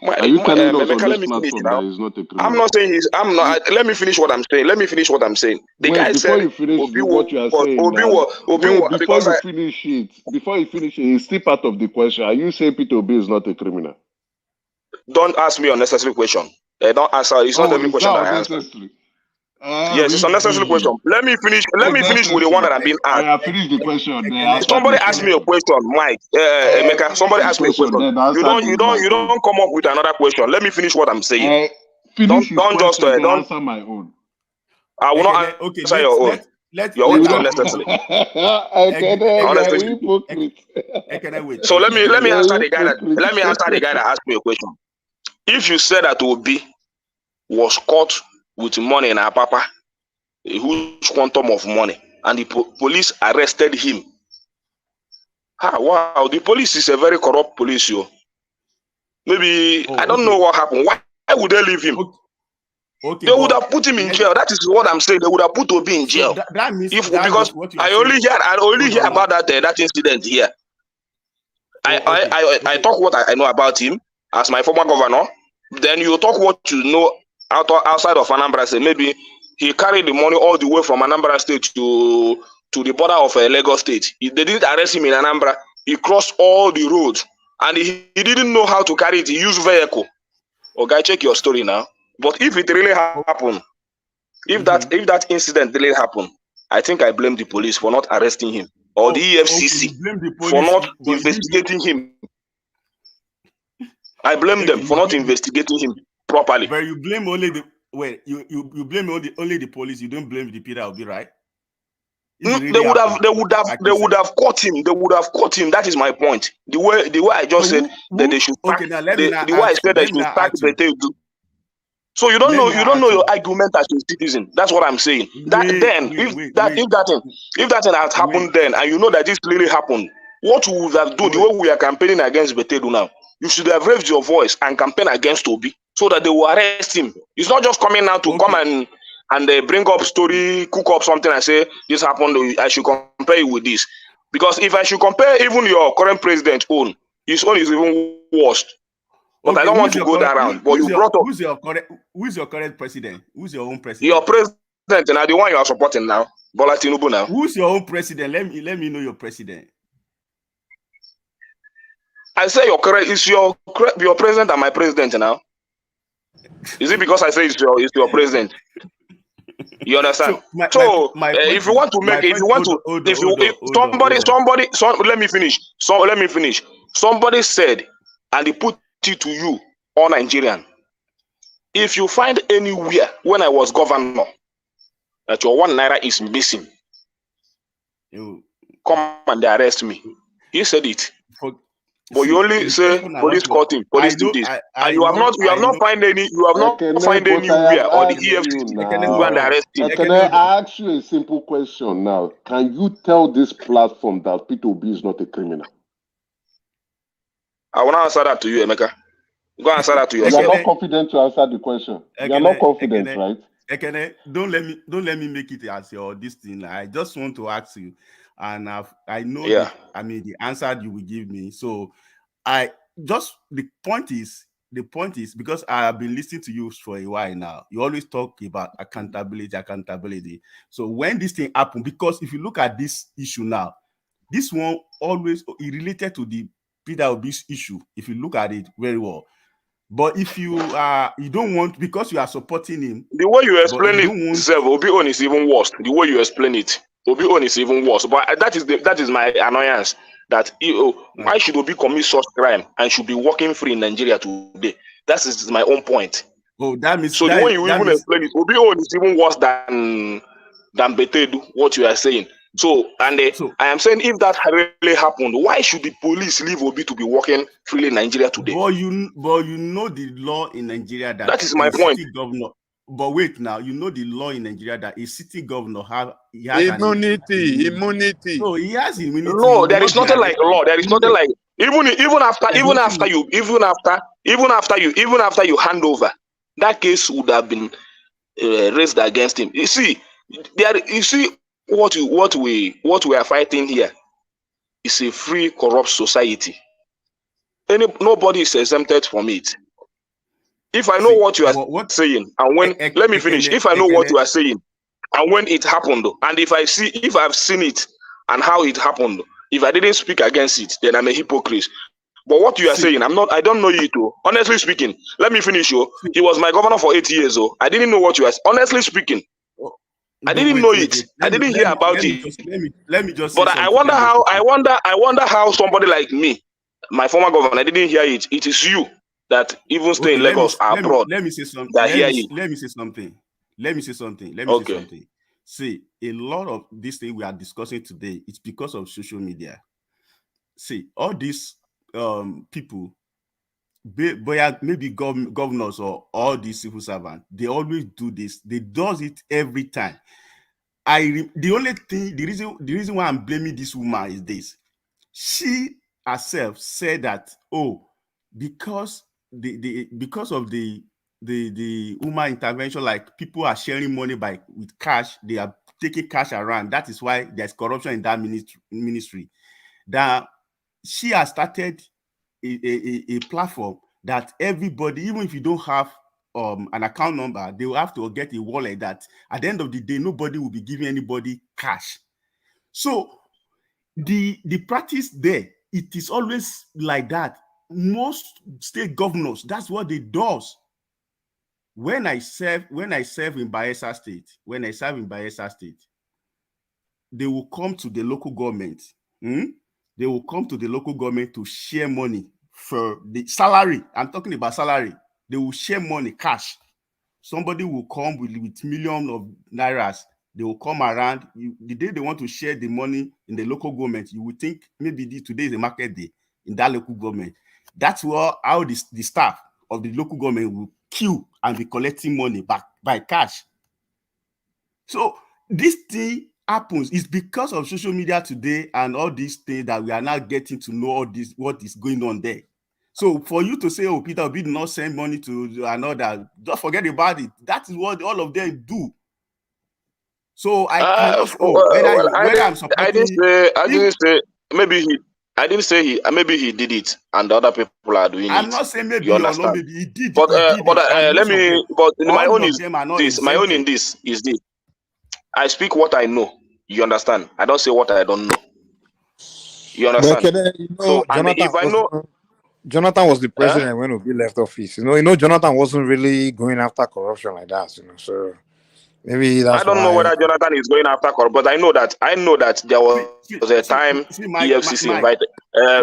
Are you telling us on this platform that he's not a criminal? I'm not saying he's. I'm not. Let me finish what I'm saying. The guy said you finish what you are saying. Before you finish it, it's still part of the question. Are you saying P2B is not a criminal? Don't ask me unnecessary question. Don't answer. It's not every question that I answer. Yes, it's an unnecessary question. Let me finish with the one that I'm being asked. I finished the question. Somebody asked me a question, Mike. Emeka, somebody asked me a question. You don't come up with another question. Let me finish what I'm saying. Don't just answer my own. I will not answer your own. Your own is unnecessary. So let me answer the guy that asked me a question. If you said that Obi was caught with money in Apapa, a huge quantum of money, and the police arrested him. Wow, the police is a very corrupt police, yo. Maybe I don't know what happened. Why would they leave him? They would have put him in jail. That is what I'm saying. They would have put Obi in jail. So that means because I only hear about that incident here. I talk what I know about him as my former governor. Then you talk what you know outside of Anambra State. Maybe he carried the money all the way from Anambra State to the border of Lagos State. They didn't arrest him in Anambra. He crossed all the roads and he didn't know how to carry it. He used vehicle. Okay, check your story now. But if it really happened, if that incident really happened, I think I blame the police for not arresting him or the EFCC for not investigating him. I blame them for not investigating him properly. But you blame only the you blame only the police. You don't blame the Peter Obi, right? They would have caught him. They would have caught him. That is my point. The way I just said that they should sack. The way I said they should sack Betta Edu'S. So you don't know your argument as a citizen. That's what I'm saying. If that thing had happened then, and you know that this really happened, what we would have done, the way we are campaigning against Betta Edu'S now, you should have raised your voice and campaign against Obi so that they will arrest him. It's not just coming now to come and they bring up story, cook up something and say this happened. I should compare it with this, because if I should compare even your current president's own, his own is even worse. But I don't want to go that round. But you brought up who's your current president? Who's your own president? Your president, and the one you are supporting now, Bola Tinubu now. Who's your own president? Let me know your president. I say your president and my president now. Is it because I say it's your president? You understand? So, if you want to make it, let me finish. Somebody said, and they put it to you, all Nigerian. If you find anywhere when I was governor that your 1 naira is missing, come and they arrest me. He said it. But you only say police caught him, police did this, and you have not find anywhere or the EFCC go and arrest him. Can I ask you a simple question now? Can you tell this platform that P2B is not a criminal? I want to answer that to you, Emeka. Go answer that to yourself. You are not confident to answer the question. You are not confident, right? Ekene, don't let me make it as your this thing. I just want to ask you. And I know that, the answer you will give me. So the point is because I have been listening to you for a while now. You always talk about accountability. So when this thing happened, because if you look at this issue now, this one always related to the Betta Edu'S issue. If you look at it very well, But if you don't want, because you are supporting him, the way you explain you it, don't want, Zev, Obi own is even worse. The way you explain it, Obi own is even worse. But that is my annoyance. That why should Obi commit such crime and should be walking free in Nigeria today? That is my own point. Oh, that means so. The way you even explain it, Obi own is even worse than Betta Edu, what you are saying. So, and I am saying, if that really happened, why should the police leave Obi to be walking freely in Nigeria today? But you know the law in Nigeria that is my point. City governor. But wait, now you know the law in Nigeria that a city governor has immunity. So he has immunity. No, there is nothing like law. There is nothing like even after you hand over, that case would have been raised against him. You see, what we are fighting here is a free, corrupt society. Nobody is exempted from it. If I know what you are saying, and when let me finish. If I know what you are saying, and when it happened, and if I've seen it and how it happened, if I didn't speak against it, then I'm a hypocrite. But what you are saying, I don't know you too. Honestly speaking, let me finish. He was my governor for 8 years. I didn't know what you are. Honestly speaking, I didn't know it. I didn't hear about it. Let me just. But I wonder how somebody like me, my former governor, I didn't hear it. It is you that even stay in Lagos abroad. Let me say something. Let me say something. See, a lot of this thing we are discussing today, it's because of social media. See, all these people, maybe governors or all these civil servants, they always do this. They does it every time. The reason why I'm blaming this woman is this. She herself said that, because of the woman intervention, like people are sharing money with cash, they are taking cash around. That is why there's corruption in that ministry. That she has started a platform that everybody, even if you don't have an account number, they will have to get a wallet that at the end of the day, nobody will be giving anybody cash. So the practice there, it is always like that. Most state governors, that's what they do. When I serve in Bayelsa State, they will come to the local government. They will come to the local government to share money for the salary. I'm talking about salary. They will share money, cash. Somebody will come with millions of nairas. They will come around. The day they want to share the money in the local government, you would think maybe today is a market day in that local government. That's how the staff of the local government will queue and be collecting money back by cash. So this thing happens is because of social media today and all these things that we are now getting to know all this, what is going on there. So for you to say, Peter Obi did not send money to another, just forget about it. That is what all of them do. So I maybe he did it and the other people are doing it. I'm not saying maybe or not maybe he did. But my own in this is this. I speak what I know. You understand? I don't say what I don't know. You understand? Jonathan was the president when Obi left office. Jonathan wasn't really going after corruption like that. So maybe that's. I don't know whether Jonathan is going after corruption, but I know that there was a time EFCC invited.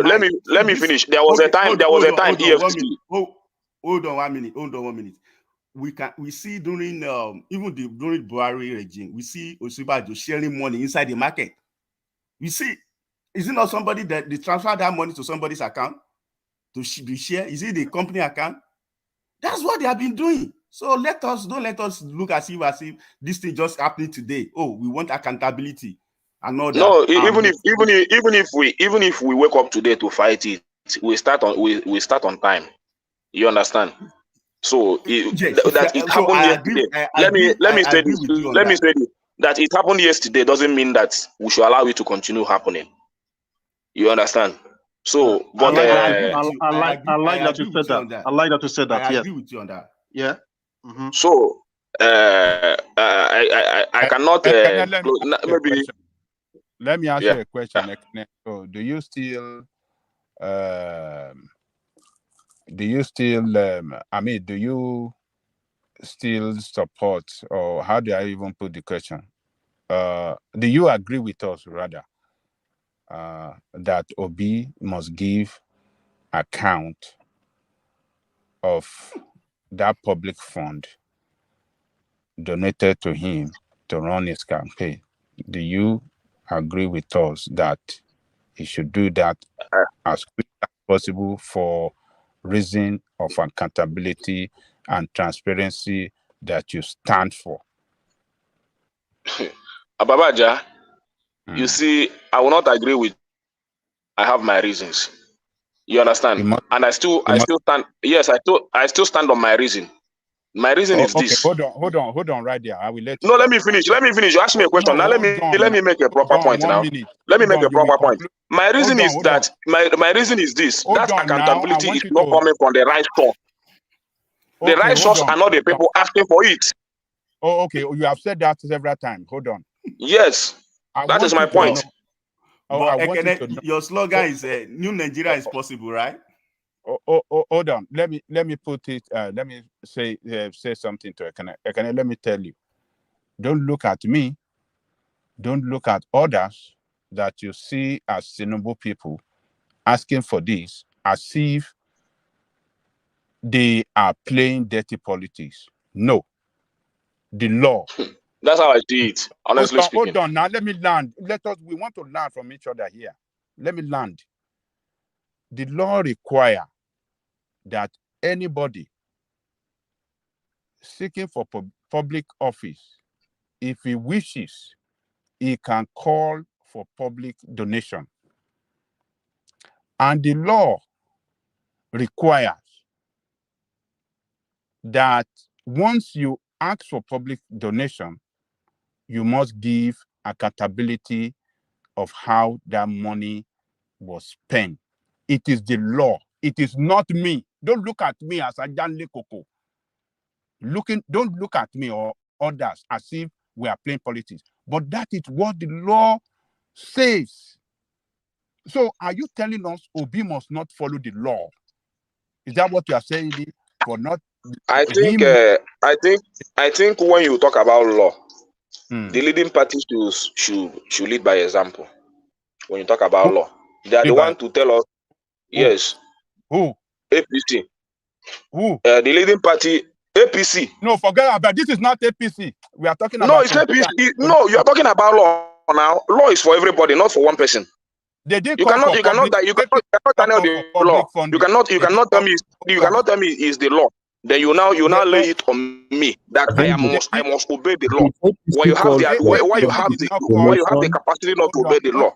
Let me finish. There was a time EFCC. Hold on 1 minute. We see during during Buhari regime, we see Osibajo sharing money inside the market. We see, is it not somebody that they transfer that money to somebody's account to be shared? Is it the company account? That's what they have been doing. So don't let us look as if this thing just happening today. We want accountability and all that. No, even if we wake up today to fight it, we start on time. You understand? So it happened yesterday. Let me say this. That it happened yesterday doesn't mean that we should allow it to continue happening. You understand? So, but I like that you said that. I like that you said that. I agree with you on that. Yeah. Mm-hmm. So I cannot. Let me ask you a question. So, do you still do you still? Do you still support, or how do I even put the question? Do you agree with us, rather, that Obi must give account of that public fund donated to him to run his campaign? Do you agree with us that he should do that as quick as possible for reason of accountability and transparency that you stand for? Ababaja, you see, I will not agree with. I have my reasons. You understand? And I still stand. Yes, I still stand on my reason. My reason is okay, this. hold on right there. I will let you. No, let me finish. You ask me a question. Now let me make a proper point now. Let me make a proper point. My reason is that my reason is this. That accountability is not coming from the right source. The right source are not the people asking for it. Oh, okay. You have said that several times. Hold on. Yes, that is my point. But your slogan is "New Nigeria is possible," right? Hold on. Let me put it. Let me say something to Ekene. Ekene, let me tell you. Don't look at me. Don't look at others that you see as Tinubu people asking for this as if they are playing dirty politics. No. The law. That's how I see it, honestly speaking. Hold on now. Let me land. We want to learn from each other here. Let me land. The law requires that anybody seeking for public office, if he wishes, he can call for public donation. And the law requires that once you ask for public donation, you must give accountability of how that money was spent. It is the law. It is not me. Don't look at me as a Janle Koko. Don't look at me or others as if we are playing politics. But that is what the law says. So are you telling us Obi must not follow the law? Is that what you are saying? For not? I think when you talk about law, the leading parties should lead by example. When you talk about law, they are the one to tell us. Yes. Who? APC. Who? The leading party, APC. No, forget about this. Is not APC. We are talking about. No, it's APC. No, you are talking about law now. Law is for everybody, not for one person. They did you cannot turn out the law. You cannot tell me is the law. Then you now lay it on me that I must obey the law. Why you have the capacity not to obey the law?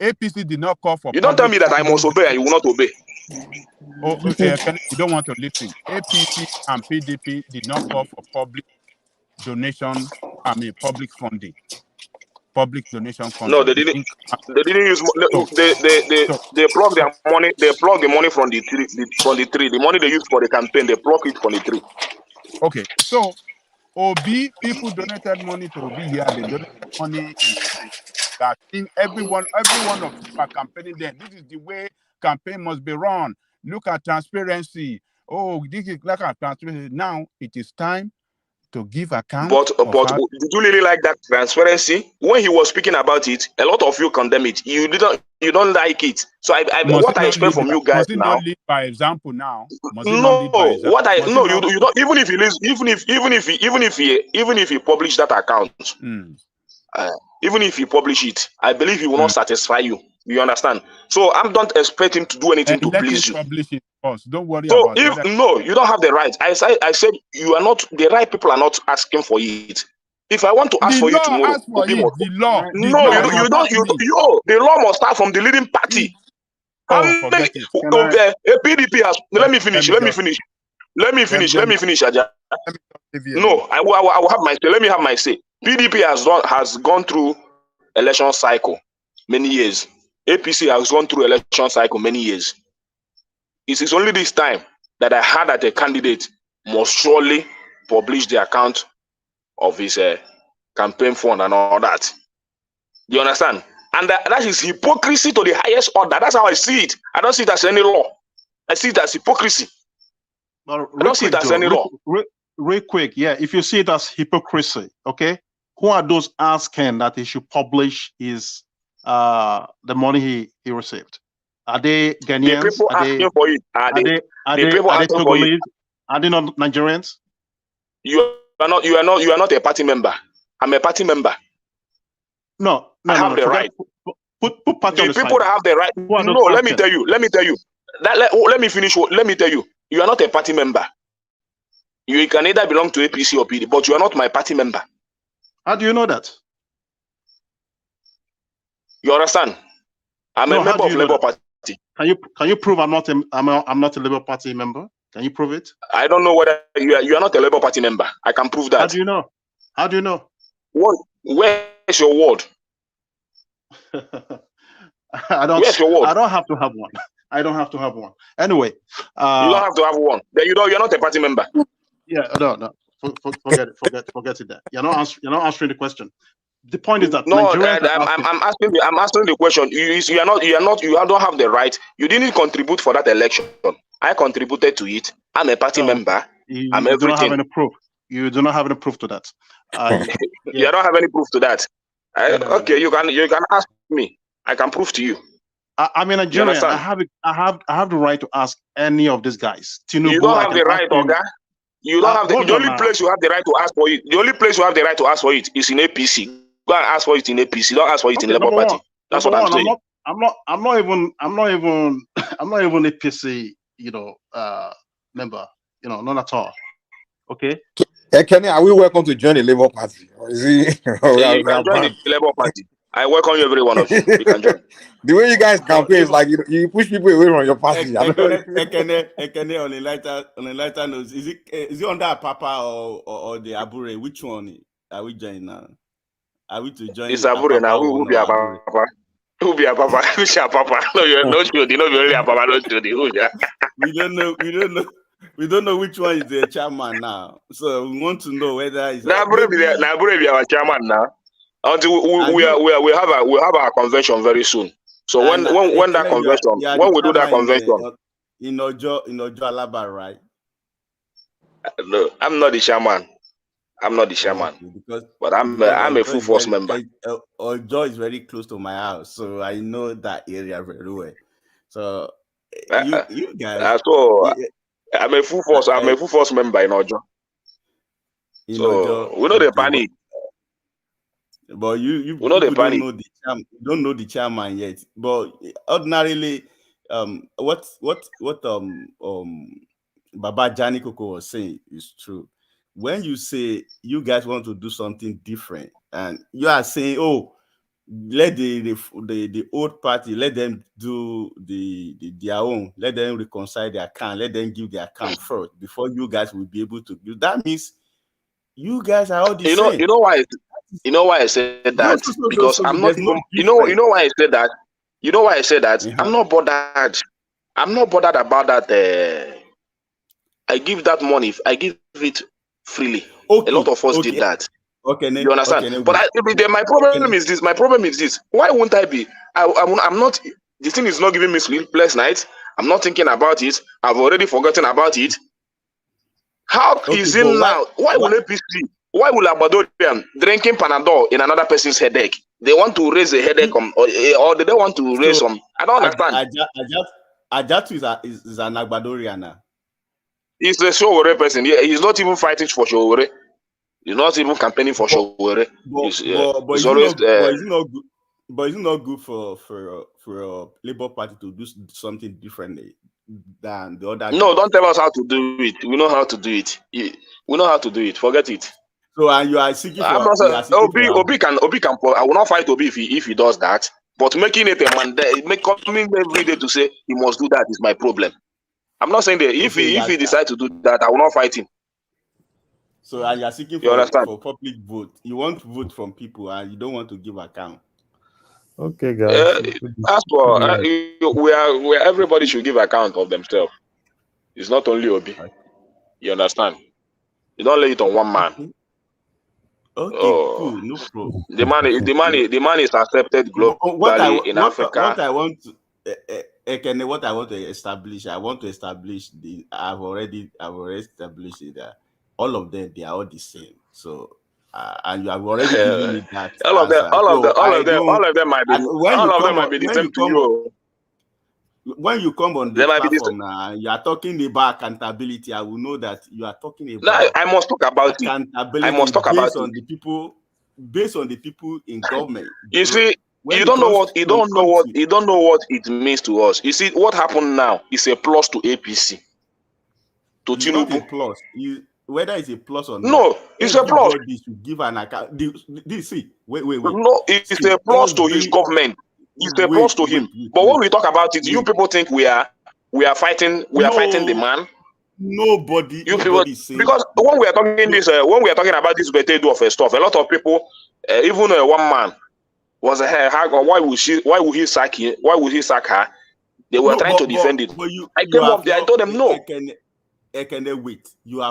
APC did not call for. You don't tell me that I must obey and you will not obey. You don't want to listen. APC and PDP did not call for public donation. Public funding. Public donation funding. No, they didn't. They didn't use. They plug their money. They plug the money from the tree. The money they use for the campaign, they plug it from the tree. Okay, so Obi people donated money to Obi here. They donated money that in everyone of them are campaigning there. This is the way campaign must be run. Look at transparency. Oh, this is like a transparency. Now it is time to give account. But did you really like that transparency? When he was speaking about it, a lot of you condemn it. You don't like it. So what I expect from you guys now. Not lead by example now. You don't. Even if he publish that account, even if he publish it, I believe he will not satisfy you. You understand? So I don't expect him to do anything to please you. Publish it first. Don't worry so about it. No, you don't have the right. I said you are not the right people are not asking for it. If I want to ask for you tomorrow, the law. The law must start from the leading party. PDP has. Let me finish, Aja. No, I will have my say. Let me have my say. PDP has gone through election cycle many years. APC has gone through election cycle many years. It is only this time that I heard that a candidate must surely publish the account of his campaign fund and all that. You understand? And that is hypocrisy to the highest order. That's how I see it. I don't see it as any law. I see it as hypocrisy. But I don't see it as any law. Real quick, yeah. If you see it as hypocrisy, okay, who are those asking that he should publish his the money he received? Are they Ghanaians? The people asking for it are they Togolese? Are they not Nigerians? You are not a party member. I'm a party member. No. I have the right. Put party on the people side. that have the right. No, let me tell you. Let me finish. Let me tell you. You are not a party member. You can either belong to APC or PD, but you are not my party member. How do you know that? You understand? I'm a member of Labour Party. Can you prove I'm not a Labour Party member? Can you prove it? I don't know whether you are not a Labour Party member. I can prove that. How do you know? How do you know? Where's your word? I don't. Where's your word? I don't have to have one. I don't have to have one. Anyway, you don't have to have one. Then you're not a party member. Yeah, no. Forget it. There. You're not answering the question. The point is that no, I'm asking the question. You don't have the right. You didn't contribute for that election. I contributed to it. I'm a party member. I'm everything. You don't have any proof. You do not have any proof to that. You don't have any proof to that. Okay, you can ask me. I can prove to you. I'm in Nigeria. I have the right to ask any of these guys. Tinubu, you don't have the right, Oga. You don't have the only place you have the right to ask for it. The only place you have the right to ask for it is in APC. Go and ask for it in APC. Don't ask for it in Labour Party. That's what I'm saying. I'm not even APC, member. Not at all. Okay. Kenny, are we welcome to join the Labour Party? Or is he? You can join the Labour Party. I welcome you, every one of you. You can join. The way you guys campaign is like you push people away from your party. Ekene on a lighter note, is it under Papa or the Abure? Which one are we joining now? Are we to join? It's Abure now. Who be a Papa? Who be a Papa? Who's a Papa? No, you're not sure. You know, you're only a Papa. Not sure. We don't know. We don't know which one is the chairman now. So we want to know whether it's Abure be our chairman now. Until we have our convention very soon. So when that convention, when we do that convention in Ojo Alaba, right? No, I'm not the chairman. But I'm a full force member. Ojo is very close to my house, so I know that area very well. So you guys, I'm a full force. I'm a full force member in Ojo. So we know the panic. But you don't know the chairman yet. But ordinarily, what Baba Jani Koko was saying is true. When you say you guys want to do something different, and you are saying, "Oh, let the old party, let them do their own, let them reconcile their account, let them give their account first before you guys will be able to do." That means you guys are all the same. You know why I said that? Because I'm not. You know why I said that? You know why I said that? I'm not bothered. I'm not bothered about that. I give that money. I give it freely. A lot of us did that. Okay, you understand? But my problem is this. My problem is this. Why won't I be? I'm not. The thing is not giving me sleepless nights. I'm not thinking about it. I've already forgotten about it. How is it now? Why will APC? Why will Abadorian drinking Panadol in another person's headache? They want to raise a headache or they don't want to raise some. I don't understand. Ajatu is an Agbadorian. He's a Showore person. Yeah, he's not even fighting for Showore. He's not even campaigning for Showore. But it's not good for Labour Party to do something differently than the other. No, don't tell us how to do it. We know how to do it. We know how to do it. Forget it. So and you are seeking for Obi can. I will not fight Obi if he does that. But making it a mandate, coming every day to say he must do that is my problem. I'm not saying that if he decides to do that, I will not fight him. So and you are seeking for public vote. You want to vote from people and you don't want to give account. Okay, guys. As for where everybody should give account of themselves. It's not only Obi. You understand? You don't lay it on one man. Okay, cool, no problem. The money is accepted globally in Africa. What I want to Ekene, what I want to establish, I've already established it that all of them, they are all the same. So, and you have already given me that answer. All of them might be the same to you. When you come on the platform now, you are talking about accountability. I will know that you are talking about. No, I must talk about accountability. I must talk about based on the people in government. You see, you don't know what it means to us. You see, what happened now is a plus to APC. To it's Tinubu. Not a plus. Whether it's a plus or not. No, it's a plus. Everybody should give an account. Wait. No, it's a plus to his government. It's a plus to him. But when we talk about it, you people think we are fighting the man. Nobody because when we are talking about this Betta Edu'S stuff, a lot of people, even one man was why would he sack her? They were trying to defend it. I came up there, I told them no. Wait. You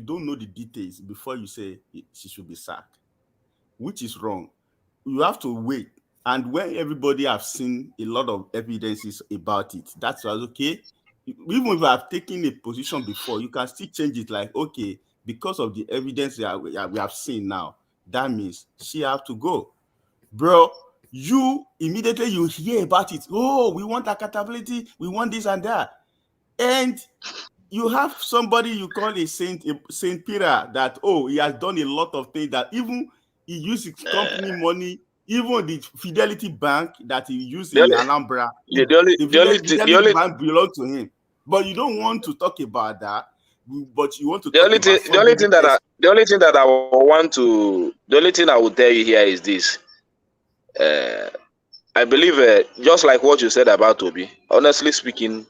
don't know the details before you say she should be sacked, which is wrong. You have to wait. And when everybody have seen a lot of evidences about it, that's why okay. Even if you have taken a position before, you can still change it. Like, okay, because of the evidence we have seen now, that means she have to go. Bro, you hear about it. Oh, we want accountability. We want this and that. And you have somebody you call a Saint Peter that, oh, he has done a lot of things that even he used his company money. Even the Fidelity Bank that he used in Alhambra, the Fidelity Bank belonged to him. But you don't want to talk about that. But you want to. The only thing I will tell you here is this. I believe, just like what you said about Obi. Honestly speaking,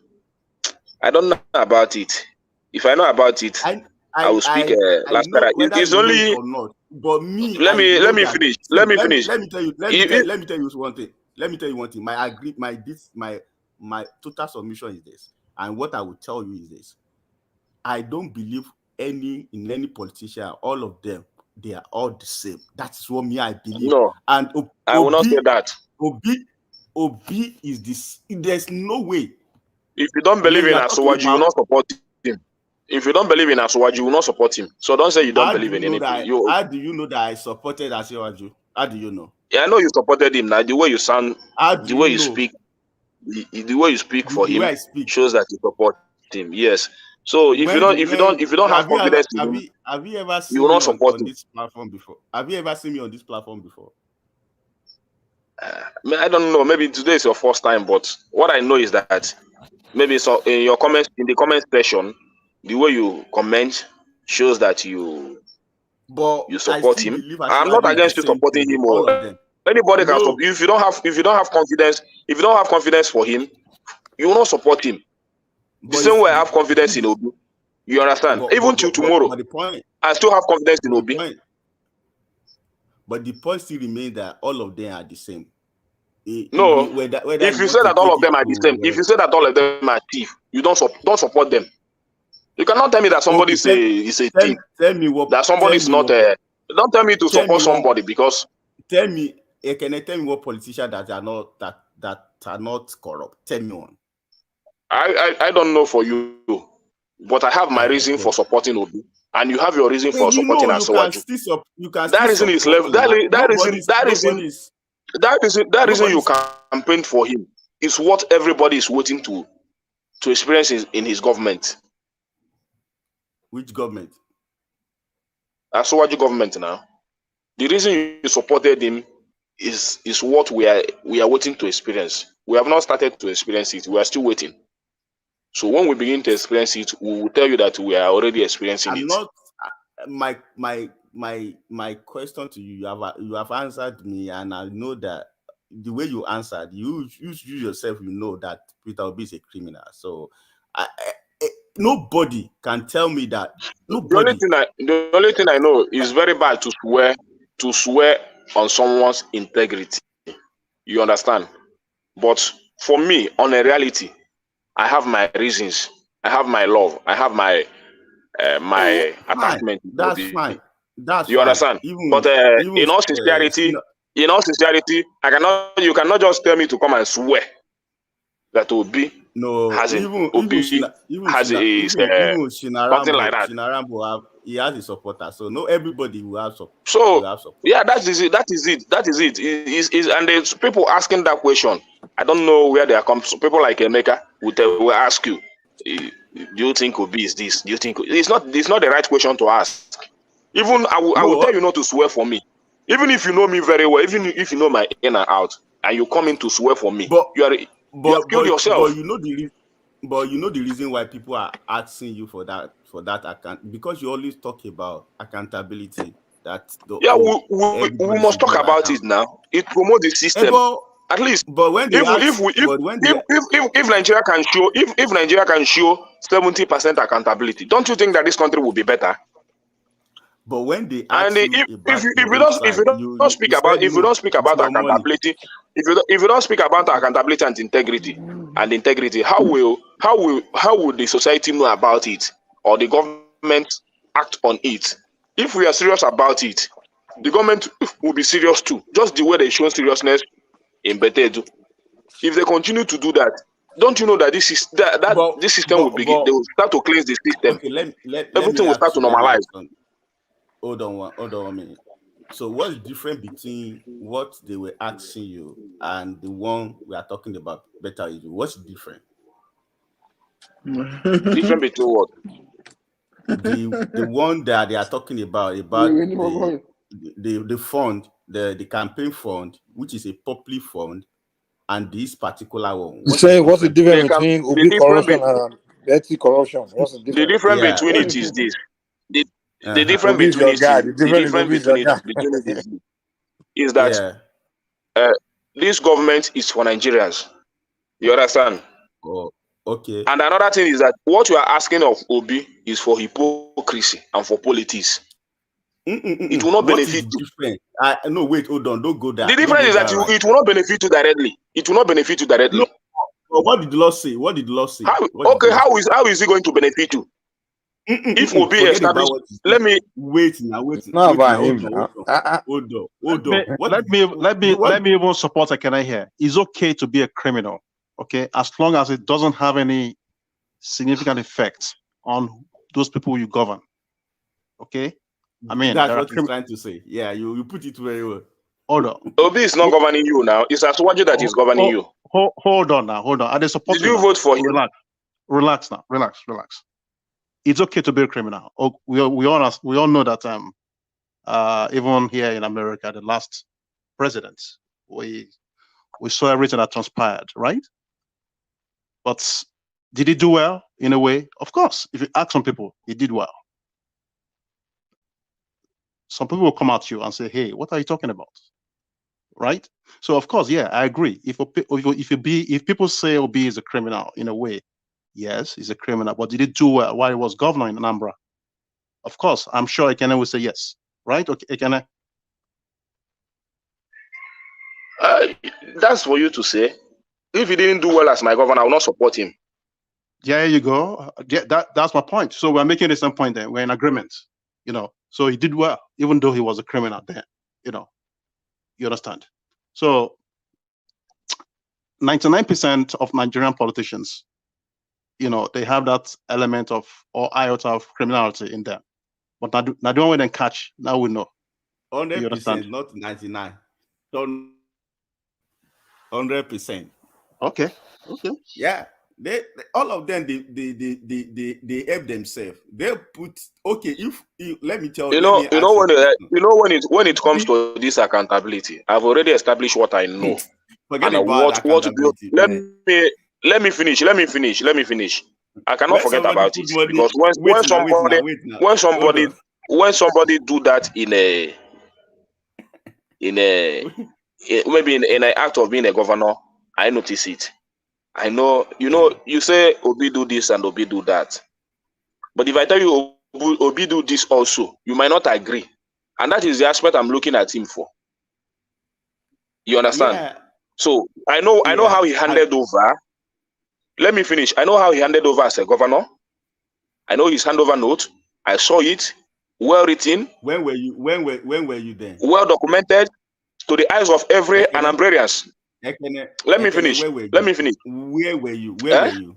I don't know about it. If I know about it, I will speak last time. It's only. Or not. But me, let me finish. Let me finish. Let me tell you one thing. My total submission is this, and what I will tell you is this: I don't believe in any politician. All of them, they are all the same. That's what I believe. No, and I will not say that. Obi is this. There's no way. If you don't believe in Asuwaju, you will not support him. If you don't believe in Asuwaju, you will not support him. So don't say you don't believe in anything. How do you know that I supported Asuwaju? How do you know? Yeah, I know you supported him. Now the way you sound, the way you speak, the way you speak for him shows that you support him. Yes. So if you don't have confidence in him, have you ever seen you will not me support on this platform before? Have you ever seen me on this platform before? I don't know. Maybe today is your first time, but what I know is that maybe so in your comments, in the comment section, the way you comment shows that you support him. I'm not against you supporting him or anybody can support you. If you don't have confidence for him, you will not support him. The same way I have confidence in Obi. You understand? Even till tomorrow, I still have confidence in Obi. But the point still remains that all of them are the same. No, if you say that all of them are the same, if you say that all of them are thief, you don't support them. You cannot tell me that somebody is a thief. Tell me what that somebody is not. Don't tell me to support somebody because. Can you tell me what politicians that are not corrupt? Tell me one. I don't know for you, but I have my reason for supporting Obi, and you have your reason for supporting Asuwaju. That reason is left. That reason you campaign for him is what everybody is waiting to experience in his government. Which government? Asuwaju government now. The reason you supported him is what we are waiting to experience. We have not started to experience it. We are still waiting. So when we begin to experience it, we will tell you that we are already experiencing it. My question to you, you have answered me, and I know that the way you answered, you yourself, you know that Peter Obi is a criminal. So nobody can tell me that. Nobody. The only thing I know is very bad to swear on someone's integrity. You understand? But for me, on a reality, I have my reasons. I have my love. I have my attachment. That's fine. You understand? But in all sincerity, you cannot just tell me to come and swear. that Obi has a something like that. Shinarambo he has a supporter, so not everybody will have support. So yeah, that is it. And there's people asking that question. I don't know where they are coming. So people like Emeka will ask you, do you think Obi is this? Do you think it's not the right question to ask? Even I will tell you not to swear for me. Even if you know me very well, even if you know my in and out, and you come in to swear for me, you have killed yourself. But you know the reason why people are asking you for that account, because you always talk about accountability. We must talk about it now. It promotes the system. At least, but when if Nigeria can show if Nigeria can show 70% accountability, don't you think that this country will be better? But when they and if you don't speak about accountability, if you don't speak about accountability and integrity, how will the society know about it, or the government act on it? If we are serious about it, the government will be serious too, just the way they show seriousness in Betta Edu. If they continue to do that, don't you know that this system will begin? They will start to cleanse the system. Okay, everything will start to normalize. Hold on 1 minute. So what's the difference between what they were asking you and the one we are talking about, Betta Edu? What's the difference? Different between what? The one that they are talking about the fund, the campaign fund, which is a public fund, and this particular one. What's the difference between Obi corruption and Betty corruption? What's the difference? The difference between it is this. The difference between it is that this government is for Nigerians. You understand? Oh, okay. And another thing is that what you are asking of Obi is for hypocrisy and for politics. It will not benefit you. No, wait, hold on, don't go there. The difference is that it will not benefit you directly. It will not benefit you directly. No. What did the law say? How is it going to benefit you? If Obi established, let me wait now. Not about him. Hold on. Let me even support Ekene here. It's okay to be a criminal, okay, as long as it doesn't have any significant effects on those people you govern. Okay, I mean that's what he's trying to say. Yeah, you put it very well. Hold on. Obi is not governing you now. It's Asuwaju that is governing you. Hold on now. Are they supporting? Did you vote for him? Relax now. Relax. It's okay to be a criminal. We all know that even here in America, the last president, we saw everything that transpired, right? But did he do well in a way? Of course. If you ask some people, he did well. Some people will come at you and say, "Hey, what are you talking about?" Right? So of course, yeah, I agree. If people say Obi is a criminal in a way, yes, he's a criminal, but did he do well while he was governor in Anambra? Of course, I'm sure Ekene will say yes, right? Okay, Ekene. That's for you to say. If he didn't do well as my governor, I will not support him. Yeah, there you go. That's my point. So we're making the same point there. We're in agreement, So he did well, even though he was a criminal then, You understand? So 99% of Nigerian politicians, they have that element of or iota of criminality in them. But now the one we then catch, now we know. 100%, not 99. 100%. Okay. Yeah. They all of them they help themselves. They put let me tell you. When it comes to this accountability, I've already established what I know. Forget about accountability. Let me finish. I cannot forget about it because when somebody do that maybe in an act of being a governor, I notice it. I know, you say Obi do this and Obi do that. But if I tell you Obi do this also, you might not agree. And that is the aspect I'm looking at him for. You understand? Yeah. So I know how he handed over. Let me finish. I know how he handed over as a governor. I know his handover note. I saw it. Well written. When were you there? Well documented to the eyes of every Anambrarians. Let me finish. Let me finish. Where were you? Where were you?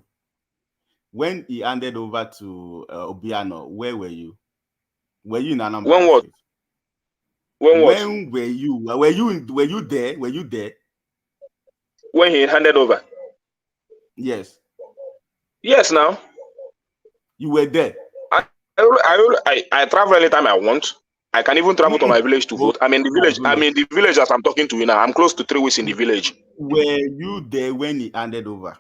When he handed over to Obiano, where were you? Were you in Anambra? When what? When what? When were you? Were you there? Were you there? When he handed over? Yes. Yes, now. You were there. I travel anytime I want. I can even travel to my village to vote. I'm in the village. I'm in the village as I'm talking to you now. I'm close to 3 weeks in the village. Were you there when he handed over?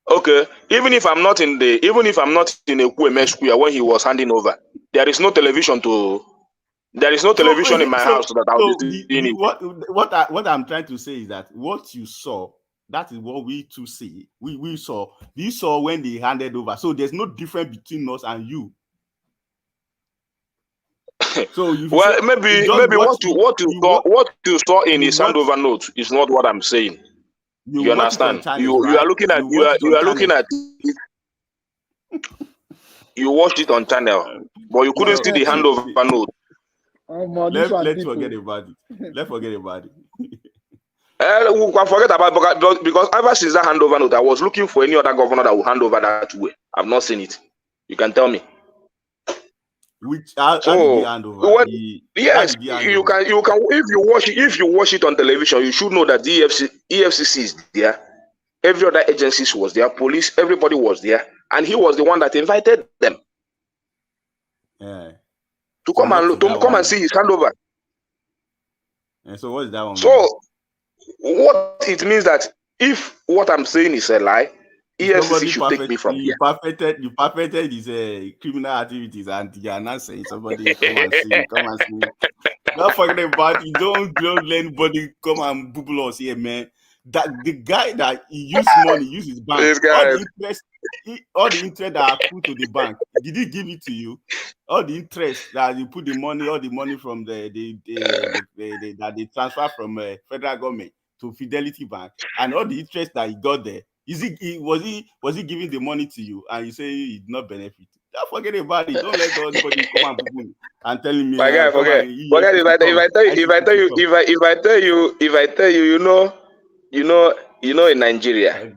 Okay. Even if I'm not in Ekwueme Square when he was handing over, there is no television in my house that I'll be seeing it. What I'm trying to say is that what you saw, that is what we too see. We saw. You saw when they handed over. So there's no difference between us and you. So maybe what you saw in his handover note is not what I'm saying. You understand? You are looking at it. You watched it on channel, but you couldn't see the handover note. Let's forget about it. Let's forget about it. We can forget about it because ever since that handover note, I was looking for any other governor that will hand over that way. I've not seen it. You can tell me. How did he hand over? Yes, you can. If you watch it on television, you should know that the EFCC is there. Every other agencies was there. Police, everybody was there, and he was the one that invited them to come and see his handover. And so what is that one? So what it means that if what I'm saying is a lie, EFCC should take me from here. You perfected his criminal activities, and you are not saying somebody come and see me, come and see me. Don't forget about it. Don't let anybody come and bubble us here, man. That the guy that he used money, use his bank. All the interest that I put to the bank, did he give it to you? All the interest that you put the money, all the money from that they transfer from federal government to Fidelity Bank, and all the interest that he got there, was he giving the money to you, and you say he did not benefit? Don't forget about it. Don't let anybody come and boo me and telling me. My guy, forget. If I tell you, in Nigeria,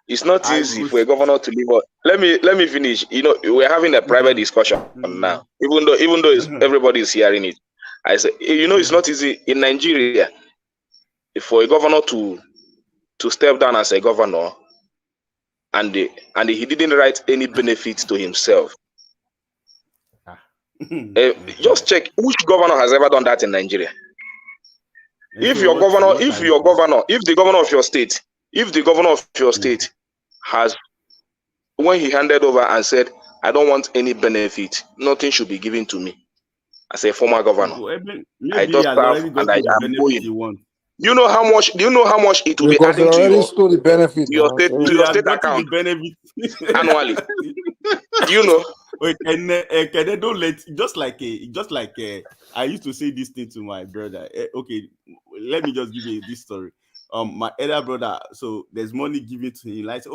it's not easy for a governor to leave. Let me finish. We're having a private discussion now, even though everybody is hearing it. I say, it's not easy in Nigeria for a governor to step down as a governor, and he didn't write any benefits to himself. Just check which governor has ever done that in Nigeria. If the governor of your state has, when he handed over and said, I don't want any benefit, nothing should be given to me as a former governor. I just serve and I am going. Do you know how much it will be adding to your state account annually? Do you know? They don't let just like I used to say this thing to my brother. Okay, let me just give you this story. My elder brother, so there's money given to him. Like, he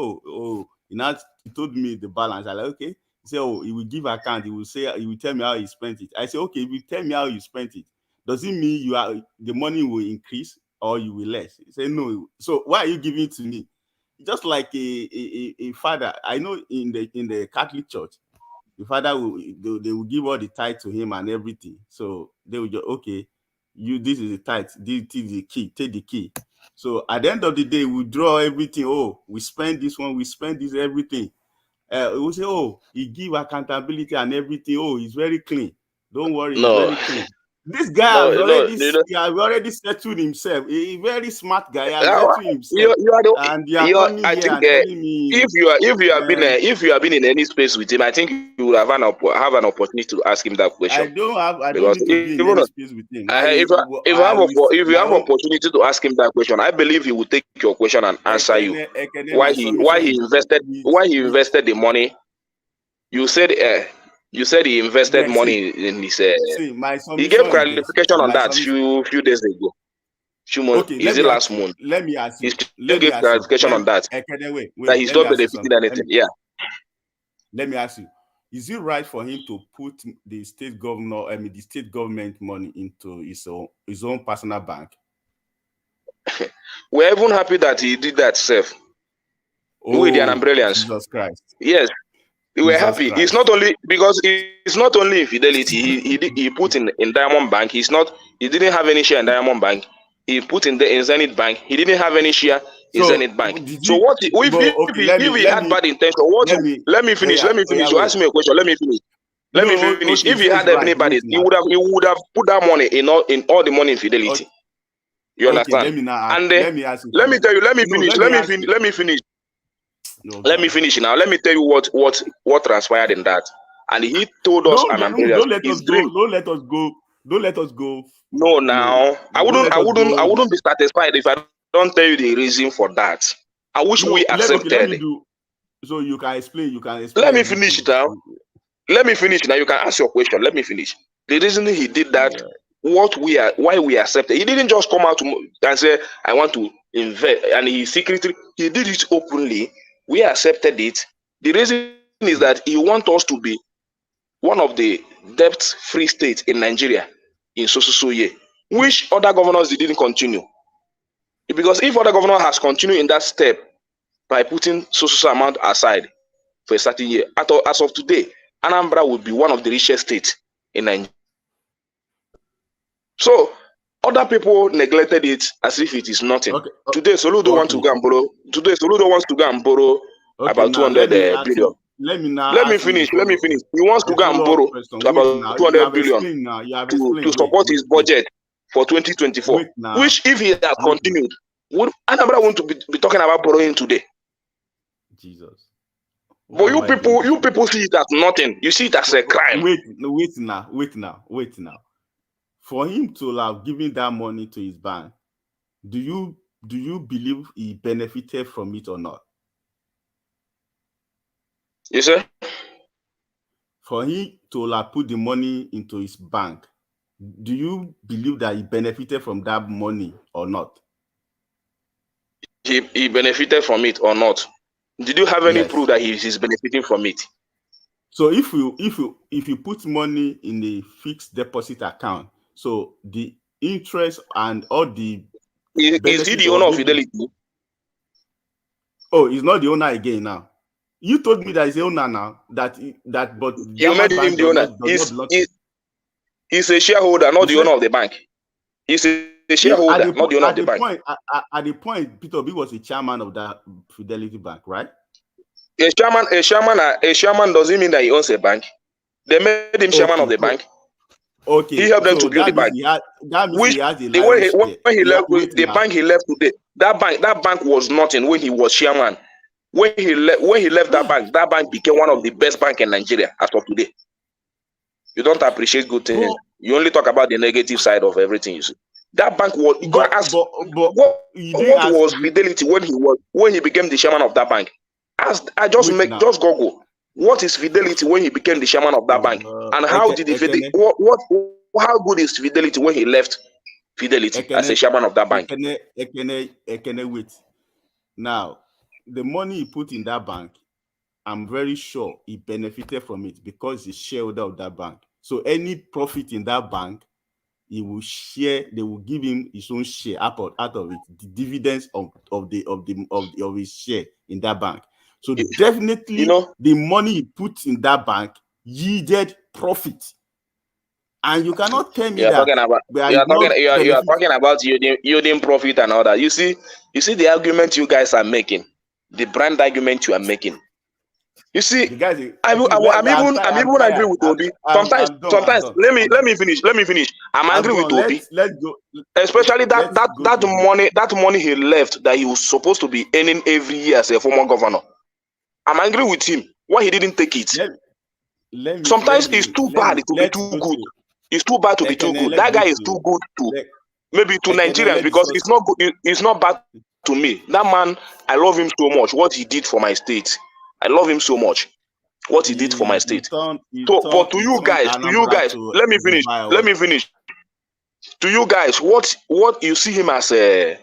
told me the balance. I like, okay. He said, he will give account. He will tell me how he spent it. I said, okay, if you tell me how you spent it, does it mean the money will increase or you will less? He said, no. So why are you giving it to me? Just like a father. I know in the Catholic Church, the father they will give all the tithe to him and everything. So they will just, okay, this is the tithe, this is the key, take the key. So at the end of the day, we draw everything. We spend this one, we spend this, everything. We say, he give accountability and everything. He's very clean. Don't worry, he's very clean. This guy has already settled himself. A very smart guy has settled himself. If you have been in any space with him, I think you will have an opportunity to ask him that question. I don't need to be in any space with him. If you have opportunity to ask him that question, I believe he will take your question and answer you. Why he invested the money? You said he invested money in his. He gave clarification on that few days ago. Is it last month? Let me ask you. He gave clarification on that. That he's not benefiting anything. Yeah. Let me ask you. Is it right for him to put the state government money into his own personal bank? We're even happy that he did that self with the Anambrelians. Jesus Christ. Yes, we were Jesus happy. Christ. It's not only because it's not only infidelity. He put in Diamond Bank. He didn't have any share in Diamond Bank. He put in Zenith Bank. He didn't have any share in Zenith Bank. So what if he had bad intention? Let me finish. You ask me a question. Let me finish. Let me finish. If he had any bad, he would have put that money in all the money in fidelity. You understand? Let me now ask, And then, let me tell you. Let me finish. Let me finish. Let me finish now. Let me tell you what transpired in that. And he told us Don't let us go. No, now I wouldn't be satisfied if I don't tell you the reason for that. I wish we accepted. Let me do. So you can explain. Let me finish now. Let me finish now. You can ask your question. Let me finish. The reason he did that, why we accepted. He didn't just come out and say, "I want to invest," and he did it openly. We accepted it. The reason is that he wants us to be one of the debt-free states in Nigeria in so year, which other governors didn't continue. Because if other governor has continued in that step by putting so amount aside for a certain year, as of today, Anambra will be one of the richest states in Nigeria. So other people neglected it as if it is nothing. Today, Soludo wants to go and borrow. About 200 billion. Let me finish. He wants to go and borrow about 200 billion to support his budget for 2024. Which, if he had continued, would Anambra want to be talking about borrowing today? Jesus. But you people see it as nothing. You see it as a crime. Wait now. For him to have given that money to his bank, do you believe he benefited from it or not? Yes, sir. For him to have put the money into his bank, do you believe that he benefited from that money or not? He benefited from it or not? Did you have any proof that he's benefiting from it? So if you put money in a fixed deposit account, so the interest and all the is he the owner of Fidelity? Oh, he's not the owner again now. You told me that he's the owner now. But you made him the owner. He's a shareholder, not the owner of the bank. He's a shareholder, not the owner of the bank. At the point, Peter Obi was a chairman of that Fidelity Bank, right? A chairman doesn't mean that he owns a bank. They made him chairman of the bank. Okay. He helped them to build the bank. When he left the bank, he left today. That bank was nothing when he was chairman. When he left that bank became one of the best banks in Nigeria as of today. You don't appreciate good things. You only talk about the negative side of everything you see. That bank was what was Fidelity when he became the chairman of that bank? Just Google. What is Fidelity when he became the chairman of that bank? And how did how good is Fidelity when he left Fidelity as a chairman of that bank? Wait. Now, the money he put in that bank, I'm very sure he benefited from it because he's shareholder of that bank. So any profit in that bank, he will share. They will give him his own share out of it, the dividends of his share in that bank. So definitely, the money he put in that bank yielded profit. And you cannot tell me you are talking about yielding profit and all that. You see the argument you guys are making, the brand argument you are making. You see, I'm even agree with Obi. Sometimes, let me finish. I'm angry with Obi. Let's go. Especially that money he left that he was supposed to be earning every year as a former governor. I'm angry with him. Why he didn't take it? Sometimes it's too bad to be too good. It's too bad to be too good. That guy is too good to maybe to Nigerians because it's not good. It's not bad to me. That man, I love him so much. What he did for my state, I love him so much. What he did for my state. But to you guys, let me finish. To you guys, what you see him as a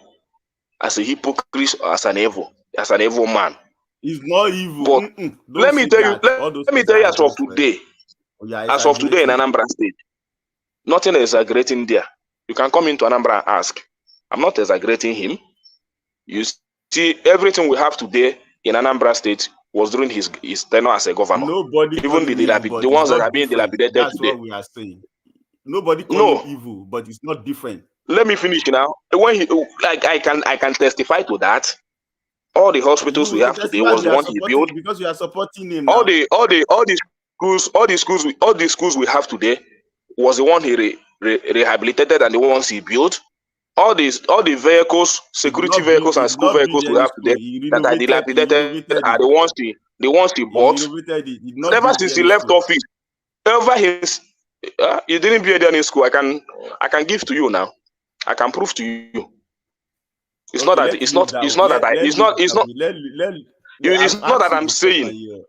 hypocrite, as an evil man. He's not evil. But let me tell you, as of today, in Anambra State, nothing is great in there. You can come into Anambra and ask. I'm not exaggerating him. You see, everything we have today in Anambra State was during his tenure as a governor. Nobody even the ones that are being dilapidated That's today. what we are saying. Nobody call him evil, but it's not different. Let me finish now. When he, like, I can testify to that. All the hospitals we have today was the one he built. Because you are supporting him. All the schools we have today was the one he rehabilitated and the ones he built. All the vehicles, security vehicles and school vehicles we have today that are dilapidated are the ones he bought. Ever since he left office, he didn't build any school. I can give to you now. I can prove to you. It's not that I'm saying.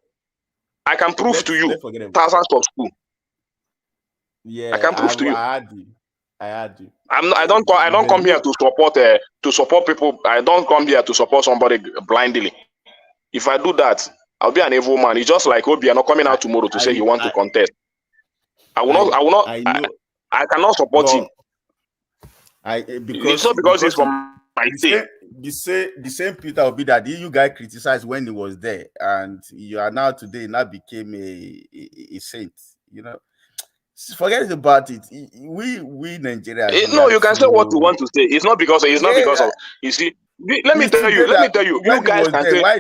I can prove to you thousands of schools. Yeah, I can prove to you. I had you. I don't come here to support people. I don't come here to support somebody blindly. If I do that, I'll be an evil man. It's just like Obi, I'm not coming out tomorrow to say he wants to contest. I cannot support him. It's not because he's from my state. The same Peter Obi that you guys criticized when he was there, and you are now today now became a saint. You know, forget about it. We Nigerians. No, you can say what you want to say. It's not because of. You see, let me tell you. You guys can say. Why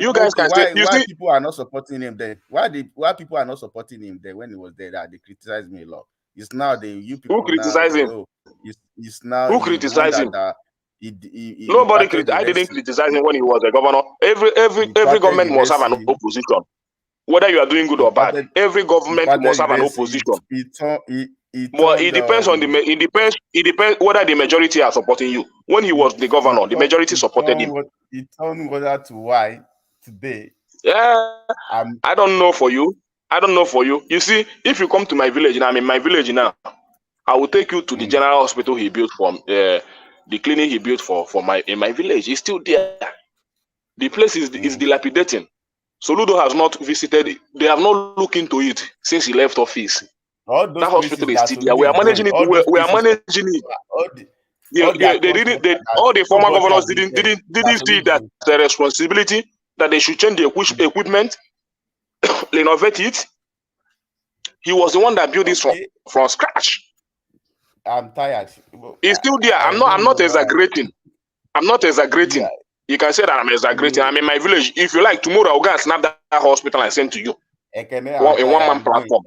people are not supporting him there? Why people are not supporting him there when he was there? That they criticized me a lot. It's now you people who criticize him. Oh, it's now who criticize him. Nobody I didn't criticize him when he was a governor. Every government must have an opposition, whether you are doing good or bad. Every government must have an opposition. But it depends on it depends whether the majority are supporting you. When he was the governor, the majority supported him. It turned whether to why today. Yeah, I don't know for you. You see, if you come to my village, and I'm in my village now, I will take you to the general hospital he built from. The clinic he built in my village is still there. The place is dilapidating. Soludo has not visited it. They have not looked into it since he left office. That hospital is still there. We are managing it. We are managing it. All the former governors didn't see that the responsibility that they should change the equipment, renovate it. He was the one that built this from scratch. I'm tired. It's still there. I'm not exaggerating. Yeah. You can say that I'm exaggerating. I'm in my village. If you like, tomorrow I'll go and snap that hospital and send to you. In one-man platform.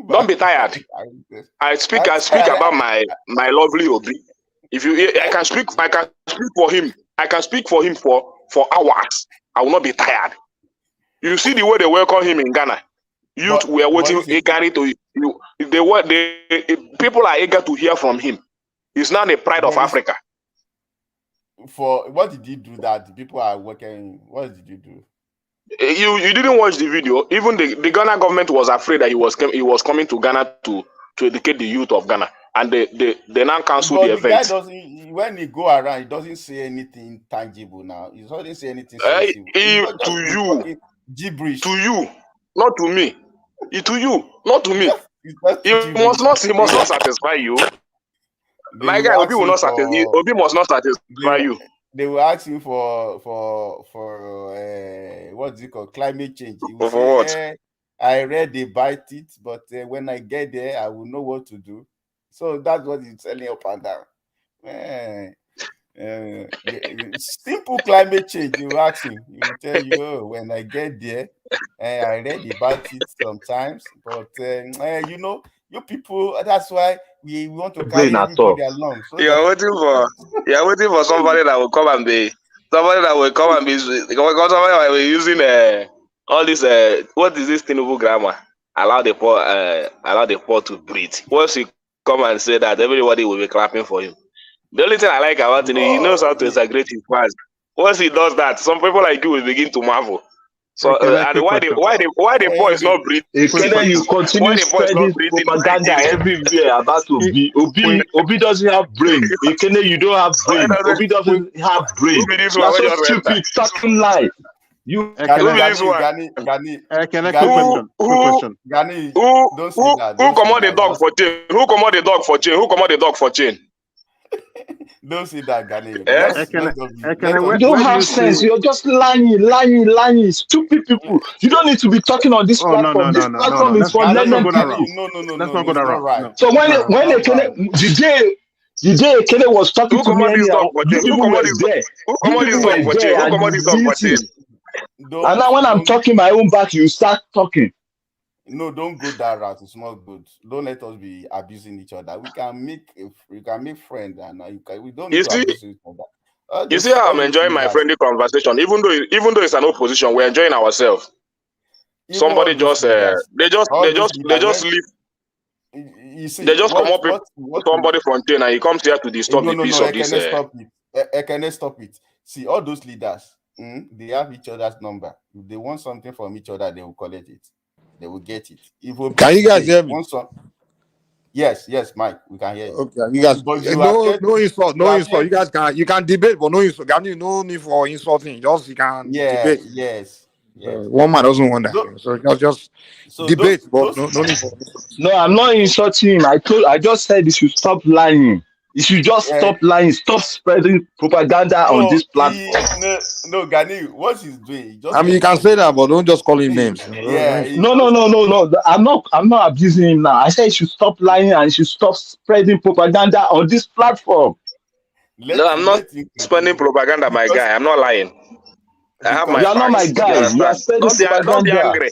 Don't be tired. I speak about my lovely Obi. I can speak for him. I can speak for him for hours. I will not be tired. You see the way they welcome him in Ghana. Youth were waiting eagerly to you. People are eager to hear from him. He's now the pride of Africa. For what did he do that people are working? What did you do? You didn't watch the video. Even the Ghana government was afraid that he was coming to Ghana to educate the youth of Ghana, and they now canceled the event. When he go around, he doesn't say anything tangible. Now he doesn't say anything sensible. To you, gibberish. To you, not to me. To you, not to me. He must not satisfy you. My guy, Obi will not satisfy. Obi must not satisfy you. They were asking for what's it called? Climate change. For what? I read they bite it, but when I get there, I will know what to do. So that's what he's telling up and down. Simple climate change. You ask him, he will tell you, oh, when I get there, I read about it sometimes, but you people, that's why we want to carry everybody along. So you're waiting for somebody that will come and be because somebody will be using all this what is this Tinubu grammar? Allow the poor to breathe. Once he come and say that, everybody will be clapping for him. The only thing I like about him, he knows how to exaggerate his words. Once he does that, some people like you will begin to marvel. So and why the boy is not breathing? Then you continue spreading propaganda everywhere about Obi. Obi doesn't have brain. You don't have brain. Obi doesn't have brain. You are so stupid. Talking lie. You Can I question? Who command the dog for chain? Who command the dog for chain? Don't say that, Ghanaian. You don't have sense. You're just lying. Stupid people. You don't need to be talking on this platform. This platform is for learned people. No, right. So when the day Ekene was talking to me anyhow, you people were there. And now when I'm talking my own back, you start talking. No, don't go that route. It's not good. Don't let us be abusing each other. We can make friends, and we don't need to abuse each other. You see how I'm enjoying my friendly conversation, even though it's an opposition, we're enjoying ourselves. Somebody just they just leave. You see, they just come up with somebody from China and he comes here to disturb the peace of this. Stop it. See, all those leaders, they have each other's number. If they want something from each other, they will collect it. They will get it. Can you guys hear me? Yes, Mike, we can hear you. Okay, you guys. No insult. You guys can debate, but no insult. No need for insulting. Just you can debate. Yes. One man doesn't want that. So just debate, but no need for. No, I'm not insulting him. I just said he should stop lying. You should just stop lying. Stop spreading propaganda on this platform. No, Gani, what he's doing. You can say that, but don't just call him names. No. I'm not abusing him now. I said he should stop lying and he should stop spreading propaganda on this platform. No, I'm not spreading propaganda, my guy. I'm not lying. I have my. You're not my guy. You are spreading propaganda. Don't be angry.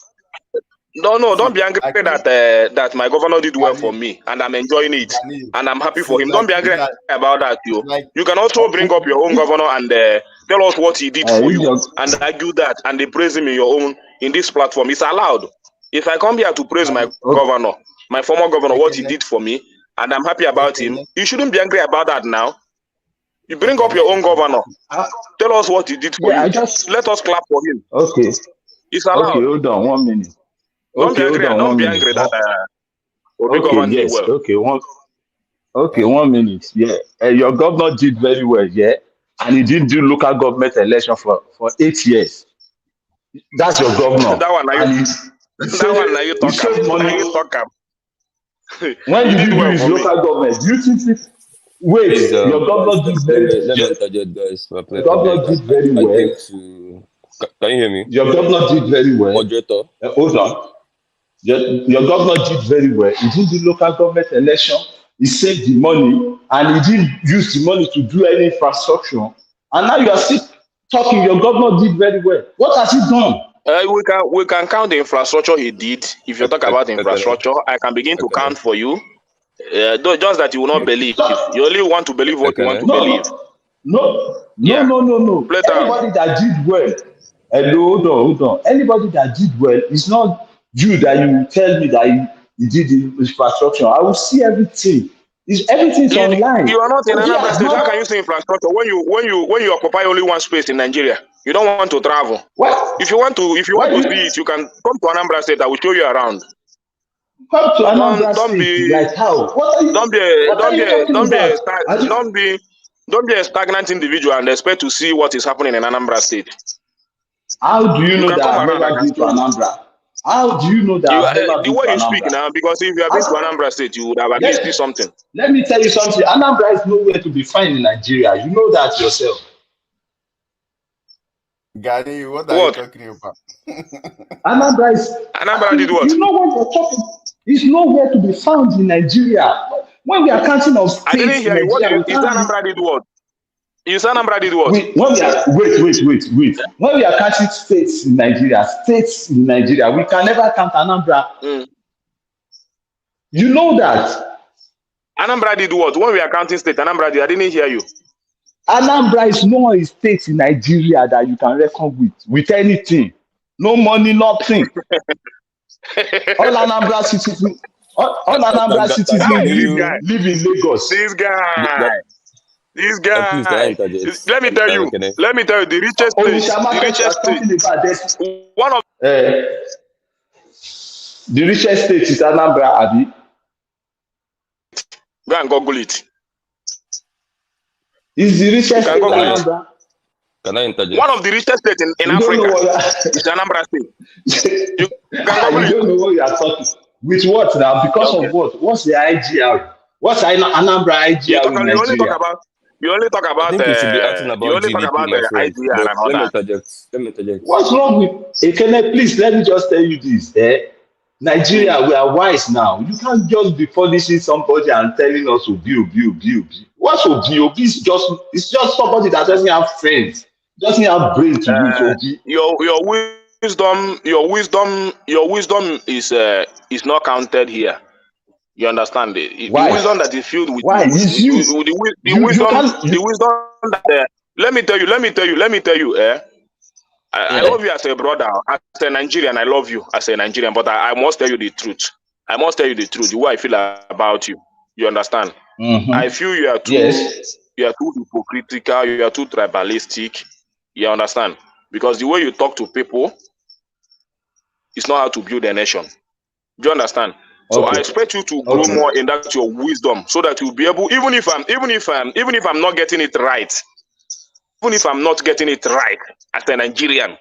No, don't be angry that my governor did well for me and I'm enjoying it and I'm happy for him. Don't be angry about that, you. You can also bring up your own governor and tell us what he did for you and argue that and they praise him in this platform. It's allowed. If I come here to praise my governor, my former governor, what he did for me, and I'm happy about him, you shouldn't be angry about that now. You bring up your own governor. Tell us what he did for you. Let us clap for him. Okay. It's allowed. Okay, hold on 1 minute. Don't be angry that Okay, 1 minute. Yeah, your governor did very well, yeah, and he didn't do local government election for 8 years. That's your governor. That one now you talk. When you do his local government, do you think your governor did very well? Can you hear me? Your governor did very well. Moderator. Hold on. Your governor did very well. He didn't do local government election. He saved the money and he didn't use the money to do any infrastructure. And now you are still talking. Your governor did very well. What has he done? We can count the infrastructure he did. If you talk about infrastructure, I can begin to count for you. Just that you will not believe. You only want to believe what you want to believe. No. Anybody that did well. Hold on. Anybody that did well, it's not you that you will tell me that he did the infrastructure. I will see everything. Everything's online. You are not in Anambra State. How can you see infrastructure when you occupy only one space in Nigeria? You don't want to travel. What? If you want to see it, you can come to Anambra State. I will show you around. Come to Anambra State. Like how? Don't be a stagnant individual and expect to see what is happening in Anambra State. How do you know that I've never been to Anambra? How do you know that I've never been to Anambra? The way you speak now, because if you have been to Anambra State, you would have at least seen something. Let me tell you something. Anambra is nowhere to be found in Nigeria. You know that yourself. Gary, what are you talking about? Anambra did what? You know what you're talking. It's nowhere to be found in Nigeria. When we are counting of states, I didn't hear you. What is Anambra did what? Is Anambra did what? Wait. When we are counting states in Nigeria, we can never count Anambra. You know that. Anambra did what? When we are counting states, Anambra did. I didn't hear you. Anambra is not a state in Nigeria that you can reckon with anything. No money, nothing. All Anambra citizens live in Lagos. This guy. Let me tell you, the richest state. One of the richest state is Anambra, Abi. Go and Google it. Is the richest state Anambra? Can I interject? One of the richest states in Africa is Anambra State. You don't know what you are talking. With what now? Because of what? What's the IGR? What's Anambra IGR in You only talk Nigeria? about. You only talk I about. think you should be asking You about only talk GDP, about my the friend. IGR But and all let me that. interject. Let me interject. What's wrong with Ekene? Please let me just tell you this. Nigeria, we are wise now. You can't just be punishing somebody and telling us Obi. What's Obi? Obi is just somebody that doesn't have friends, doesn't have brain to use. Obi. Your wisdom is not counted here. You understand it? The Why? wisdom that is filled with Why? It's you. The wisdom that let me tell you. I love you as a brother, as a Nigerian. I love you as a Nigerian, but I must tell you the truth. I must tell you the truth. The way I feel about you. You understand? I feel you are too hypocritical. You are too tribalistic. You understand? Because the way you talk to people is not how to build a nation. Do you understand? So I expect you to grow more in that your wisdom, so that you'll be able, even if I'm not getting it right, as a Nigerian,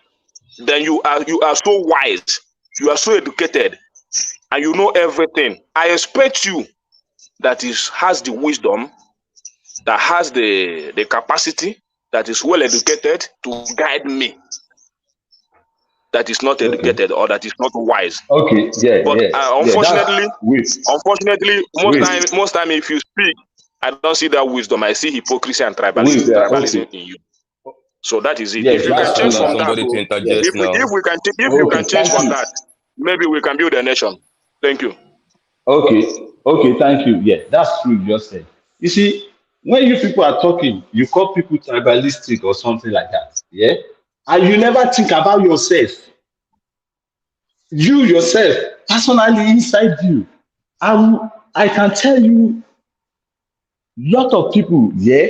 then you are so wise, you are so educated, and you know everything. I expect you that has the wisdom, that has the capacity, that is well educated to guide me, that is not educated or that is not wise. But unfortunately, most time if you speak, I don't see that wisdom. I see hypocrisy and tribalism in you. So that is it. Yes, if you can change from that, if you can change from that, maybe we can build a nation. Thank you. Okay, thank you. Yeah, that's true. You just said. You see, when you people are talking, you call people tribalistic or something like that. Yeah, and you never think about yourself. You yourself, personally inside you, I can tell you, lot of people, yeah,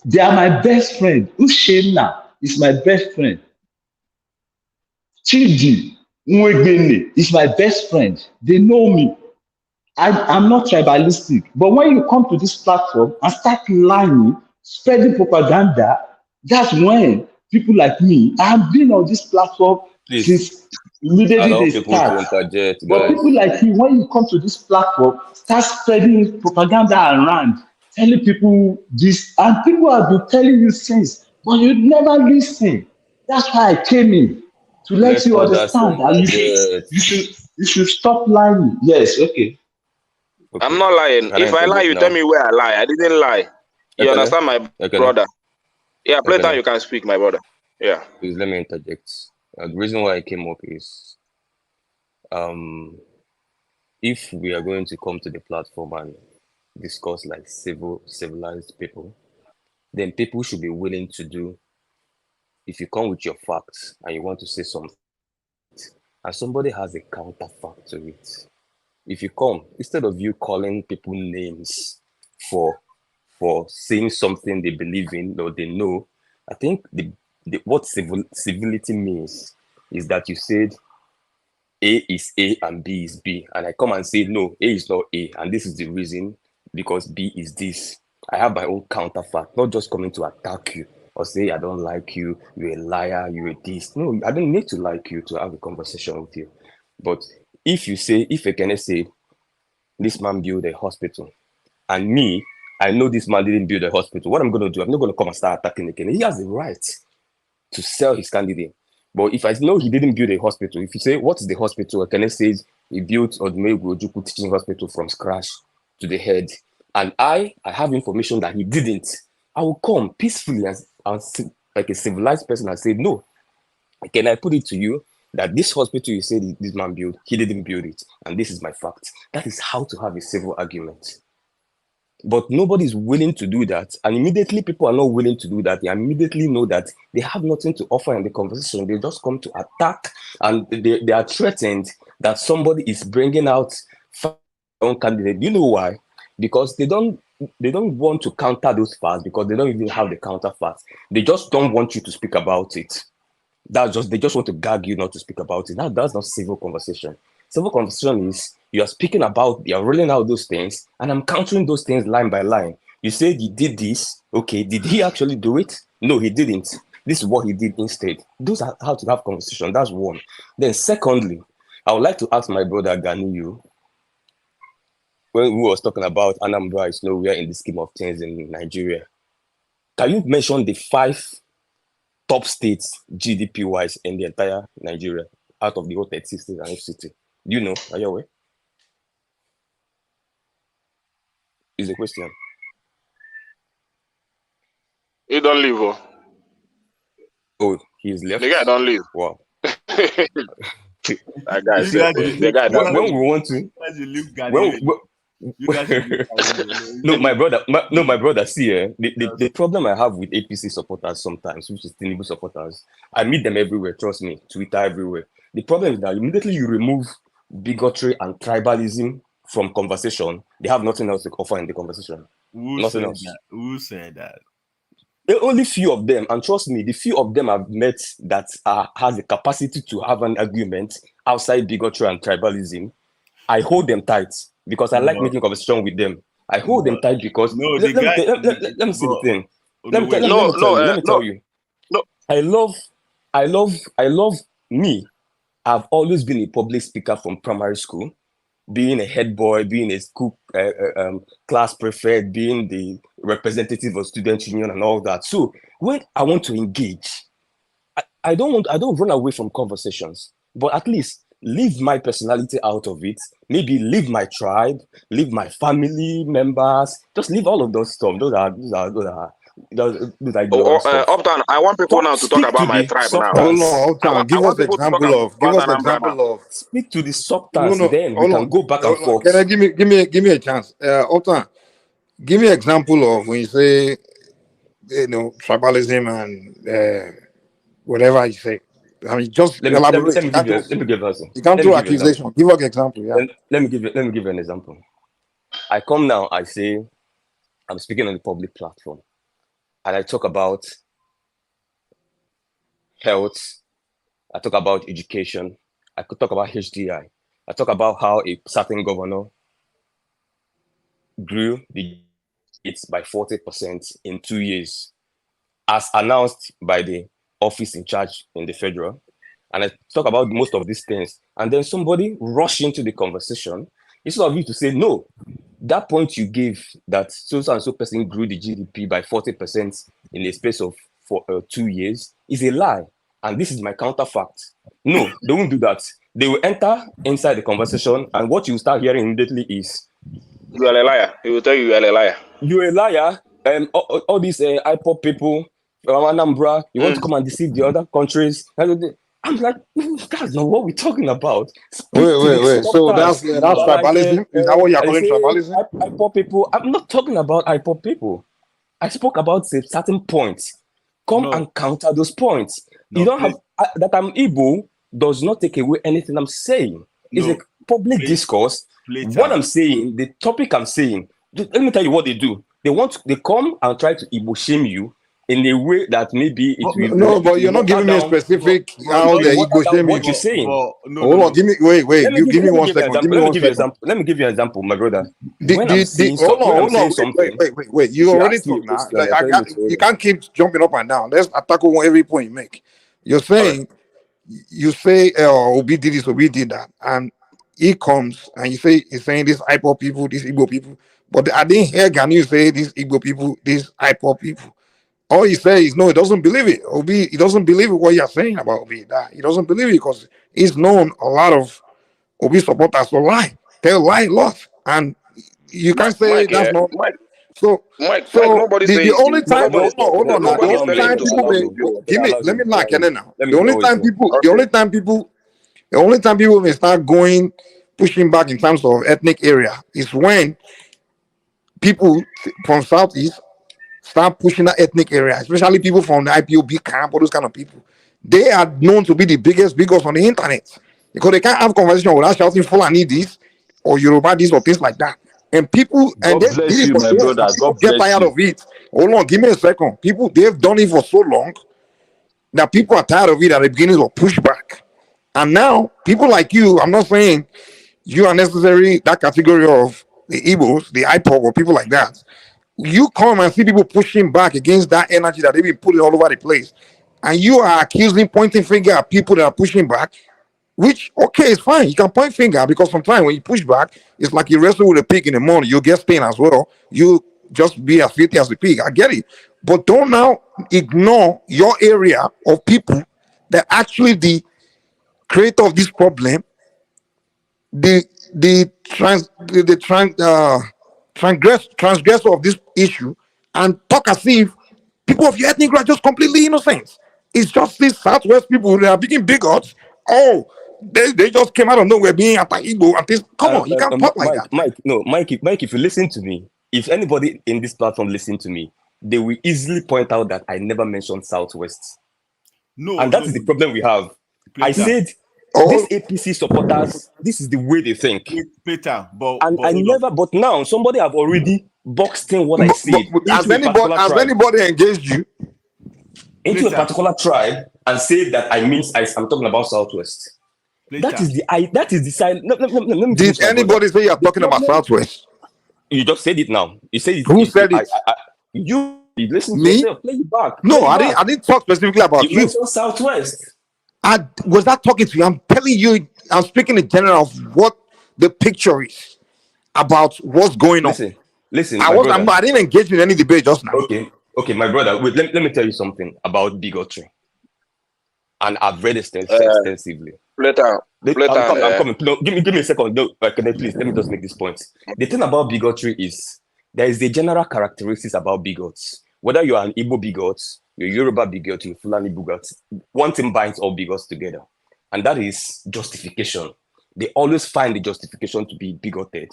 they are my best friend. Ushena is my best friend. Chidi Nwegbene is my best friend. They know me. I'm not tribalistic. But when you come to this platform and start lying, spreading propaganda, that's when people like me, I have been on this platform since immediately they start. But people like you, when you come to this platform, start spreading propaganda around, telling people this, and people have been telling you things, but you never listen. That's why I came in, to let you understand that you should stop lying. Yes, okay. I'm not lying. If I lie, you tell me where I lie. I didn't lie. You understand, my brother? Yeah, play time you can speak, my brother. Yeah. Please let me interject. The reason why I came up is if we are going to come to the platform and discuss like civilized people, then people should be willing to do. If you come with your facts and you want to say something, and somebody has a counterfact to it, if you come, instead of you calling people names for saying something they believe in or they know, I think what civility means is that you said A is A and B is B, and I come and say no, A is not A, and this is the reason, because B is this. I have my own counterfact, not just coming to attack you or say I don't like you, you're a liar, you're this. No, I don't need to like you to have a conversation with you. But if I can say this man built a hospital, and me, I know this man didn't build a hospital, what I'm going to do, I'm not going to come and start attacking again. He has the right to sell his candidate. But if I know he didn't build a hospital, if you say, what is the hospital? Ekene says he built Odumegwu Ojukwu Teaching Hospital from scratch to the head. And I have information that he didn't. I will come peacefully as like a civilized person and say, no, can I put it to you that this hospital you said this man built, he didn't build it. And this is my fact. That is how to have a civil argument. But nobody's willing to do that. And immediately people are not willing to do that. They immediately know that they have nothing to offer in the conversation. They just come to attack, and they are threatened that somebody is bringing out their own candidate. You know why? Because they don't want to counter those facts, because they don't even have the counter facts. They just don't want you to speak about it. They just want to gag you not to speak about it. That's not civil conversation. Civil conversation is you're rolling out those things, and I'm countering those things line by line. You said he did this. Okay, did he actually do it? No, he didn't. This is what he did instead. Those are how to have conversation. That's one. Then secondly, I would like to ask my brother Ganiyu, when we was talking about Anambra is nowhere in the scheme of things in Nigeria. Can you mention the 5 top states GDP-wise in the entire Nigeria out of the whole 36 states and FCT? Do you know? Are you aware? Is the question. He don't leave. Oh, he's left. The guy don't leave. Wow. That guy said the guy don't when leave. we want to. No, my brother. See, the problem I have with APC supporters sometimes, which is Tinubu supporters, I meet them everywhere. Trust me, Twitter everywhere. The problem is that immediately you remove bigotry and tribalism from conversation, they have nothing else to offer in the conversation. Nothing else. Who said that? Only few of them, and trust me, the few of them I've met that has the capacity to have an argument outside bigotry and tribalism, I hold them tight because I like making conversation with them. I hold them tight because let me see the thing. Let me tell you. I love me. I've always been a public speaker from primary school, being a head boy, being a school class prefect, being the representative of student union and all that. So when I want to engage, I don't run away from conversations, but at least leave my personality out of it. Maybe leave my tribe, leave my family members, just leave all of those stuff. Those are Uptown, I want people now to talk about my tribe now. Hold on, Uptown. Give us example of. Speak to the substance, then we can go back and forth. Can I give me a chance? Uptown, give me an example of when you say, tribalism and whatever you say. I mean, just elaborate. Let me give us. You can't do accusation. Give us an example. Yeah. Let me give you an example. I come now. I say, I'm speaking on the public platform, and I talk about health. I talk about education. I could talk about HDI. I talk about how a certain governor grew the it's by 40% in 2 years, as announced by the office in charge in the federal. And I talk about most of these things. And then somebody rush into the conversation. Instead of you to say, no, that point you gave that so-and-so person grew the GDP by 40% in a space of 2 years is a lie. And this is my counterfact. No, they won't do that. They will enter inside the conversation, and what you start hearing immediately is, you are a liar. He will tell you are a liar. You're a liar. All these IPOP people from Anambra, you want to come and deceive the other countries. I'm like, that's not what we're talking about. Wait. So that's tribalism? Is that what you're calling tribalism? IPOP people. I'm not talking about IPOP people. I spoke about certain points. Come and counter those points. You don't have that I'm Igbo does not take away anything I'm saying. It's a public discourse. What I'm saying, the topic I'm saying, let me tell you what they do. They come and try to Igbo shame you in a way that maybe it will. No, but you're not giving me a specific how the Igbo shame what you're saying. Hold on, give me give me 1 second. Let me give you an example, my brother. Hold on. Wait. You already talked now. You can't keep jumping up and down. Let's attack on every point you make. You're saying, you say, Obi did this, Obi did that, and he comes and he's saying this IPOP people, these Igbo people, but I didn't hear Gani say these Igbo people, these IPOP people. All he says is no, he doesn't believe it. Obi, he doesn't believe what you're saying about Obi. That he doesn't believe it because he's known a lot of Obi supporters to lie. They'll lie a lot, and you can't say that's not. So the only time, hold on, the only time people may let me knock in now. The only time people may start pushing back in terms of ethnic area is when people from Southeast start pushing that ethnic area, especially people from the IPOB camp, all those kind of people. They are known to be the biggest on the internet because they can't have conversation without shouting Fulani this or Yoruba this or things like that. And people, God bless you, my brother. God get tired of it. Hold on, give me a second. People, they've done it for so long that people are tired of it at the beginning of pushback. And now, people like you, I'm not saying you are necessarily that category of the Igbos, the IPOP, or people like that. You come and see people pushing back against that energy that they've been putting all over the place. And you are accusing, pointing finger at people that are pushing back. Which, okay, it's fine. You can point finger because sometimes when you push back, it's like you wrestle with a pig in the morning. You get stain as well. You just be as filthy as the pig. I get it. But don't now ignore your area of people that actually the creator of this problem, transgressor of this issue, and talk as if people of your ethnic group are just completely innocent. It's just these Southwest people that are being bigots. Oh, they just came out of nowhere being anti-Igbo and this. Come on, you can't talk like that. Mike, if you listen to me, if anybody in this platform listen to me, they will easily point out that I never mentioned Southwest. And that is the problem we have. I said these APC supporters, this is the way they think. Peter, but now somebody have already boxed in what I said. Has anybody engaged you into a particular tribe and say that I'm talking about Southwest? That is the side. Did anybody say you're talking about Southwest? You just said it now. You said it. Who said it? You listen to Me? yourself. Play it back. No, I didn't talk specifically about you. mentioned Southwest. I was not talking to you. I'm telling you, I'm speaking in general of what the picture is about what's going on. Listen, I didn't engage in any debate just now. Okay, my brother. Wait, let me tell you something about bigotry. And I've read extensively. I'm coming. No, give me a second. No, please, let me just make this point. The thing about bigotry is there is the general characteristics about bigots. Whether you are an Igbo bigot, you're Yoruba bigot, you're Fulani bigot, one thing binds all bigots together, and that is justification. They always find the justification to be bigoted,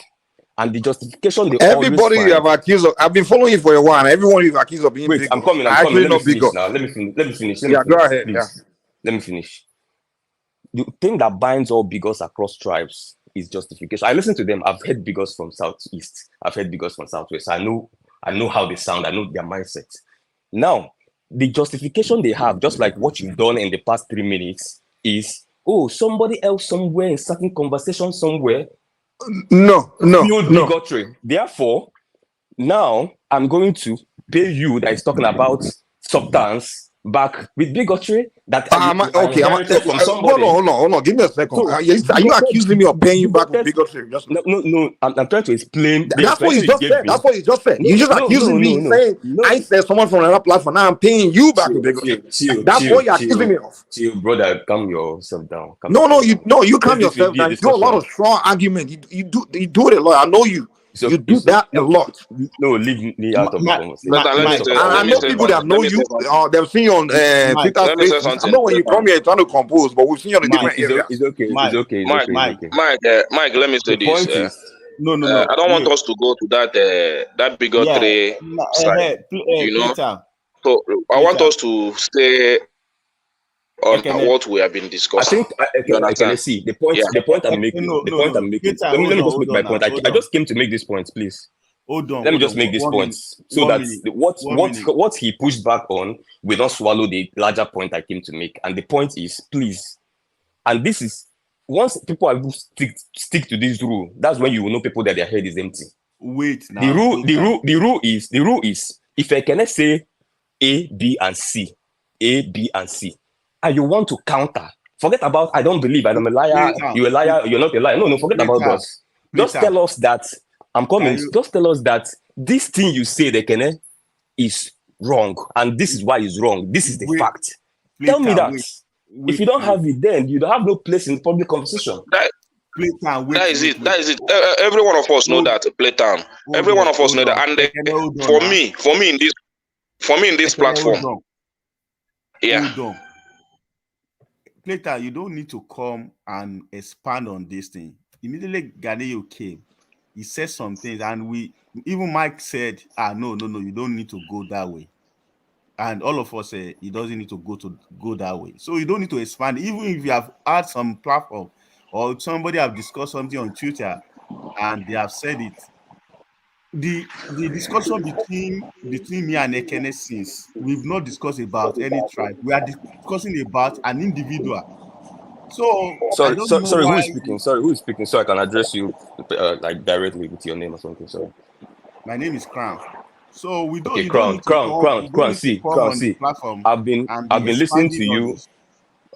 and the justification everybody you have accused of. I've been following you for a while. And everyone you've accused of being. Wait, bigot. I'm coming. Let me finish. Go ahead. Please. Yeah. Let me finish. The thing that binds all bigots across tribes is justification. I listen to them. I've heard bigots from Southeast. I've heard bigots from Southwest. I know how they sound. I know their mindset. Now, the justification they have, just like what you've done in the past 3 minutes, is somebody else somewhere in certain conversation somewhere. No. Bigotry. Therefore, now I'm going to pay you that is talking about substance back with bigotry that from somebody. Hold on. Give me a second. So, are you accusing me of paying you back with bigotry? No. I'm trying to explain. That's what you just said. That's what you just said. You just accusing me saying I said someone from another platform. Now I'm paying you back with bigotry. That's what you're accusing me of. Chill, brother. Calm yourself down. You calm yourself down. You do a lot of strong argument. You do it a lot. I know you. You do that a lot. No, leave me out of the conversation. I know people that know you. They've seen you on Twitter. I know when you come here trying to compose, but we've seen you on a different area. It's okay. Mike, let me say this. No. I don't want us to go to that bigotry side. So I want us to stay on what we have been discussing. I can see the point. The point I'm making. Let me just make my point. I just came to make this point, please. Let me just make this point so that what he pushed back on will not swallow the larger point I came to make. And the point is, please, and this is once people are stick to this rule, that's when you will know people that their head is empty. Wait, now. The rule is if I cannot say A, B, and C, and you want to counter, forget about I don't believe, I'm a liar, you're a liar, you're not a liar. No, forget about us. Just tell us that I'm coming. Just tell us that this thing you say, Dekene, is wrong, and this is why it's wrong. This is the fact. Tell me that. If you don't have it, then you don't have no place in public conversation. That is it. Every one of us know that Playtown. Every one of us know that, and for me in this platform, yeah. Later, you don't need to come and expand on this thing. Immediately, Ganeo came. He said some things, and even Mike said, no, you don't need to go that way. And all of us say he doesn't need to go that way. So you don't need to expand. Even if you have had some platform or somebody have discussed something on Twitter and they have said it, the discussion between me and Ekene since we've not discussed about any tribe. We are discussing about an individual. So sorry, who is speaking? Who is speaking? So I can address you like directly with your name or something. Sorry. My name is Crown. So we don't. Okay, Crown. See. I've been listening to you.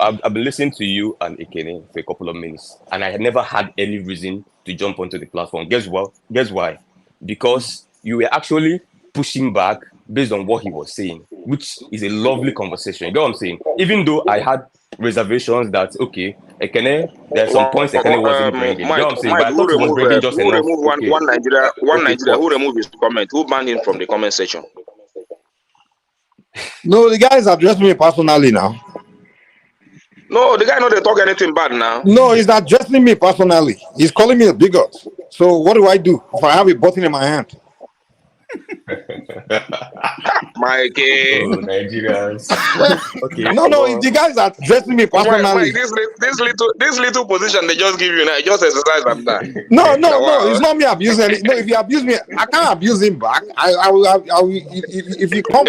I've been listening to you and Ekene for a couple of minutes, and I had never had any reason to jump onto the platform. Guess what? Guess why? Because you were actually pushing back based on what he was saying, which is a lovely conversation. You know what I'm saying? Even though I had reservations that, okay, Ekene, there's some points Ekene wasn't bringing. You know what I'm saying? But I thought he was bringing just enough. Okay. one Nigeria But who removed his comment? Who banned him from the comment section? No, the guys addressed me personally now. No, the guy not they talk anything bad now. No, he's addressing me personally. He's calling me a bigot. So what do I do if I have a button in my hand? Mike, oh, Nigerians. Okay. No, the guys are addressing me personally. Mike, this little position they just give you now, just exercise them that. No, it's not me abusing any. No, if you abuse me, I can't abuse him back. I will if you come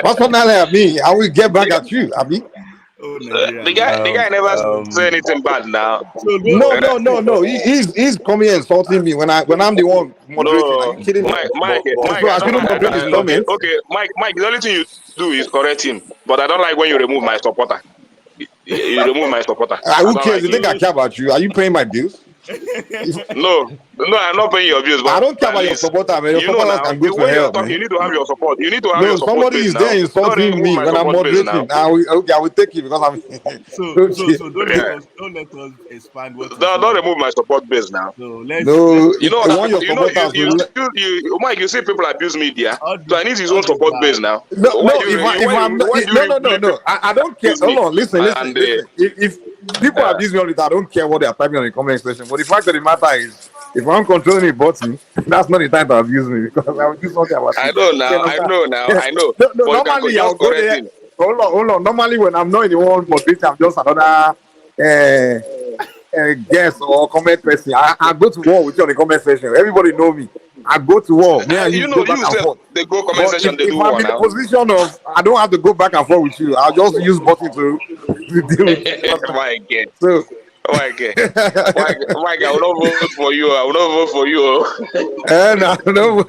personally at me, I will get back at you, Abi. Oh, the guy never say anything bad now. No. He's coming and insulting me when I'm the one moderating. Are you kidding me? Mike, so I shouldn't moderate his comments. Okay, Mike. The only thing you do is correct him. But I don't like when you remove my supporter. You remove my supporter. Who cares? You think I care about you? Are you paying my bills? No, I'm not paying your bills. But I don't care about your supporter, man. Your supporters can go to hell, man. You need to have your support. You need to have your support. Somebody is there insulting me when I'm moderating. I will take it because I'm. So don't let us expand what. Don't remove my support base now. So let's. Mike, you see people abuse media. So I need his own support base now. No. I don't care. Hold on, listen. If people abuse me all the time, I don't care what they are typing on the comment section. But the fact of the matter is, if I'm controlling a button, that's not the time to abuse me because I will do something about it. I know. Normally, I'll go there. Hold on. Normally, when I'm not in the one moderator, I'm just another guest or comment person. I go to war with you on the comment section. Everybody know me. I go to war. Me and you go back and forth. They go comment section. If I'm in the position of I don't have to go back and forth with you, I'll just use button to deal with it. So. Mike, I will not vote for you. No.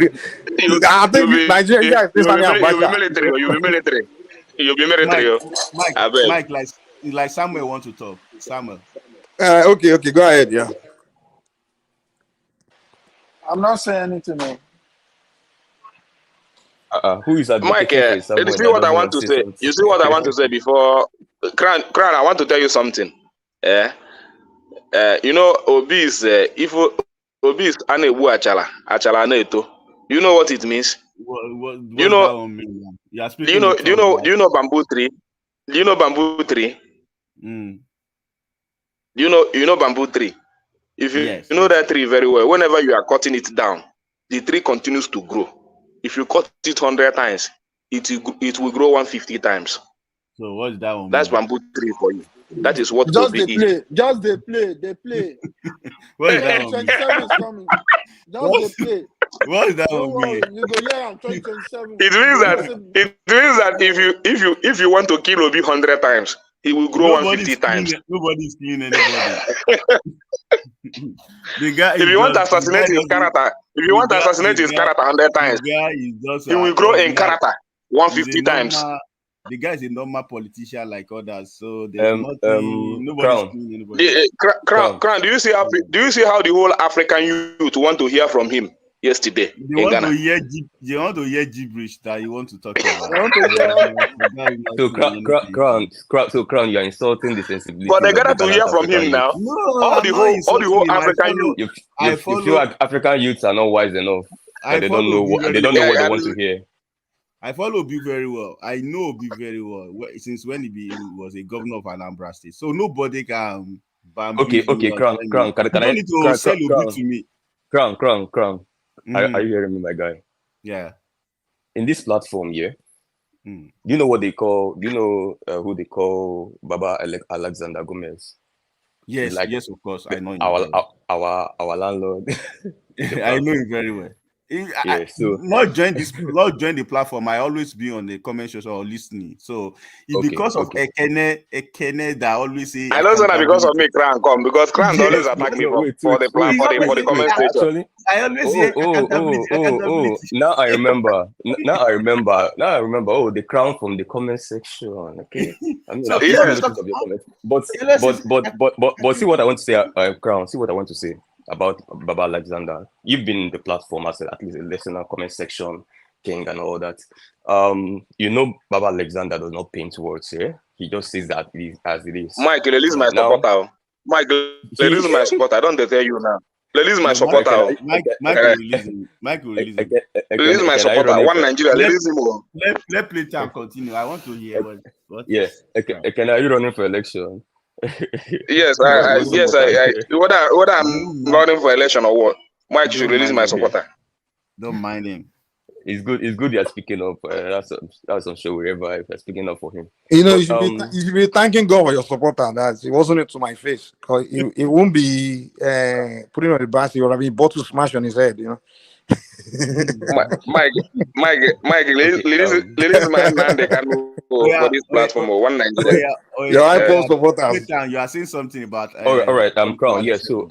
I think Nigeria is You'll be military. Mike, like Samuel want to talk. Samuel. Okay, go ahead. Yeah. I'm not saying anything. Who is that? Mike, you see what I want to say. You see what I want to say before. Crown, I want to tell you something. Yeah. You know, Obi is if Obi is anebu achala neto. You know what it means? What you know? Do you know bamboo tree? Do you know bamboo tree? Mm. You know bamboo tree. If you know that tree very well, whenever you are cutting it down, the tree continues to grow. If you cut it 100 times, it will grow 150 times. So what's that one? That's bamboo tree for you. That is what just they play. Just they play. What is that 2027 is coming. Just they play. What is that one? You go yeah, 2027. It means that if you want to kill Obi 100 times, he will grow 150 times. Nobody's killing anybody. The guy if you want to assassinate his character, 100 times, he will grow in character 150 times. The guy is a normal politician like others, so there's nobody's killing anybody. Crown, do you see how the whole African youth want to hear from him yesterday in Ghana? They want to hear gibberish that you want to talk about. So Crown, you are insulting the sensibility. But they got to hear from him now. No, all the whole African youth. You feel like African youths are not wise enough. They don't know what they want to hear. I follow Obi very well. I know Obi very well since when he was a governor of Anambra State. So nobody can ban. Okay, Crown. Can I need to sell Obi to me? Crown. Are you hearing me, my guy? Yeah. In this platform here, do you know what they call? Do you know who they call Baba Alexander Gomez? Yes, yes, of course. I know him. Our landlord. I know him very well. Not join the platform. I always be on the comment section or listening. So it's because of Ekene that I always say. I know it's not because of me, Crown come because Crown always attack me for the comment section. I always say accountability. Now I remember. Oh, the Crown from the comment section. Okay. I mean, so, yes. But see what I want to say, Crown. See what I want to say about Baba Alexander. You've been in the platform as at least a listener, comment section king and all that. Baba Alexander does not paint words here. He just says that it is as it is. Mike, release my supporter. Mike, release my supporter. I don't tell you now. Release my supporter. Mike will release him. Release my supporter. One Nigeria. Release him. Let play time continue. I want to hear what. Yes. Can are you running for election? Yes, whether I'm running for election or what, Mike should release my supporter. Don't mind him. It's good you're speaking up. That's I'm sure wherever if you're speaking up for him. You should be thanking God for your supporter. That it wasn't it to my face, because it won't be putting on the basket. He would have been bottle smash on his head. Mike, release my hand. They can move for this platform or one Nigeria. Your iPhone supporters. You are saying something about. All right. Crown. Yeah. So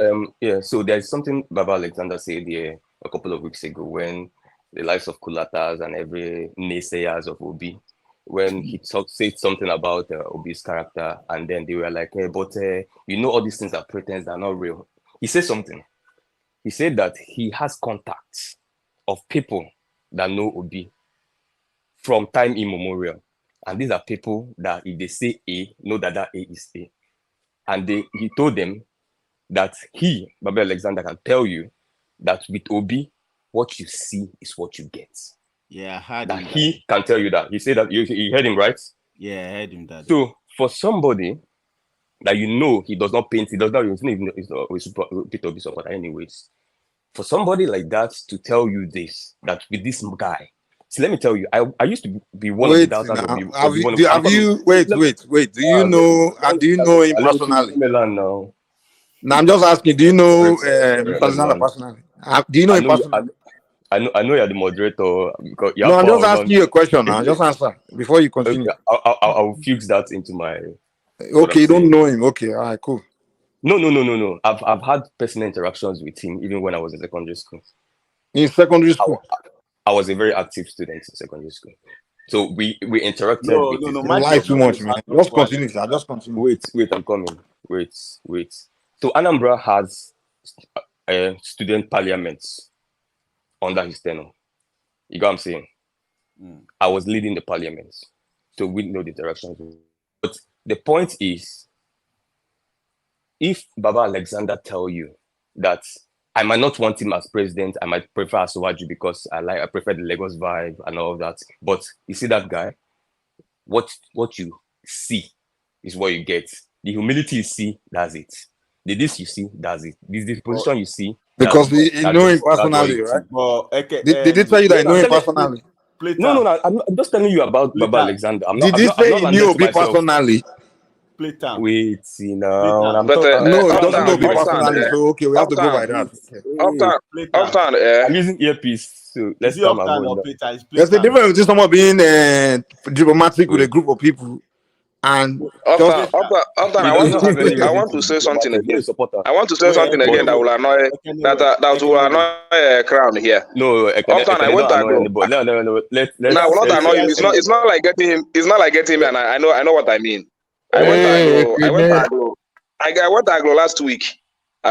there's something Baba Alexander said here a couple of weeks ago when the likes of Kulatas and every naysayers of Obi, when he said something about Obi's character, and then they were like, hey, but all these things are pretense, they're not real. He said something. He said that he has contacts of people that know Obi from time immemorial. And these are people that if they say A, know that A is A. And he told them that Baba Alexander, can tell you that with Obi, what you see is what you get. Yeah, I heard that him. He can tell you that. He said that you heard him, right? Yeah, I heard him that. So for somebody that he does not paint, he does not even Peter Obi supporter anyways. For somebody like that to tell you this, that with this guy, see, let me tell you, I used to be one of the doubters of the. Wait. Do you know him personally? No, I'm just asking. Do you know personally? Do you know him personally? I know you're the moderator. I'm just asking you a question now. Just answer before you continue. Okay, I'll fix that into my. Okay, you don't know him. Okay, all right, cool. No. I've had personal interactions with him even when I was in secondary school. In secondary school, I was a very active student in secondary school, so we interacted. No, lie too much, man. Just continue, sir. Just continue. Wait, I'm coming. Wait. So Anambra has student parliaments under his tenure. You got what I'm saying? I was leading the parliaments, so we know the interactions. But the point is, if Baba Alexander tell you that I might not want him as president, I might prefer Asuwaju because I prefer the Lagos vibe and all of that. But you see that guy, what you see is what you get. The humility you see, that's it. The this you see, that's it. This position you see. Because you know him personally, right? Did they tell you that you know him personally? No, I'm just telling you about Baba Alexander. Did they say he knew Obi personally? Wait, no, it doesn't know Obi personally. So okay, we have to go by that. I'm using earpiece, so let's come and there's a difference between someone being diplomatic with a group of people and I want to say something again. I want to say something again that will annoy Crown here. No, I went to go. No. Let's not annoy him. It's not like getting him. It's not like getting him, and I know what I mean. I went to Agro last week. We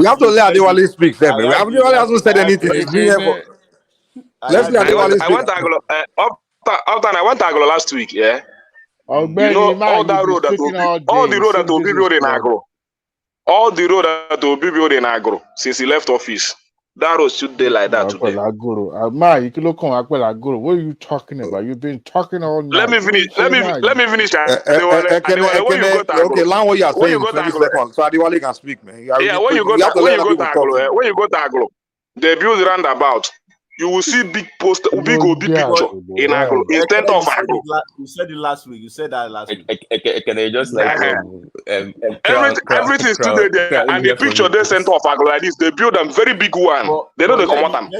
have to let Adewale speak, sir. Adewale hasn't said anything. Let's let Adewale speak. I went to Agro last week, yeah. All the road that Obi built in Agro. All the road that Obi built in Agro since he left office. That road should be like that today. What are you talking about? You've been talking all night. Let me finish. Okay, learn what you are saying. So Adewale can speak, man. When you go to Agro, they build roundabout. you will see big poster, big picture in Agro, in center of Agro. You said it last week. You said that last week. Can I just like everything still there, and the picture they center of Agro like this. They build them very big one. They know they come out them.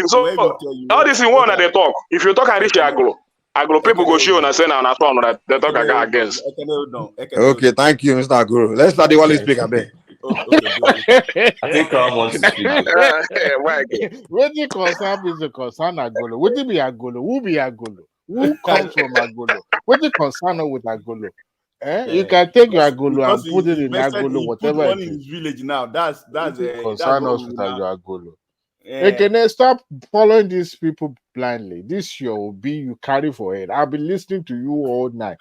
So all this in one that they talk. If you talk and reach Agro people go show and say now na phone that they talk against. Okay, thank you, Mr. Aguro. Let's start the one speak a bit. I think I want to speak. When the concern is the concern Agolo, what be Agolo? Who be Agolo? Who comes from Agolo? What the concern with Agolo? You can take your Agolo and put it in Agolo, whatever it is. In his village now. That's concern us with your Agolo. Hey, can they stop following these people blindly? This your OB you carry for it. I've been listening to you all night,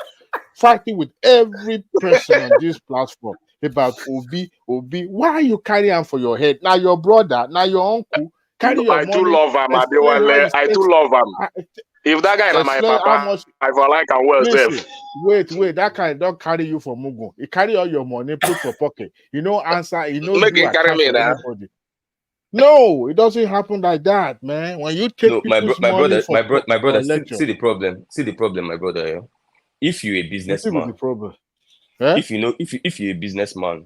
fighting with every person on this platform about OB. Why are you carrying for your head? Now your brother, now your uncle, carry your money. I do love him, Adewale. I do love him. If that guy is my papa, I for like and well safe. Wait, that guy don't carry you for Mugu. He carry all your money, put for pocket. You know, answer, you know, make it carry me now. No, it doesn't happen like that, man. When you take my brother, see the problem, my brother. Yeah? If you're a businessman, the problem. If you know, if you're a businessman,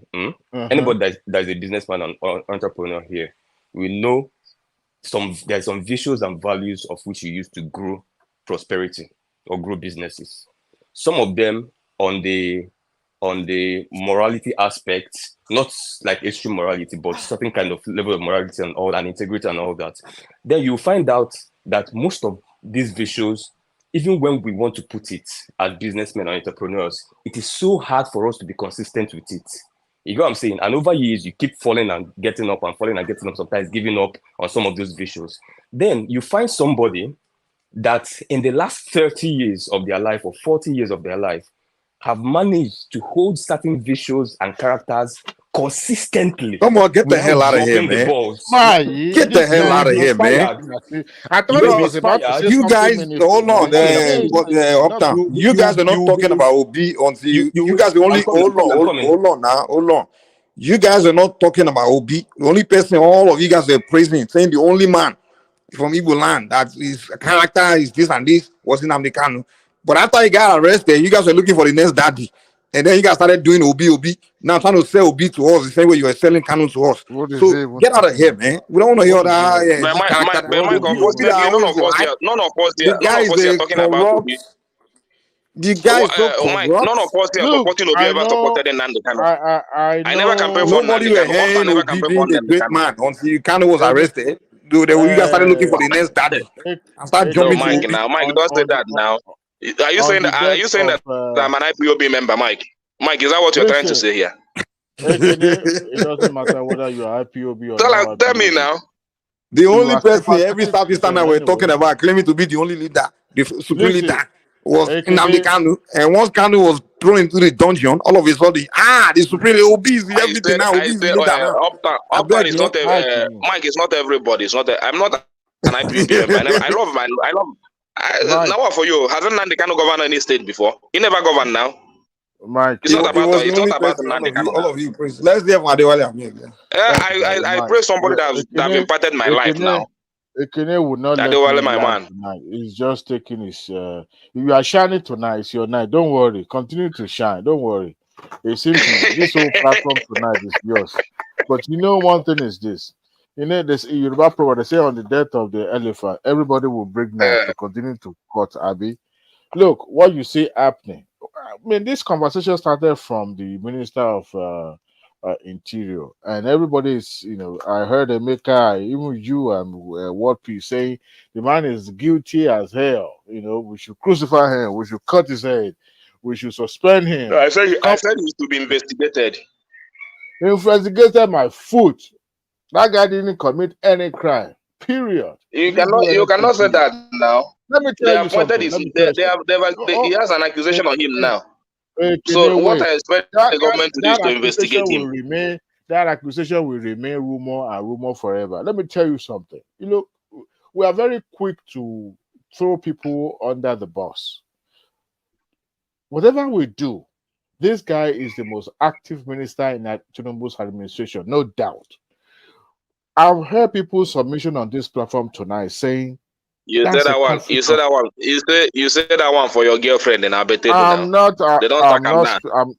anybody that's a businessman or entrepreneur here, we know there's some visuals and values of which you use to grow prosperity or grow businesses. Some of them on the morality aspect, not like extreme morality, but certain kind of level of morality and all, and integrity and all that. Then you find out that most of these visuals, even when we want to put it as businessmen or entrepreneurs, it is so hard for us to be consistent with it. You know what I'm saying? And over years, you keep falling and getting up and falling and getting up, sometimes giving up on some of those visuals. Then you find somebody that in the last 30 years of their life or 40 years of their life have managed to hold certain visuals and characters consistently. Come on, get the hell out of here, man. Get the hell out of here, man. I thought it was about to say you guys, hold on, Uptown. You guys are not talking about OB until you guys are only hold on. You guys are not talking about OB. The only person all of you guys are praising, saying the only man from Igbo land that his character is this and this was in Amdekano. But after he got arrested, you guys were looking for the next daddy. And then you guys started doing OB. Now trying to sell OB to us the same way you were selling Kanu to us. So get out of here, man. We don't want to hear that. None of us here talking about OB. The guy is so Mike, none of us here supporting OB ever supported Nnamdi Kanu. I never campaigned for Nobody were hearing OB being a great man until Kanu was arrested. You guys started looking for the next daddy. And start jumping to Mike now. Mike, don't say that now. Are you saying that I'm an IPOB member, Mike? Mike, is that what you're trying to say here? It doesn't matter whether you're IPOB or tell me now. The only person every Southeastern we're talking about claiming to be the only leader, the supreme leader, was Nnamdi Kanu. And once Kanu was thrown into the dungeon, all of a sudden, the supreme OB is everything now. OB is the leader now. Uptown is not Mike. It's not everybody. It's not. I'm not an IPOB member. I love. Now what for you? Hasn't Nnamdi Kanu governed any state before? He never governed now. Mike, it's not about Nnamdi Kanu. All of you praise. Let's hear from Adewale. I praise somebody that have impacted my life now. Ekene would not let my man. Tonight. He's just taking his. You are shining tonight. It's your night. Don't worry. Continue to shine. Don't worry. It seems this whole platform tonight is yours. But you know, one thing is this. You know, this Yoruba proverb, they say on the death of the elephant, everybody will break knife to continue to cut Abi. Look, what you see happening. I mean, this conversation started from the Minister of Interior, and everybody is, I heard Emeka, even you and Wordpeace saying the man is guilty as hell. We should crucify him, we should cut his head, we should suspend him. No, I said he's to be investigated. Investigated my foot. That guy didn't commit any crime. Period. You cannot say that now. Let me tell you something. He has an accusation on him now. So what I expect the government to do is to investigate him. That accusation will remain rumor and rumor forever. Let me tell you something. We are very quick to throw people under the bus. Whatever we do, this guy is the most active minister in Tinubu's administration, no doubt. I've heard people's submission on this platform tonight saying You said that's a that one. You conflict said of. that one. You said that one for your girlfriend in Abetedu I'm now. not. They don't talk I'm am not. now.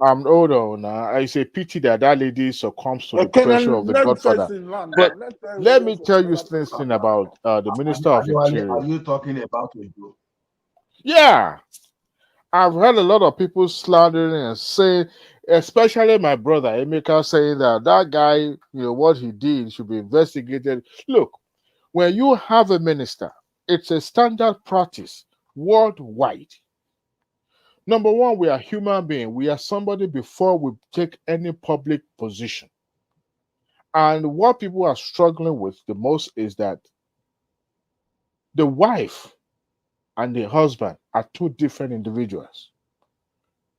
I'm hold on now. It's a pity that that lady succumbs to the Okay, pressure of then the let me Godfather. first in land But now. Let's let me for tell you other this people. thing about the Minister of Interior. Are you talking about Ojo? Yeah, I've heard a lot of people slandering and saying, especially my brother Emeka, saying that that guy, what he did should be investigated. Look, when you have a minister, it's a standard practice worldwide. Number one, we are human beings. We are somebody before we take any public position. And what people are struggling with the most is that the wife and the husband are two different individuals.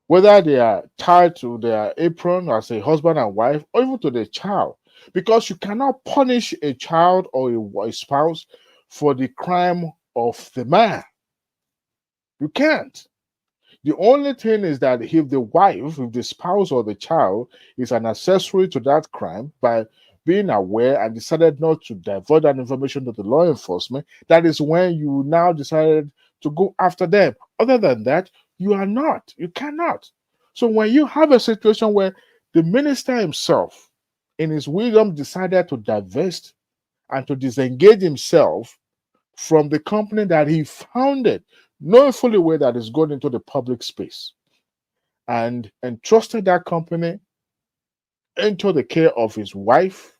Whether they are tied to their apron as a husband and wife, or even to the child, because you cannot punish a child or a spouse for the crime of the man. You can't. The only thing is that if the wife, if the spouse or the child is an accessory to that crime by being aware and decided not to divulge that information to the law enforcement, that is when you now decided to go after them. Other than that, you are not. You cannot. So when you have a situation where the minister himself, in his wisdom, decided to divest and to disengage himself from the company that he founded, knowing fully well that it's going into the public space, and entrusted that company into the care of his wife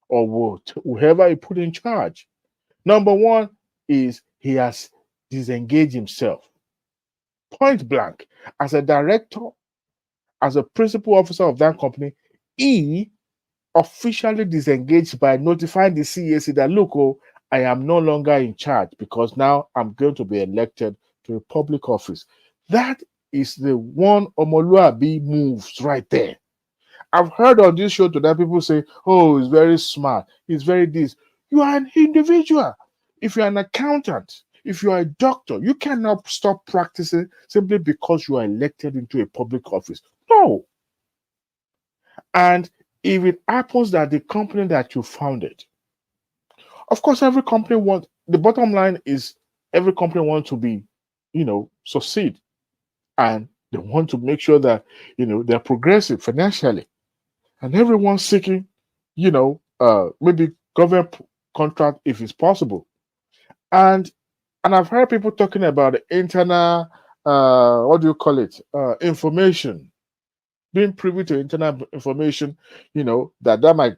or whoever he put in charge. Number one is he has disengaged himself, point blank. As a director, as a principal officer of that company, he officially disengaged by notifying the CAC that, look, I am no longer in charge because now I'm going to be elected to a public office. That is the one Omoluabi moves right there. I've heard on this show today people say, oh, he's very smart, he's very this. You are an individual. If you're an accountant, if you are a doctor, you cannot stop practicing simply because you are elected into a public office. No. And if it happens that the company that you founded, of course, every company wants, the bottom line is every company wants to be, succeed. And they want to make sure that, they're progressive financially. And everyone's seeking, maybe government contract if it's possible. And I've heard people talking about the internal, what do you call it? Information. Being privy to internal information, that might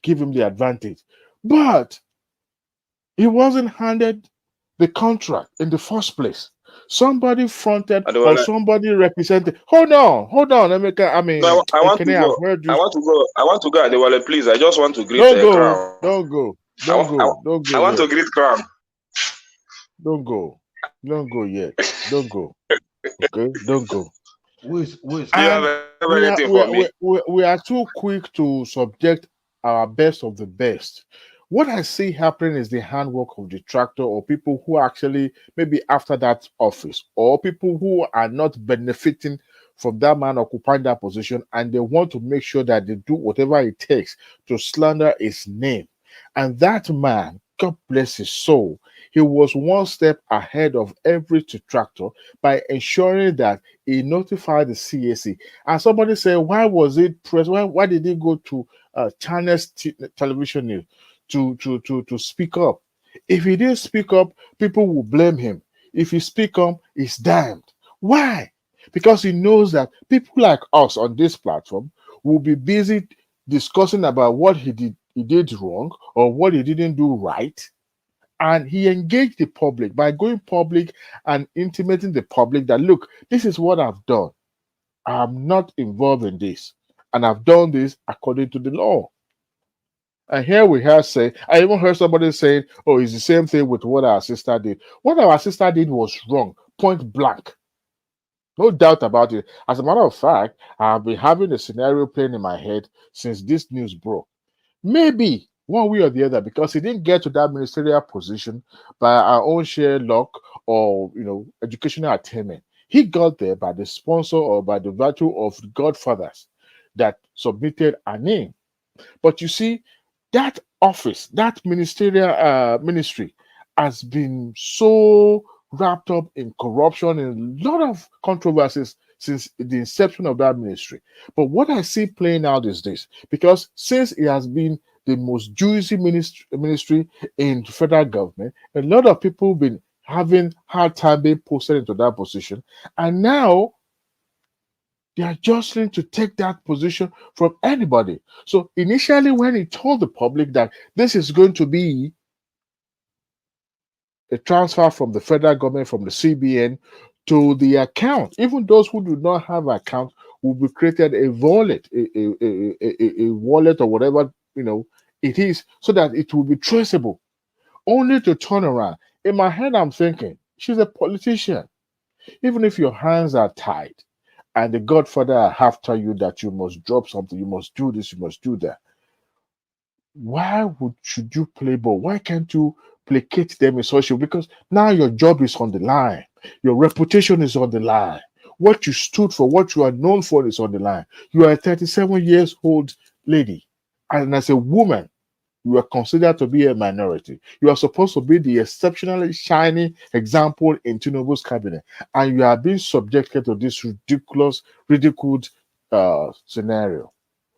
give him the advantage. But he wasn't handed the contract in the first place. Somebody fronted or somebody represented. Hold on, Emeka. I mean, No, I want to I've go. heard you. I want to go, Adewale, please. I just want to greet Don't go, Crown. don't go I want to yet. greet Crown. Don't go yet. Don't go. Okay, don't go. Who is Do you have anything for me? We are too quick to subject our best of the best. What I see happening is the handwork of detractor or people who actually maybe after that office or people who are not benefiting from that man occupying that position and they want to make sure that they do whatever it takes to slander his name. And that man, God bless his soul, he was one step ahead of every detractor by ensuring that he notified the CAC. And somebody said, why was it press? Why did he go to China's television news to speak up? If he didn't speak up, people will blame him. If he speak up, he's damned. Why? Because he knows that people like us on this platform will be busy discussing about what he did wrong or what he didn't do right. And he engaged the public by going public and intimating the public that, look, this is what I've done. I'm not involved in this. And I've done this according to the law. And here we have say, I even heard somebody saying, oh, it's the same thing with what our sister did. What our sister did was wrong, point blank. No doubt about it. As a matter of fact, I've been having a scenario playing in my head since this news broke. Maybe one way or the other, because he didn't get to that ministerial position by our own sheer luck or educational attainment. He got there by the sponsor or by the virtue of godfathers that submitted a name. But you see, that office, that ministerial ministry has been so wrapped up in corruption and a lot of controversies since the inception of that ministry. But what I see playing out is this, because since it has been the most juicy ministry in the federal government, a lot of people have been having hard time being posted into that position, and now they are jostling to take that position from anybody. So initially, when he told the public that this is going to be a transfer from the federal government, from the CBN to the account, even those who do not have an account will be created a wallet, a wallet or whatever it is, so that it will be traceable. Only to turn around. In my head, I'm thinking, she's a politician. Even if your hands are tied and the Godfather are after you that you must drop something, you must do this, you must do that, should you play ball? Why can't you placate them in social? Because now your job is on the line, your reputation is on the line, what you stood for, what you are known for is on the line. You are a 37 years old lady, and as a woman, you are considered to be a minority. You are supposed to be the exceptionally shining example in Tinubu's cabinet, and you are being subjected to this ridiculed scenario.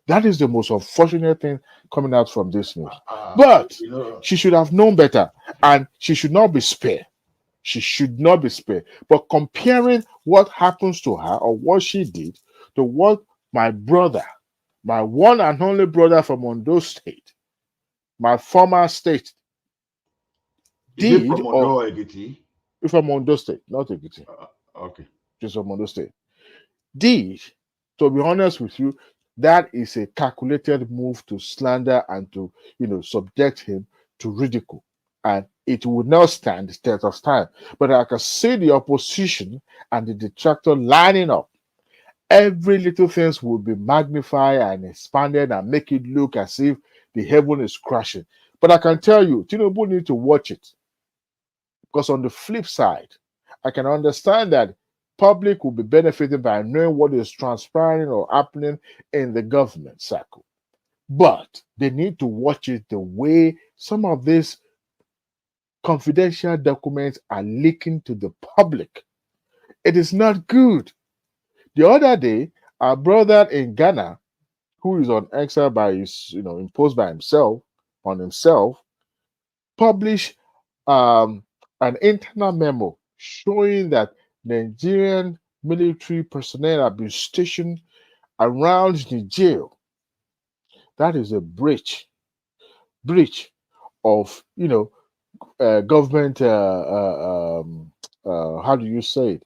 That is the most unfortunate thing coming out from this news. But she should have known better, and she should not be spared. She should not be spared. But comparing what happens to her or what she did to what my brother, my one and only brother from Ondo State, my former state, Is it did, from or Ondo or Ekiti? from Ondo State, not Ekiti, Okay. just from Ondo State, did, to be honest with you, that is a calculated move to slander and to subject him to ridicule, and it would not stand the test of time. But I can see the opposition and the detractor lining up. Every little thing will be magnified and expanded and make it look as if the heaven is crashing. But I can tell you, Tinubu need to watch it, because on the flip side, I can understand that public will be benefited by knowing what is transpiring or happening in the government circle. But they need to watch it the way some of these confidential documents are leaking to the public. It is not good. The other day, our brother in Ghana, who is on exile by his, imposed by himself, published an internal memo showing that Nigerian military personnel have been stationed around Niger. That is a breach of government. How do you say it?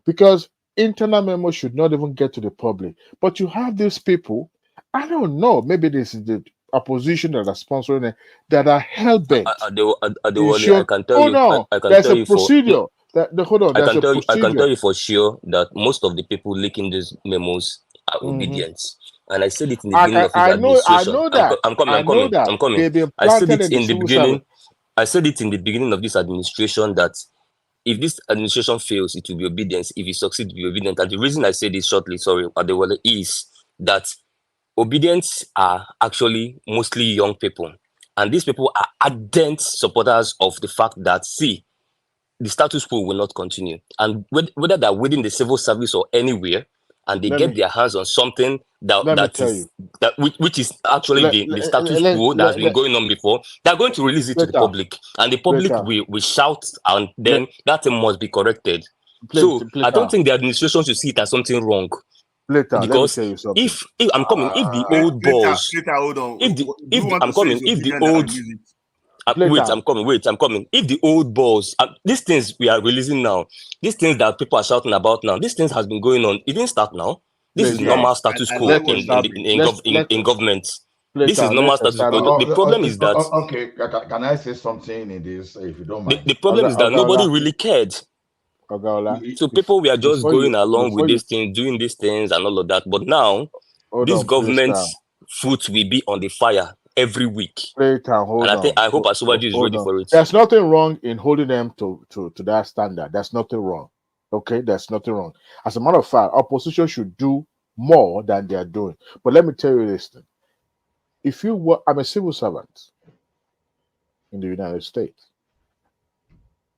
Because internal memo should not even get to the public. But you have these people. I don't know. Maybe this is the opposition that are sponsoring it, that are hell bent. I can tell you. I can There's tell a you procedure. Hold on. There's a procedure. I can tell you for sure that most of the people leaking these memos are obedient. And I said it in the beginning of his administration. I'm coming. They've been I said planted it in the in the civil beginning. service. I said it in the beginning of this administration that if this administration fails, it will be obedience. If it succeeds, it will be obedient. And the reason I say this shortly, Adewale, is that obedience are actually mostly young people. And these people are ardent supporters of the fact that, see, the status quo will not continue. And whether they're within the civil service or anywhere, and they get their hands on something which is actually the status quo that has been going on before, they're going to release it to the public. And the public will shout, and then that thing must be corrected. So I don't think the administration should see it as something wrong. Because if I'm coming, if the old boss, I'm coming. If the old balls, these things we are releasing now, these things that people are shouting about now, these things has been going on. It didn't start now. This is normal status quo in government. This is normal status quo. The problem is that. Okay, can I say something in this, if you don't mind? The problem is that nobody really cared. So people were just going along with these things, doing these things and all of that. But now, this government's foot will be on the fire every week. I hope Asuwaju is ready for it. There's nothing wrong in holding them to that standard. There's nothing wrong. Okay, there's nothing wrong. As a matter of fact, opposition should do more than they are doing. But let me tell you this thing. if you work, I'm a civil servant in the United States.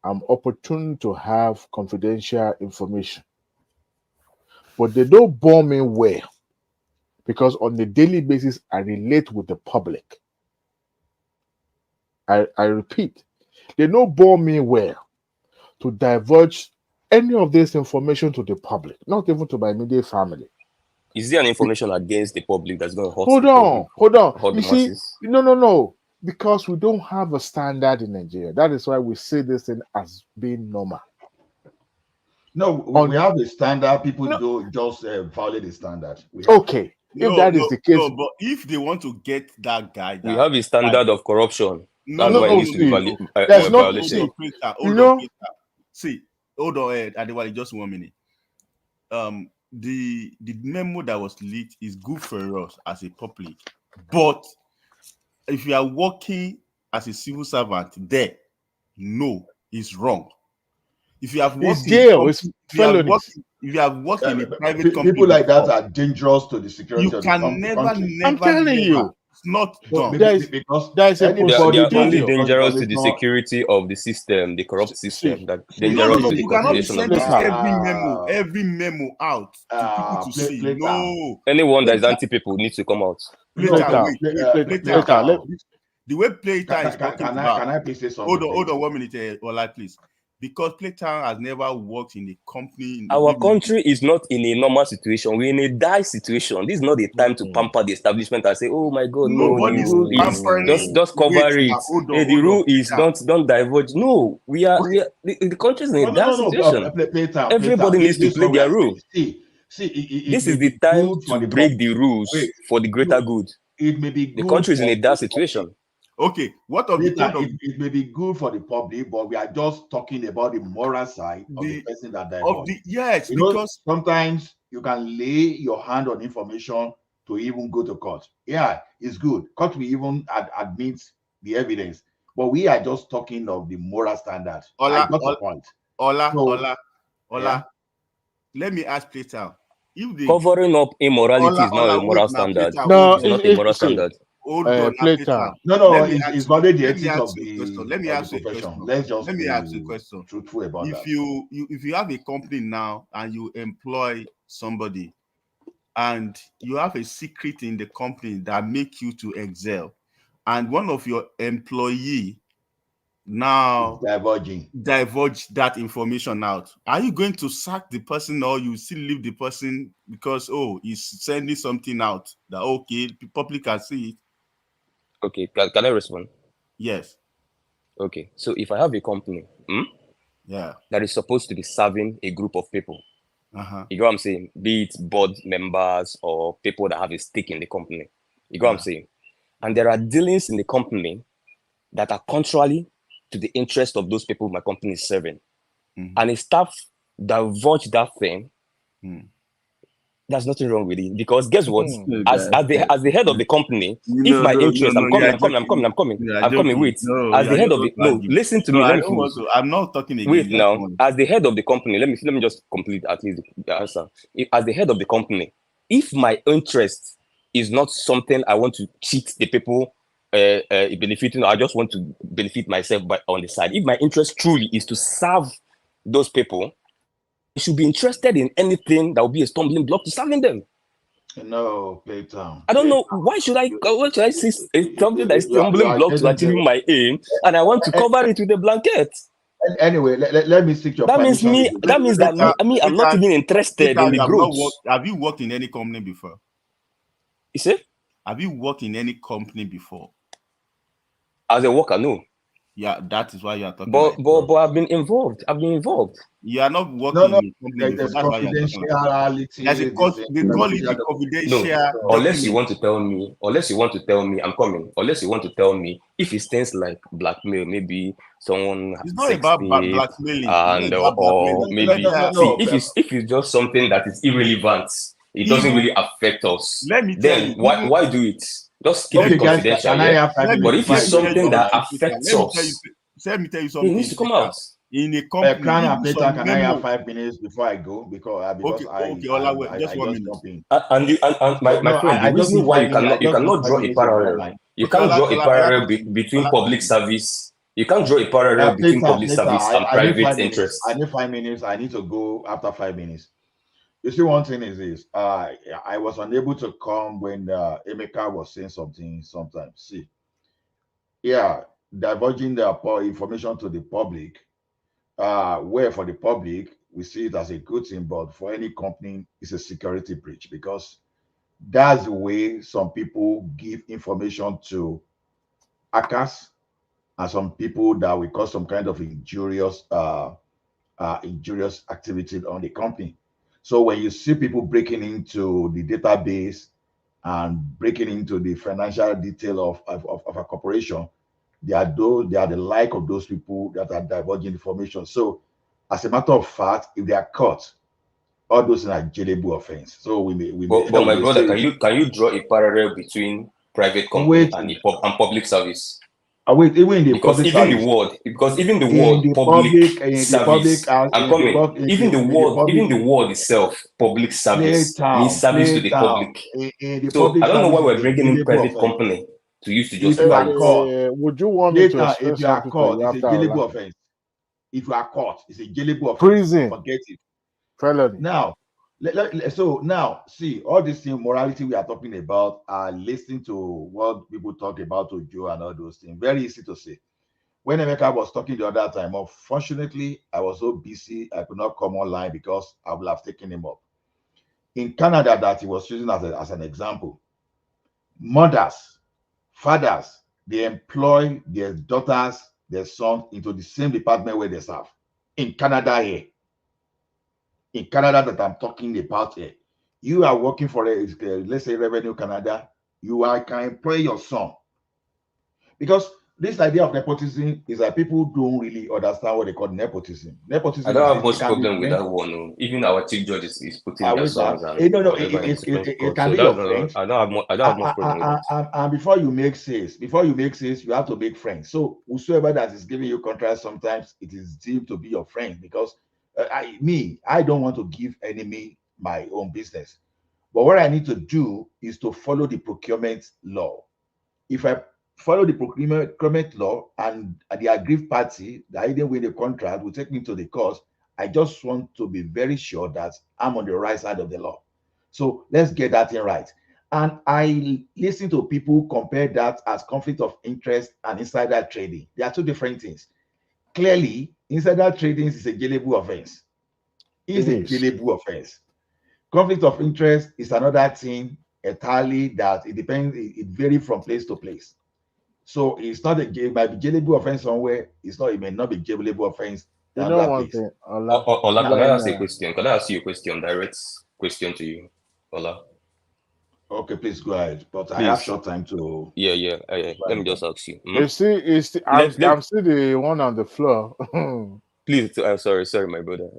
I'm opportune to have confidential information, but they don't bore me well because on a daily basis I relate with the public. I repeat, they don't bore me well to divulge any of this information to the public, not even to my immediate family. Is there an information against the public that's going to hurt Hold the on, public, hold on. hurt You the see, masses? no. Because we don't have a standard in Nigeria. That is why we see this thing as being normal. No, we have a standard. People don't just violate the standard. Okay, if that is the case, no, but if they want to get that guy, We have a standard of corruption. No, That's why it needs to be violated. See, hold on, Adewale, just 1 minute. The memo that was leaked is good for us as a public, but if you are working as a civil servant there, no, it's wrong. If you have worked if you have worked in a private company, people like that are dangerous to the security you of the can never. I'm telling you, it's not done. Because there is a They are only dangerous to the security of the system, the corrupt system. That dangerous to the you cannot be continuation of sending the every memo out to people to see. No, anyone that is anti-people needs to come out. The way Playtime is talking about. Can I please say something? Hold on 1 minute, Ola, please. Because Playtime has never worked in a company. Our country is not in a normal situation. We're in a dire situation. This is not the time to pamper the establishment and say, "Oh my God, just cover it." The rule is don't diverge. No, the country is in a dire situation. Everybody needs to play their rule. This is the time to break the rules for the greater good. It may be the country is in a dire situation. Okay, it may be good for the public, but we are just talking about the moral side of the person that died. Yes, because sometimes you can lay your hand on information to even go to court. Yeah, it's good. Court will even admit the evidence, but we are just talking of the moral standard. I got the point. Ola. Let me ask Playtime. Covering up immorality is not a moral standard. No, it's not a moral standard. Hold on, Playtime. No, it's not the ethics of the question. Let me ask you a question. Let me ask you a question. Truthful about that. If you have a company now and you employ somebody and you have a secret in the company that make you to excel, and one of your employee now divulge that information out, are you going to sack the person or you still leave the person because he's sending something out that the public can see it? Okay, can I respond? Yes. Okay, so if I have a company that is supposed to be serving a group of people, you know what I'm saying? Be it board members or people that have a stake in the company. You know what I'm saying? And there are dealings in the company that are contrary to the interest of those people my company is serving. And if staff divulge that thing, there's nothing wrong with it, because guess what? As the head of the company, if my interest, I'm coming. Wait, as the head of the listen to me. Let me finish. I'm not talking again. Wait now. As the head of the company, let me just complete at least the answer. As the head of the company, if my interest is not something I want to cheat the people benefiting, I just want to benefit myself on the side. If my interest truly is to serve those people, you should be interested in anything that will be a stumbling block to serving them. No, Playtime. I don't know why should I see something that is stumbling block to achieving my aim, and I want to cover it with a blanket. Anyway, let me seek your permission. That means that I'm not even interested in the growth. Have you worked in any company before? You see? Have you worked in any company before? As a worker, no. Yeah, that is why you are talking. But I've been involved. You are not working. There's confidentiality. They call it confidential. No, unless you want to tell me, I'm coming. Unless you want to tell me if it's things like blackmail, maybe someone. It's not about blackmailing. And or maybe if it's just something that is irrelevant, it doesn't really affect us. Let me tell you. Why do it? Just keep it confidential. But if it's something that affects us, let me tell you something. It needs to come out. in a company. Crown and Even Betta, some can I have memo. 5 minutes before I go? Because Okay, Ola, just I 1 just minute. jump in. And So my no, friend, the I just reason need why 5 minutes. I you just need cannot 5 draw a minutes if you don't parallel, mind. you Okay, can't draw a Ola, parallel between public service. You can't draw a parallel between public Later. service and I need 5 private minutes. interests. I need 5 minutes. I need to go after 5 minutes. You see, one thing is this. I was unable to come when Emeka was saying something sometimes. See, yeah, divulging the information to the public, where for the public, we see it as a good thing, but for any company, it's a security breach because that's the way some people give information to hackers and some people that will cause some kind of injurious activity on the company. So when you see people breaking into the database and breaking into the financial detail of a corporation, they are the like of those people that are divulging information. So as a matter of fact, if they are caught, all those are jailable offense. So we may But my we may brother, say can you draw a parallel between private company wait, and public service? wait, even in the Because public even the service, word, in the public public, service, I'm coming. Even the word itself, public service, means service to the Playtown, public. in the So I public don't know service why is we're a bringing in jailable private offense. company to use to If you justify are caught, would you want me to later, explain if you are something to caught, you it's a after jailable Ola? offense. If you are caught, it's a jailable offense. Prison. Forget it. Felony. Now, so now, see, all this thing, morality we are talking about, listening to what people talk about Ojo and all those things. Very easy to say. When Emeka was talking the other time, unfortunately, I was so busy, I could not come online because I would have taken him up. In Canada, that he was using as an example, mothers, fathers, they employ their daughters, their sons into the same department where they serve. In Canada here. In Canada that I'm talking about here. You are working for, let's say, Revenue Canada. Can employ your son. Because this idea of nepotism is that people don't really understand what they call nepotism. I Nepotism don't is have this. It much can be problem with friends. that one. No. Even our chief judge is putting their Wait now. sons and No, whatever into it court. can So be your friends. I don't have much problem with that. And before you make sales, you have to make friends. So whosoever that is giving you contracts, sometimes it is deemed to be your friend because I don't want to give enemy my own business. But what I need to do is to follow the procurement law. If I follow the procurement law and the aggrieved party that didn't win the contract will take me to the court, I just want to be very sure that I'm on the right side of the law. So let's get that thing right. And I listen to people compare that as conflict of interest and insider trading. They are two different things. Clearly, insider trading is a jailable offense. It's a jailable offense. Conflict of interest is another thing entirely that it depends, it varies from place to place. So it's not it might be jailable offense somewhere, it may not be jailable offense in You know another one place. thing, Ola. Ola, can I ask you a question? Can I ask you a question? Direct question to you, Ola. Okay, please go ahead. But Please. I have short time to. Yeah. Let me just ask you. You see, I'm still the one on the floor. Please, sorry, my brother.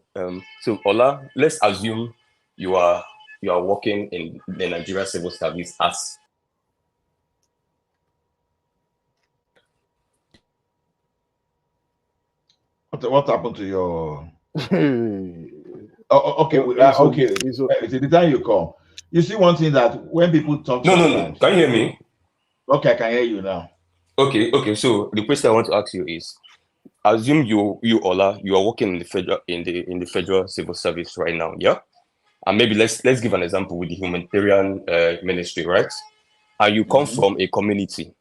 So Ola, let's assume you are working in the Nigeria Civil Service as what happened to your? Okay. It's the time you come. You see one thing that when people talk. No. Can you hear me? Okay, I can hear you now. Okay. So the question I want to ask you is: assume you Ola, you are working in the federal civil service right now, yeah? And maybe let's give an example with the humanitarian ministry, right? And you come from a community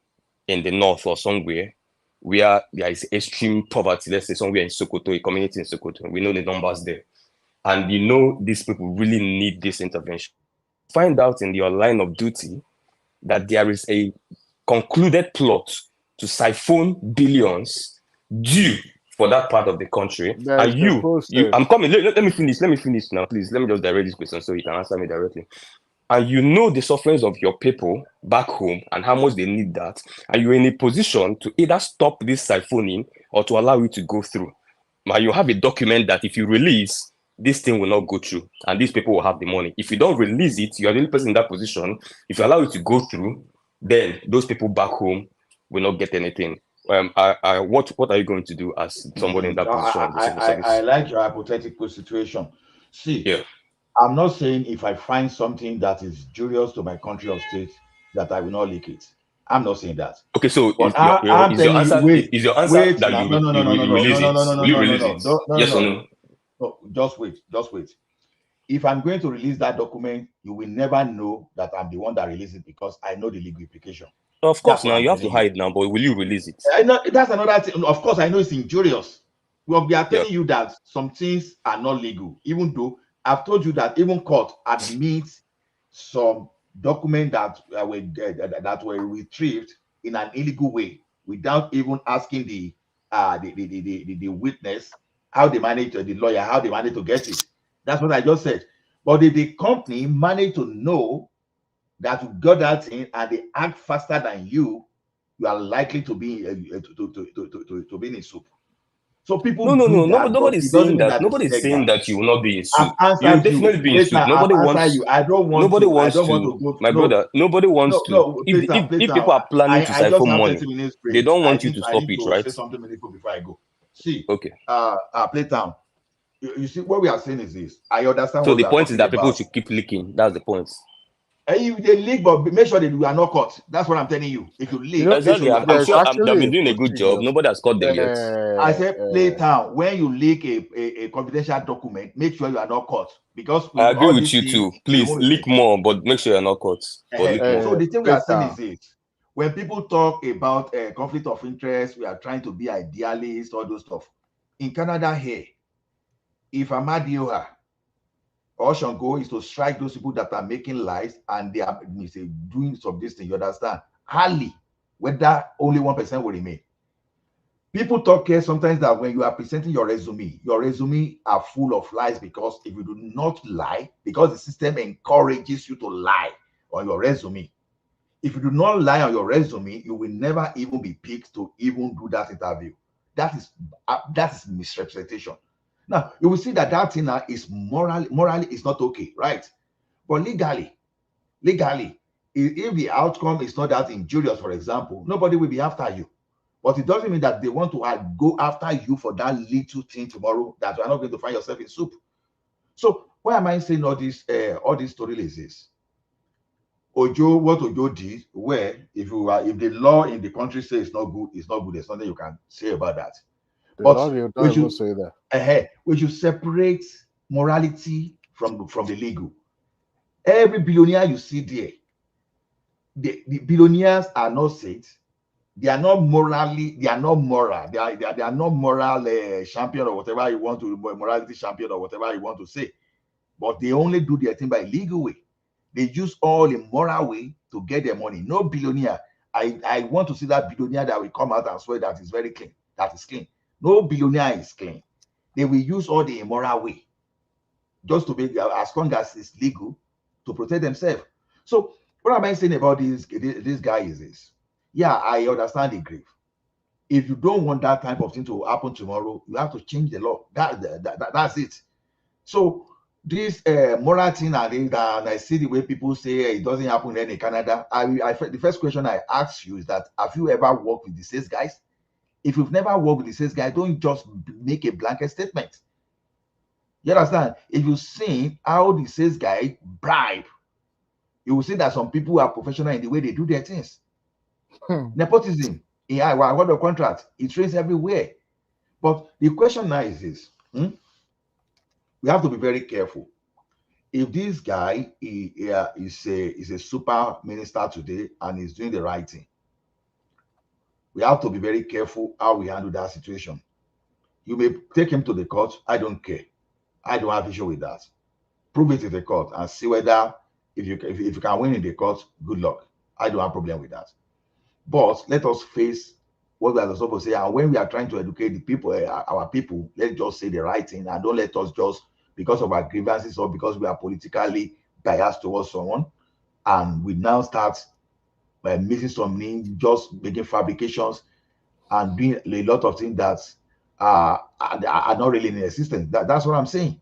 in the north or somewhere where there is extreme poverty, let's say somewhere in Sokoto, a community in Sokoto. We know the numbers there. And you know these people really need this intervention. Find out in your line of duty that there is a concluded plot to siphon billions due for that part of the country. And I'm coming. Let me finish now, please. Let me just direct this question so you can answer me directly. And you know the sufferings of your people back home and how much they need that, and you're in a position to either stop this siphoning or to allow it to go through. Now you have a document that if you release, this thing will not go through, and these people will have the money. If you don't release it, you are the only person in that position. If you allow it to go through, then those people back home will not get anything. What are you going to do as somebody in that position in the civil service? I like your hypothetical situation. See, Yeah. I'm not saying if I find something that is injurious to my country or state that I will not leak it. I'm not saying that. Okay, so But is your answer that now, you release it? Will you release it? Yes or no? No, just wait. If I'm going to release that document, you will never know that I'm the one that released it because I know the legal implication. Of course, now you have to hide now, but will you release it? I know that's another thing. Of course, I know it's injurious. Well, we are telling you that some things are not legal, even though I've told you that even court admits some documents that were retrieved in an illegal way without even asking the witness how they managed, the lawyer, how they managed to get it. That's what I just said. But the company managed to know that you got that thing and they act faster than you are likely to be to be in soup. So people nobody's saying that. Nobody's saying that you will not be in soup. You will definitely be in soup. Nobody wants you. I don't want nobody to. wants I don't to. want to go. My brother, nobody wants to. If people are planning to siphon money, they don't want you to stop it, right? Say something meaningful before I go. See, okay. Playtown. You see, what we are saying is this. I understand. So the point is that people should keep leaking. That's the point. If they leak, but make sure that you are not caught. That's what I'm telling you. If you leak, exactly. I'm sure they've been doing a good job. Nobody has caught them yet. I said, Playtown, when you leak a confidential document, make sure you are not caught. Because I agree with you too. Please leak more, but make sure you're not caught. So the thing we are saying is this: when people talk about conflict of interest, we are trying to be idealists, all those stuff. In Canada here, if Amadioha or Shango is to strike those people that are making lies and they are doing some of this thing, you understand? Hardly whether only 1% will remain. People talk here sometimes that when you are presenting your resume are full of lies because if you do not lie, because the system encourages you to lie on your resume. If you do not lie on your resume, you will never even be picked to even do that interview. That is misrepresentation. Now, you will see that thing now is morally is not okay, right? But legally, if the outcome is not that injurious, for example, nobody will be after you. But it doesn't mean that they want to go after you for that little thing tomorrow that you are not going to find yourself in soup. So why am I saying all this story is this? Ojo, what Ojo did, where if the law in the country says it's not good, it's not good. There's nothing you can say about that. We should separate morality from the legal. Every billionaire you see there, the billionaires are not saints. They are not moral. They are not moral champion or whatever you want to, morality champion or whatever you want to say. But they only do their thing by legal way. They use all the moral way to get their money. No billionaire. I want to see that billionaire that will come out and swear that is very clean. That is clean. No billionaire is clean. They will use all the immoral way just to be as long as it's legal to protect themselves. So what am I saying about this guy is this? Yeah, I understand the grief. If you don't want that type of thing to happen tomorrow, you have to change the law. That's it. So this moral thing, and I see the way people say it doesn't happen in Canada. The first question I ask you is that have you ever worked with the sales guys? If you've never worked with the sales guy, don't just make a blanket statement. You understand? If you see how the sales guy bribe, you will see that some people are professional in the way they do their things. Nepotism, what the contract, it trains everywhere. But the question now is this: we have to be very careful. If this guy is a super minister today and is doing the right thing, we have to be very careful how we handle that situation. You may take him to the court. I don't care. I don't have issue with that. Prove it in the court and see whether if you can win in the court, good luck. I don't have a problem with that. But let us face what we are supposed to say. And when we are trying to educate the people, our people, let's just say the right thing and don't let us just, because of our grievances or because we are politically biased towards someone, and we now start missing some names, just making fabrications and doing a lot of things that are not really in existence. That's what I'm saying.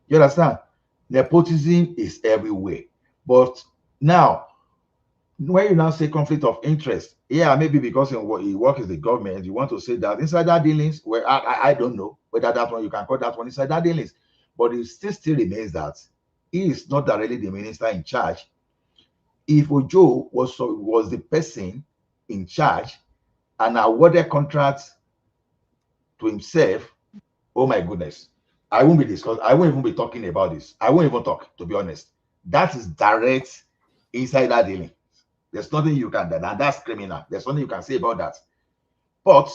You understand? Nepotism is everywhere. But now, when you now say conflict of interest, yeah, maybe because he works in the government, you want to say that insider dealings. Well, I don't know whether that one you can call that one insider dealings, but it still remains that he is not directly the minister in charge. If Ojo was the person in charge and awarded contracts to himself, oh my goodness, I won't even be talking about this. I won't even talk, to be honest. That is direct insider dealing. There's nothing you can do, and that's criminal. There's nothing you can say about that. But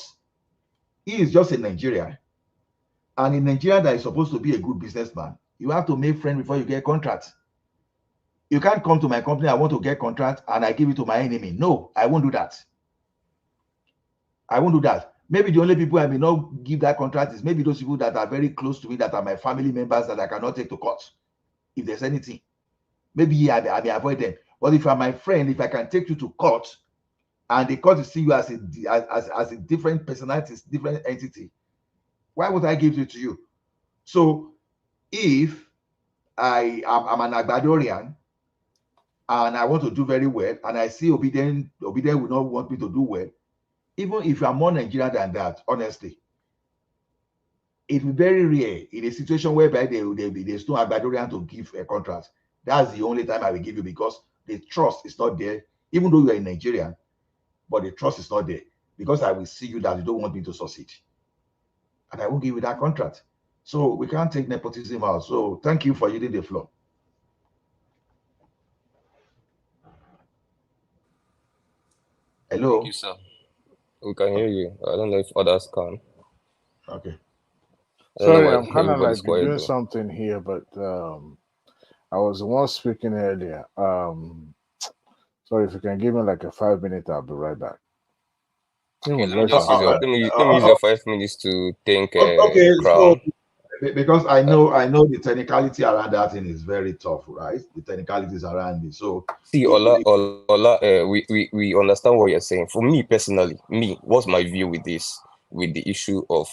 he is just in Nigeria, and in Nigeria that is supposed to be a good businessman, you have to make friends before you get contracts. You can't come to my company, I want to get contract, and I give it to my enemy. No, I won't do that. I won't do that. Maybe the only people I may not give that contract is maybe those people that are very close to me, that are my family members that I cannot take to court. If there's anything, maybe I may avoid them. But if you're my friend, if I can take you to court, and the court see you as a different personality, different entity, why would I give it to you? So if I'm an Agbadorian and I want to do very well, and I see Obedient will not want me to do well, even if I'm more Nigerian than that, honestly, it will be very rare in a situation whereby there's no Agbadorian to give a contract. That's the only time I will give you, because the trust is not there, even though you are in Nigeria, but the trust is not there, because I will see you that you don't want me to succeed, and I won't give you that contract. So we can't take nepotism out. So thank you for yielding the floor. Hello. Thank you, sir. We can hear you. I don't know if others can. Okay. Sorry, I'm kind of like doing something here, but I was the one speaking earlier. Sorry, if you can give me like a 5 minute, I'll be right back. Okay, let me use your 5 minutes to thank Crown. So because I know the technicality around that thing is very tough, right? The technicalities around it. So see, Ola, we understand what you're saying. For me personally, what's my view with this, with the issue of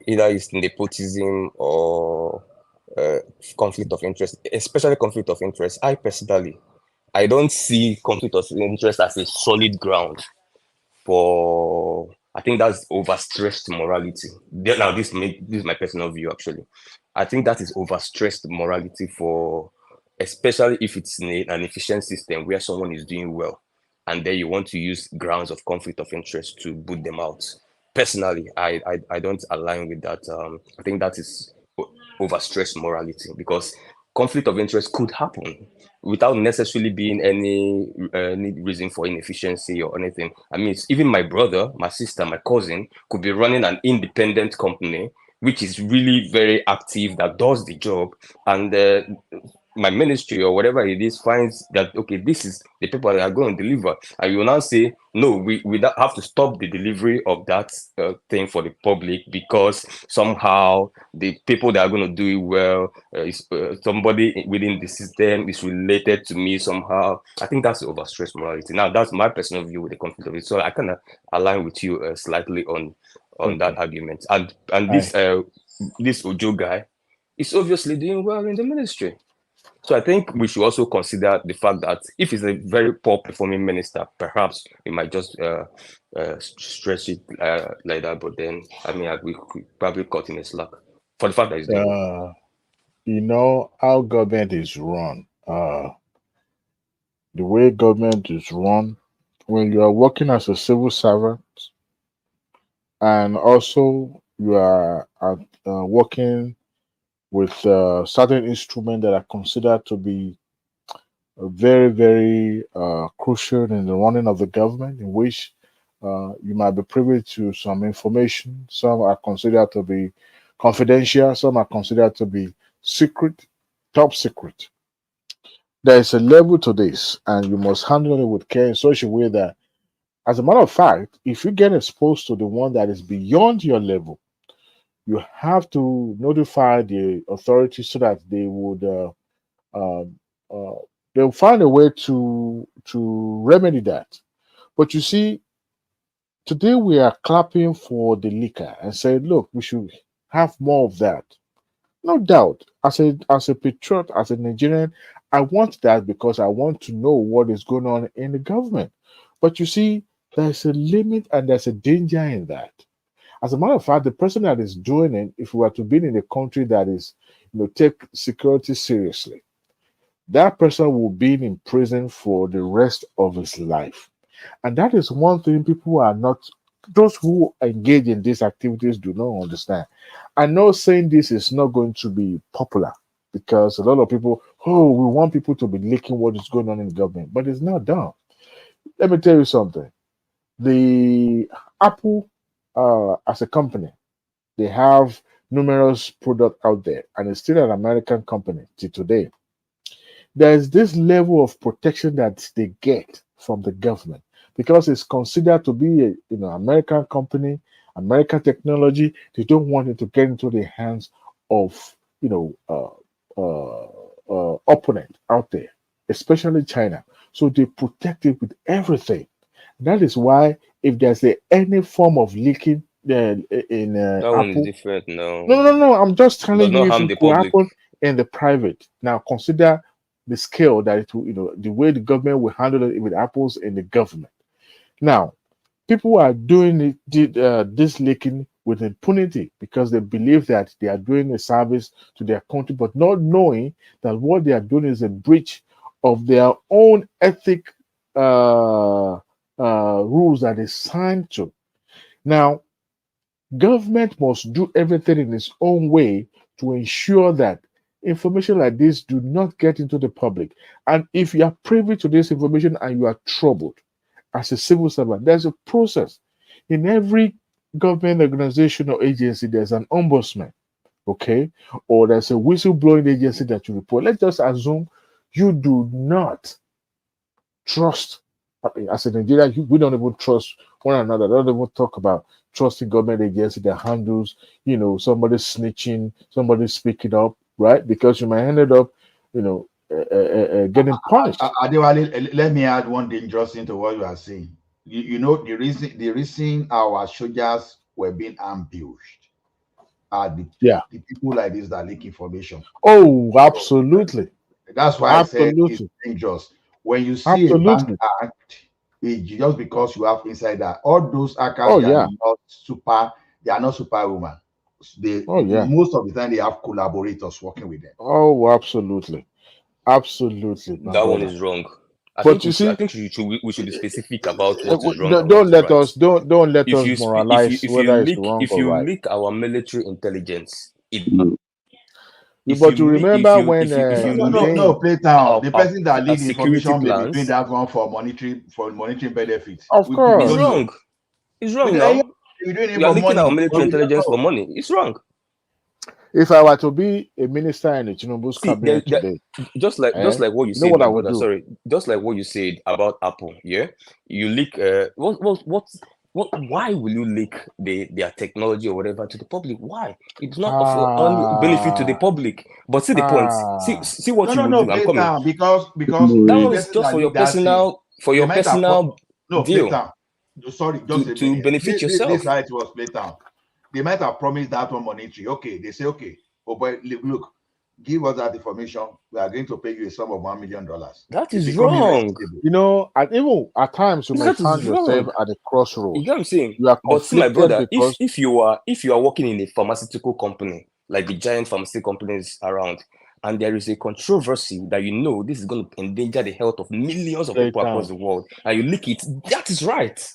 either it's nepotism or conflict of interest, especially conflict of interest. I don't see conflict of interest as a solid ground for. I think that's overstressed morality. Now, this is my personal view, actually. I think that is overstressed morality for, especially if it's in an efficient system where someone is doing well, and then you want to use grounds of conflict of interest to boot them out. Personally, I don't align with that. I think that is overstressed morality, because conflict of interest could happen without necessarily being any reason for inefficiency or anything. I mean, even my brother, my sister, my cousin could be running an independent company which is really very active, that does the job, and my ministry or whatever it is finds that, okay, this is the people that are going to deliver, and you will now say, no, we have to stop the delivery of that thing for the public because somehow the people that are going to do it well is somebody within the system is related to me somehow. I think that's overstressed morality. Now, that's my personal view with the conflict of it. So I kind of align with you slightly on that argument. And this Ojo guy is obviously doing well in the ministry. So I think we should also consider the fact that if he's a very poor performing minister, perhaps we might just stress it like that. But then, I mean, we could probably cut in a slack for the fact that he's doing well. You know how government is run. The way government is run, when you are working as a civil servant, and also you are working with certain instruments that are considered to be very, very crucial in the running of the government, in which you might be privy to some information. Some are considered to be confidential, some are considered to be secret, top secret. There is a level to this, and you must handle it with care in such a way that, as a matter of fact, if you get exposed to the one that is beyond your level, you have to notify the authorities so that they would they'll find a way to remedy that. But you see, today we are clapping for the liquor and say, look, we should have more of that. No doubt, as a patriot, as a Nigerian, I want that because I want to know what is going on in the government. But you see, there's a limit and there's a danger in that. As a matter of fact, the person that is doing it, if we were to be in a country that is, take security seriously, that person will be in prison for the rest of his life. And that is one thing people are not, those who engage in these activities do not understand. I know saying this is not going to be popular because a lot of people, oh, we want people to be leaking what is going on in the government, but it's not done. Let me tell you something. The Apple, as a company, they have numerous products out there, and it's still an American company till today. There's this level of protection that they get from the government because it's considered to be a American company, American technology. They don't want it to get into the hands of opponent out there, especially China. So they protect it with everything. That is why if there's any form of leaking in That one is Apple, different now. no. I'm just It telling does you not if harm it the could public. happen in the private. Now consider the scale that it will, the way the government will handle it if it happens in the government. Now, people are doing this leaking with impunity because they believe that they are doing a service to their country, but not knowing that what they are doing is a breach of their own ethic rules that they signed to. Now, government must do everything in its own way to ensure that information like this do not get into the public. And if you are privy to this information and you are troubled as a civil servant, there's a process. In every government organization or agency, there's an ombudsman, okay? Or there's a whistleblowing agency that you report. Let's just assume you do not trust. As a Nigerian, we don't even trust one another. Don't even talk about trusting government agency that handles, somebody snitching, somebody speaking up, right? Because you might end up, getting punished. Adewale, let me add one dangerous thing to what you are saying. You know the reason our soldiers were being ambushed are the people like this that leak information. Oh, absolutely. That's why I said it's dangerous. When you see a bank act, it's just because you have insider. All those hackers, they are not superwoman. Most of the time they have collaborators working with them. Oh, absolutely. Absolutely. That one is wrong. I But think we should be specific about what is wrong. Don't let us moralize whether it's wrong if or you right. leak our military intelligence, But you remember when Playtown, the person that leaked security information may be plans, doing that one for monetary benefits. Of course, it's wrong. It's wrong now. We are leaking our military intelligence for money. It's wrong. If I were to be a minister in the Tinubu's cabinet today, just like what you said, what my I would brother. do? Sorry, just like what you said about Apple. Yeah, you leak. Why will you leak their technology or whatever to the public? Why? It's not for only benefit to the public. But see the point. See what you will do. I'm coming. Because that one is just for your personal deal. Playtown. Sorry, just to benefit yourself. This how it was Playtown. They might have promised that one monetary. Okay, they say okay. Oh boy, look, give us that information. We are going to pay you a sum of $1 million. That is wrong. At times you may find yourself at a crossroads. You know what I'm saying? You are but see, my brother, because if you are working in a pharmaceutical company, like the giant pharmaceutical companies around, and there is a controversy that this is going to endanger the health of millions of people across the world, and you leak it, that is right.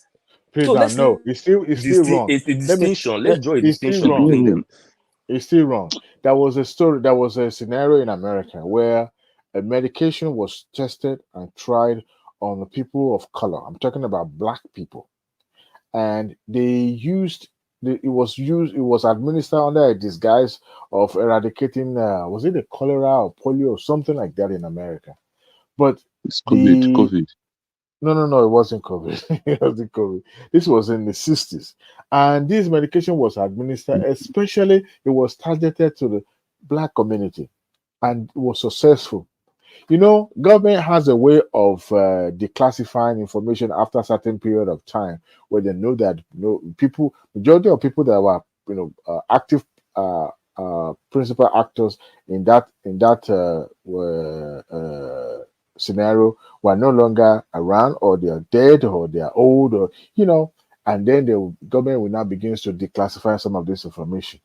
It's still wrong. It's the distinction. Let's draw a distinction between them. It's still wrong. There was a scenario in America where a medication was tested and tried on the people of color. I'm talking about black people, and it was administered under a disguise of eradicating was it the cholera or polio or something like that in America. But it's COVID. No, it wasn't COVID. It wasn't COVID. This was in the 60s. And this medication was administered, especially it was targeted to the black community, and it was successful. Government has a way of declassifying information after a certain period of time where they know that majority of people that were active principal actors in that scenario who are no longer around, or they are dead, or they are old, or and then the government will now begin to declassify some of this information.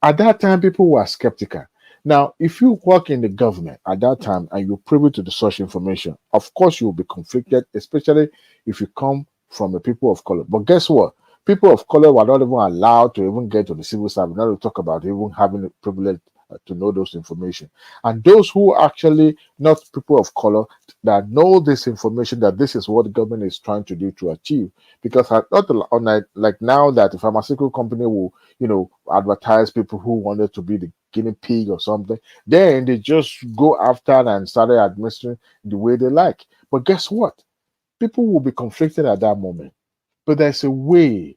At that time, people were skeptical. Now, if you work in the government at that time and you're privy to the such information, of course you will be conflicted, especially if you come from the people of color. But guess what? People of color were not even allowed to even get to the civil service, not to talk about even having the privilege to know those information. And those who actually not people of color that know this information, that this is what the government is trying to do to achieve. Because not like now that the pharmaceutical company will advertise people who wanted to be the guinea pig or something, then they just go after and started administering the way they like. But guess what? People will be conflicted at that moment. But there's a way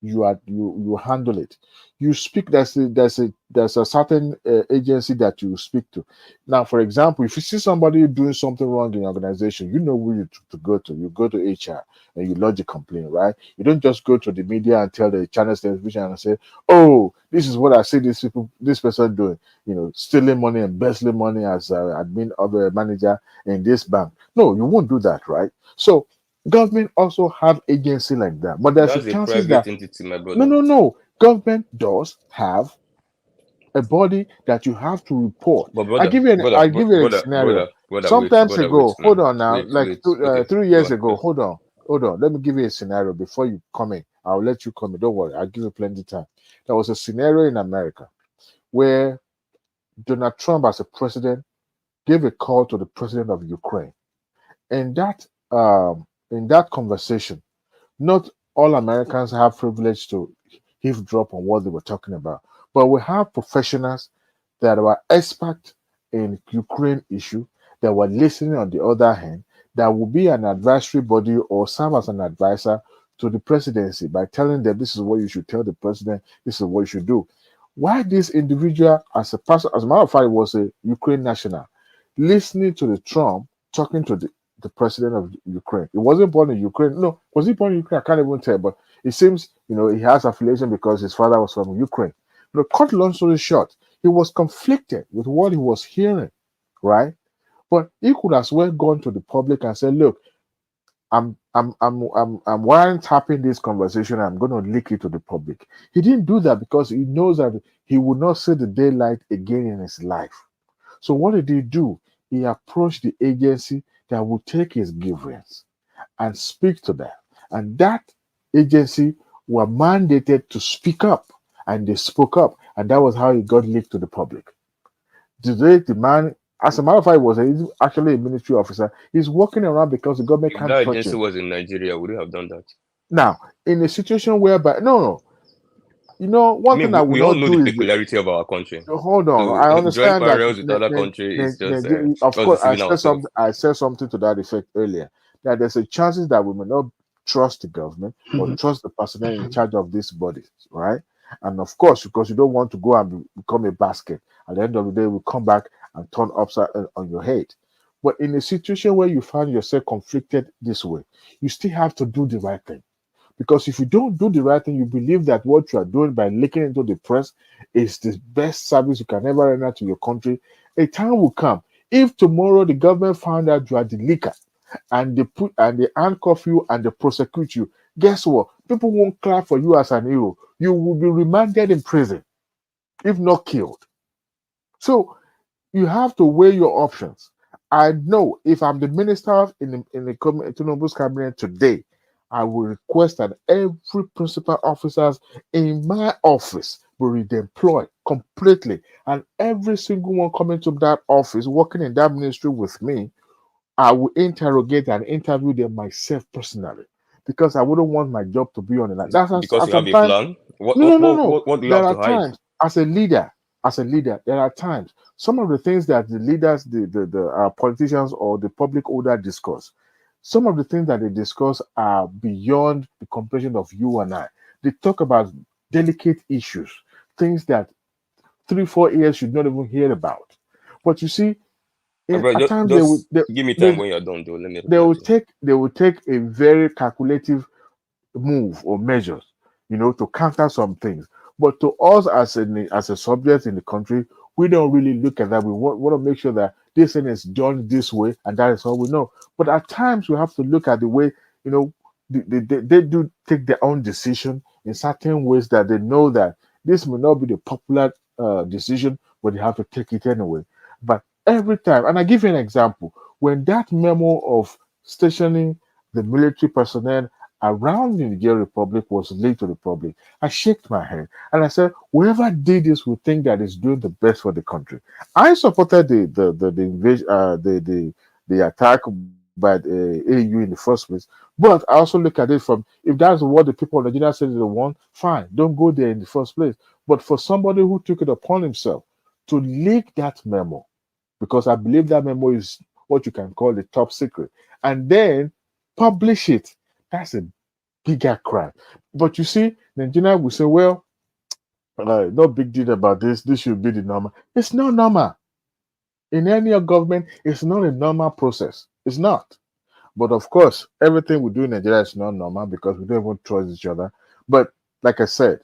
you handle it. You speak. There's a certain agency that you speak to. Now, for example, if you see somebody doing something wrong in your organization, you know who to go to. You go to HR and you lodge a complaint, right? You don't just go to the media and tell the channels television and say, "Oh, this is what I see this person doing. Stealing money, embezzling money as admin of a manager in this bank." No, you won't do that, right? So government also have agency like that, but there's That's a a chances private that entity, my brother. no. Government does have a body that you have to report. But I give you a scenario. Sometimes ago, hold on now, like 3 years ago. Hold on. Let me give you a scenario before you come in. I'll let you come in. Don't worry. I'll give you plenty of time. There was a scenario in America where Donald Trump, as a president, gave a call to the president of Ukraine. And in that conversation, not all Americans have privilege to eavesdrop on what they were talking about, but we have professionals that were expert in Ukraine issue that were listening on the other hand, that will be an advisory body or serve as an advisor to the presidency by telling them this is what you should tell the president, this is what you should do. Why this individual, as a person, as a matter of fact, was a Ukraine national, listening to the Trump talking to the president of Ukraine. He wasn't born in Ukraine. No, was he born in Ukraine? I can't even tell, but it seems, he has affiliation because his father was from Ukraine. Cut long story short, he was conflicted with what he was hearing, right? But he could as well gone to the public and said, look, I'm wiretapping this conversation. I'm going to leak it to the public. He didn't do that because he knows that he would not see the daylight again in his life. So what did he do? He approached the agency that would take his grievance and speak to them. And that agency were mandated to speak up, and they spoke up. And that was how he got leaked to the public. Today, the man, as a matter of fact, was actually a military officer. He's walking around because the government If can't that touch agency him. was in Nigeria, would you have done that? Now, in a situation whereby, no. One thing I would we all not know do the is peculiarity of our country. hold on. So I drawing understand that. parallels with other countries is just Of us course, deceiving ourselves. I said something to that effect earlier. That there's a chances that we may not trust the government or trust the personnel in charge of these bodies, right? And of course, because you don't want to go and become a basket. At the end of the day, we come back and turn upside on your head. But in a situation where you find yourself conflicted this way, you still have to do the right thing. Because if you don't do the right thing, you believe that what you are doing by leaking into the press is the best service you can ever render to your country. A time will come. If tomorrow the government found out you are the leaker and they handcuff you and they prosecute you, guess what? People won't clap for you as an hero. You will be remanded in prison, if not killed. So you have to weigh your options. I know if I'm the minister in the Tinubu's cabinet today, I will request that every principal officers in my office will redeploy completely, and every single one coming to that office, working in that ministry with me, I will interrogate and interview them myself personally, because I wouldn't want my job to be on the line. That's because you have a sometimes. plan. What do you There have are to hide? times as a leader, there are times some of the things that the leaders, the politicians or the public order discuss. Some of the things that they discuss are beyond the comprehension of you and I. They talk about delicate issues, things that 3-4 years should not even hear about. But you see, at times give me time when you're done, though. Let me. They will take a very calculative move or measures, to counter some things. But to us as a subject in the country, we don't really look at that. We want to make sure that this thing is done this way, and that is all we know. But at times we have to look at the way, you know, they do take their own decision in certain ways that they know that this may not be the popular decision, but they have to take it anyway. But every time, and I give you an example, when that memo of stationing the military personnel around the Nigerian Republic was laid to the public, I shook my head and I said, whoever did this would think that is doing the best for the country. I supported the invasion, the attack by the AU in the first place, but I also look at it from, if that's what the people of Nigeria said they want, fine, don't go there in the first place. But for somebody who took it upon himself to leak that memo, because I believe that memo is what you can call the top secret, and then publish it, that's a bigger crime. But you see, Nigeria will say, well, no big deal about this. This should be the normal. It's not normal. In any government, it's not a normal process. It's not. But of course, everything we do in Nigeria is not normal because we don't even trust each other. But like I said,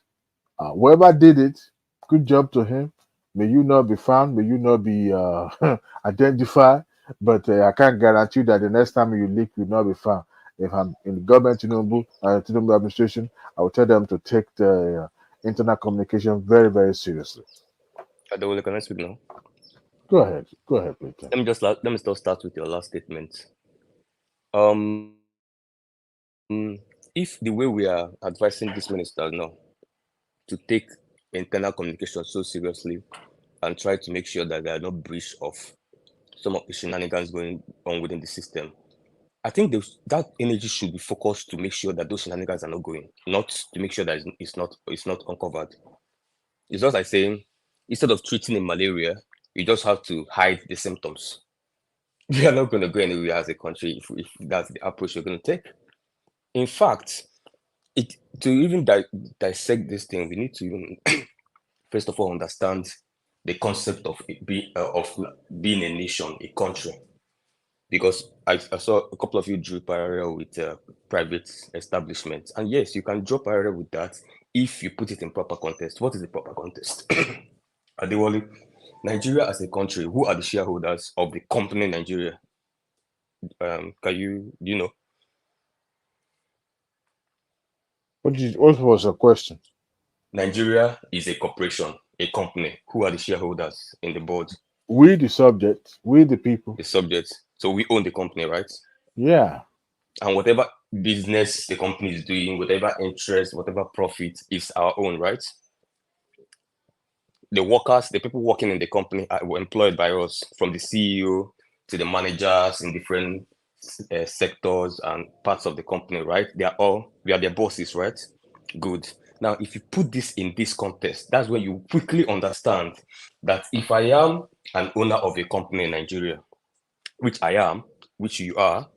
whoever did it, good job to him. May you not be found. May you not be identified. But I can't guarantee that the next time you leak, you will not be found. If I'm in the government, Tinubu administration, I will tell them to take the internal communication very, very seriously. Adewale, can I speak now? Go ahead, please. Let me just start with your last statement. If the way we are advising this minister now to take internal communication so seriously and try to make sure that there are no breach of some of the shenanigans going on within the system, I think that energy should be focused to make sure that those shenanigans are not going, not to make sure that it's not uncovered. It's just like saying, instead of treating a malaria, you just have to hide the symptoms. We are not going to go anywhere as a country if that's the approach you're going to take. In fact, to even dissect this thing, we need to even first of all understand the concept of being a nation, a country. Because I saw a couple of you drew parallel with private establishments. And yes, you can draw parallel with that if you put it in proper context. What is the proper context? Adewale, Nigeria as a country, who are the shareholders of the company Nigeria? Do you know? What was the question? Nigeria is a corporation, a company. Who are the shareholders in the board? We the subjects, we the people. The subjects. So we own the company, right? Yeah. And whatever business the company is doing, whatever interest, whatever profit is our own, right? The workers, the people working in the company were employed by us, from the CEO to the managers in different sectors and parts of the company, right? We are their bosses, right? Good. Now, if you put this in this context, that's when you quickly understand that if I am an owner of a company in Nigeria, which I am, which you are,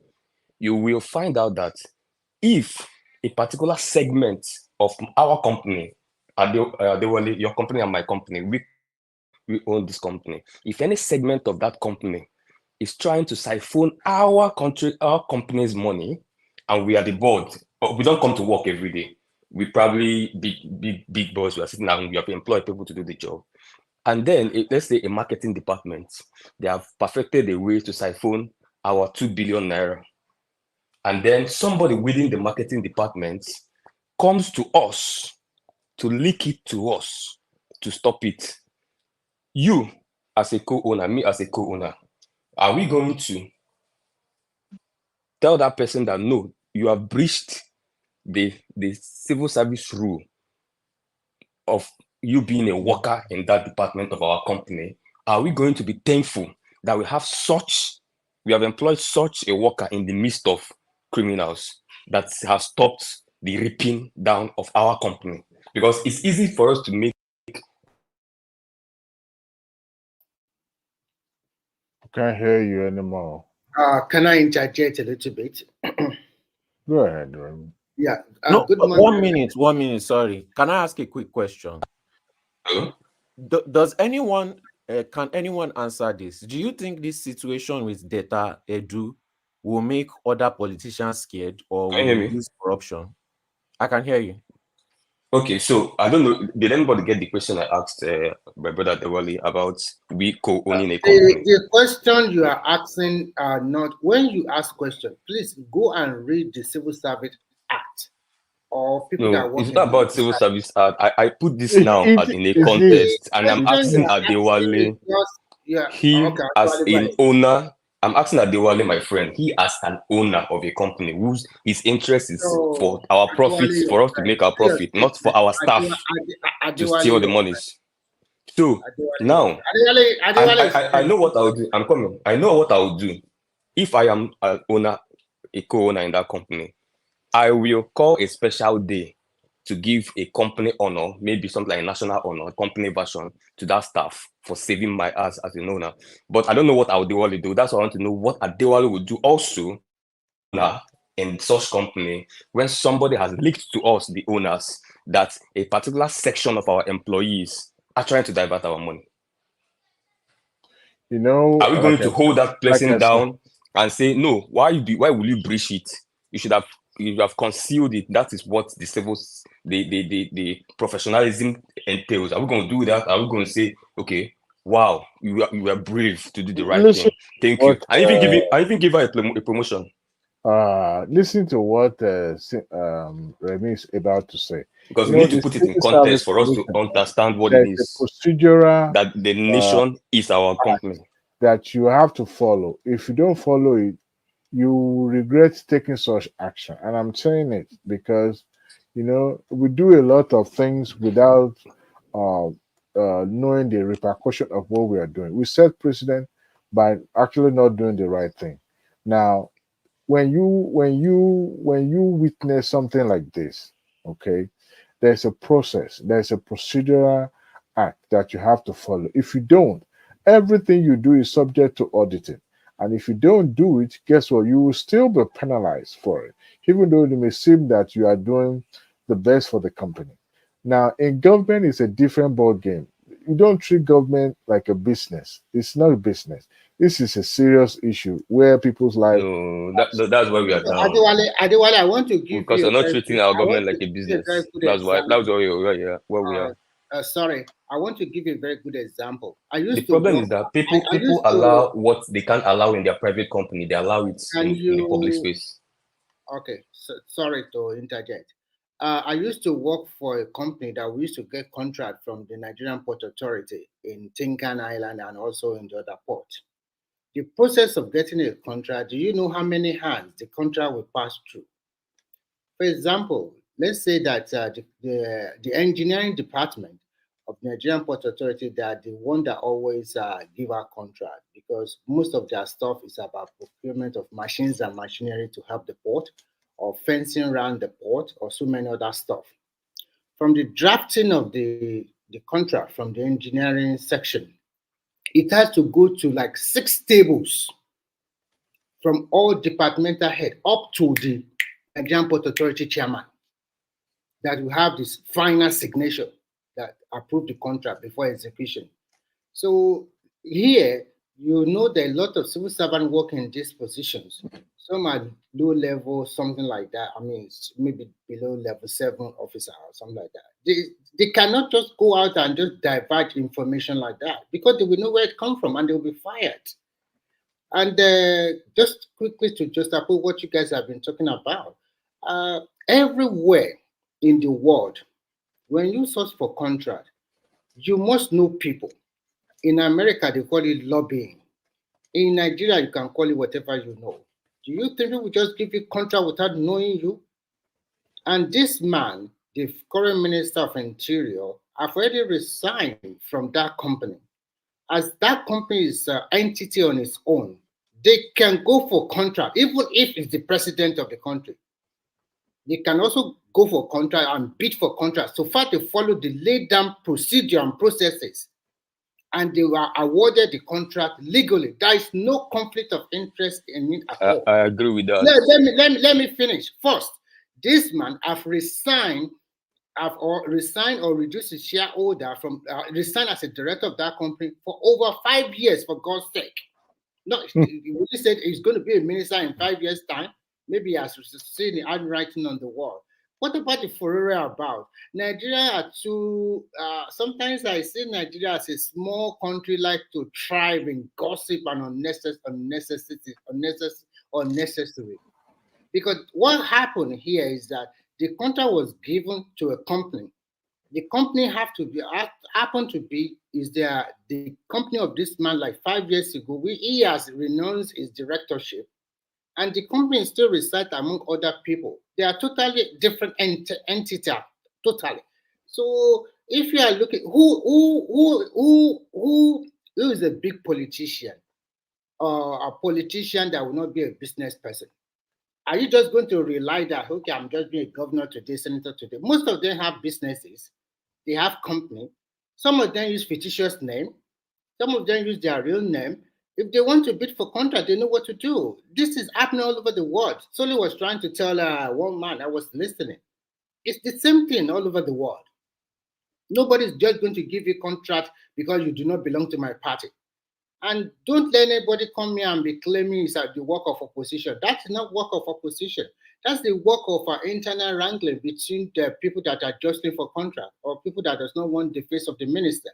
you will find out that if a particular segment of our company, your company and my company, we own this company. If any segment of that company is trying to siphon our company's money, and we are the board, we don't come to work every day. We probably big boss. We are sitting down. We have employed people to do the job. And then let's say a marketing department, they have perfected a way to siphon our 2 billion naira. And then somebody within the marketing department comes to us to leak it to us to stop it. You as a co-owner, me as a co-owner, are we going to tell that person that no, you have breached the civil service rule of you being a worker in that department of our company? Are we going to be thankful that we have employed such a worker in the midst of criminals that have stopped the ripping down of our company? Because it's easy for us to make. Can't hear you anymore. Can I interject a little bit? Go ahead, Remy. Yeah. No, good morning. 1 minute. Sorry. Can I ask a quick question? Does anyone, can anyone answer this? Do you think this situation with Betta Edu'S will make other politicians scared or will reduce corruption? I can hear you. Okay, so I don't know. Did anybody get the question I asked my brother Dewali about we co-owning a company? The question you are asking are not, when you ask question, please go and read the Civil Service Act or people that No, work it's in not the about civil civil service. service act. I put this now It as in a is context, and The I'm question you asking are asking is Adewale, just, yeah, he okay, as go an ahead. owner. I'm asking Adewale, my friend, he as an owner of a company whose his interest is for So, our Adewale, profits, your for us to friend, make our say your profit, not for statement. our staff to steal Adewale, the your monies. So Adewale, your now, friend. Adewale is I friend. know what I'll do. I'm coming. I know what I'll do. If I am an owner, a co-owner in that company, I will call a special day to give a company honor, maybe something like a national honor, a company version to that staff for saving my ass as an owner. But I don't know what Adewale do. That's why I want to know what Adewale would do also in such company when somebody has leaked to us, the owners, that a particular section of our employees are trying to divert our money. You know, Are we going to hold that like person I said, down and say, no, why will you breach it? You have concealed it. That is what the the professionalism entails. Are we going to do that? Are we going to say, okay, wow, you were brave to do the right listen thing. to Thank you. what I even give her a promotion. listen to what Remy is about to say. Because You we know, need to the put it in Civil context Service for us to Commission, understand what it there's a is. procedural That the uh, nation is our company. that you have to follow. If you don't follow it, you will regret taking such action. And I'm saying it because, you know, we do a lot of things without knowing the repercussion of what we are doing. We set precedent by actually not doing the right thing. Now, when you witness something like this, okay, there's a process, there's a procedural act that you have to follow. If you don't, everything you do is subject to auditing. And if you don't do it, guess what? You will still be penalized for it, even though it may seem that you are doing the best for the company. Now, in government, it's a different ball game. You don't treat government like a business. It's not a business. This is a serious issue where people's lives. No, that's where we are down. Adewale, I want to give Because you we're a not very treating good, our I want government to like a give you a very business. good That's example. where we are. Sorry, I want to give you a very good example. I The used to problem work. is that I people used to. allow what they can't allow in their private company. They allow it Can in the public you? space. Okay, so, sorry to interject. I used to work for a company that we used to get contract from the Nigerian Port Authority in Tinkan Island and also in the other port. The process of getting a contract, do you know how many hands the contract will pass through? For example, let's say that the engineering department of Nigerian Port Authority, they are the one that always give out contract because most of their stuff is about procurement of machines and machinery to help the port or fencing around the port or so many other stuff. From the drafting of the contract from the engineering section, it has to go to like 6 tables from all departmental head up to the Nigerian Port Authority chairman that will have this final signature that approve the contract before execution. So here, you know that a lot of civil servants work in these positions. Some are low level, something like that. I mean, maybe below level 7 officer or something like that. They cannot just go out and just divert information like that because they will know where it comes from and they will be fired. And just quickly to just approve what you guys have been talking about, everywhere in the world, when you search for contract, you must know people. In America, they call it lobbying. In Nigeria, you can call it whatever you know. Do you think we will just give you contract without knowing you? And this man, the current Minister of Interior, have already resigned from that company. As that company is an entity on its own, they can go for contract, even if it's the president of the country. They can also go for contract and bid for contract. So far, they follow the laid down procedure and processes, and they were awarded the contract legally. There is no conflict of interest in it at all. I agree with that. Let me finish. First, this man have resigned or reduced his shareholder from resigned as a director of that company for over 5 years, for God's sake. No, he really said he's going to be a minister in 5 years' time. Maybe he has seen the handwriting on the wall. What about the furore about? Nigeria are too, sometimes I see Nigeria as a small country like to thrive in gossip and unnecessary. Because what happened here is that the contract was given to a company. The company happen to be the company of this man like 5 years ago. He has renounced his directorship, and the company still resides among other people. They are totally different entity, totally. So if you are looking, who is a big politician or a politician that will not be a business person? Are you just going to rely that, okay, I'm just being a governor today, senator today? Most of them have businesses. They have company. Some of them use fictitious name. Some of them use their real name. If they want to bid for contract, they know what to do. This is happening all over the world. Soli was trying to tell one man, I was listening. It's the same thing all over the world. Nobody's just going to give you contract because you do not belong to my party. And don't let anybody come here and be claiming it's the work of opposition. That's not work of opposition. That's the work of our internal wrangling between the people that are jostling for contract or people that does not want the face of the minister.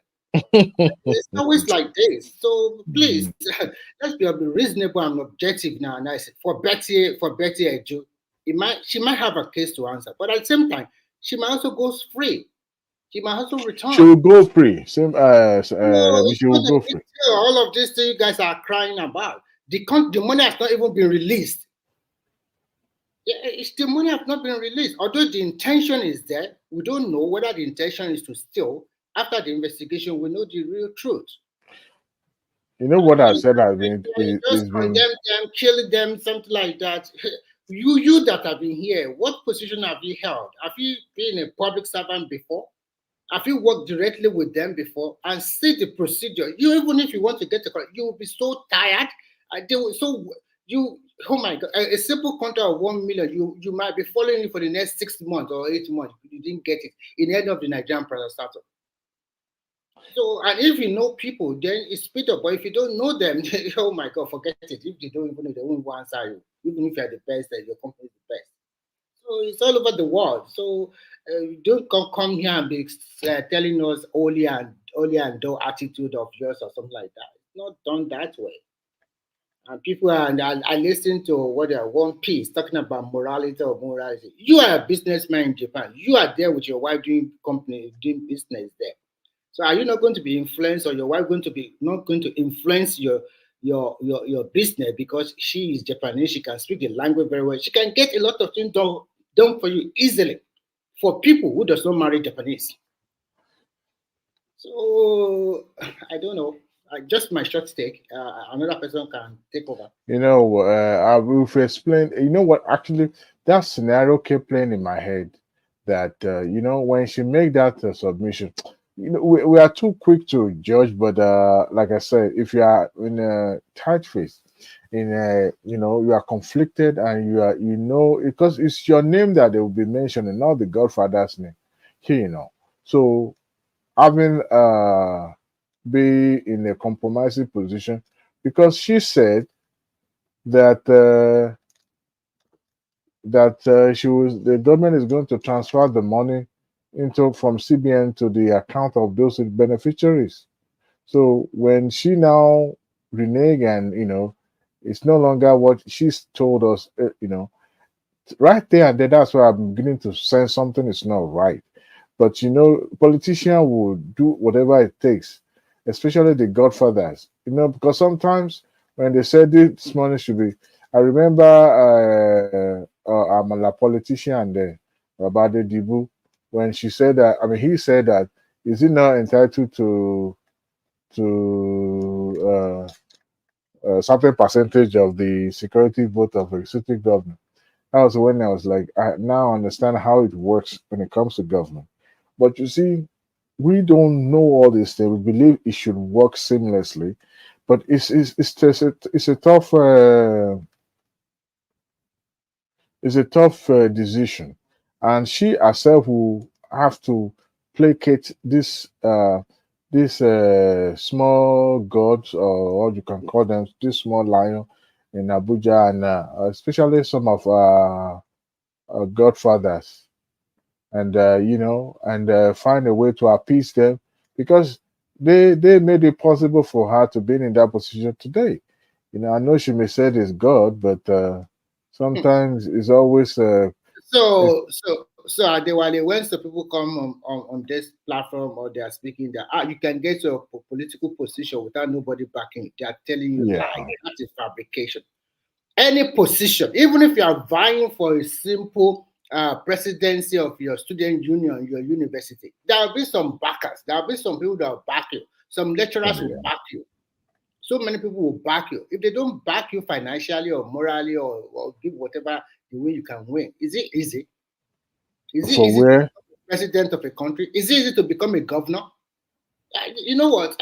It's always like this. So please, let's be reasonable and objective now. And I say for Betta Edu'S, she might have a case to answer, but at the same time, she might also go free. She might also return. She will go free. Same no, she will go free. All of this thing you guys are crying about. The money has not even been released. The money has not been released. Although the intention is there, we don't know whether the intention is to steal. After the investigation, we know the real truth. You know what I said? I've been just condemn them, kill them, something like that. You that have been here, what position have you held? Have you been a public servant before? Have you worked directly with them before and see the procedure? Even if you want to get a contract, you will be so tired. Oh my God, a simple contract of 1 million, you might be following it for the next 6 months or 8 months. You didn't get it in the end of the Nigerian private startup. So, and if you know people, then it's speed up. But if you don't know them, oh my God, forget it. If they don't even know, they won't answer you. Even if you're the best, your company is the best. So it's all over the world. So don't come here and be telling us only and do attitude of yours or something like that. It's not done that way. And people I listen to what they are One Piece talking about morality or morality. You are a businessman in Japan. You are there with your wife doing business there. So are you not going to be influenced, or your wife not going to influence your business because she is Japanese? She can speak the language very well. She can get a lot of things done for you easily for people who does not marry Japanese. So I don't know. Just my short take. Another person can take over. You know, I will explain. You know what? Actually, that scenario kept playing in my head. That you know, when she made that submission, you know, we are too quick to judge. But like I said, if you are in a tight face, you know, you are conflicted, and you know, because it's your name that they will be mentioning, not the Godfather's name. Here, you know, so having be in a compromising position, because she said that the government is going to transfer the money from CBN to the account of those beneficiaries. So when she now renege, and you know, it's no longer what she's told us, you know, right there and then, that's why I'm beginning to sense something is not right. But you know, politicians will do whatever it takes, especially the Godfathers, you know, because sometimes when they said this money should be, I remember I'm a politician there, Betta Edu'S, when she said that, I mean, he said that, is he not entitled to a certain percentage of the security vote of a city government? That was when I was like, I now understand how it works when it comes to government. But you see, we don't know all these things. We believe it should work seamlessly, but it's a tough decision, and she herself will have to placate this small gods, or what you can call them, this small lion in Abuja, and especially some of our godfathers. and and find a way to appease them, because they made it possible for her to be in that position today. I know she may say it's God, but sometimes it's always So Adewale, when some people come on this platform or they are speaking that you can get to a political position without nobody backing, they are telling you lies. That is fabrication. Any position, even if you are vying for a simple presidency of your student union, your university, there will be some backers. There will be some people that will back you. Some lecturers will back you. So many people will back you. If they don't back you financially or morally or give whatever the way you can win, is it easy? Is it easy to become president of a country? Is it easy to become a governor? You know what?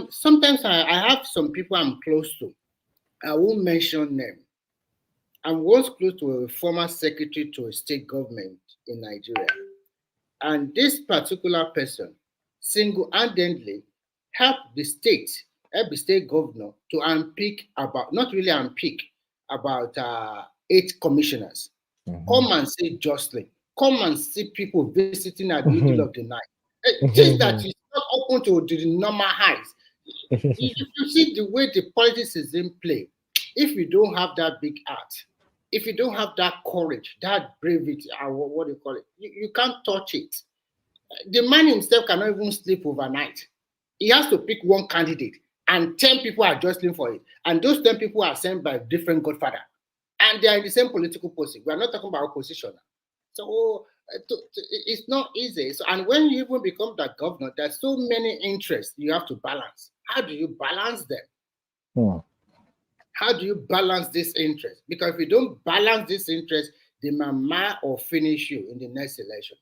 Sometimes I have some people I'm close to. I won't mention them. I'm once close to a former secretary to a state government in Nigeria. And this particular person single-handedly helped the state governor to unpick about, not really unpick, about 8 commissioners. Come and see Jocelyn. Come and see people visiting at the middle of the night. Just that it's not open to the normal heights. If you see the way the politics is in play, if you don't have that big heart, if you don't have that courage, that bravery, what do you call it? You can't touch it. The man himself cannot even sleep overnight. He has to pick one candidate, and 10 people are jostling for it. And those 10 people are sent by different godfather. And they are in the same political position. We are not talking about opposition. So it's not easy. So, and when you even become that governor, there's so many interests you have to balance. How do you balance them? How do you balance this interest? Because if you don't balance this interest, they might or finish you in the next election.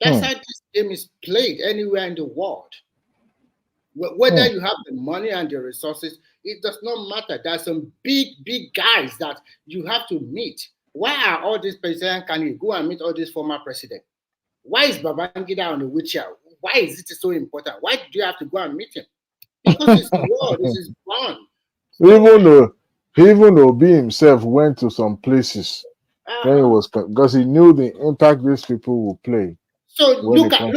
That's how this game is played anywhere in the world. Whether you have the money and the resources, it does not matter. There are some big guys that you have to meet. Why are all these president candidates go and meet all these former presidents? Why is Babangida on the wheelchair? Why is it so important? Why do you have to go and meet him? Because it's the world. This is born. Even Obi himself went to some places when he was, because he knew the impact these people will play. So look at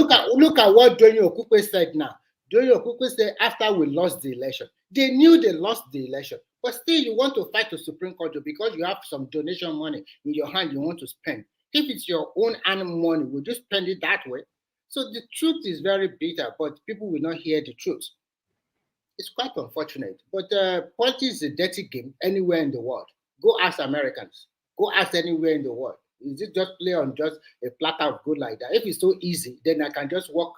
what Doyin Okupe said now. Doyin Okupe said after we lost the election, they knew they lost the election, but still you want to fight the Supreme Court because you have some donation money in your hand you want to spend. If it's your own animal money, would you spend it that way? So the truth is very bitter, but people will not hear the truth. It's quite unfortunate, but politics is a dirty game anywhere in the world. Go ask Americans. Go ask anywhere in the world. Is it just play on just a platter of good like that? If it's so easy, then I can just walk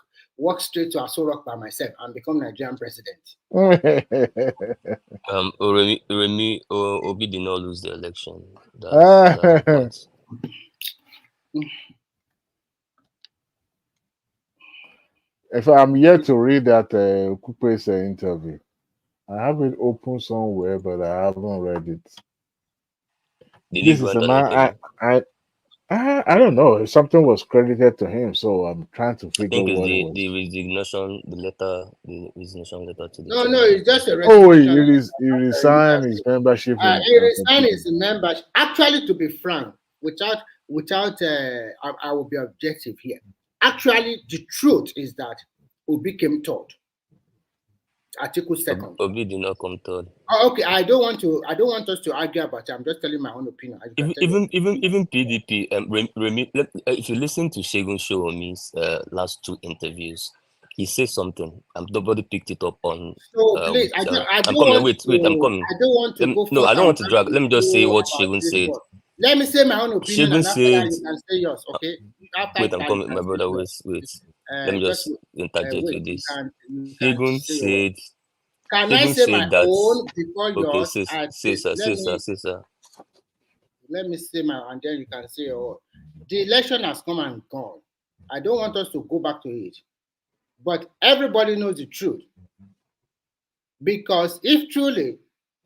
straight to Aso Rock by myself and become Nigerian president. Obi did not lose the election. That's If I'm yet to read that Okupe's interview, I have it open somewhere, but I haven't read it. This is a man. I don't know. Something was credited to him, so I'm trying to figure what it was. The resignation letter to the No, it's just a resignation. He resigned his membership. He resigned his membership. Actually, to be frank, without I will be objective here. Actually, the truth is that Obi came third. Atiku second. Obi did not come third. Oh, okay, I don't want us to argue about it. I'm just telling my own opinion. Even PDP, if you listen to Segun Showomi's last 2 interviews, he says something. Nobody picked it up on. So please, I'm coming. Wait, I'm coming. I don't want to go. No, I don't want to drag. Let me just say what Segun said. Let me say my own opinion, and after that you can say yours. Okay. Wait, I'm coming, my brother. Wait. Let me just interject with this. Segun said. Can I say my own before yours? Say, sir. Let me say my, and then you can say your own. The election has come and gone. I don't want us to go back to it. But everybody knows the truth. Because if truly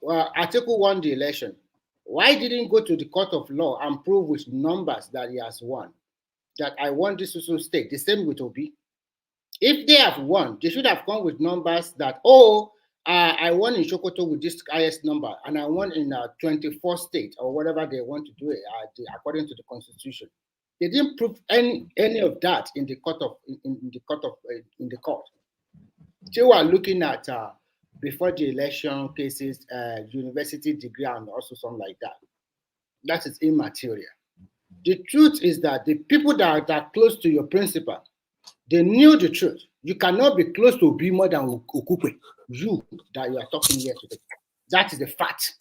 Atiku won the election, why didn't go to the court of law and prove with numbers that he has won? That I won this state. The same with Obi. If they have won, they should have come with numbers that, I won in Sokoto with this highest number, and I won in 24 states or whatever they want to do it according to the constitution. They didn't prove any of that in the court. They were looking at before the election cases, university degree, and also something like that. That is immaterial. The truth is that the people that are close to your principal, they knew the truth. You cannot be close to be more than Okupe, you that you are talking here today. That is the fact.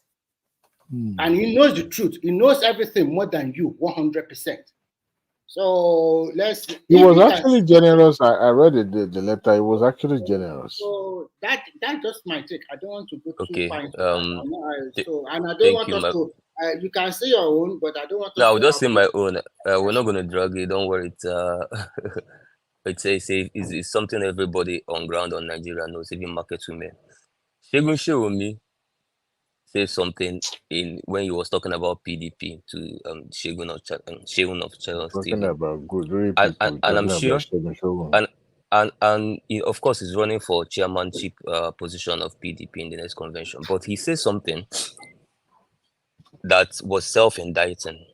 And he knows the truth. He knows everything more than you, 100%. So let's. He was actually generous. I read it, the letter. He was actually generous. So that just my take. I don't want to go too far into that. So, and I don't thank want you, us to. You can say your own, but I don't want. No, I'll just say my own. We're not gonna drag it. Don't worry. It's something everybody on ground on Nigeria knows, even market women. Shegun Shewomi said something when he was talking about PDP to Shegun of Channels Talking TV. about good people, And I'm talking sure, about Shegun. and he, of course, he's running for chairmanship position of PDP in the next convention. But he said something that was self-indicting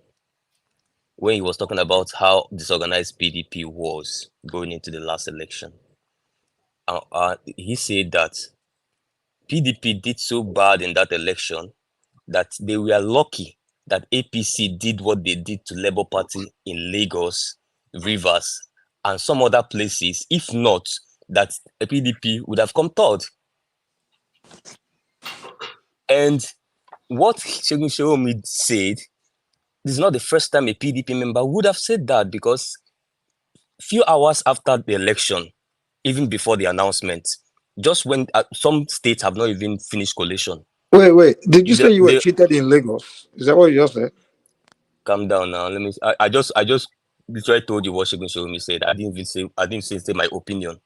when he was talking about how disorganized PDP was going into the last election. He said that PDP did so bad in that election that they were lucky that APC did what they did to Labour Party in Lagos, Rivers, and some other places. If not, that a PDP would have come third. And what Shegun Shewomi said, this is not the first time a PDP member would have said that, because few hours after the election, even before the announcement, just when some states have not even finished collation. Wait. Did you say you were cheated in Lagos? Is that what you just said? Calm down now. Let me. I just literally told you what Shegun Shewomi said. I didn't say my opinion.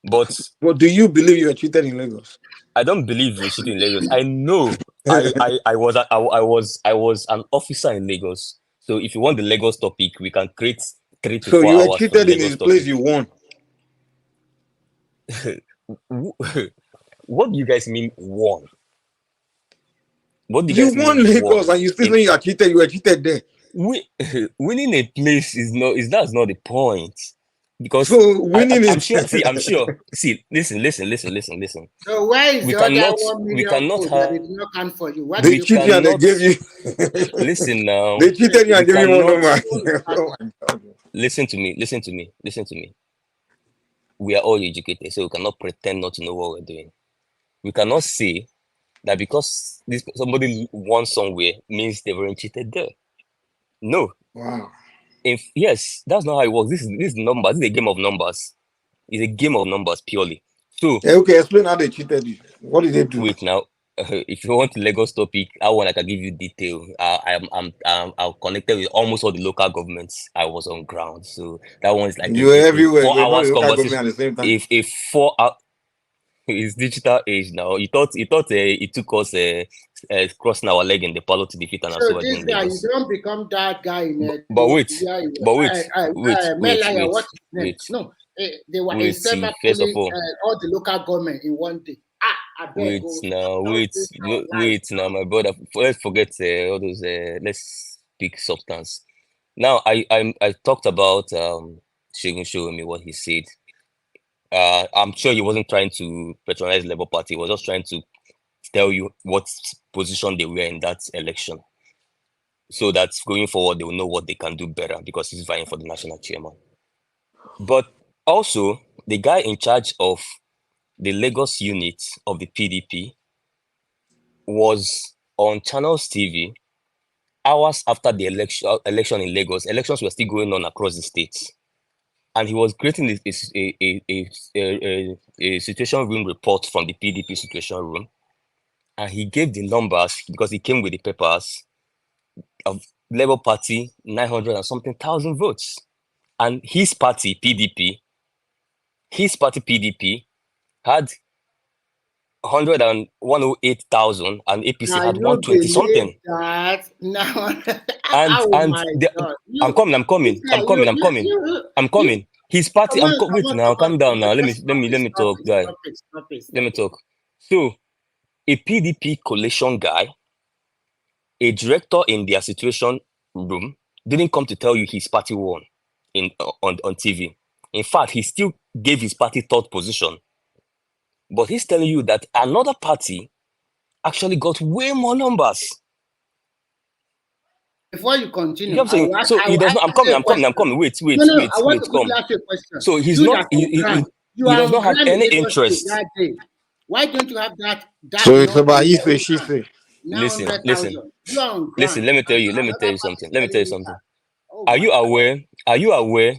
But do you believe you were cheated in Lagos? I don't believe we were cheated in Lagos. I know. I was an officer in Lagos. So if you want the Lagos topic, we can create 3 to 4 hours. So you were cheated in his place. You won. What do you guys mean won? What do you won Lagos and you still say you are cheated? You were cheated there. Winning a place that's not the point. Because winning I'm sure. See, listen. So where is we the cannot, other 1 million we cannot food have. that did not count for you? They cheated you and they gave you. Listen now. They cheated you and gave you one number. Oh my God. Listen to me. We are all educated, so we cannot pretend not to know what we're doing. We cannot say that because somebody won somewhere means they weren't cheated there. No. Wow. Yes, that's not how it works. This is numbers. This is a game of numbers. It's a game of numbers purely. So okay, explain how they cheated you. What did they do? Wait now. If you want the Lagos topic, I can give you detail. I'm connected with almost all the local governments. I was on ground, so that one is like you're everywhere. 4 hours conversation. At the same time. If 4 hours, it's digital age now. He thought it took us crossing our leg in the parlor to defeat an So this guy, you don't become that guy in it. But wait. No, they were in several all the local government in one day. Wait now, my brother. Let's forget all those. Let's speak substance. Now, I talked about Shegun Shewomi, what he said. I'm sure he wasn't trying to patronize Labour Party. He was just trying to tell you what position they were in that election, so that going forward they will know what they can do better, because he's vying for the national chairman. But also, the guy in charge of the Lagos unit of the PDP was on Channels TV hours after the election in Lagos. Elections were still going on across the states, and he was creating a situation room report from the PDP situation room, and he gave the numbers because he came with the papers of Labour Party 900 and something thousand votes, and his party PDP had 108,000 and APC had 120 something. That? No. I'm coming. His party. Calm down now. Let me talk, guy. Let me talk. So, a PDP coalition guy, a director in their situation room, didn't come to tell you his party won on TV. In fact, he still gave his party third position. But he's telling you that another party actually got way more numbers. Before you continue, You know what I'm saying? So he does not. I'm coming. Wait. No, I want to come. quickly ask you a question. So he's You not. that He does not have any interest. That day. Why don't you have that? So it's about he say, she say. Listen. You are on Listen. Let me tell you something. Oh, Are you aware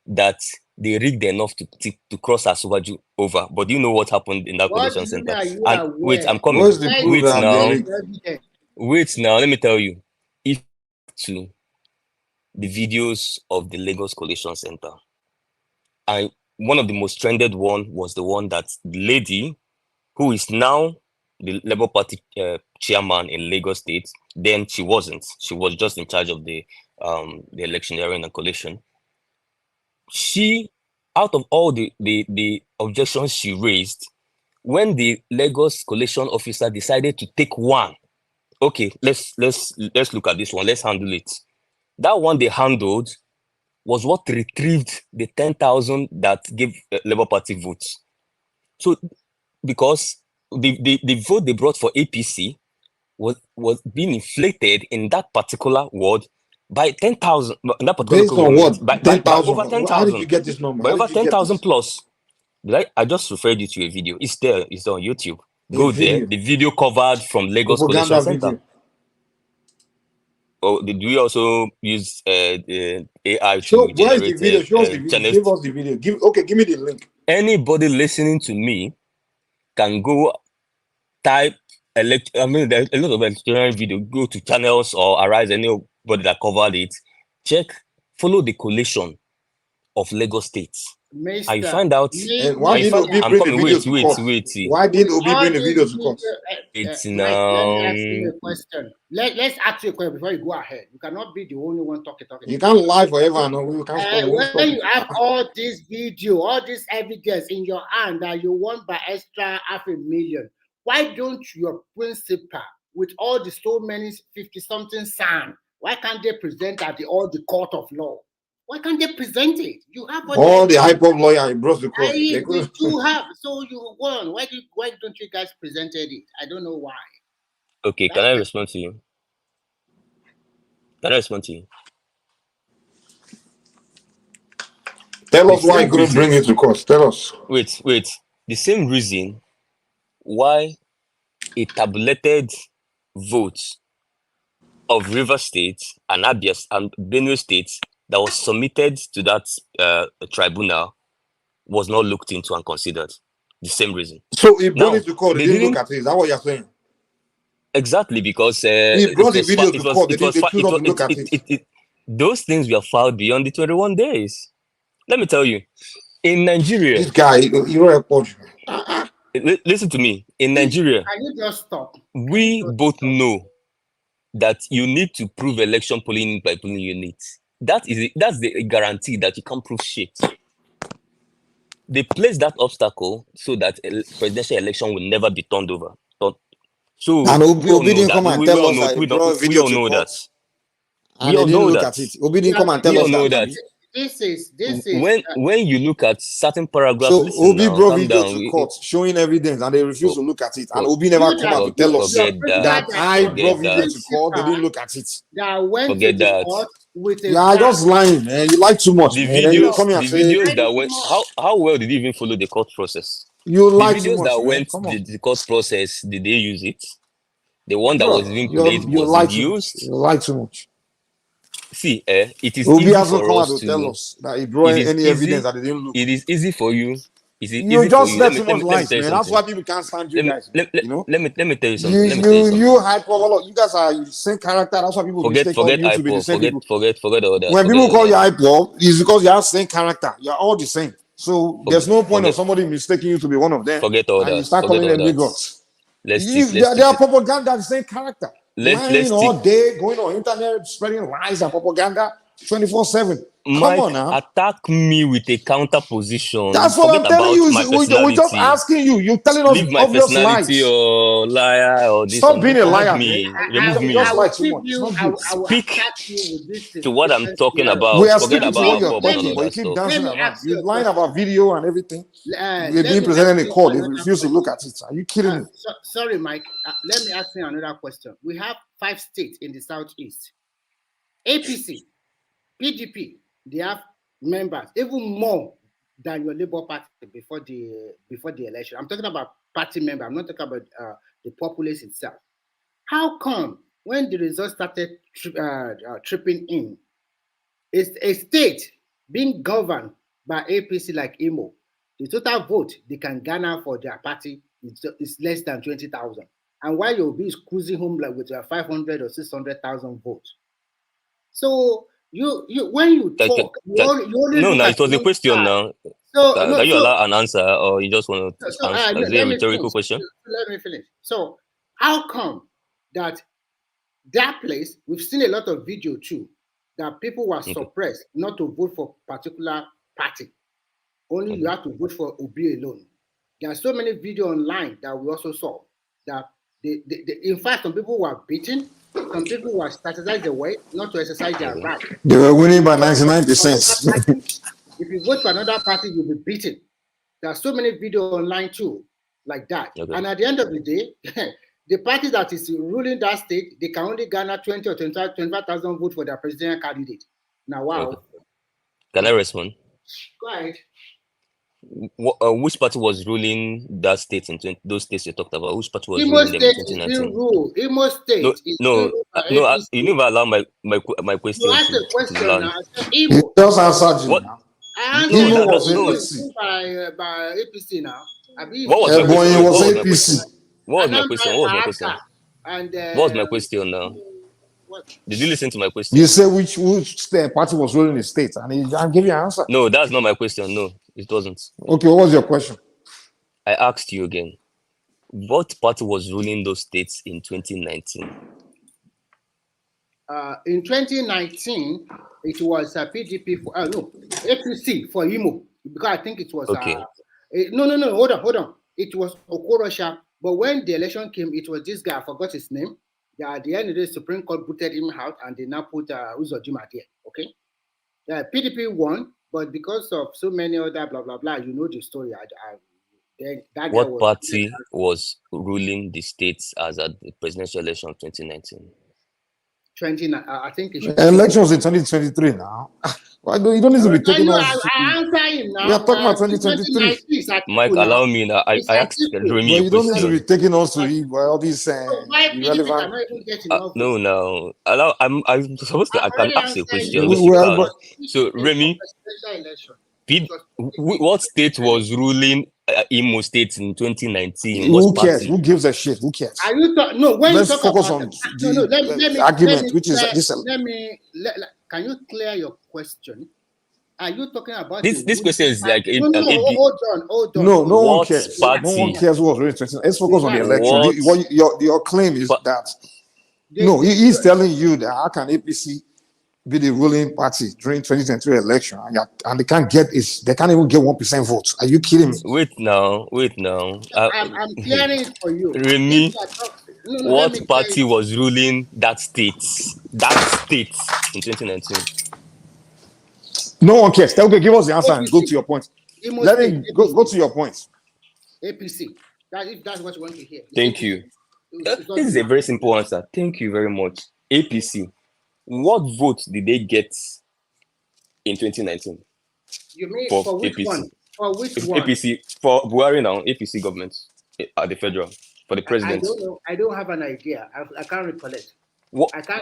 that they rigged enough to cross Asubaju over? But do you know what happened in that collation center? Wait, I'm coming. Wait now. Let me tell you. If to the videos of the Lagos Collation Center, and one of the most trended one was the one that the lady who is now the Labour Party chairman in Lagos State. Then she wasn't. She was just in charge of the electioneering and collation. She, out of all the objections she raised, when the Lagos collation officer decided to take one, okay, let's look at this one. Let's handle it. That one they handled was what retrieved the 10,000 that gave Labour Party votes. So because the vote they brought for APC was being inflated in that particular ward by 10,000. That particular based on what? by 10,000. over 10,000. How did you get this number? By over 10,000 plus. I just referred you to a video. It's there. It's on YouTube. Go there. The video covered from Lagos Collation Center. Oh, did we also use the AI to generate the video? Show us the video. Give us the video. Give me the link. Anybody listening to me can go type there's a lot of electioneering video. Go to channels or Arise, anybody that covered it. Check, follow the collation of Lagos State. And you find out. Why didn't Obi bring the video to court? Why didn't Obi bring the video to court? It's now. Let me ask you a question. Let's ask you a question before you go ahead. You cannot be the only one talking. You can't lie forever. No, we can't stop. When you have all this video, all this evidence in your hand that you won by extra 500,000, why don't your principal, with all the so many 50-something son, why can't they present at the court of law? Why can't they present it? You have all the hype of lawyer brought the court. You have, so you won. Why don't you guys presented it? I don't know why. Okay, can I respond to you? Tell us why you couldn't bring it to court. Tell us. Wait. The same reason why a tabulated vote of River State and Abia and Benue State that was submitted to that tribunal was not looked into and considered. The same reason. So he brought it to court. They didn't look at it. Is that what you're saying? Exactly, because he brought the video to court. They choose not to look at it. Those things were filed beyond the 21 days. Let me tell you, in Nigeria, this guy, you report. Listen to me. In Nigeria, can you just stop? We both know that you need to prove election polling by polling units. That's the guarantee that you can't prove shit. They place that obstacle so that a presidential election will never be turned over. So and Obi didn't come and tell us that he brought video to court. And they didn't look at it. Obi didn't come and tell us that. This is when you look at certain paragraphs. So Obi brought video to court showing evidence, and they refused to look at it. And Obi never come out to tell us that I brought video to court. They didn't look at it. Forget that. I just lying, man. You lie too much. The videos that went. How well did you even follow the court process? You lie too much. The videos that went the court process, did they use it? The one that was being played was used. You lie too much. See, it is Obi easy hasn't for come us out to tell us that he brought any evidence that they didn't look. It is easy for you. You just let too much lies, man. That's why people can't stand you guys. Let me tell you something. You hype all. You guys are the same character. That's why people mistake you to be the same people. Forget all that. When people call you hype, it's because you have the same character. You're all the same. So there's no point of somebody mistaking you to be one of them. Forget all that. And you start calling them bigots. They are propaganda, the same character. Lying all day, going on internet, spreading lies and propaganda. 24/7. Come Mike, on now. attack me with a counter position. That's what I'm Forget telling about you. my We're just personality. asking you. You're telling us Leave my obvious personality lies. or liar or this Stop or being that. a Remove liar, me. man. Remove You me. just lie too give much. It's you, not good. I will Speak attack you with this to what I'm different talking scenario. about. We are Forget sticking to about what you're Afcon and talking, all but you that keep stuff. Let dancing me around. ask you You're a lying question. about video and everything. Let We're being me presented ask in you court. They another refuse to look question. at it. Are you kidding me? Sorry, Mike. Let me ask you another question. We have 5 states in the southeast. APC, PDP, they have members even more than your Labour Party before the election. I'm talking about party member. I'm not talking about the populace itself. How come when the results started tripping in, a state being governed by APC like Imo, the total vote they can garner for their party is less than 20,000, and while you'll be cruising home like with 500 or 600,000 votes. So you when you talk, you only No, look now at it was a one question side. now. So Can you allow an answer or you just want to answer? Is it a let me rhetorical finish. question? Let me finish. So how come that place, we've seen a lot of video too, that people were suppressed not to vote for particular party. Only you have to vote for Obi alone. There are so many videos online that we also saw that in fact, some people were beaten, some people were strategized away not to exercise their right. They were winning by 99%. If you vote for another party, you'll be beaten. There are so many videos online too, like that. And at the end of the day, the party that is ruling that state, they can only garner 20 or 25,000 votes for their presidential candidate. Now, wow. Can I respond? Go ahead. Which party was ruling that state in those states you talked about? Which party was Imo ruling them in State is being 2019? ruled. Imo State is being ruled by No. APC. You never allow my question You asked a to question land. now. I said He Imo. just answered you What? now. I answered No, Imo was no. APC. by APC now. What was my question? Ebonyi was What was my question? APC. What was my Anambra question? is What was my question? Ahaka. And What was my question now? what? Did you listen to my question? You say which state party was ruling the state, and I'll give you an answer. No, that's not my question. No, it wasn't. Okay, what was your question? I asked you again. What party was ruling those states in 2019? In 2019, it was PDP for APC for Imo, because I think it was no, hold on. It was Okorosha, but when the election came, it was this guy, I forgot his name. At the end of the day, Supreme Court booted him out and they now put Uzodimma there. Okay. PDP won, but because of so many other blah blah blah, you know the story. What party was ruling the states as at the presidential election of 2019? I think it should Elections in 2023 now. Why you don't need to be taking us. I answer him now. We are talking about 2023. Mike, allow me now. I asked Remy you don't need to be question. taking us to all these irrelevant. No, no. I'm supposed to. I can ask a question. Which Well, you can. So Remy, what state was ruling Imo State in 2019? Who cares? Who gives a shit? Who cares? Are you no? When Let's you talk focus about on the argument, which is this. Can you clear your question? Are you talking about this question is like hold on. No one cares. Party? No one cares who was ruling 2019. Let's focus on the election. Your claim is that he's telling you that how can APC be the ruling party during 2023 election and they can't even get 1% votes. Are you kidding me? Wait now. I'm clearing it for you. Remy, what party was ruling that state in 2019? No one cares. Okay, give us the answer and go to your point. Let him go to your point. APC. If that's what you want to hear. Thank you. This is a very simple answer. Thank you very much. APC. What vote did they get in 2019? You mean for which APC? One? For which one? APC for Buhari now. APC government at the federal for the president. I don't know. I don't have an idea. I can't recollect.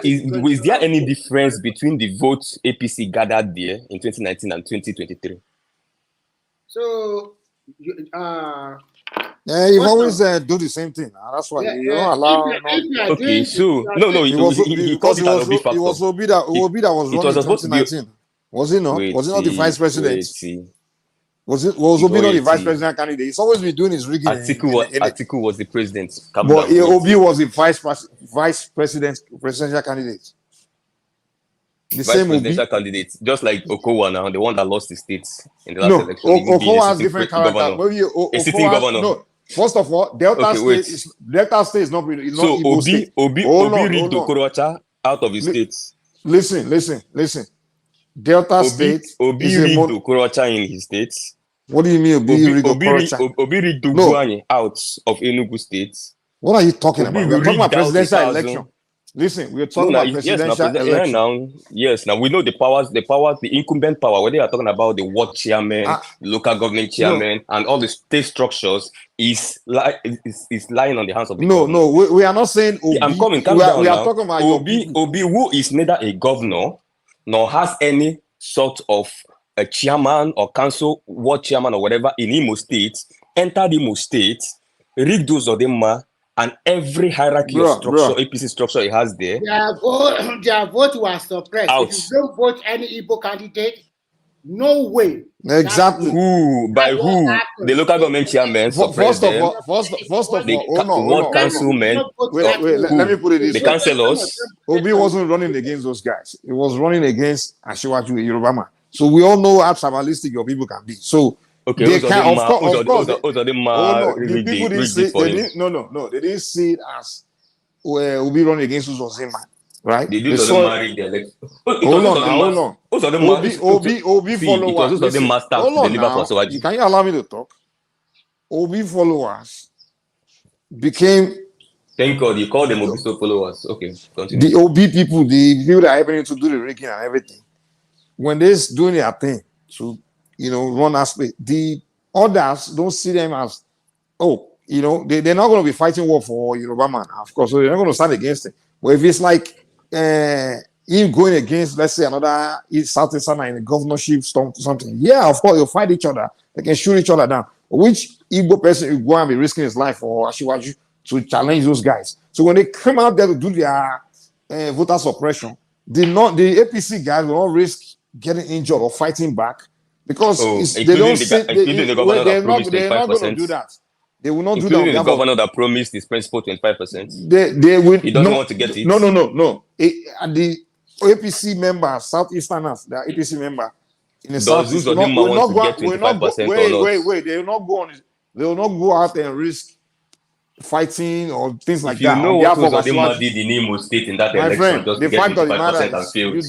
Is there any difference between the votes APC gathered there in 2019 and 2023? So, you've always do the same thing. That's why you don't allow. Okay, so no, he called it an Obi factor. It was Obi that was running in 2019. Was it not? Was it not the vice president? Was Obi not the vice president candidate? He's always been doing his rigging. Atiku was the president. But Obi was the vice presidential candidate. vice same presidential Obi. candidate, just like Okowa now, the one that lost the states in the last No, election, even being Okowa a has sitting different character. governor. Maybe A sitting Okowa, governor. no. First of all, Delta Okay, wait. State is not So Igbo State. Hold on, rigged Okorocha out of his states. Listen. Delta State Obi is a rigged Okorocha in his states. What do you mean Obi rigged Okorocha? Obi rigged No. Ugwuanyi out of Enugu State. What are you talking Obi about? We're talking about rigged out presidential 1,000. election. Listen, we're talking about presidential election. Now we know the powers, the incumbent power, whether you are talking about the ward chairman, the local government chairman, and all the state structures is lying on the hands of the government. No, we are not saying Obi. I'm coming, calm down we are talking about Obi, who is neither a governor nor has any sort of a chairman or council, ward chairman or whatever in Imo State, entered Imo State, rigged those of them, and every hierarchy of structure, APC structure it has there. Their vote was suppressed. Out. If you don't vote any Igbo candidate, no way. Exactly. By who? The local government chairman. First of all, ward councilmen. Wait, let me put it this way. The councillors. Obi wasn't running against those guys. He was running against Asiwaju Yorubama. So we all know how tribalistic your people can be. So okay, they can, of course, the people didn't see. They didn't see it as Obi running against Uzozima, right? They saw it. The election. Hold on. Obi followers. Can you allow me to talk? Obi followers became. Thank God you call them Obi followers. Okay, continue. The Obi people, the people that are helping to do the rigging and everything, when they're doing their thing to, run aspect, the others don't see them as, they're not going to be fighting war for Yoruba man, of course, so they're not going to stand against it. But if it's like him going against, let's say, another Southeastern in a governorship something, yeah, of course, they'll fight each other. They can shoot each other down. Which Igbo person will go and be risking his life for Asiwaju to challenge those guys? So when they come out there to do their voter suppression, the APC guys will not risk getting injured or fighting back because they don't they're not going to do that. They will not do that. The governor that promised his principal 25%. They will. He doesn't want to get it. No. And the APC member, Southeasterners, the APC member in the Southeast, will not go. Wait. They will not go on. They will not go out and risk fighting or things like that. You know what Uzodinma did in Imo State in that election, friend, just the to get fact 25% and failed. You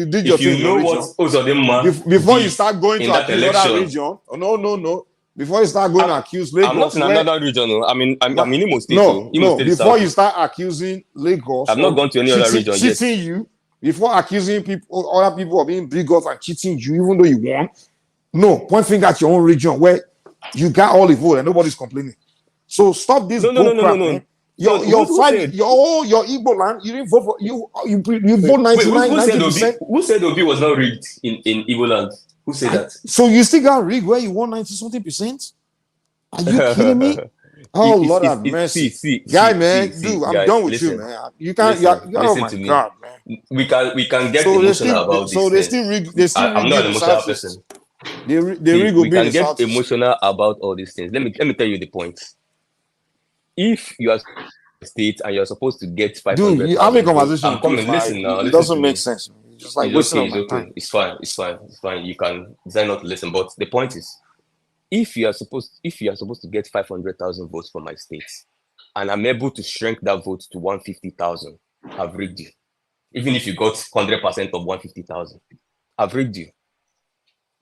did your thing. If you know what Uzodinma before you start going to that election, another region. No. Before you start going to accuse Lagos, I'm not in another region. I'm in Imo State. No. Before you start accusing Lagos, I've not gone to any other region yet. Cheating you before accusing other people of being bigots and cheating you, even though you won. No, point finger at your own region where you got all the vote and nobody's complaining. So stop this crap, man. Your fight, your Igbo land, you didn't vote for you vote 99%. Who said Obi was not rigged in Igbo land? Who said that? So you still got rigged where you won 90-something%? Are you kidding me? Oh Lord have mercy, man. I'm done with you, man. You can't. Oh my God, man. We can get emotional about this. So they still rig. I'm not an emotional person. We can get emotional about all these things. Let me tell you the point. If you are state and you're supposed to get 500, dude, you have a conversation. I'm coming. Listen now. It doesn't make sense. Just like wasting my time. It's fine. You can decide not to listen. But the point is, if you are supposed to get 500,000 votes from my state, and I'm able to shrink that vote to 150,000, I've rigged you. Even if you got 100% of 150,000, I've rigged you.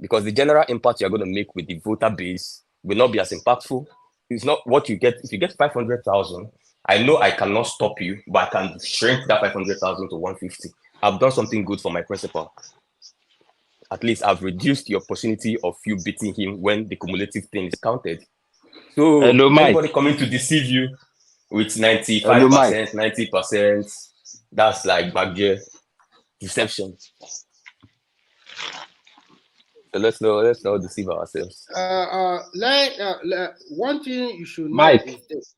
Because the general impact you're going to make with the voter base will not be as impactful. It's not what you get. If you get 500,000, I know I cannot stop you, but I can shrink that 500,000 to 150. I've done something good for my principal. At least I've reduced the opportunity of you beating him when the cumulative thing is counted. So anybody coming to deceive you with 95%, 90%, that's like backgear deception. So let's not deceive ourselves. One thing you should know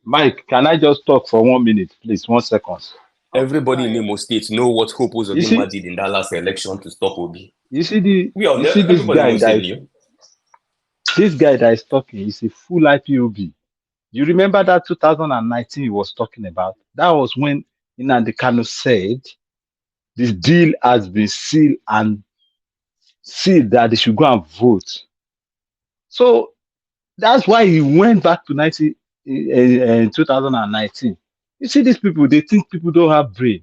Mike, can I just talk for 1 minute, please? 1 second. Everybody in Imo State know what Hope Uzodinma did in that last election to stop Obi. This guy that is talking is a full IPOB. You remember that 2019 he was talking about? That was when Nnamdi Kanu said the deal has been sealed and sealed that they should go and vote. So that's why he went back to 2019. You see, these people, they think people don't have brain.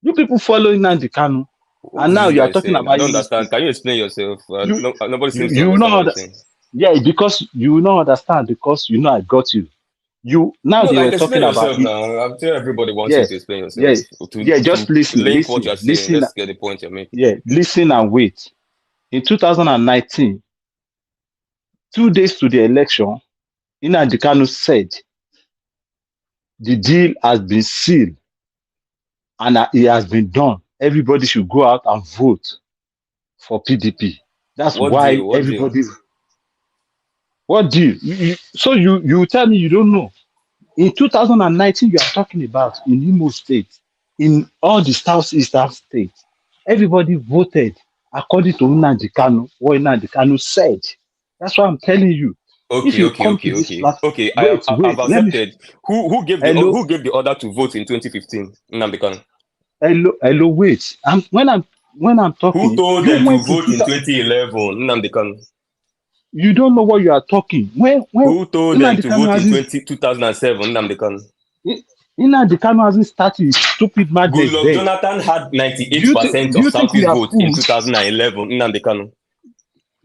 You people following Nnamdi Kanu, What and is now this you are guy talking saying? I about don't unity. understand. Can you explain yourself? Nobody seems to You understand know what you're that, saying. yeah, because you will not understand because you know I got you. You now No, they were like explain talking about yourself it. now. I'm sure everybody wants you Yeah, to explain yeah, yourself. yeah. Just To listen, link what you're saying. listen. Let's get the point you're making. Yeah, listen and wait. In 2019, 2 days to the election, Nnamdi Kanu said the deal has been sealed and it has been done. Everybody should go out and vote for PDP. That's What why deal? What deal? everybody. What deal? So you tell me you don't know. In 2019, you are talking about in Imo State, in all the southeastern states, everybody voted according to Nnamdi Kanu, what Nnamdi Kanu said. That's why I'm telling you. If you come to this platform, Okay. wait, I've let me. accepted. Who gave the order to vote in 2015? Nnamdi Kanu. Hello, wait. When I'm talking, Who told you them to went to vote in 2011? Nnamdi Kanu. You don't know what you are talking. Who told them Nnamdi to Kanu vote in hasn't 2007? Nnamdi Kanu. Nnamdi Kanu hasn't started his stupid madness Goodluck then. Jonathan had Do 98% of you think we Southeast are votes in fools? 2011. Nnamdi Kanu.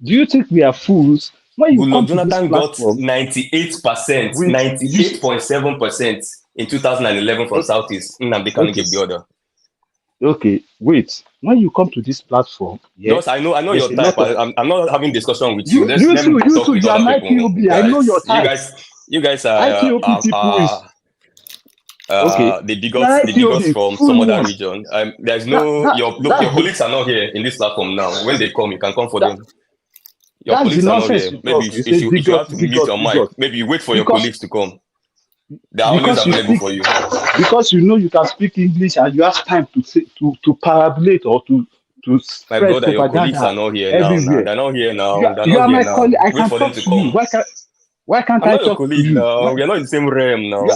Do you think we are fools? When you come Goodluck to this Jonathan got platform, 98%, we 98.7% in 2011 from Southeast. Nnamdi Kanu okay, gave the order. okay, wait. When you come to this platform, yeah, Just I know there's your a type. lot of I'm not having discussion with you. you Let you me too, talk with you are other an people, IPOB. I know your guys. type. You guys are IPOB people is okay. the You are bigots IPOB from some full other one. region. There's no your That's colleagues are not here in this platform now. When they come, you can come for them. Your that's the colleagues are not nonsense here. you Maybe talk. You say if you bigot, have to mute bigot, your mic, bigot. maybe you wait for your Because colleagues to come. They are always you available speak for you. because you know you can speak English and you have time to say to parabolate or to My spread brother, your colleagues are propaganda not here now. everywhere. They're not here now. They're You not are here my now. colleague. I Wait can for them talk to to you. come. Why can't I'm I not your talk to colleague you? now. We are not in the same realm now.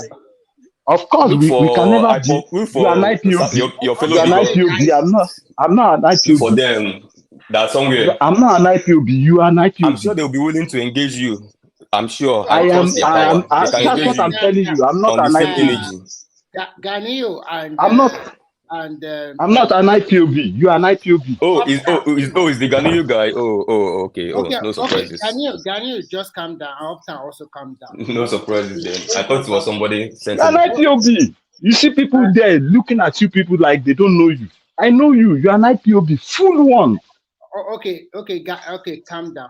Of course, we can never be. Look You are an for IPOB. your fellow You are an bigots. IPOB. I'm not an Look for IPOB. them. That somewhere. I'm not an IPOB. You are an IPOB. I'm sure they'll be willing to engage you. I'm sure. I I am. trust their power. They can That's engage what I'm you telling you. I'm not on the an same IPOB. energy. Ganio and I'm not. and I'm not an IPOB. You are an IPOB. Is the Ganiyu guy? Okay. Okay, No surprises. Ganio, just calm down. Uptown also calm down. No surprises then. I thought it was somebody You are an sensible. IPOB. You see people there looking at you, people like they don't know you. I know you. You are an IPOB, full one. Okay, calm down.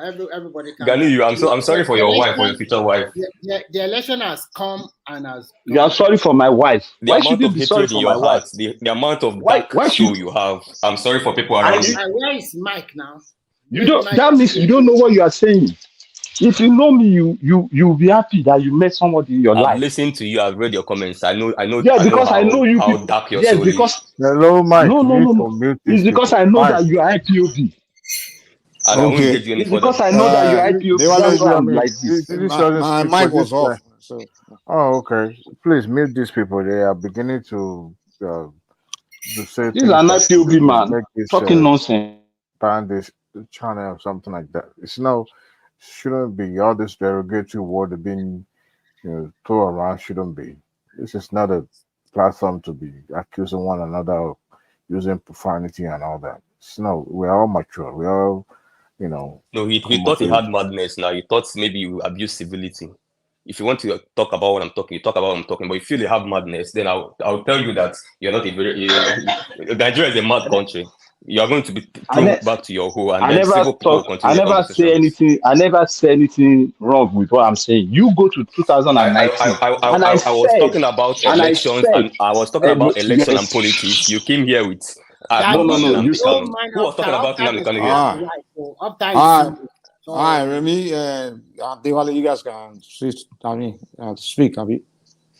Everybody calm Ganiyu, down. I'm sorry for your wife or your future wife. The election has come and has gone. You are sorry for my wife. The Why amount should you of be sorry hatred in for your my wife? heart, the amount of Why dark soul should you have. I'm sorry for people around you. Where is Mike now? you don't? That means you don't know what you are saying. If you know me, you'll be happy that you met somebody in your I've life. listened to you. I've read your comments. I know. Yeah, because I know you how people. dark your Yes, soul because is. Hello, Mike. no. It's because I know that you are IPOB. And I won't engage you any It's further. because I know that you are IPOB. That's why I'm like this. My mic was off. So. Oh, okay. Please mute these people. They are beginning to say This is things an that IPOB man make this talking nonsense. ban this channel or something like that. It's shouldn't be all this derogatory word being thrown around. Shouldn't be. This is not a platform to be accusing one another of using profanity and all that. We're all mature. We all, No, he thought he had madness. Now he thought maybe you abuse civility. If you want to talk about what I'm talking, you talk about what I'm talking. But if you feel you have madness, then I'll tell you that you're not a very. Nigeria is a mad country. You are going to be thrown back to your hole, and I then never civil people will talk. continue I the never say conversation. anything. I never say anything wrong with what I'm saying. You go to 2019, and I was talking about elections, and I was talking about election and yes. politics. You came here with No. You who was talking about Nnamdi Kanu here? All right, Remy. Diwali, you guys can speak. Speak, Abi.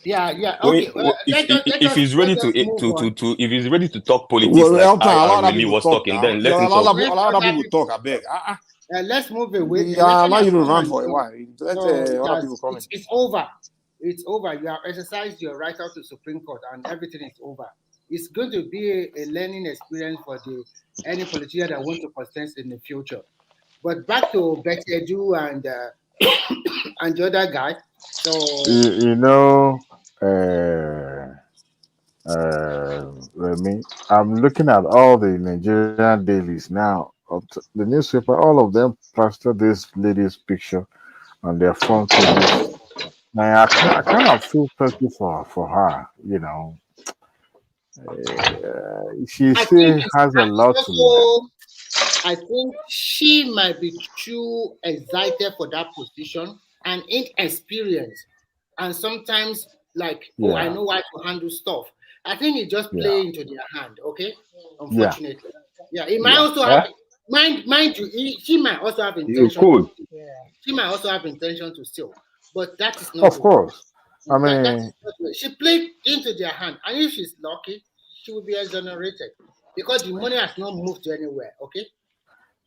Yeah. Okay. If he's ready if he's ready to talk politics, like I really was talking, then let him talk. A lot of people talk. I beg. Let's move away. Yeah, allow you to run for a while. Let other people come in. It's over. It's over. You have exercised your right out to Supreme Court, and everything is over. It's going to be a learning experience for any politician that want to contest in the future. But back to Betta Edu'S and and the other guy. So You know, Remy, I'm looking at all the Nigerian dailies now. The newspaper, all of them plaster this lady's picture on their front pages. Now, I kind of feel pity for her. She I think still has a it's lot to learn. also, I think she might be too excited for that position and inexperienced, and sometimes like, oh, I Yeah, know how to handle stuff. I think it just yeah, play into their hand. Okay, yeah, unfortunately, yeah. It might yeah. also have Eh? mind you. She might also have You intention to. could. She might also have intention to steal, but that is not Of the way. course. I That is mean, not the way. She played into their hand, and if she's lucky, she will be exonerated because the money has not moved to anywhere. Okay,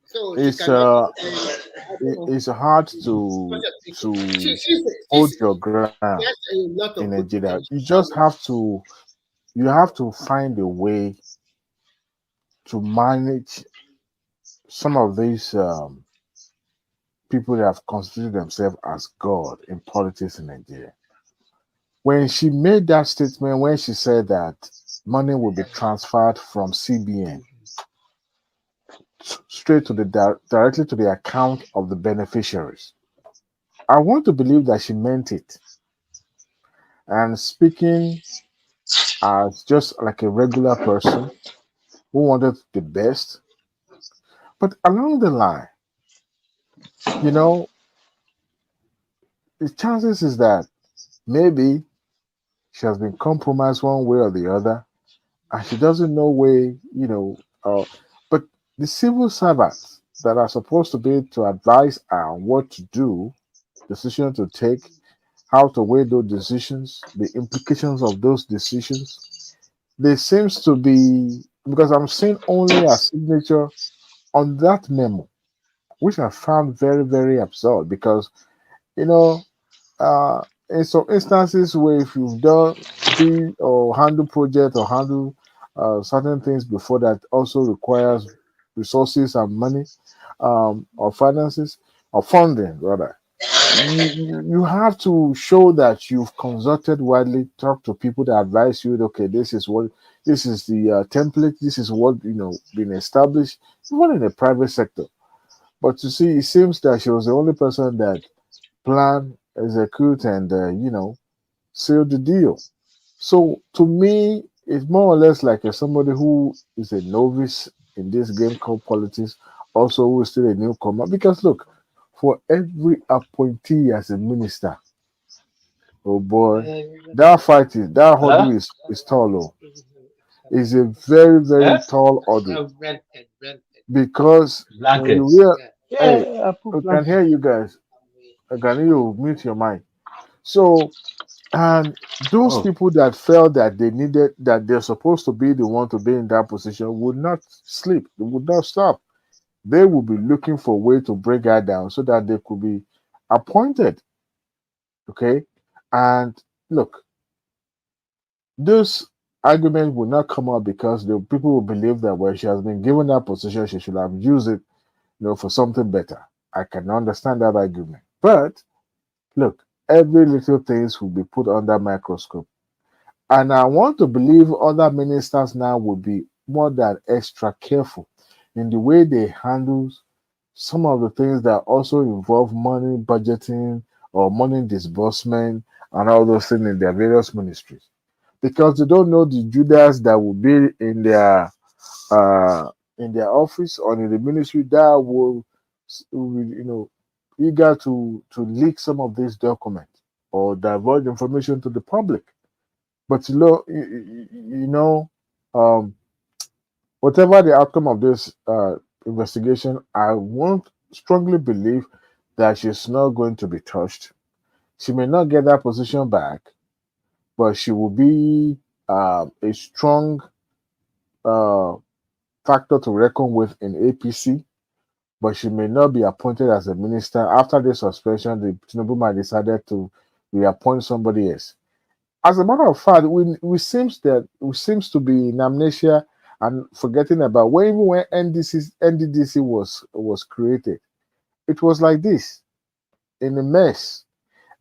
so she it's cannot. uh, I don't know. it's hard Such to a pity. hold your ground She has a lot in of good Nigeria. potential. You have to find a way to manage some of these people that have constituted themselves as God in politics in Nigeria. When she made that statement, when she said that money will be transferred from CBN straight to directly to the account of the beneficiaries, I want to believe that she meant it. And speaking as just like a regular person who wanted the best, but along the line, you know, the chances is that maybe she has been compromised one way or the other, and she doesn't know way, but the civil servants that are supposed to be to advise her on what to do, decision to take, how to weigh those decisions, the implications of those decisions, there seems to be, because I'm seeing only a signature on that memo, which I found very, very absurd because, you know, in some instances where if you've done be or handle project or handle certain things before that also requires resources and money, or finances or funding rather, you have to show that you've consulted widely, talk to people that advise you. Okay, this is the template. This is what been established, even in the private sector. But you see, it seems that she was the only person that plan, execute, and seal the deal. So to me, it's more or less like somebody who is a novice in this game called politics, also who is still a newcomer. Because look, for every appointee as a minister, oh boy, that Huh? hurdle is tall. Oh, is a very Eh? very tall hurdle because when you Blankets. hear, hey, Yeah, I put I can blankets. hear you guys. I can hear you mute your mic. So, and those Oh, people that felt that that they're supposed to be the one to be in that position would not sleep. They would not stop. They would be looking for a way to break her down so that they could be appointed. Okay. And look, this argument will not come up because the people will believe that when she has been given that position, she should have used it, for something better. I can understand that argument. But look, every little things will be put under microscope. And I want to believe other ministers now will be more than extra careful in the way they handle some of the things that also involve money budgeting or money disbursement and all those things in their various ministries. Because they don't know the Judas that will be uh, in their office or in the ministry that will eager to leak some of these documents or divulge information to the public. But um, whatever the outcome of this investigation, I won't strongly believe that she's not going to be touched. She may not get that position back, but she will be a strong uh, factor to reckon with in APC. But she may not be appointed as a minister after the suspension. The Tinubu might decided to reappoint somebody else. As a matter of fact, we seems to be in amnesia and forgetting about even when NDDC was created. It was like this in a mess.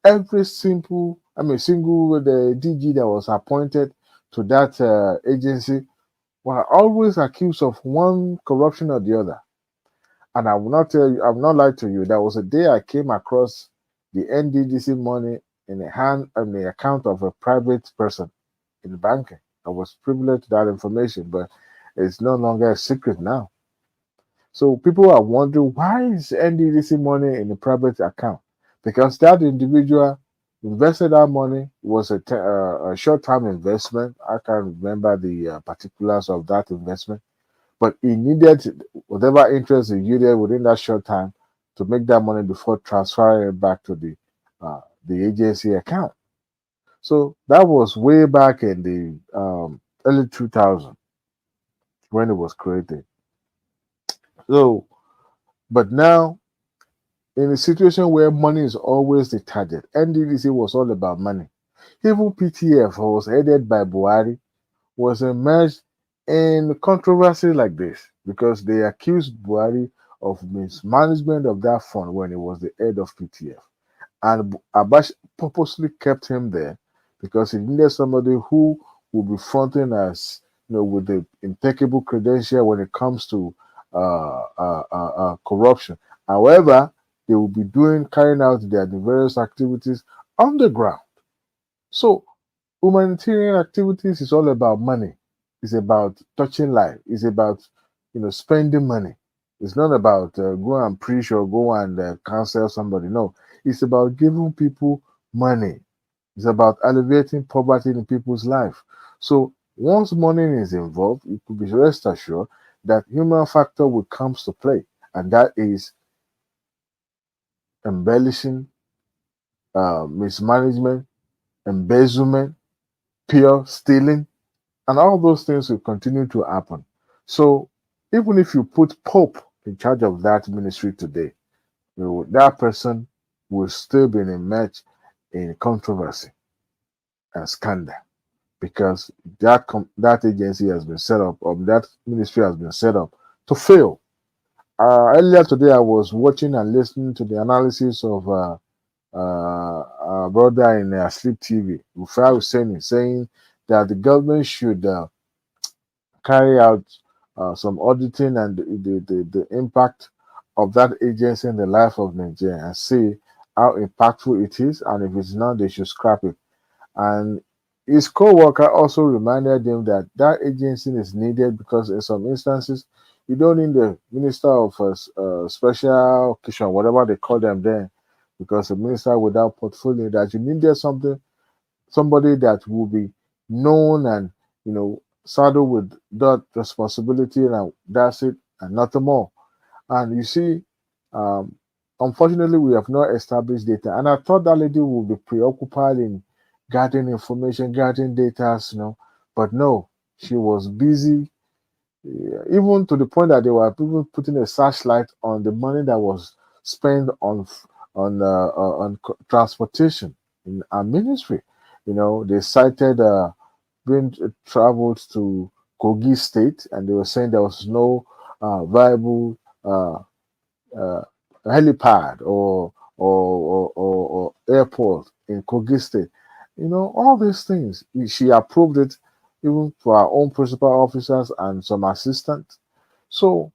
Every single the DG that was appointed to that agency were always accused of one corruption or the other. And I will not tell you, I will not lie to you. There was a day I came across the NDDC money in the account of a private person in banking. I was privileged to that information, but it's no longer a secret now. So people are wondering, why is NDDC money in a private account? Because that individual invested that money. Was a short-term investment. I can't remember the particulars of that investment, but he needed whatever interest he yielded within that short time to make that money before transferring it back to the agency account. So that was way back in the early 2000 when it was created. So, but now in a situation where money is always the target, NDDC was all about money. Even PTF was headed by Buhari was immersed in controversy like this because they accused Buhari of mismanagement of that fund when he was the head of PTF. And Abash purposely kept him there because he needed somebody who would be fronting as with the impeccable credential when it comes to corruption. However, they will be carrying out their various activities on the ground. So humanitarian activities is all about money. It's about touching life. It's about spending money. It's not about go and preach or go and counsel somebody. No, it's about giving people money. It's about alleviating poverty in people's life. So once money is involved, you could be rest assured that human factor will come to play, and that is embellishing, mismanagement, embezzlement, pure stealing, and all those things will continue to happen. So even if you put Pope in charge of that ministry today, that person will still be immersed in controversy and scandal because that agency has been set up, or that ministry has been set up to fail. Earlier today, I was watching and listening to the analysis of brother in Sleep TV, Rufai Hussein, saying that the government should carry out some auditing and the impact of that agency in the life of Nigeria and see how impactful it is, and if it's not, they should scrap it. And his co-worker also reminded him that that agency is needed because in some instances, you don't need the minister of special occasion, whatever they call them then, because a minister without portfolio, that you needed somebody that will be known and saddled with that responsibility, and that's it, and nothing more. And you see, unfortunately, we have not established data. And I thought that lady would be preoccupied in gathering information, gathering data, but no, she was busy, even to the point that they were people putting a searchlight on the money that was spent on transportation in our ministry. They cited being traveled to Kogi State, and they were saying there was no viable helipad or airport in Kogi State. All these things. She approved it even for our own principal officers and some assistants. So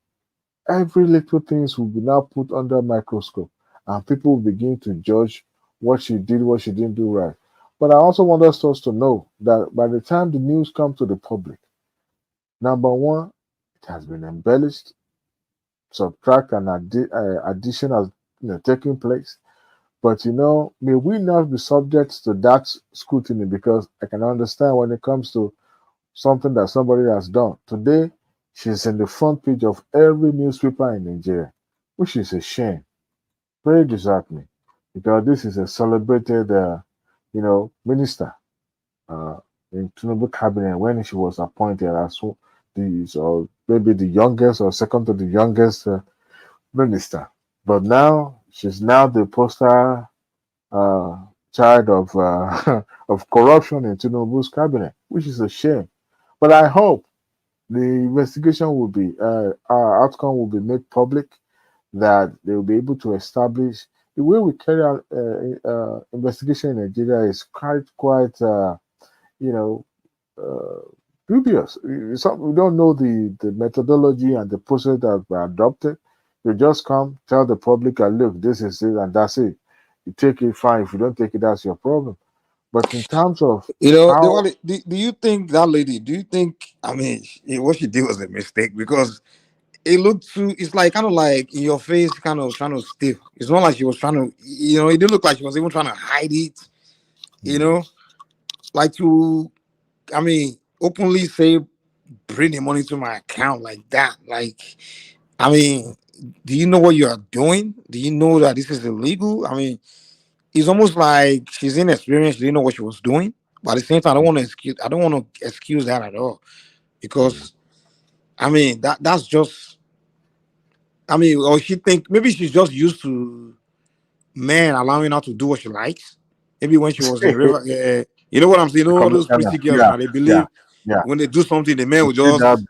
every little things will be now put under a microscope, and people will begin to judge what she did, what she didn't do right. But I also want us to know that by the time the news comes to the public, number one, it has been embellished, subtract and addition has taken place. But may we not be subject to that scrutiny, because I can understand when it comes to something that somebody has done. Today, she's in the front page of every newspaper in Nigeria, which is a shame. Very disheartening, because this is a celebrated, minister in Tinubu cabinet when she was appointed as or maybe the youngest or second to the youngest minister. But now she's now the poster child of of corruption in Tinubu's cabinet, which is a shame. But I hope the investigation will be outcome will be made public, that they will be able to establish the way we carry out investigation in Nigeria is quite you know dubious. We don't know the methodology and the process that were adopted. You just come tell the public, look, this is it, and that's it. You take it, fine. If you don't take it, that's your problem. But in terms of how, do you think that lady? Do you think? I mean, what she did was a mistake because it looked too. It's like kind of like in your face, kind of trying to stiff. It's not like she was trying to. It didn't look like she was even trying to hide it. Like to. I mean, openly say, bring the money to my account like that. Like, I mean, do you know what you are doing? Do you know that this is illegal? I mean, it's almost like she's inexperienced. She didn't know what she was doing. But at the same time, I don't want to excuse that at all, because I mean that's just. I mean, or she think maybe she's just used to men allowing her to do what she likes. Maybe when she was in river, you know what I'm saying. You know all those pretty girls yeah, now, they believe yeah. when they do something, the men will She's just.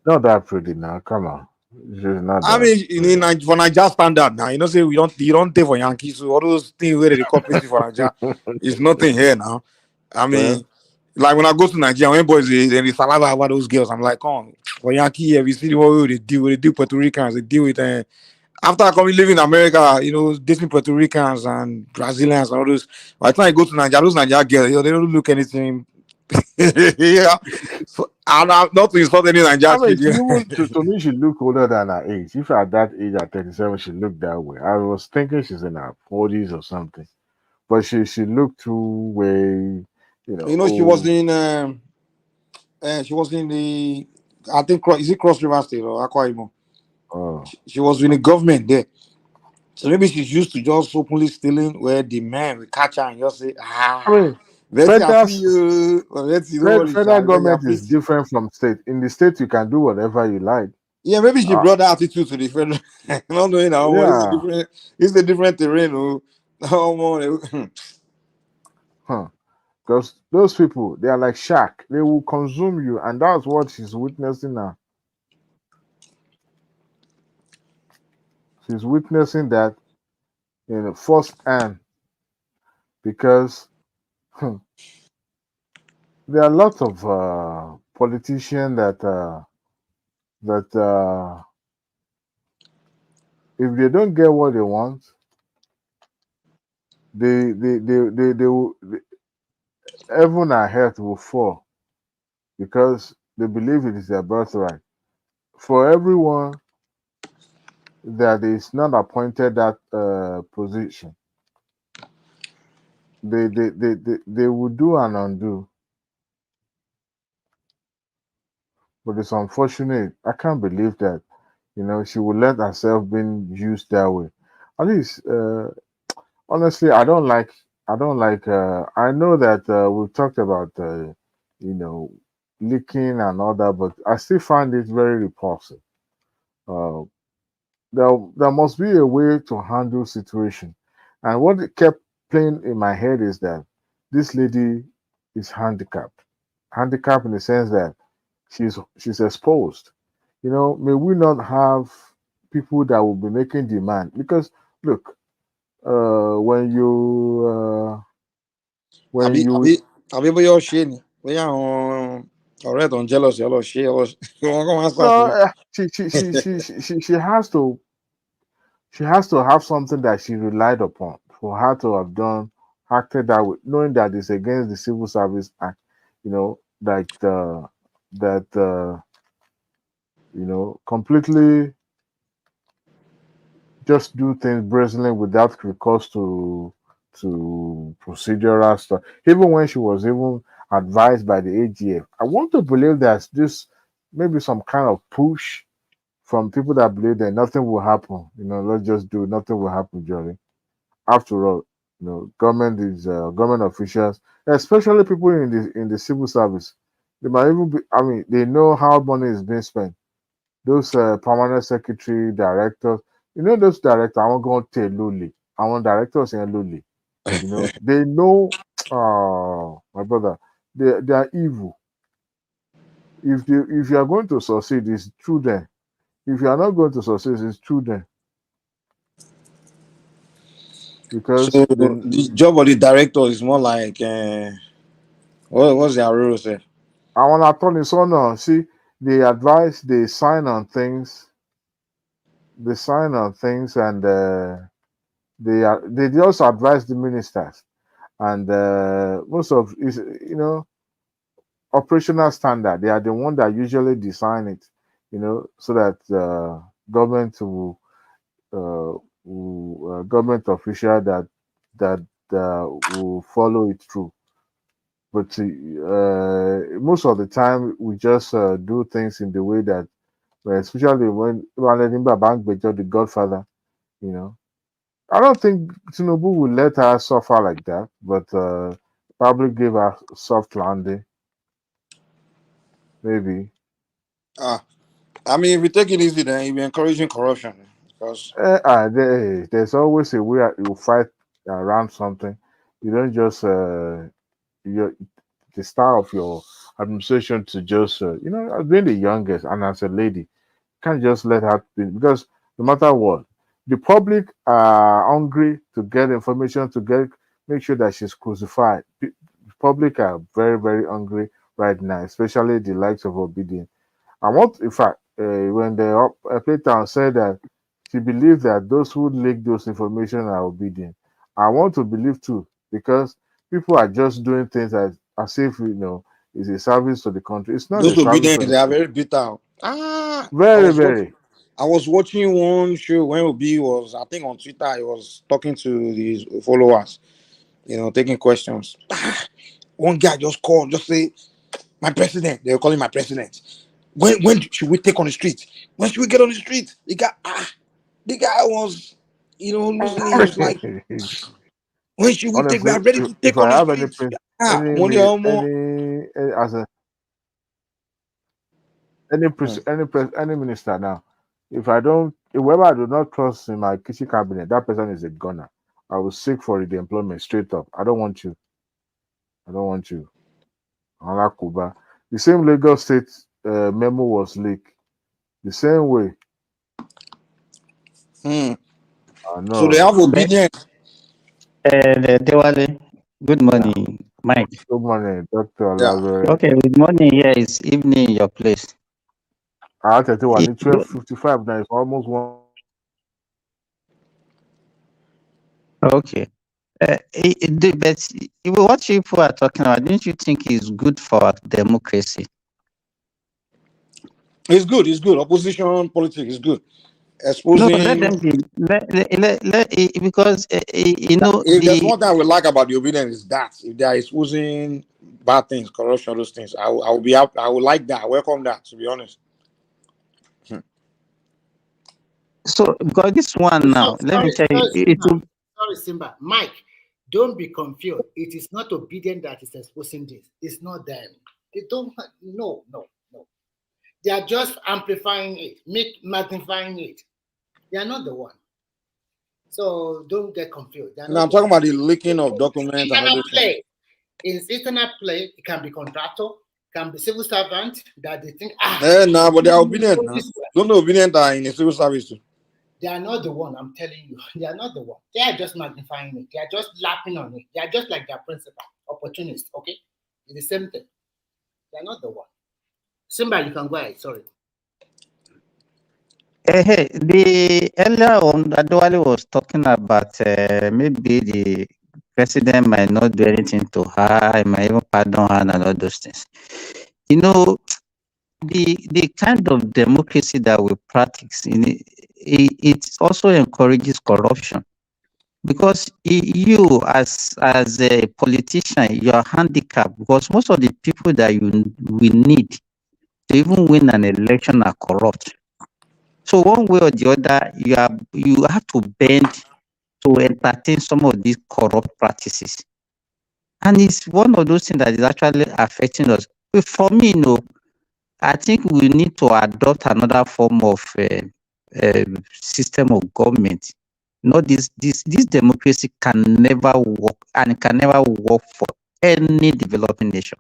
not that pretty now. Come on, she's not I that. mean, for Niger standard now, say you don't take for Yankees, so all those things where they call pretty for Niger, it's nothing here now. I mean, like when I go to Nigeria, when boys they saliva about those girls, I'm like, come on, for Yankee, have you see the way they deal Puerto Ricans, they deal with after I come live in America, dating Puerto Ricans and Brazilians and all those. By the time I go to Nigeria, those Nigeria girls, they don't look anything. Yeah. So I'm not to insult any I Nigerian mean, kid. to me, she look older than her age. If at that age, at 37, she looked that way. I was thinking she's in her 40s or something. But she looked too way, She was old. in the, I think, is it Cross River State or Akwa Ibom? Oh. She was in the government there. So maybe she's used to just openly stealing where the man will catch her and just say, I mean, Betty, I see you. Betty, don't worry, federal child. government is different from state. In the state, you can do whatever you like. Yeah, maybe she brought that attitude to the federal. Not knowing how it's a different terrain. Because those people, they are like shark. They will consume you, and that's what she's witnessing now. She's witnessing that firsthand, because there are lots of politicians that if they don't get what they want, they will, heaven and earth will fall, because they believe it is their birthright. For everyone that is not appointed that position, they will do and undo. But it's unfortunate. I can't believe that she would let herself being used that way. At least honestly, I don't like I know that we've talked about leaking and all that, but I still find it very repulsive. uh, there must be a way to handle situation. And what it kept playing in my head is that this lady is handicapped. Handicapped in the sense that she's exposed. May we not have people that will be making demand, because look, when you when you Àbí bóyá ó ṣe ni. Bóyá àwọn ọ̀rẹ́ tó ń jealous ẹ lọ ṣe wọn kàn máa ṣàṣeyọrí. no, she has to have something that she relied upon for her to have acted that way, knowing that it's against the Civil Service Act. That completely just do things brazenly without recourse to procedural stuff. Even when she was even advised by the AGF, I want to believe there's this maybe some kind of push from people that believe that nothing will happen. Let's just do it. Nothing will happen, Johnny. After all, government is government officials, especially people in the civil service. They might even be. I mean, they know how money is being spent. Those permanent secretary directors, those directors. I won't go tell Luli. I want directors in Luli. You know, they know. My brother, they are evil. If you are going to succeed, it's through them. If you are not going to succeed, it's through them. Because So the job of the director is more like what's their role, say? I want to turn this on. See, they advise, they sign on things, and they also advise the ministers, and most of is operational standard. They are the one that usually design it, so that government government official will follow it through. But most of the time, we just do things in the way that, especially when Bank the Godfather, I don't think Tinubu will let her suffer like that, but probably give her soft landing, maybe. I mean, if we take it easy, then you're encouraging corruption because There's always a way you fight around something. You don't just the style of your administration to just as being the youngest and as a lady, can't just let her be, because no matter what, the public are hungry to get information, make sure that she's crucified. The public are very, very hungry right now, especially the likes of Obidien. I want, in fact, when the Playtown said that she believes that those who leak those information are obedient, I want to believe too, because people are just doing things as if it's a service to the country. It's not a those service obedience to the they are country. very bitter. Very, very. I was watching one show when Obi was, I think on Twitter, he was talking to his followers, taking questions. One guy just called, just say, "My president." They were calling my president. When should we take on the street? When should we get on the street? The guy was, losing it. He was like, when should we take? We Honestly, are ready to if take on I the have any streets. Money or more. as a any minister now, whoever I do not trust in my kitchen cabinet, that person is a gunner. I will seek for the employment straight up. I don't want you. Another Cuba. The same Lagos State memo was leaked. The same way. So they have obedience. Dewale, good morning, Mike. Good morning, Dr. Lazare. Okay, good morning. Here is evening in your place. I tell you what, 12:55 now. It's almost 1. Okay. But what people are talking about, don't you think is good for democracy? It's good. It's good. Opposition politics is good. Exposing. No, let them be. Because if there's one thing I would like about the obedience is that if they are exposing bad things, corruption, those things, I will be up. I would like that. I welcome that. To be honest. So because this one now, let me tell you, sorry, Simba, Mike, don't be confused. It is not obedient that is exposing this. It's not them. They don't. No. They are just amplifying it, magnifying it. They are not the one. So don't get confused. No, I'm talking about the leaking of documents and everything. In internal play, it can be contractor, can be civil servant that they think. But they are obedient. Don't the obedient are in the civil service too? They are not the one. I'm telling you, they are not the one. They are just magnifying it. They are just lapping on it. They are just like their principal, opportunist. Okay, it's the same thing. They are not the one. Simba, you can go ahead. Sorry. Hey, the earlier on, Adewale was talking about maybe the president might not do anything to her, he might even pardon her and all those things. The kind of democracy that we practice it also encourages corruption, because you as a politician, you are handicapped because most of the people that we need to even win an election are corrupt. So one way or the other, you have to bend to entertain some of these corrupt practices, and it's one of those things that is actually affecting us. For me, I think we need to adopt another form of system of government No, this democracy can never work, and it can never work for any developing nation.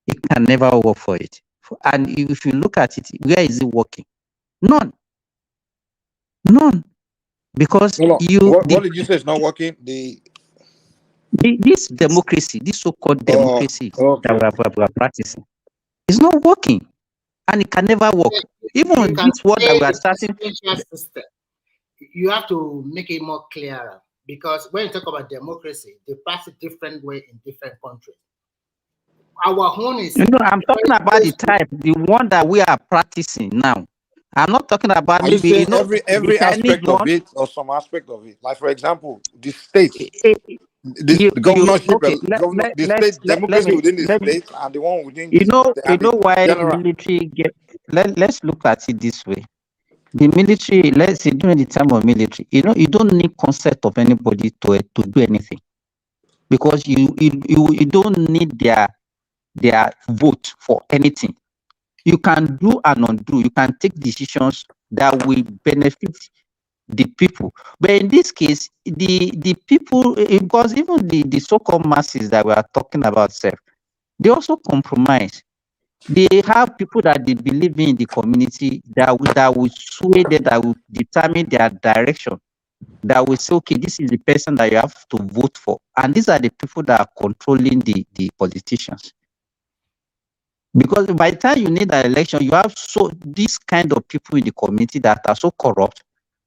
It can never work for it. And if you look at it, where is it working? None. Because Hold on. What did you say is not working? this democracy, this so-called democracy okay. that we are practicing, is not working, and it can never work. Even this word that we are starting. System. You have to make it more clearer, because when you talk about democracy, they practice different way in different countries. Our own is. I'm talking about the type, the one that we are practicing now. I'm not talking about Are maybe you saying every aspect of it, or some aspect of it? Like, for example, the states, the governorship, the state democracy within the state, and the one within the. You know why general. military get. Let's look at it this way. The military, let's say during the time of military, you don't need consent of anybody to do anything, because you don't need their vote for anything. You can do and undo. You can take decisions that will benefit the people. But in this case, the people, because even the so-called masses that we are talking about, they also compromise. They have people that they believe in the community that will sway them, that will determine their direction, that will say, okay, this is the person that you have to vote for. And these are the people that are controlling the politicians. Because by the time you need an election, you have this kind of people in the community that are so corrupt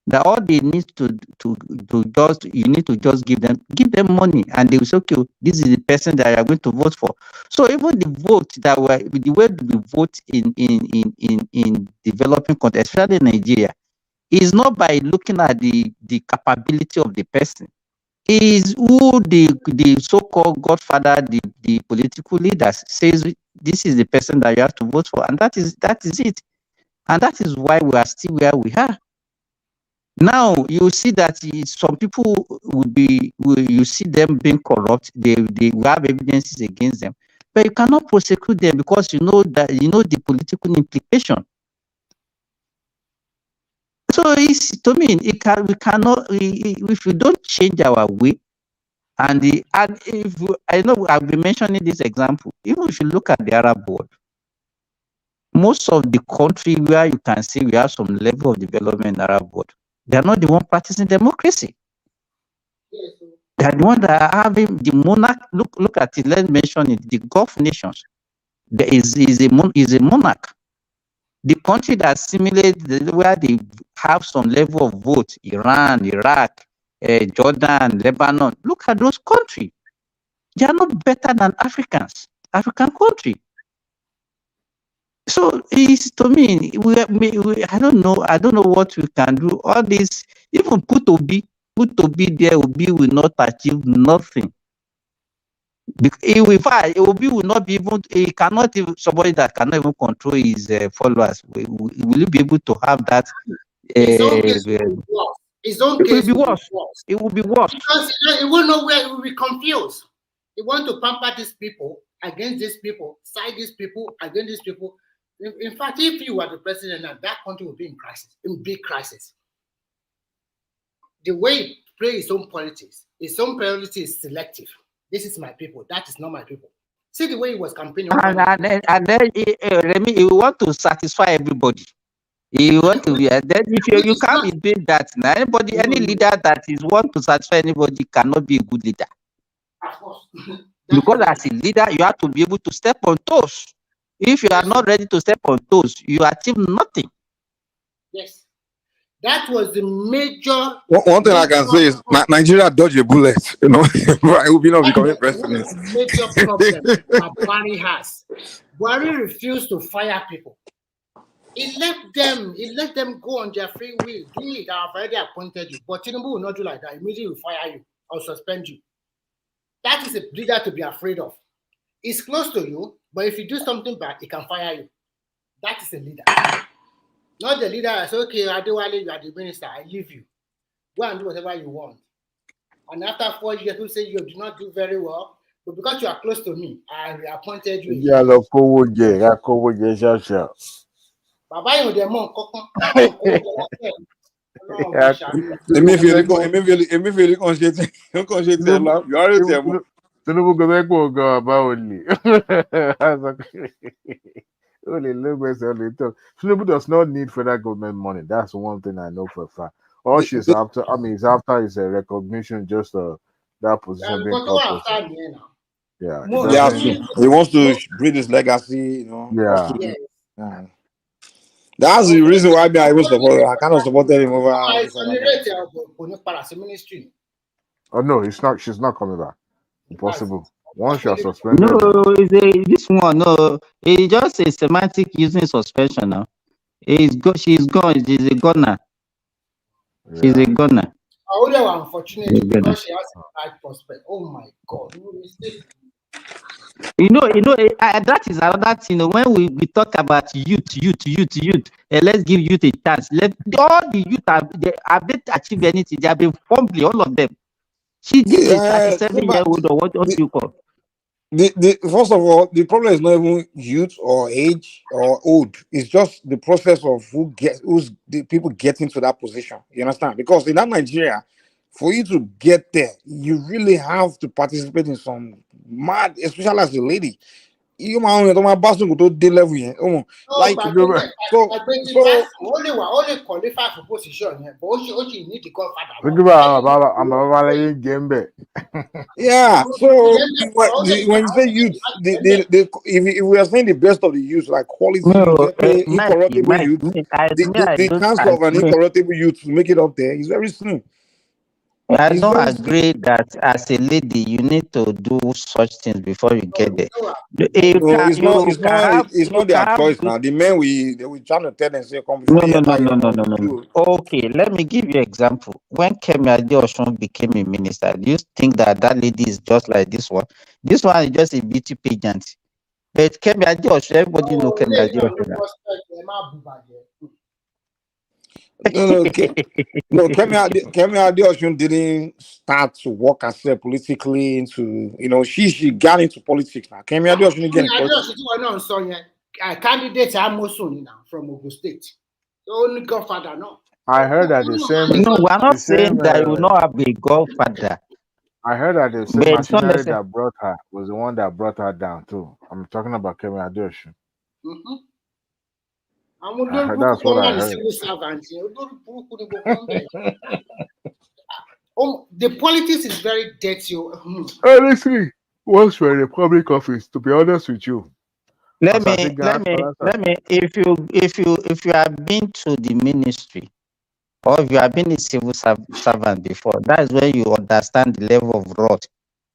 that all they need you need to just give them money, and they will say, okay, this is the person that you are going to vote for. So even the vote the way we vote in developing countries, especially Nigeria, is not by looking at the capability of the person. Is who the so-called godfather, the political leaders says this is the person that you have to vote for, and that is it. And that is why we are still where we are. Now you see that some people you see them being corrupt, they will have evidences against them, but you cannot prosecute them because you know the political implication. So to me, we cannot, if we don't change our way, and if I know I've been mentioning this example, even if you look at the Arab world, most of the country where you can see we have some level of development in the Arab world, they are not the one practicing democracy. They are the one that are having the monarch. Look at it. Let's mention it. The Gulf nations, there is a monarch. The country that simulates where they have some level of vote, Iran, Iraq, Jordan, Lebanon. Look at those countries. They are not better than African country. So it's, to me, I don't know what we can do. All this, even put Obi there, Obi will not achieve nothing. Obi will not be even. He cannot even, somebody that cannot even control his followers. Will he be able to have that? His own case will be worse. It will be worse. Because he will know where he will be confused. He want to pamper these people against these people, side these people against these people. In fact, if you were the president, that country would be in crisis, in big crisis. The way he plays his own politics is selective. This is my people. That is not my people. See the way he was campaigning. And then he want to satisfy everybody. You want to be then if you can't be doing that now. Any leader that is want to satisfy anybody cannot be a good leader. Of course. Because as a leader, you have to be able to step on toes. If you are not ready to step on toes, you achieve nothing. Yes. That was the major. One thing I can say is Nigeria dodged a bullet. I will be not becoming president. Major problem that Buhari has. Buhari refused to fire people. He let them go on their free will. Do it. I've already appointed you. But Tinubu will not do like that. Immediately will fire you or suspend you. That is a leader to be afraid of. He's close to you, but if you do something bad, he can fire you. That is a leader. Not the leader that says, okay, Adewale, you are the minister, I leave you. Go and do whatever you want. And after 4 years, people say you do not do very well, but because you are close to me, I appointed you. Yeah, look, Baba, you the monk. Emefiele concentrate love. You already tell me. Tinubu go about only. Tinubu does not need federal government money. That's one thing I know for a fact. All she's after, is after is a recognition, just that position being called. Yeah, he wants to breed his legacy, Yeah. That's the reason why I even support. I kind of supported him over. Oh no, it's not. She's not coming back. Impossible. Once you are suspended. No, this one. No, it's just a semantic using suspension now. She's gone. She's a gunner. She's a gunner. Only unfortunately because she has a bright prospect. Oh my God! That is another thing. When we talk about youth, let's give youth a chance. All the youth have they achieved anything? They have been fumbling, all of them. She did a 37-year-old, or what do you call? First of all, the problem is not even youth or age or old. It's just the process of who's the people getting to that position. You understand? Because in that Nigeria, for you to get there, you really have to participate in some mad, especially as a lady. You might go to the level. Only qualify for position, but only need to go yeah, so when you say youth, if we are saying the best of the youth, like quality, incorruptible youth, the chance of an incorruptible youth to make it up there is very slim. I don't agree that as a lady you need to do such things before you get there. It's not their choice now. The men we trying to tell them say come before. No. Okay, let me give you an example. When Kemi Adeosun became a minister, do you think that lady is just like this one? This one is just a beauty pageant. But Kemi Adeosun, everybody know Kemi Adeosun. No, Kemi Adeosun didn't start to work herself politically into, she got into politics now. Kemi Adeosun again. Candidates are most soon now from Ogun State. So only godfather, no. I heard that the same. No, we're not saying that you will not have a godfather. I heard that the same machinery that brought her was the one that brought her down too. I'm talking about Kemi Adeosun. That's what I heard. The politics is very dirty. Honestly, once you're in a public office, to be honest with you, let me. If you have been to the ministry, or if you have been a civil servant before, that is when you understand the level of wrath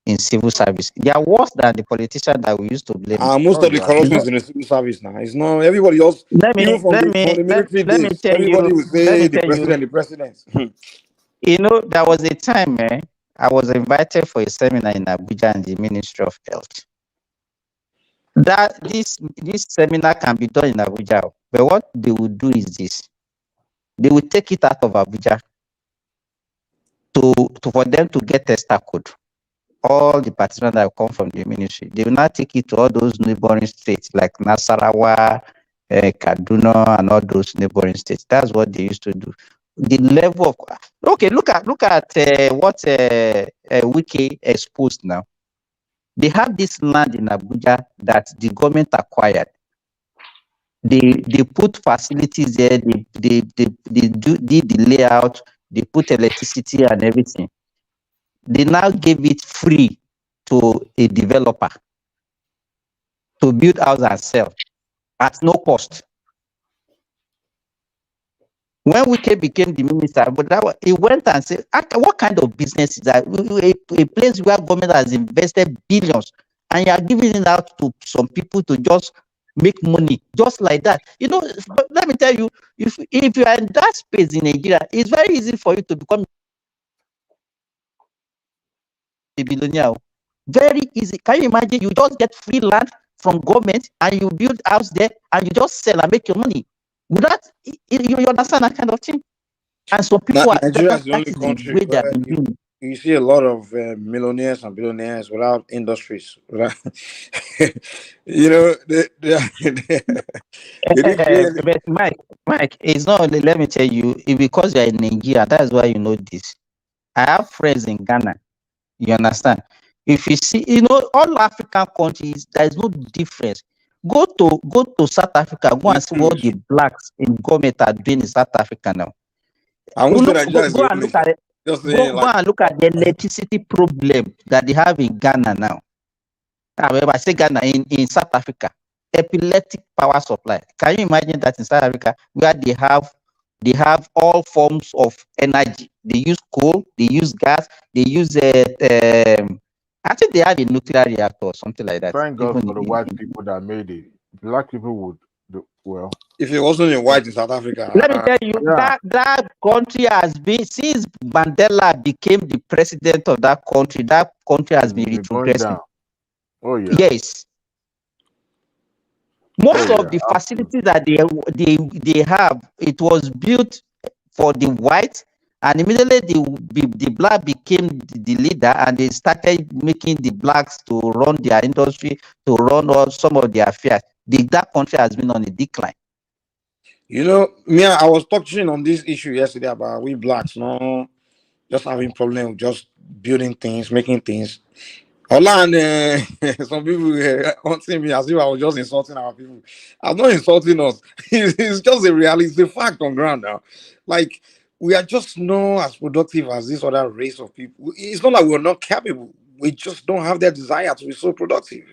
in civil service. They are worse than the politicians that we used to blame. Most of the corruption is in the civil service now. It's not everybody else. Let me say the president. There was a time, I was invited for a seminar in Abuja in the Ministry of Health. That this seminar can be done in Abuja, but what they will do is this: they will take it out of Abuja for them to get tester code. All the participants that come from the ministry, they will not take it to all those neighboring states like Nasarawa, Kaduna, and all those neighboring states. That's what they used to do. The level of look at what Wiki exposed now. They have this land in Abuja that the government acquired. They put facilities there. They did the layout. They put electricity and everything. They now gave it free to a developer to build house and sell at no cost. When Wike became the minister, but he went and said, what kind of business is that? A place where government has invested billions and you are giving it out to some people to just make money, just like that. But let me tell you, if you are in that space in Nigeria, it's very easy for you to become a billionaire. Very easy. Can you imagine? You just get free land from government and you build house there and you just sell and make your money. Without you understand that kind of thing? And so people Nigeria is the only country where you see a lot of millionaires and billionaires without industries. You know, they didn't create any. But Mike, it's not only, let me tell you, because you are in Nigeria, that's why you know this. I have friends in Ghana. You understand? If you see, all African countries, there is no difference. Go to South Africa, go and see what the blacks in government are doing in South Africa now. I won't say that Go and look at it. Go and look at the electricity problem that they have in Ghana now. However, I say Ghana in South Africa, epileptic power supply. Can you imagine that in South Africa, where they have all forms of energy? They use coal, they use gas, they use I think they have a nuclear reactor or something like that. Thank God for the white people that made it. Black people would do well. If it wasn't in white in South Africa, let me tell you, that country has been, since Mandela became the president of that country has been retrogressing. Oh yeah. Yes. Most of the facilities that they have, it was built for the white, and immediately the black became the leader, and they started making the blacks to run their industry, to run all some of their affairs. That country has been on a decline. You know, me, I was touching on this issue yesterday about we blacks, just having problem with just building things, making things. Hola, and some people haunting me as if I was just insulting our people. I'm not insulting us. It's just a reality. It's a fact on ground now. Like, we are just not as productive as this other race of people. It's not like we're not capable. We just don't have that desire to be so productive.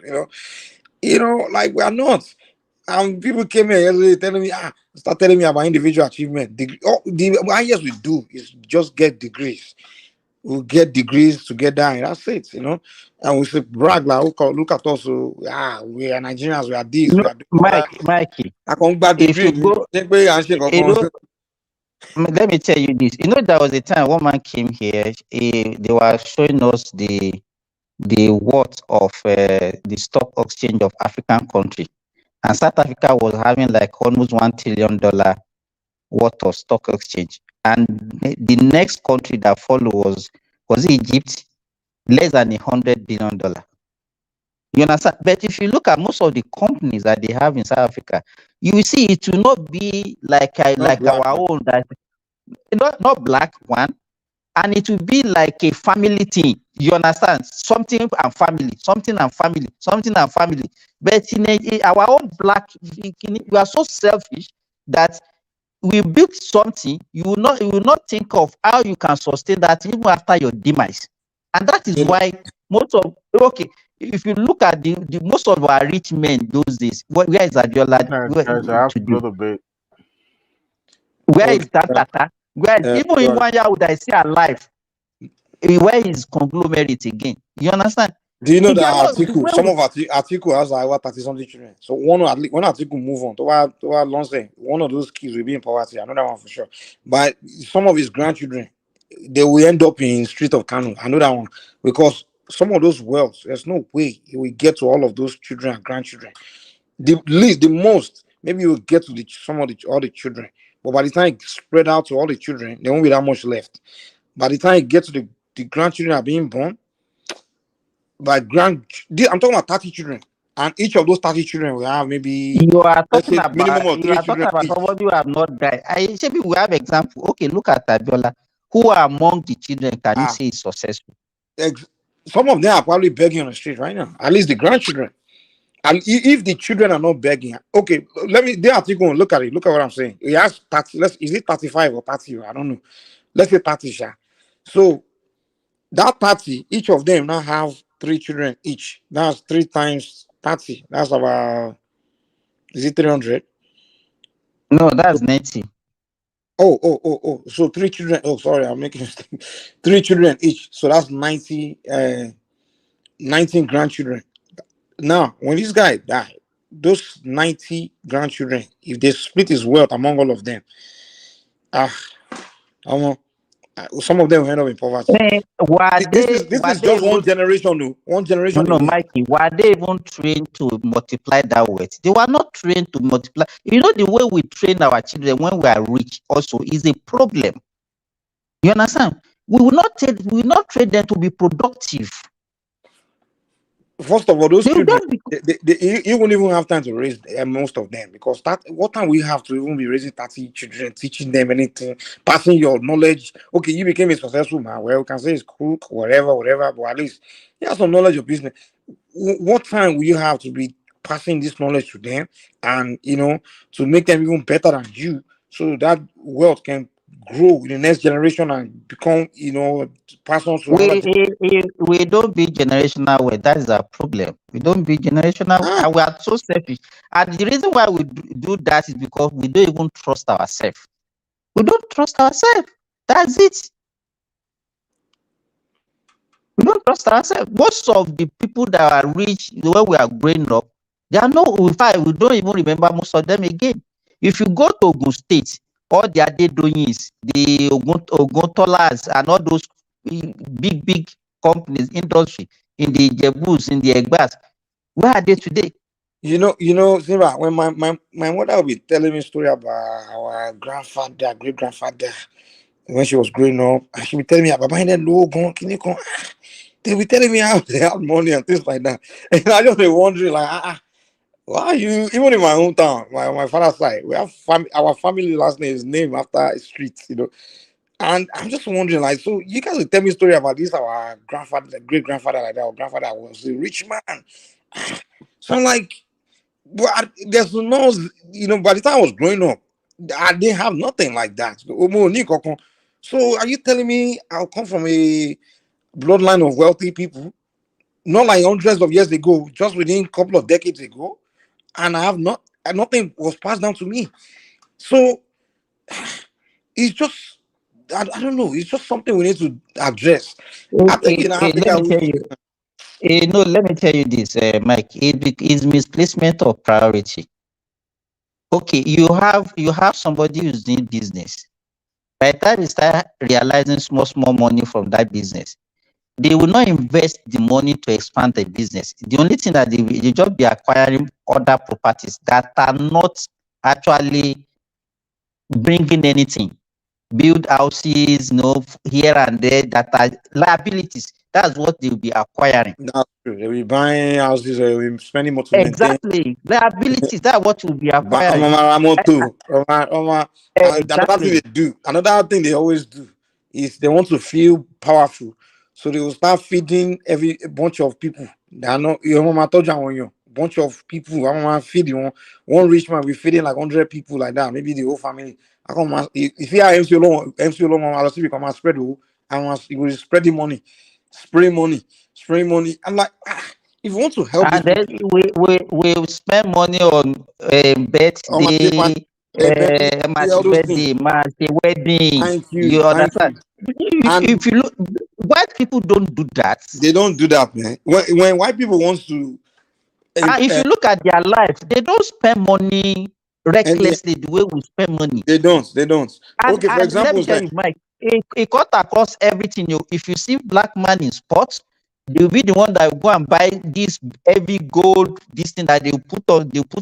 Like we are not. And people came here yesterday telling me, start telling me about individual achievement. The highest we do is just get degrees. We'll get degrees together, and that's it, And we say brag like, look at us. We are Nigerians. We are this. We are Mikey. I come back degree. Let me tell you this. There was a time one man came here. They were showing us the worth of the stock exchange of African country, and South Africa was having like almost $1 trillion worth of stock exchange. And the next country that followed was Egypt, less than $100 billion. You understand? But if you look at most of the companies that they have in South Africa, you will see it will not be like our own, that not black one, and it will be like a family thing. You understand? Something and family. But in our own black, we are so selfish that we build something, you will not think of how you can sustain that even after your demise. And that is why if you look at the most of our rich men those days, where is Abiola? Where is Tata? Even in 1 year would I see alive? Where is conglomerate again? You understand? Do you know that some of Atiku has like 30-something children? So when Atiku move on to one of those kids will be in poverty. I know that one for sure. But some of his grandchildren, they will end up in street of Kano. I know that one because some of those wealth, there's no way he will get to all of those children and grandchildren. The most, maybe you will get to all the children, but by the time it spread out to all the children, there won't be that much left. By the time it gets to the grandchildren are being born. I'm talking about 30 children, and each of those 30 children will have maybe you are talking about minimum of 3 children. Somebody who have not died. Maybe we have example. Okay, look at Abiola. Who are among the children can you say is successful? Some of them are probably begging on the street right now. At least the grandchildren. And if the children are not begging, okay, they are going look at it. Look at what I'm saying. He has 30. Is it 35 or 30? I don't know. Let's say 30. So that 30, each of them now have 3 children each. That's 3 times 30. That's about, is it 300? No, that's 90. Oh. So 3 children. Oh, sorry, I'm making a mistake. 3 children each. So that's 19 grandchildren. Now, when this guy died, those 90 grandchildren, if they split his wealth among all of them, some of them will end up in poverty. This is just one generation, though. One generation. No, Mikey, were they even trained to multiply that wealth? They were not trained to multiply. The way we train our children when we are rich also is a problem. You understand? We will not train them to be productive. First of all, those They will children, not be you won't even have time to raise most of them, because what time we have to even be raising 30 children, teaching them anything, passing your knowledge. Okay, you became a successful man. Well, we can say it's cook, whatever, but at least you have some knowledge of business. What time will you have to be passing this knowledge to them, and to make them even better than you, so that wealth can grow in the next generation and become, pass on to another we don't be generational way. That is our problem. We don't be generational, and we are so selfish. And the reason why we do that is because we don't even trust ourselves. We don't trust ourselves. That's it. We don't trust ourselves. Most of the people that are rich, the way we are growing up, they are no. In fact, we don't even remember most of them again. If you go to Ogun State, all the Adedoyins, the Oguntolas, and all those big companies, industry in the Jebus, in the Egbas, where are they today? Simba, when my mother will be telling me story about our grandfather, great grandfather, when she was growing up, and she will tell me about buying that logo, they will telling me how they have money and things like that. And I just be wondering, like, why are you, even in my hometown, my father's side, we have our family last name is named after a street, And I'm just wondering, like, so you guys will tell me a story about this, our grandfather, great grandfather, like that, our grandfather was a rich man. So I'm like, but there's no, by the time I was growing up, I didn't have nothing like that. So are you telling me I'll come from a bloodline of wealthy people, not like hundreds of years ago, just within a couple of decades ago, and I have nothing was passed down to me? So it's just, I don't know, it's just something we need to address. I think in Africa, let me tell you this, Mike. It is misplacement of priority. Okay, you have somebody who's doing business. By the time they start realizing small money from that business, they will not invest the money to expand the business. The only thing that they just be acquiring other properties that are not actually bringing anything. Build houses, here and there, that are liabilities. That's what they'll be acquiring. That's true. They'll be buying houses, they'll be spending more to maintain. Exactly. Liabilities, that's what will be acquiring. Another thing they do, another thing they always do is they want to feel powerful. So they will start feeding a bunch of people. They are not bunch of people. I want to feed one rich man will feeding like 100 people like that, maybe the whole family. If you are MC alone, I'll see become a spread. He will spread the money, spray money. I'm like, if you want to help, and then we spend money on birthday, wedding. Thank You understand? If you look, white people don't do that. They don't do that, man. When white people want to, if you look at their life, they don't spend money recklessly the way we spend money. They don't. And, okay, for example, let me tell you, Mike, it cut across everything. If you see black man in sports, they'll be the one that will go and buy this heavy gold, this thing that they put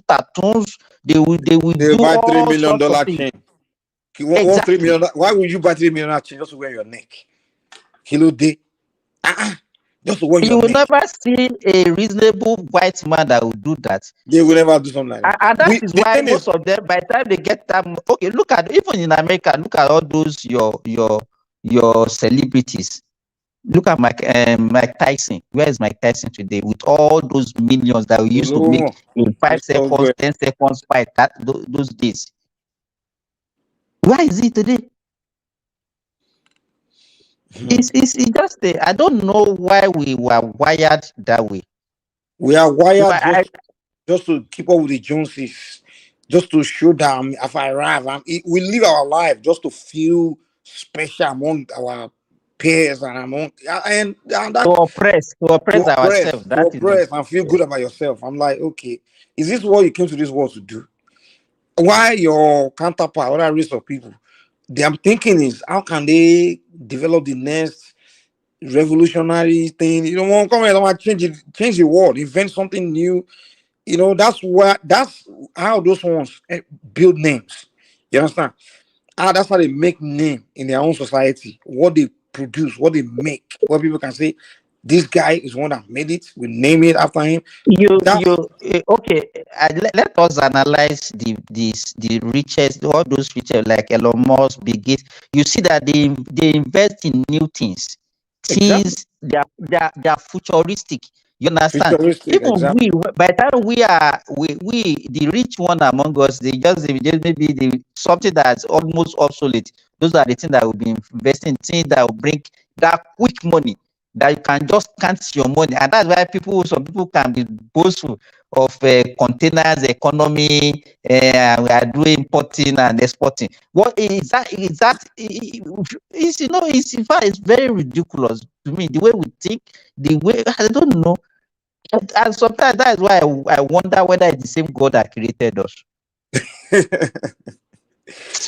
tattoos. They will buy $3 million chain. Exactly. $3 million. Why would you buy $3 million chain just to wear your neck? Kilo day. Just to wear your You will neck. never see a reasonable white man that will do that. They will never do something like that. And that is why most of them, by the time they get that, okay, look at, even in America, look at all those your celebrities. Look at Mike Tyson. Where is Mike Tyson today? With all those millions that we used to make in 5 seconds, 10 seconds fight those days. Where is he today? It's just I don't know why we were wired that way. We are wired just to keep up with the Joneses, just to show them if I arrive. We live our life just to feel special among our peers and to oppress ourselves. To oppress and feel good about yourself. I'm like, okay, is this what you came to this world to do? Why your counterpart, other race of people, their thinking is how can they develop the next revolutionary thing? Come here, change the world, invent something new. That's how those ones build names. You understand? That's how they make name in their own society. What they produce, what they make, where people can say, this guy is one that made it. We name it after him. Okay. Let us analyze the richest, all those richest like Elon Musk, Bill Gates. You see that they invest in new things. Things they are futuristic. You understand? Futuristic, Even exactly. by the time we the rich one among us, they just maybe something that's almost obsolete. Those are the things that will be investing, things that will bring that quick money, that you can just count your money, and that's why some people can be boastful of containers economy. We are doing importing and exporting. What is that? Is that? It's it's in fact it's very ridiculous to me the way we think, the way I don't know. And sometimes that is why I wonder whether it's the same God that created us.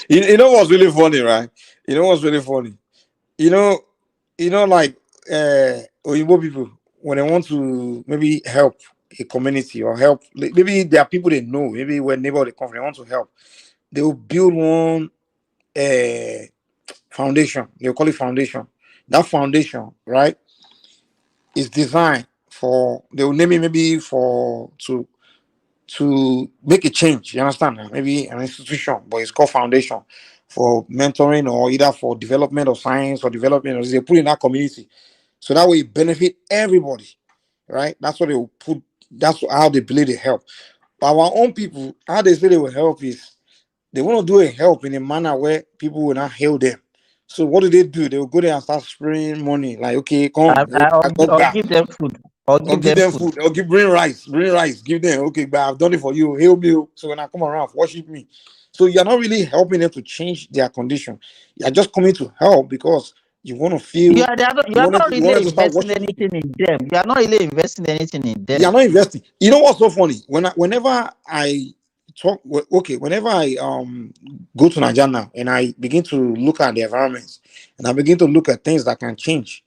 You know what's really funny, right? You know what's really funny? You know, like Oyibo people, when they want to maybe help a community or help, maybe there are people they know, maybe when neighbor they come, they want to help, they will build one foundation. They'll call it foundation. That foundation, right, is designed for, they will name it maybe to make a change. You understand? Maybe an institution, but it's called foundation for mentoring or either for development of science or development of, they put in that community. So that way it benefit everybody, right? That's what they will put, that's how they believe they help. But our own people, how they say they will help is they want to do a help in a manner where people will not hail them. So what do? They will go there and start spraying money. Like, okay, come, I'll give them food. Or give them food. Or bring rice, give them. Okay, but I've done it for you. Hail me. So when I come around, worship me. So you're not really helping them to change their condition. You're just coming to help because you want to feel. You are not really investing anything in them. You are not really investing anything in them. You are not investing. You know what's so funny? Whenever I talk, okay, whenever I go to Nigeria now and I begin to look at the environments and I begin to look at things that can change.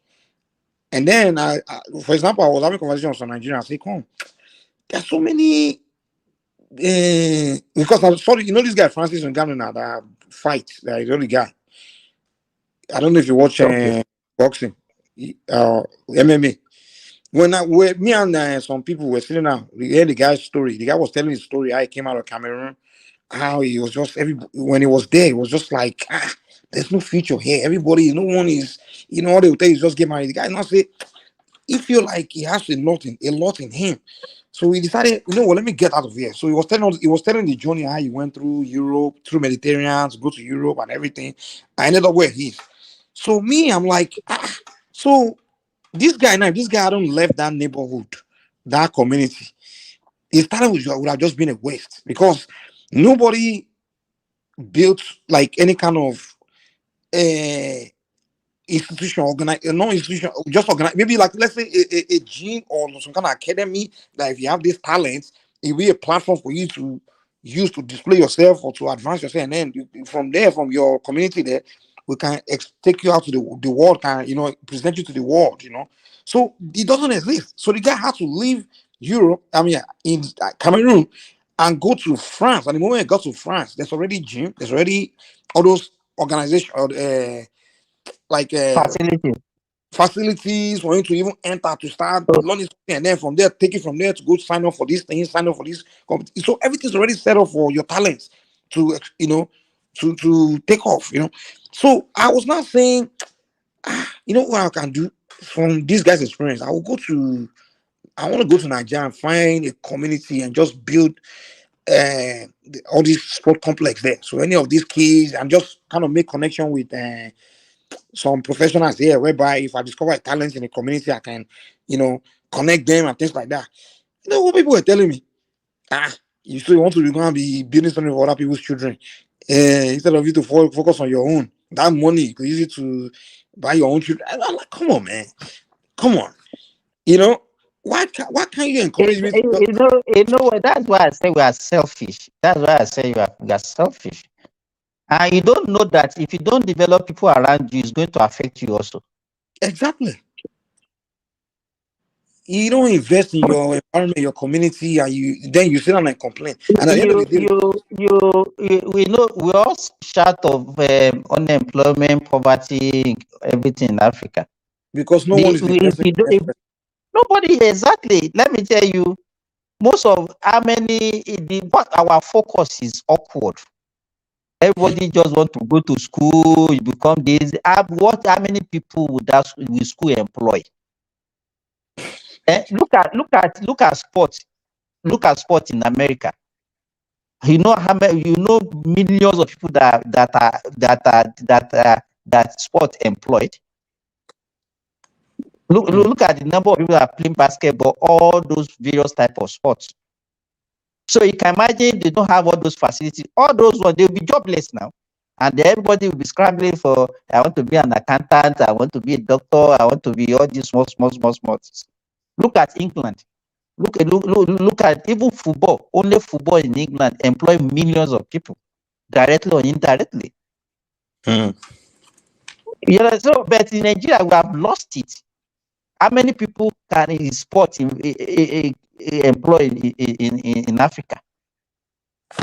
And then I for example, I was having conversations with Nigeria. I say, come, there's so many because I'm sorry, you know this guy Francis Ngannou that fight, that is the only guy. I don't know if you watch boxing, MMA. When me and some people were sitting down, we heard the guy's story. The guy was telling his story how he came out of Cameroon, how he was just when he was there, it was just like there's no future here. Everybody, no one is, all they will tell you is just get married. The guy not say he feel like he has a lot in him. So he decided, let me get out of here. So he was telling the journey how he went through Europe, through Mediterranean, to go to Europe and everything. I ended up where he is. So me, I'm like, so this guy hadn't left that neighborhood, that community. It started would have just been a waste because nobody built like any kind of institution, no institution, just organize. Maybe like let's say a gym or some kind of academy that if you have this talent, it will be a platform for you to use to display yourself or to advance yourself, and then from there, from your community there, we can take you out to the world, can present you to the world, So it doesn't exist. So the guy had to leave Europe, in Cameroon, and go to France. And the moment he got to France, there's already gym, there's already all those organizations, facilities for him to even enter to start learning something, and then from there take it from there to go sign up for this thing, sign up for this competition. So everything's already set up for your talents to to take off. So I was not saying, what I can do from this guy's experience. I want to go to Nigeria and find a community and just build all this sport complex there. So any of these kids and just kind of make connection with some professionals here, whereby if I discover a talent in the community, I can, connect them and things like that. What people were telling me, you still want to be going to be building something for other people's children, instead of you to focus on your own. That money you could use it to buy your own children. I'm like, come on, man, come on. Why can't you encourage me? That's why I say we are selfish. That's why I say we are selfish. And you don't know that if you don't develop people around you, it's going to affect you also. Exactly. you don't invest in your environment, your community, and you sit down and complain. And at the end of the day, we know we all shout of unemployment, poverty, everything in Africa. Because no one is investing. Nobody exactly. Let me tell you, most of what our focus is upward. Everybody just want to go to school, you become this. How many people would school employ? Look at sports. Look at sports in America. You know how many? You know millions of people that sport employed. Look at the number of people that are playing basketball, all those various type of sports. So you can imagine they don't have all those facilities. All those ones, they'll be jobless now. And everybody will be scrambling for, I want to be an accountant, I want to be a doctor, I want to be all these small. Look at England. Look at even football. Only football in England employ millions of people, directly or indirectly. But in Nigeria, we have lost it. How many people can in sport employ in Africa?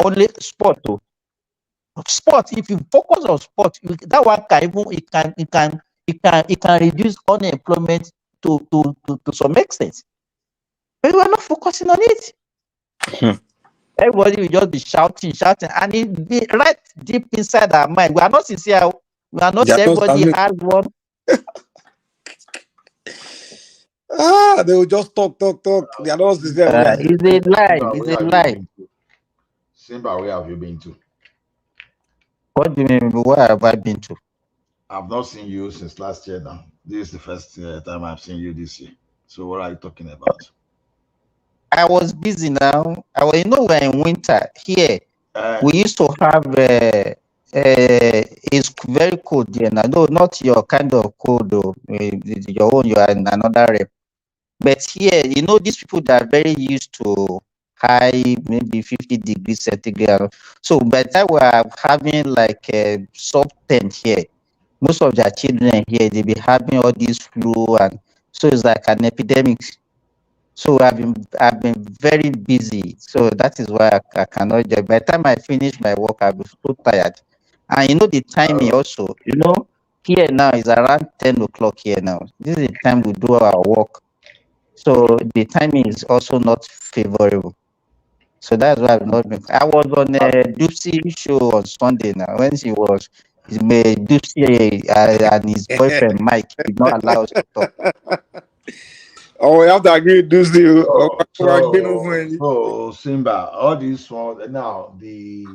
Only sport. Sport. If you focus on sport, that one can reduce unemployment to some extent. But we are not focusing on it. Everybody will just be shouting, and it be right deep inside our mind. We are not sincere. We are not. Everybody has one. They will just talk. They are not sincere. It's a lie. Simba, where have you been to? What do you mean? Where have I been to? I've not seen you since last year now. This is the first time I've seen you this year. So what are you talking about? I was busy now. We're in winter here. We used to have it's very cold here now. No, not your kind of cold though. Your own, you are in another rep. But here, these people that are very used to high, maybe 50 degrees centigrade. So by the time we are having like a sub 10 here, most of their children here, they be having all these flu, and so it's like an epidemic. So I've been very busy. So that is why I cannot join. By the time I finish my work, I'll be so tired. And the timing also, here now is around 10 o'clock here now. This is the time we do our work. So the timing is also not favorable. So that's why I've not been. I was on a Dupsy show on Sunday now when she was Dupsy and his boyfriend Mike did not allow us to talk. Oh, we have to agree with Dupsy. So Simba, all these ones now the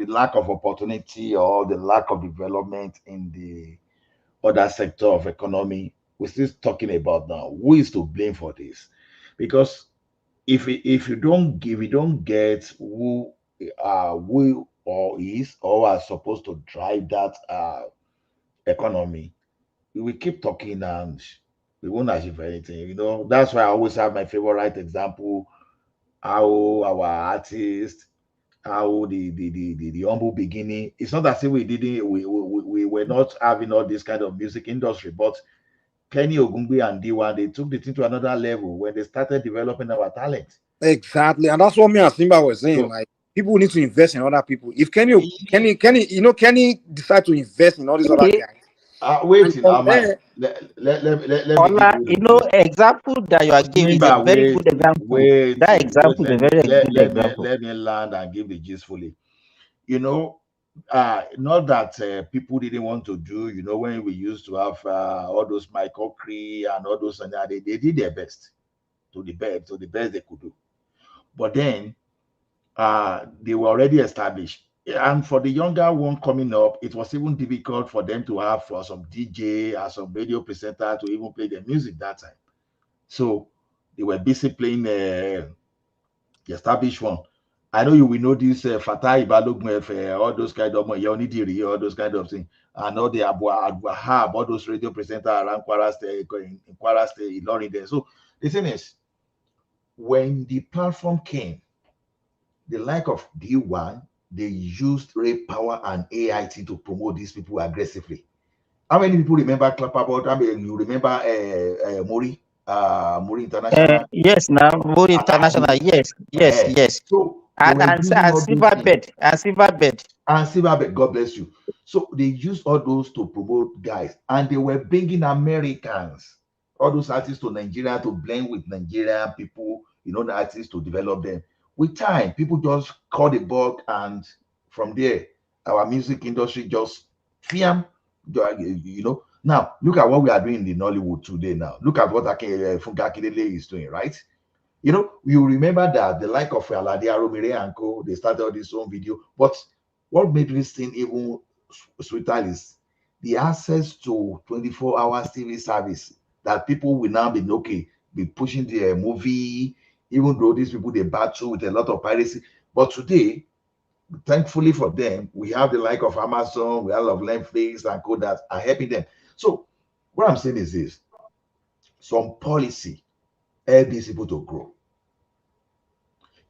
lack of opportunity or the lack of development in the other sector of economy, we're still talking about now. Who is to blame for this? Because if you don't get who or is or are supposed to drive that economy, we will keep talking and we won't achieve anything. That's why I always have my favorite example, how our artists, how the humble beginning. It's not as if we were not having all this kind of music industry, but Kenny Ogungbe and D1, they took the thing to another level when they started developing our talent. Exactly, and that's what me and Simba was saying. Like, people need to invest in other people. If Kenny decide to invest in all these other guys. Wait, let me example that you are giving is a very good example. That example is a very good example. Let me land and give the gist fully. Not that people didn't want to do, when we used to have all those Michael Cree and all those, and they did their best to the best they could do. But then they were already established. And for the younger one coming up, it was even difficult for them to have some DJ or some radio presenter to even play their music that time. So they were busy playing the established one. I know you will know this Fatai Balogun, all those kind of Yonidiri, all those kind of things. I know they have all those radio presenters around Kwara State, Ilorin there. So the thing is, when the platform came, the like of D1, they used rape power and AIT to promote these people aggressively. How many people remember Clapperbot? I mean, you remember Mori? Muri International. Yes, now Muri International. Yes. So And Silverbed. And Silverbed, God bless you. So they use all those to promote guys, and they were bringing Americans, all those artists to Nigeria to blend with Nigerian people, the artists to develop them. With time, people just caught the bug, and from there, our music industry just fiam, Now, look at what we are doing in Nollywood today now. Look at what Funke Akindele is doing, right? You remember that the like of Alade Aromire and Co, they started this own video. But what made this thing even sweeter is the access to 24 hours TV service that people will now be pushing their movie, even though these people, they battle with a lot of piracy. But today, thankfully for them, we have the like of Amazon, we have of Netflix and Co that are helping them. So what I'm saying is this: some policy help these people to grow.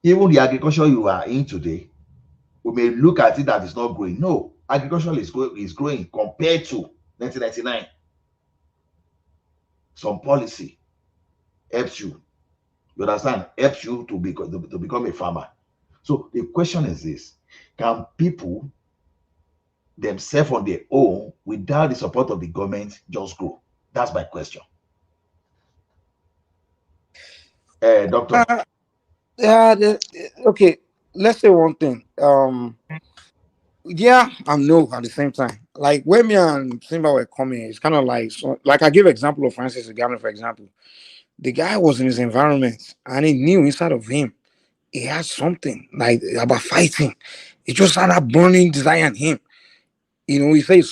Even the agriculture you are in today, we may look at it that it's not growing. No, agriculture is growing compared to 1999. Some policy helps you. You understand? Helps you to become a farmer. So the question is this: can people themselves on their own, without the support of the government, just grow? That's my question. Doctor. Okay, let's say one thing. Yeah and no at the same time. Like when me and Simba were coming, it's kind of like I give example of Francis Ngannou, for example. The guy was in his environment and he knew inside of him he had something like about fighting. He just had that burning desire in him. He said it's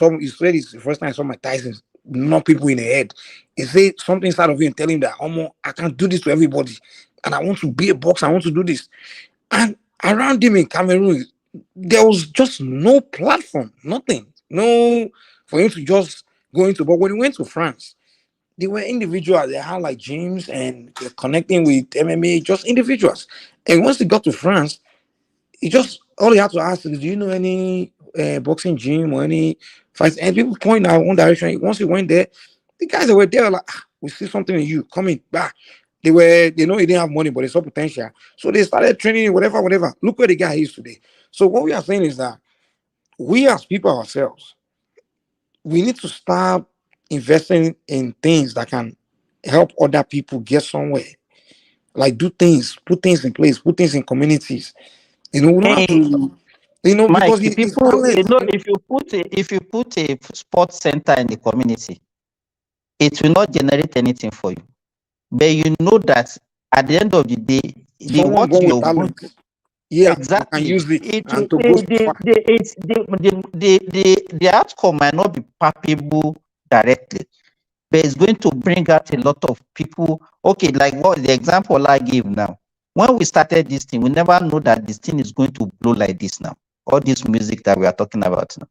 the first time I saw Mike Tyson knock people in the head. He said something inside of him telling him that, I can't do this to everybody. And I want to be a boxer. I want to do this. And around him in Cameroon, there was just no platform, nothing. No, for him to just go into. But when he went to France, they were individuals. They had like gyms and they're connecting with MMA, just individuals. And once he got to France, all he had to ask is, do you know any boxing gym or any fights? And people point out one direction. Once he went there, the guys that were there were like, we see something in you, come in back. They know he didn't have money, but they saw potential. So they started training, whatever. Look where the guy is today. So what we are saying is that we as people ourselves, we need to start investing in things that can help other people get somewhere. Like do things, put things in place, put things in communities. We don't have to, Mike, because people, if you put a sports center in the community, it will not generate anything for you. But you know that at the end of the day, exactly, and use it and to the outcome might not be palpable directly, but it's going to bring out a lot of people. Okay, like what the example I give now. When we started this thing, we never know that this thing is going to blow like this now. All this music that we are talking about now.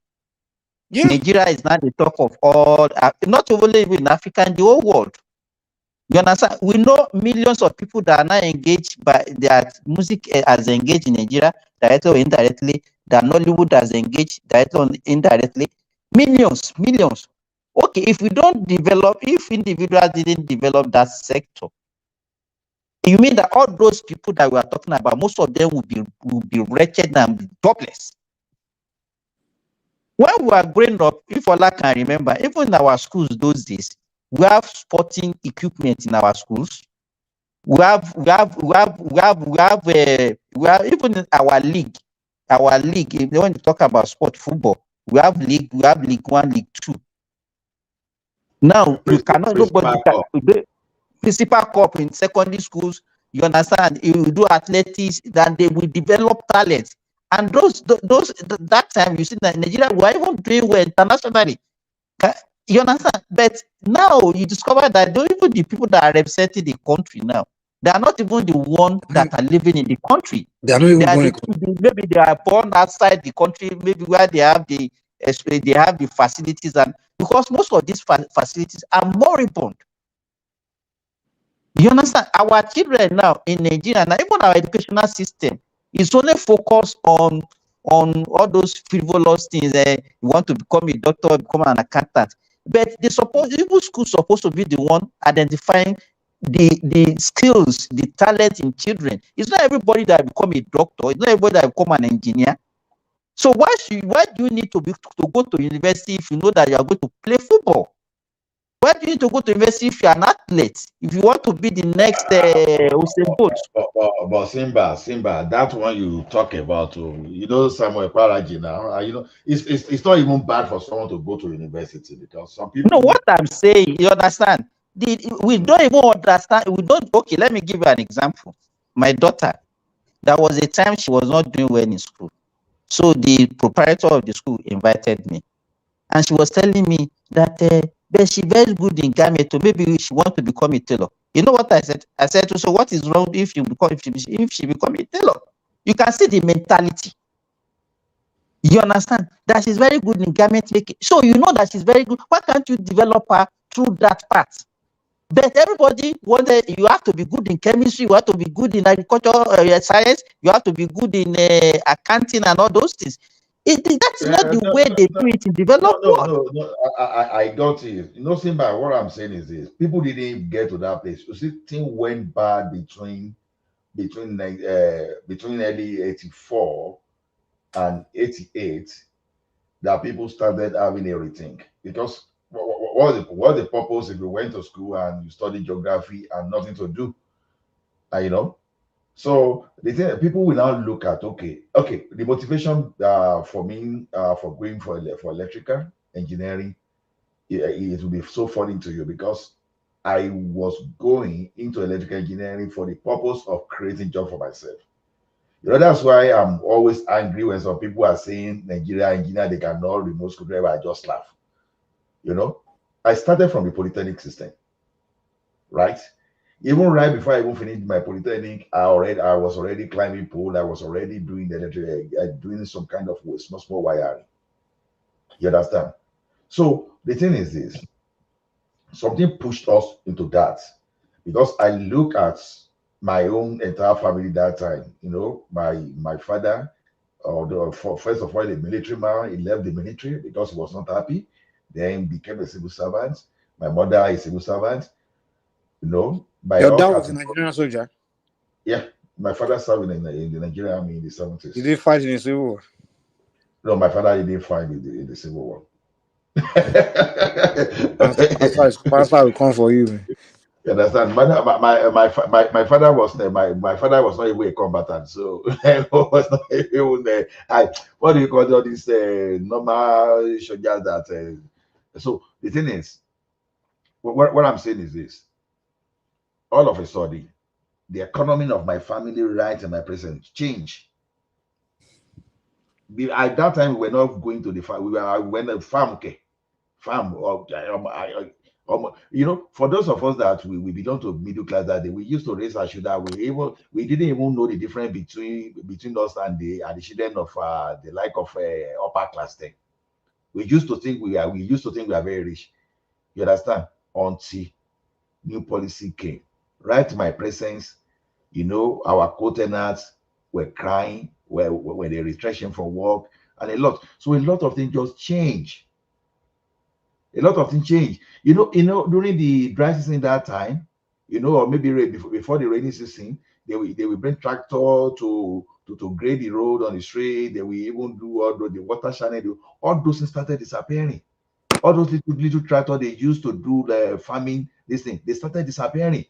Yeah. Nigeria is now the talk of all, not only in Africa, in the whole world. You understand? We know millions of people that are now engaged by their music as engaged in Nigeria, directly or indirectly, that Nollywood has engaged directly or indirectly. Millions. Okay, if individuals didn't develop that sector, you mean that all those people that we are talking about, most of them will be wretched and jobless? When we were growing up, if Ola can remember, even in our schools those days, we have sporting equipment in our schools. We have even in our league. When you talk about sport, football, we have league 1, league 2. Now you cannot principal cup in secondary schools. You understand? You do athletics, then they will develop talent. And that time you see that Nigeria were even doing well internationally. You understand? But now you discover that even the people that are representing the country now, they are not even the ones that are living in the country. They are not even maybe they are born outside the country, maybe where they have the facilities, and because most of these facilities are moribund. You understand? Our children now in Nigeria, now even our educational system is only focused on all those frivolous things. You want to become a doctor, become an accountant. But even schools supposed to be the one identifying the skills, the talent in children. It's not everybody that become a doctor. It's not everybody that become an engineer. So why do you need to go to university if you know that you are going to play football? Why do you need to go to university if you are an athlete? If you want to be the next Usain Bolt? But Simba, that one you talk about, you know, Samuel Paraji now, you know, it's not even bad for someone to go to university because some people. No, what I'm saying, you understand? We don't even understand. We don't. Okay, let me give you an example. My daughter, there was a time she was not doing well in school. So the proprietor of the school invited me, and she was telling me that but she very good in garment, so maybe she want to become a tailor. You know what I said? I said, so what is wrong if she become a tailor? You can see the mentality. You understand that she's very good in garment making. So you know that she's very good. Why can't you develop her through that part? But everybody wanted, you have to be good in chemistry, you have to be good in agriculture science, you have to be good in accounting and all those things. That's not the way they do it in developed world. No, I got it. You know, Simba, what I'm saying is this: people didn't get to that place. You see, things went bad between early '84 and '88. That people started having a rethink because what was the purpose if you went to school and you studied geography and nothing to do, you know? So the thing people will now look at okay, the motivation for me for going for electrical engineering, it will be so funny to you because I was going into electrical engineering for the purpose of creating job for myself. You know, that's why I'm always angry when some people are saying Nigeria engineer they cannot remote screwdriver. I just laugh. You know, I started from the polytechnic system, right? Even right before I even finished my polytechnic, I was already climbing pole. I was already doing the electric, doing some kind of small wiring. You understand? So the thing is this: something pushed us into that because I look at my own entire family that time. You know, my father, first of all, a military man. He left the military because he was not happy. Then became a civil servant. My mother is a civil servant. You know, your dad was a Nigerian soldier. Yeah, my father served in the Nigerian army in the 70s. He did fight in the Civil War. No, my father didn't fight in the Civil War. That's why we come for you, man. You understand? My father was my father was not even a combatant, so was not even what do you call all these normal soldiers that so the thing is what I'm saying is this: all of a sudden the economy of my family right and my present change. At that time we were not going to the farm. We went to farm. You know, for those of us that we belong to middle class that day, we used to raise our shoulder. We didn't even know the difference between us and the children of the like of upper class then. We used to think we are very rich. You understand? Until new policy came. Right to my presence, you know, our co-tenants were crying when they restriction from work and a lot. So a lot of things just change. A lot of things change. You know, during the dry season that time, you know, or maybe before the rainy season, they will bring tractor to grade the road on the street. They will even do all the water channel. All those things started disappearing. All those little tractor they used to do the farming, this thing, they started disappearing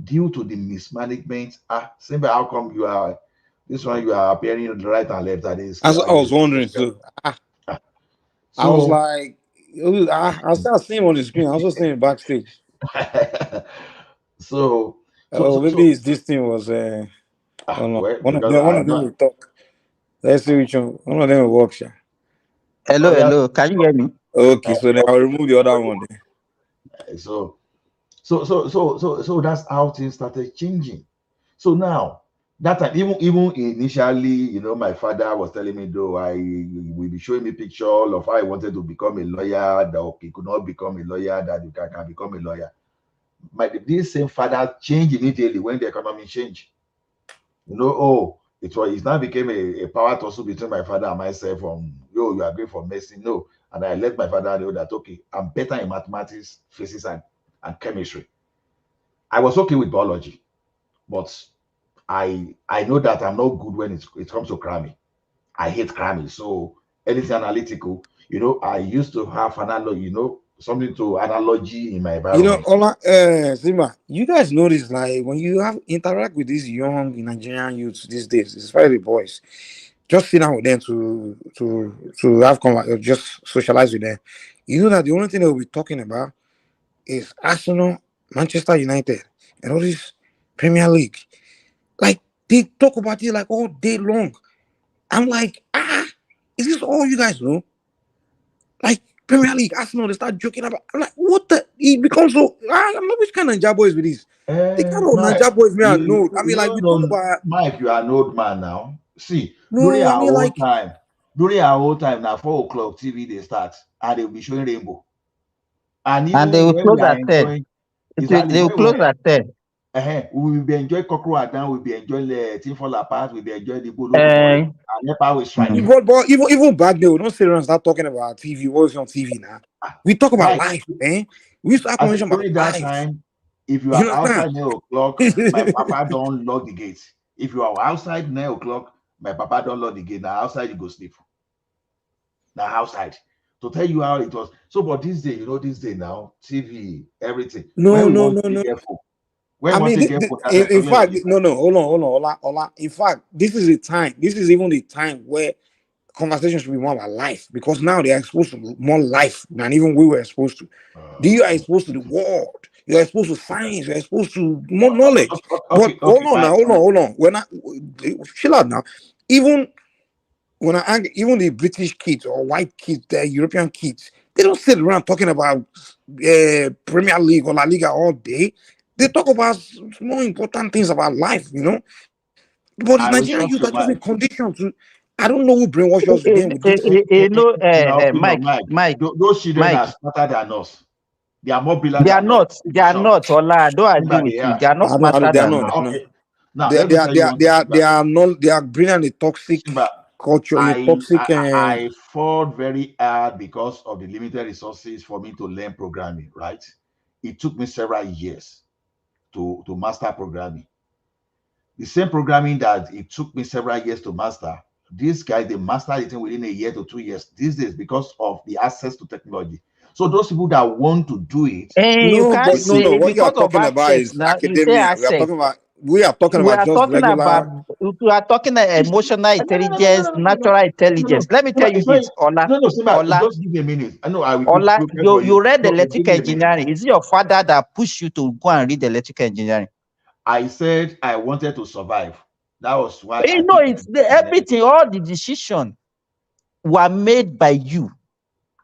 due to the mismanagement. Simba, how come you are appearing right and left? I was wondering too. I was like, I started seeing on the screen. I was just seeing backstage. So maybe this thing was one of them will talk. Let's see which one. One of them will work. Hello. Can you hear me? Okay, so then I'll remove the other one then. So that's how things started changing. So now that time, even initially, you know, my father was telling me though will be showing me picture of how I wanted to become a lawyer, that he could not become a lawyer, that you can become a lawyer. This same father changed immediately when the economy changed. You know, it now became a power tussle between my father and myself you are going for medicine. No. And I let my father know that okay, I'm better in mathematics, physics, and chemistry. I was okay with biology, but I know that I'm not good when it comes to cramming. I hate cramming. So anything analytical, I used to have analogy, something to analogy in my environment. Ola, Zima, you guys notice like when you have interact with these young Nigerian youths these days, especially boys, just sit down with them to have just socialize with them. You know that the only thing they'll be talking about is Arsenal, Manchester United, and all this Premier League. Like they talk about it like all day long. I'm like, is this all you guys know? Like Premier League, Arsenal, they start joking about. I'm like, what the? It becomes so. I don't know which kind of Ninja boys with this. The kind of Mike, Ninja boys me I you, know. I mean, you like we talk don't, about. Mike, you are an old man now. See, No, I mean like. during our old time, now 4 o'clock TV they start and they'll be showing rainbow. And And they even will when we close are at 10. enjoying, exactly They will close at 10. we will be enjoying Cockroach down, we'll be enjoying the Team Fall Apart, we'll be enjoying the Bodo Forest, and NEPA will strike. But even back then, we don't sit around and start talking about TV. What's on TV now? We talk about life, man. We used to have conversation about that life. time, if you are outside 9 o'clock, my papa don't lock the gate. If you are outside 9 o'clock, my papa don't lock the gate. Now outside you go sleep. Now outside. To tell you how it was. So, but this day, this day now, TV, everything. No. I mean, in fact, no, hold on. In fact, this is the time. This is even the time where conversation should be more about life, because now they are exposed to more life than even we were exposed to. You are exposed to the world. You are exposed to science. You are exposed to more knowledge. Hold on. When chill out now. Even the British kids or white kids, the European kids, they don't sit around talking about Premier League or La Liga all day. They talk about more important things about life, But the Nigerian youth are just in condition to. I don't know who brainwashed us again with this. Mike. Those children are smarter than us. They are more brilliant. They are not. Ola, don't agree with you. They are not smarter than us. Okay. Now, they are brilliant in toxic culture. I fought very hard because of the limited resources for me to learn programming, right? It took me several years to master programming. The same programming that it took me several years to master, these guys, they mastered it within a year to 2 years these days because of the access to technology. So those people that want to do it, what you are talking about is academia. We are talking about just regular. We are talking emotional intelligence, natural intelligence. Let me tell you this, Ola. Just give me a minute. I know I will. Ola, you read electrical engineering. Is it your father that pushed you to go and read electrical engineering? I said I wanted to survive. That was why. Everything, all the decisions were made by you.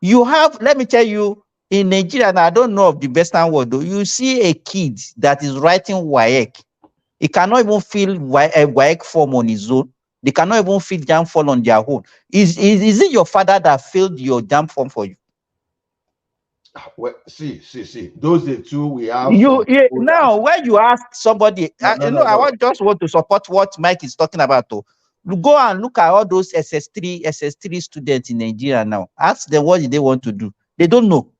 You have, let me tell you, in Nigeria, and I don't know of the Western world, though, you see a kid that is writing WAEC. He cannot even fill a WAEC form on his own. They cannot even fill JAM form on their own. Is it your father that filled your JAM form for you? Well, see. Those the two we have. Now, when you ask somebody, I just want to support what Mike is talking about. Though. Go and look at all those SS3 students in Nigeria now. Ask them what they want to do. They don't know.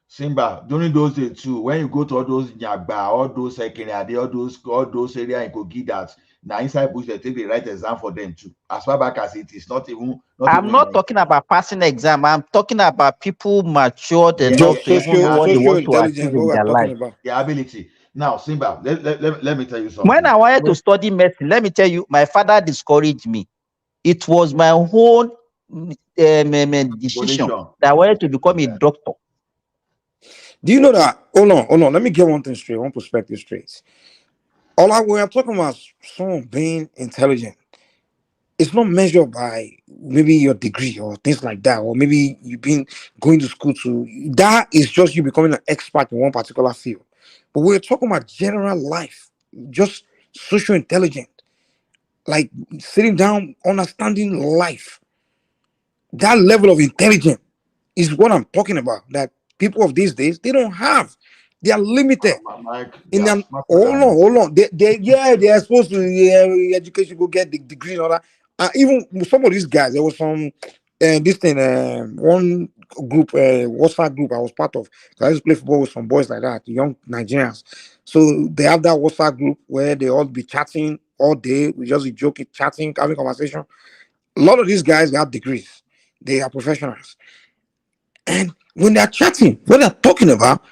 Simba, during those days too, when you go to all those Nyagba, all those all those areas in Kogi that now inside bush they take the right exam for them too. As far back as it is not even. I'm not talking about passing exam. I'm talking about people matured enough to even know what they want to achieve in their life. The ability. Now, Simba, let me tell you something. When I wanted to study medicine, let me tell you, my father discouraged me. It was my own decision that I wanted to become a doctor. Do you know that? Hold on. Let me get one thing straight, one perspective straight. All we are talking about someone being intelligent. It's not measured by maybe your degree or things like that, or maybe you've been going to school to. That is just you becoming an expert in one particular field. But we're talking about general life, just social intelligence, like sitting down, understanding life. That level of intelligence is what I'm talking about. That people of these days, they don't have. They are limited. Hold on. They are supposed to education, go get the degree and all that. Even some of these guys, there was some one group, WhatsApp group I was part of. I used to play football with some boys like that, young Nigerians. So they have that WhatsApp group where they all be chatting all day. We just be joking, chatting, having conversation. A lot of these guys, they have degrees. They are professionals. And when they're chatting, what they're talking about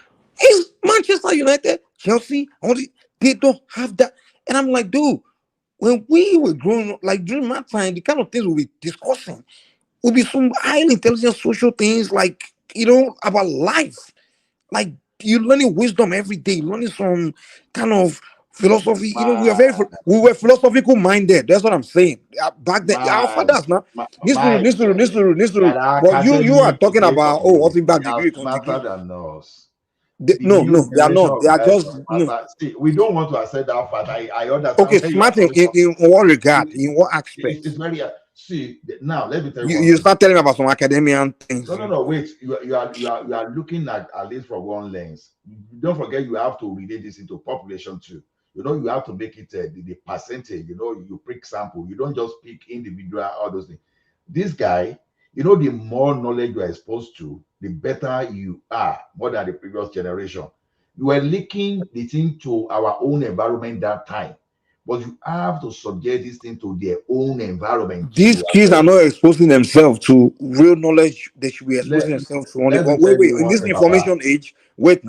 is Manchester United, Chelsea, they don't have that. And I'm like, dude, when we were growing up, like during my time, the kind of things we'll be discussing will be some highly intelligent social things, like, about life. Like, you're learning wisdom every day, learning some kind of philosophy. We were philosophical minded. That's what I'm saying. Back then, our fathers now. This. But you are talking about nothing back they are degree. smarter than us. No, they are not. They are just See, we don't want to accept that fact. I understand. okay. Smart in what regard? In what aspect? It's very see now. Let me tell you. You start telling about some academian things. No. Wait. You are looking at least from one lens. Don't forget you have to relate this into population too. You have to make it the percentage. You pick sample. You don't just pick individual all those things. This guy, the more knowledge you are exposed to, the better you are, more than the previous generation. You were linking the thing to our own environment that time, but you have to subject this thing to their own environment. These kids are not exposing themselves to real knowledge. They should be exposing themselves to only. Wait. In this information age, wait.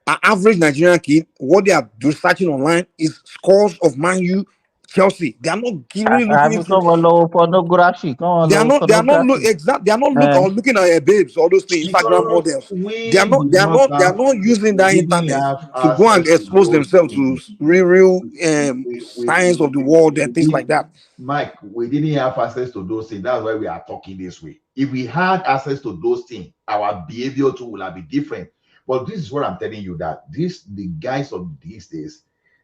An average Nigerian kid, what they are researching online is scores of Man U, Chelsea. They are not really looking into. They are not looking at babes, all those things, Instagram models. They are not using that internet to go and expose themselves to real science of the world and things like that. Mike, we didn't have access to those things. That's why we are talking this way. If we had access to those things, our behavior too will have been different. But this is what I'm telling you, that the guys of these days,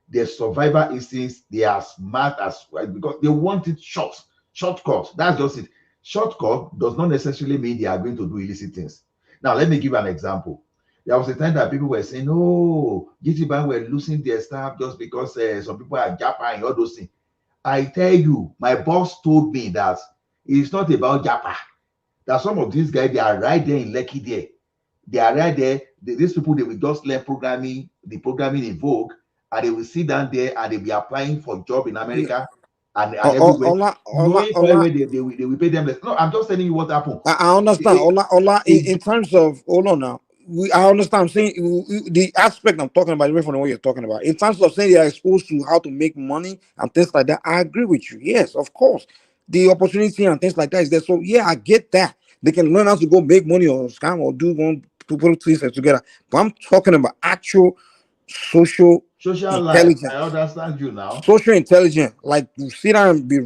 their survivor instincts, they are smart as well because they want it shortcut. That's just it. Shortcut does not necessarily mean they are going to do illicit things. Now, let me give an example. There was a time that people were saying, "Oh, GT Bank were losing their staff just because some people are Japa and all those things." I tell you, my boss told me that it's not about Japa. That some of these guys, they are right there in Lekki there. They are right there. These people, they will just learn programming, the programming in vogue, and they will sit down there and they'll be applying for job in America and everywhere. They will pay them less. No, I'm just telling you what happened. I understand. In terms of, hold on now. I understand. I'm saying the aspect I'm talking about, different from what you're talking about. In terms of saying they are exposed to how to make money and things like that, I agree with you. Yes, of course. The opportunity and things like that is there. So, yeah, I get that. They can learn how to go make money or scam or do one to put things together. But I'm talking about actual social intelligence. Life. I understand you now. Social intelligence, like you sit down and be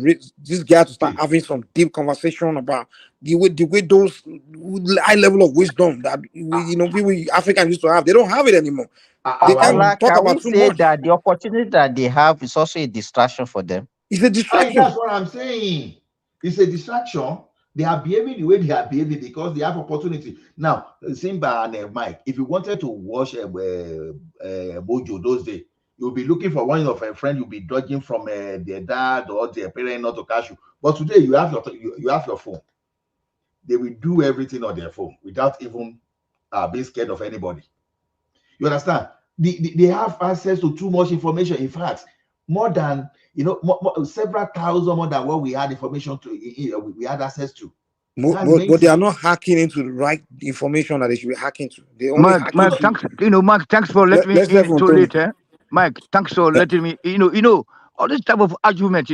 this guy to start having some deep conversation about the way those high level of wisdom that people Africans used to have. They don't have it anymore. They can't talk about too much. That the opportunity that they have is also a distraction for them. It's a distraction. That's what I'm saying. It's a distraction. They are behaving the way they are behaving because they have opportunity. Now, Simba and Mike, if you wanted to watch Bojo those days, you'll be looking for one of a friend. You'll be dodging from their dad or their parent not to catch you. But today, you have your phone. They will do everything on their phone without even being scared of anybody. You understand? They have access to too much information. In fact, more than several thousand more than what we had information to. We had access to. But they are not hacking into the right information that they should be hacking to. They only Mike, thanks for letting me in too late. Mike, thanks for letting me. All this type of argument.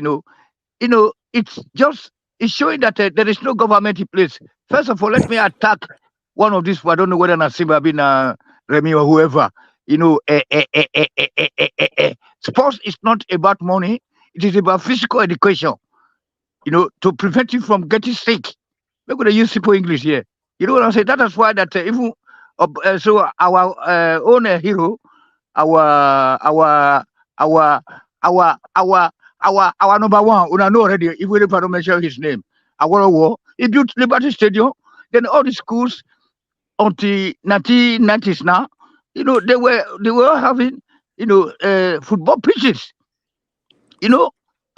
It's showing that there is no government in place. First of all, let me attack one of these. I don't know whether Nasim been Remy or whoever. Sports is not about money. It is about physical education. To prevent you from getting sick. We're going to use simple English here. You know what I'm saying? That is why that even so our own hero, our number one, we know already. If we don't mention his name, our war. He built Liberty Stadium. Then all the schools on the 1990s now, they were having football pitches. And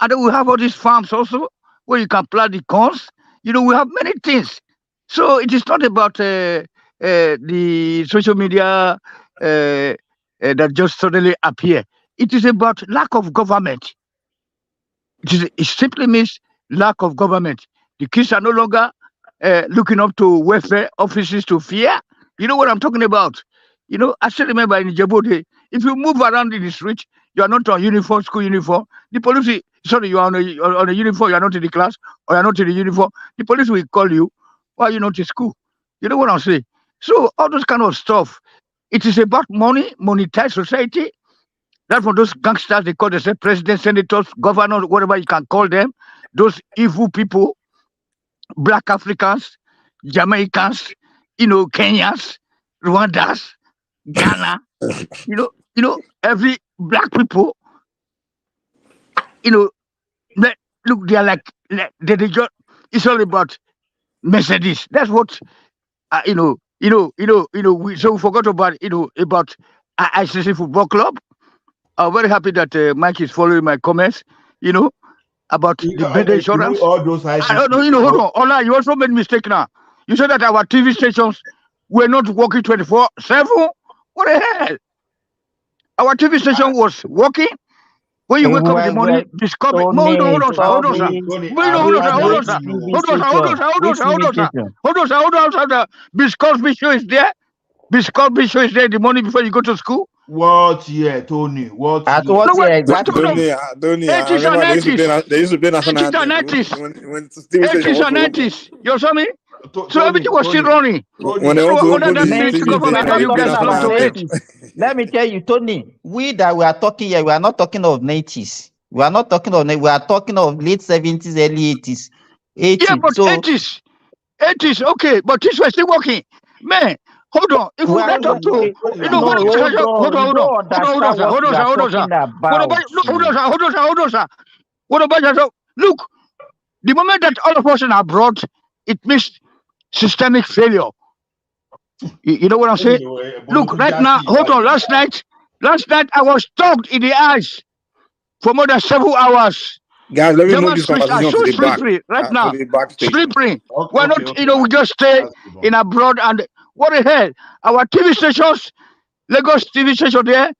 then we have all these farms also where you can plant the corns. We have many things. So it is not about the social media that just suddenly appear. It is about lack of government. It simply means lack of government. The kids are no longer looking up to welfare offices to fear. You know what I'm talking about? You know, I still remember in Djibouti, if you move around in the street, you are not on uniform, school uniform. The police, sorry, you are on a uniform, you are not in the class, or you are not in the uniform. The police will call you. Why are you not in school? You know what I'm saying? So all those kind of stuff. It is about money, monetized society. That's for those gangsters they call themselves presidents, senators, governors, whatever you can call them. Those evil people, black Africans, Jamaicans, Kenyans, Rwandans, Ghana, every black people, look, they are like they just, it's all about Mercedes. That's what we forgot about about ICC Football Club. I'm very happy that Mike is following my comments. About the Betta insurance. All those hold on. Ola, you also made mistake now. You said that our TV stations were not working 24/7. What the hell? Our TV station was working. When you wake up in the morning, discover. Hold on, sir. Bill Cosby show is there. Bill Cosby show is there in the morning before you go to school. What year, Tony? What At year? what year exactly? Tony, I remember they used to play national 80s and anthem 90s. when TV station 80s was and working. 90s. You saw me? So everything was still running. When they want to open Under the that TV government station, that they you play guys national love to anthem. hate. Let me tell you, Tony, we that we are talking here, we are not talking of 90s. We are not talking of, we are talking of late 70s, early 80s. 80s. Yeah, but so 80s, okay, but this was still working. Man, hold on. If we get up to, hold on, sir. What about yourself? Look, the moment that all of us are abroad, it means systemic failure. You know what I'm saying? Look, right now, hold on. Last night, I was stuck in the ice for more than several hours. Guys, let me German move this streets are conversation so to the back. slippery right To now. the backstage. Slippery. We're not, we just stay in abroad and what the hell? Our TV stations, Lagos TV station there,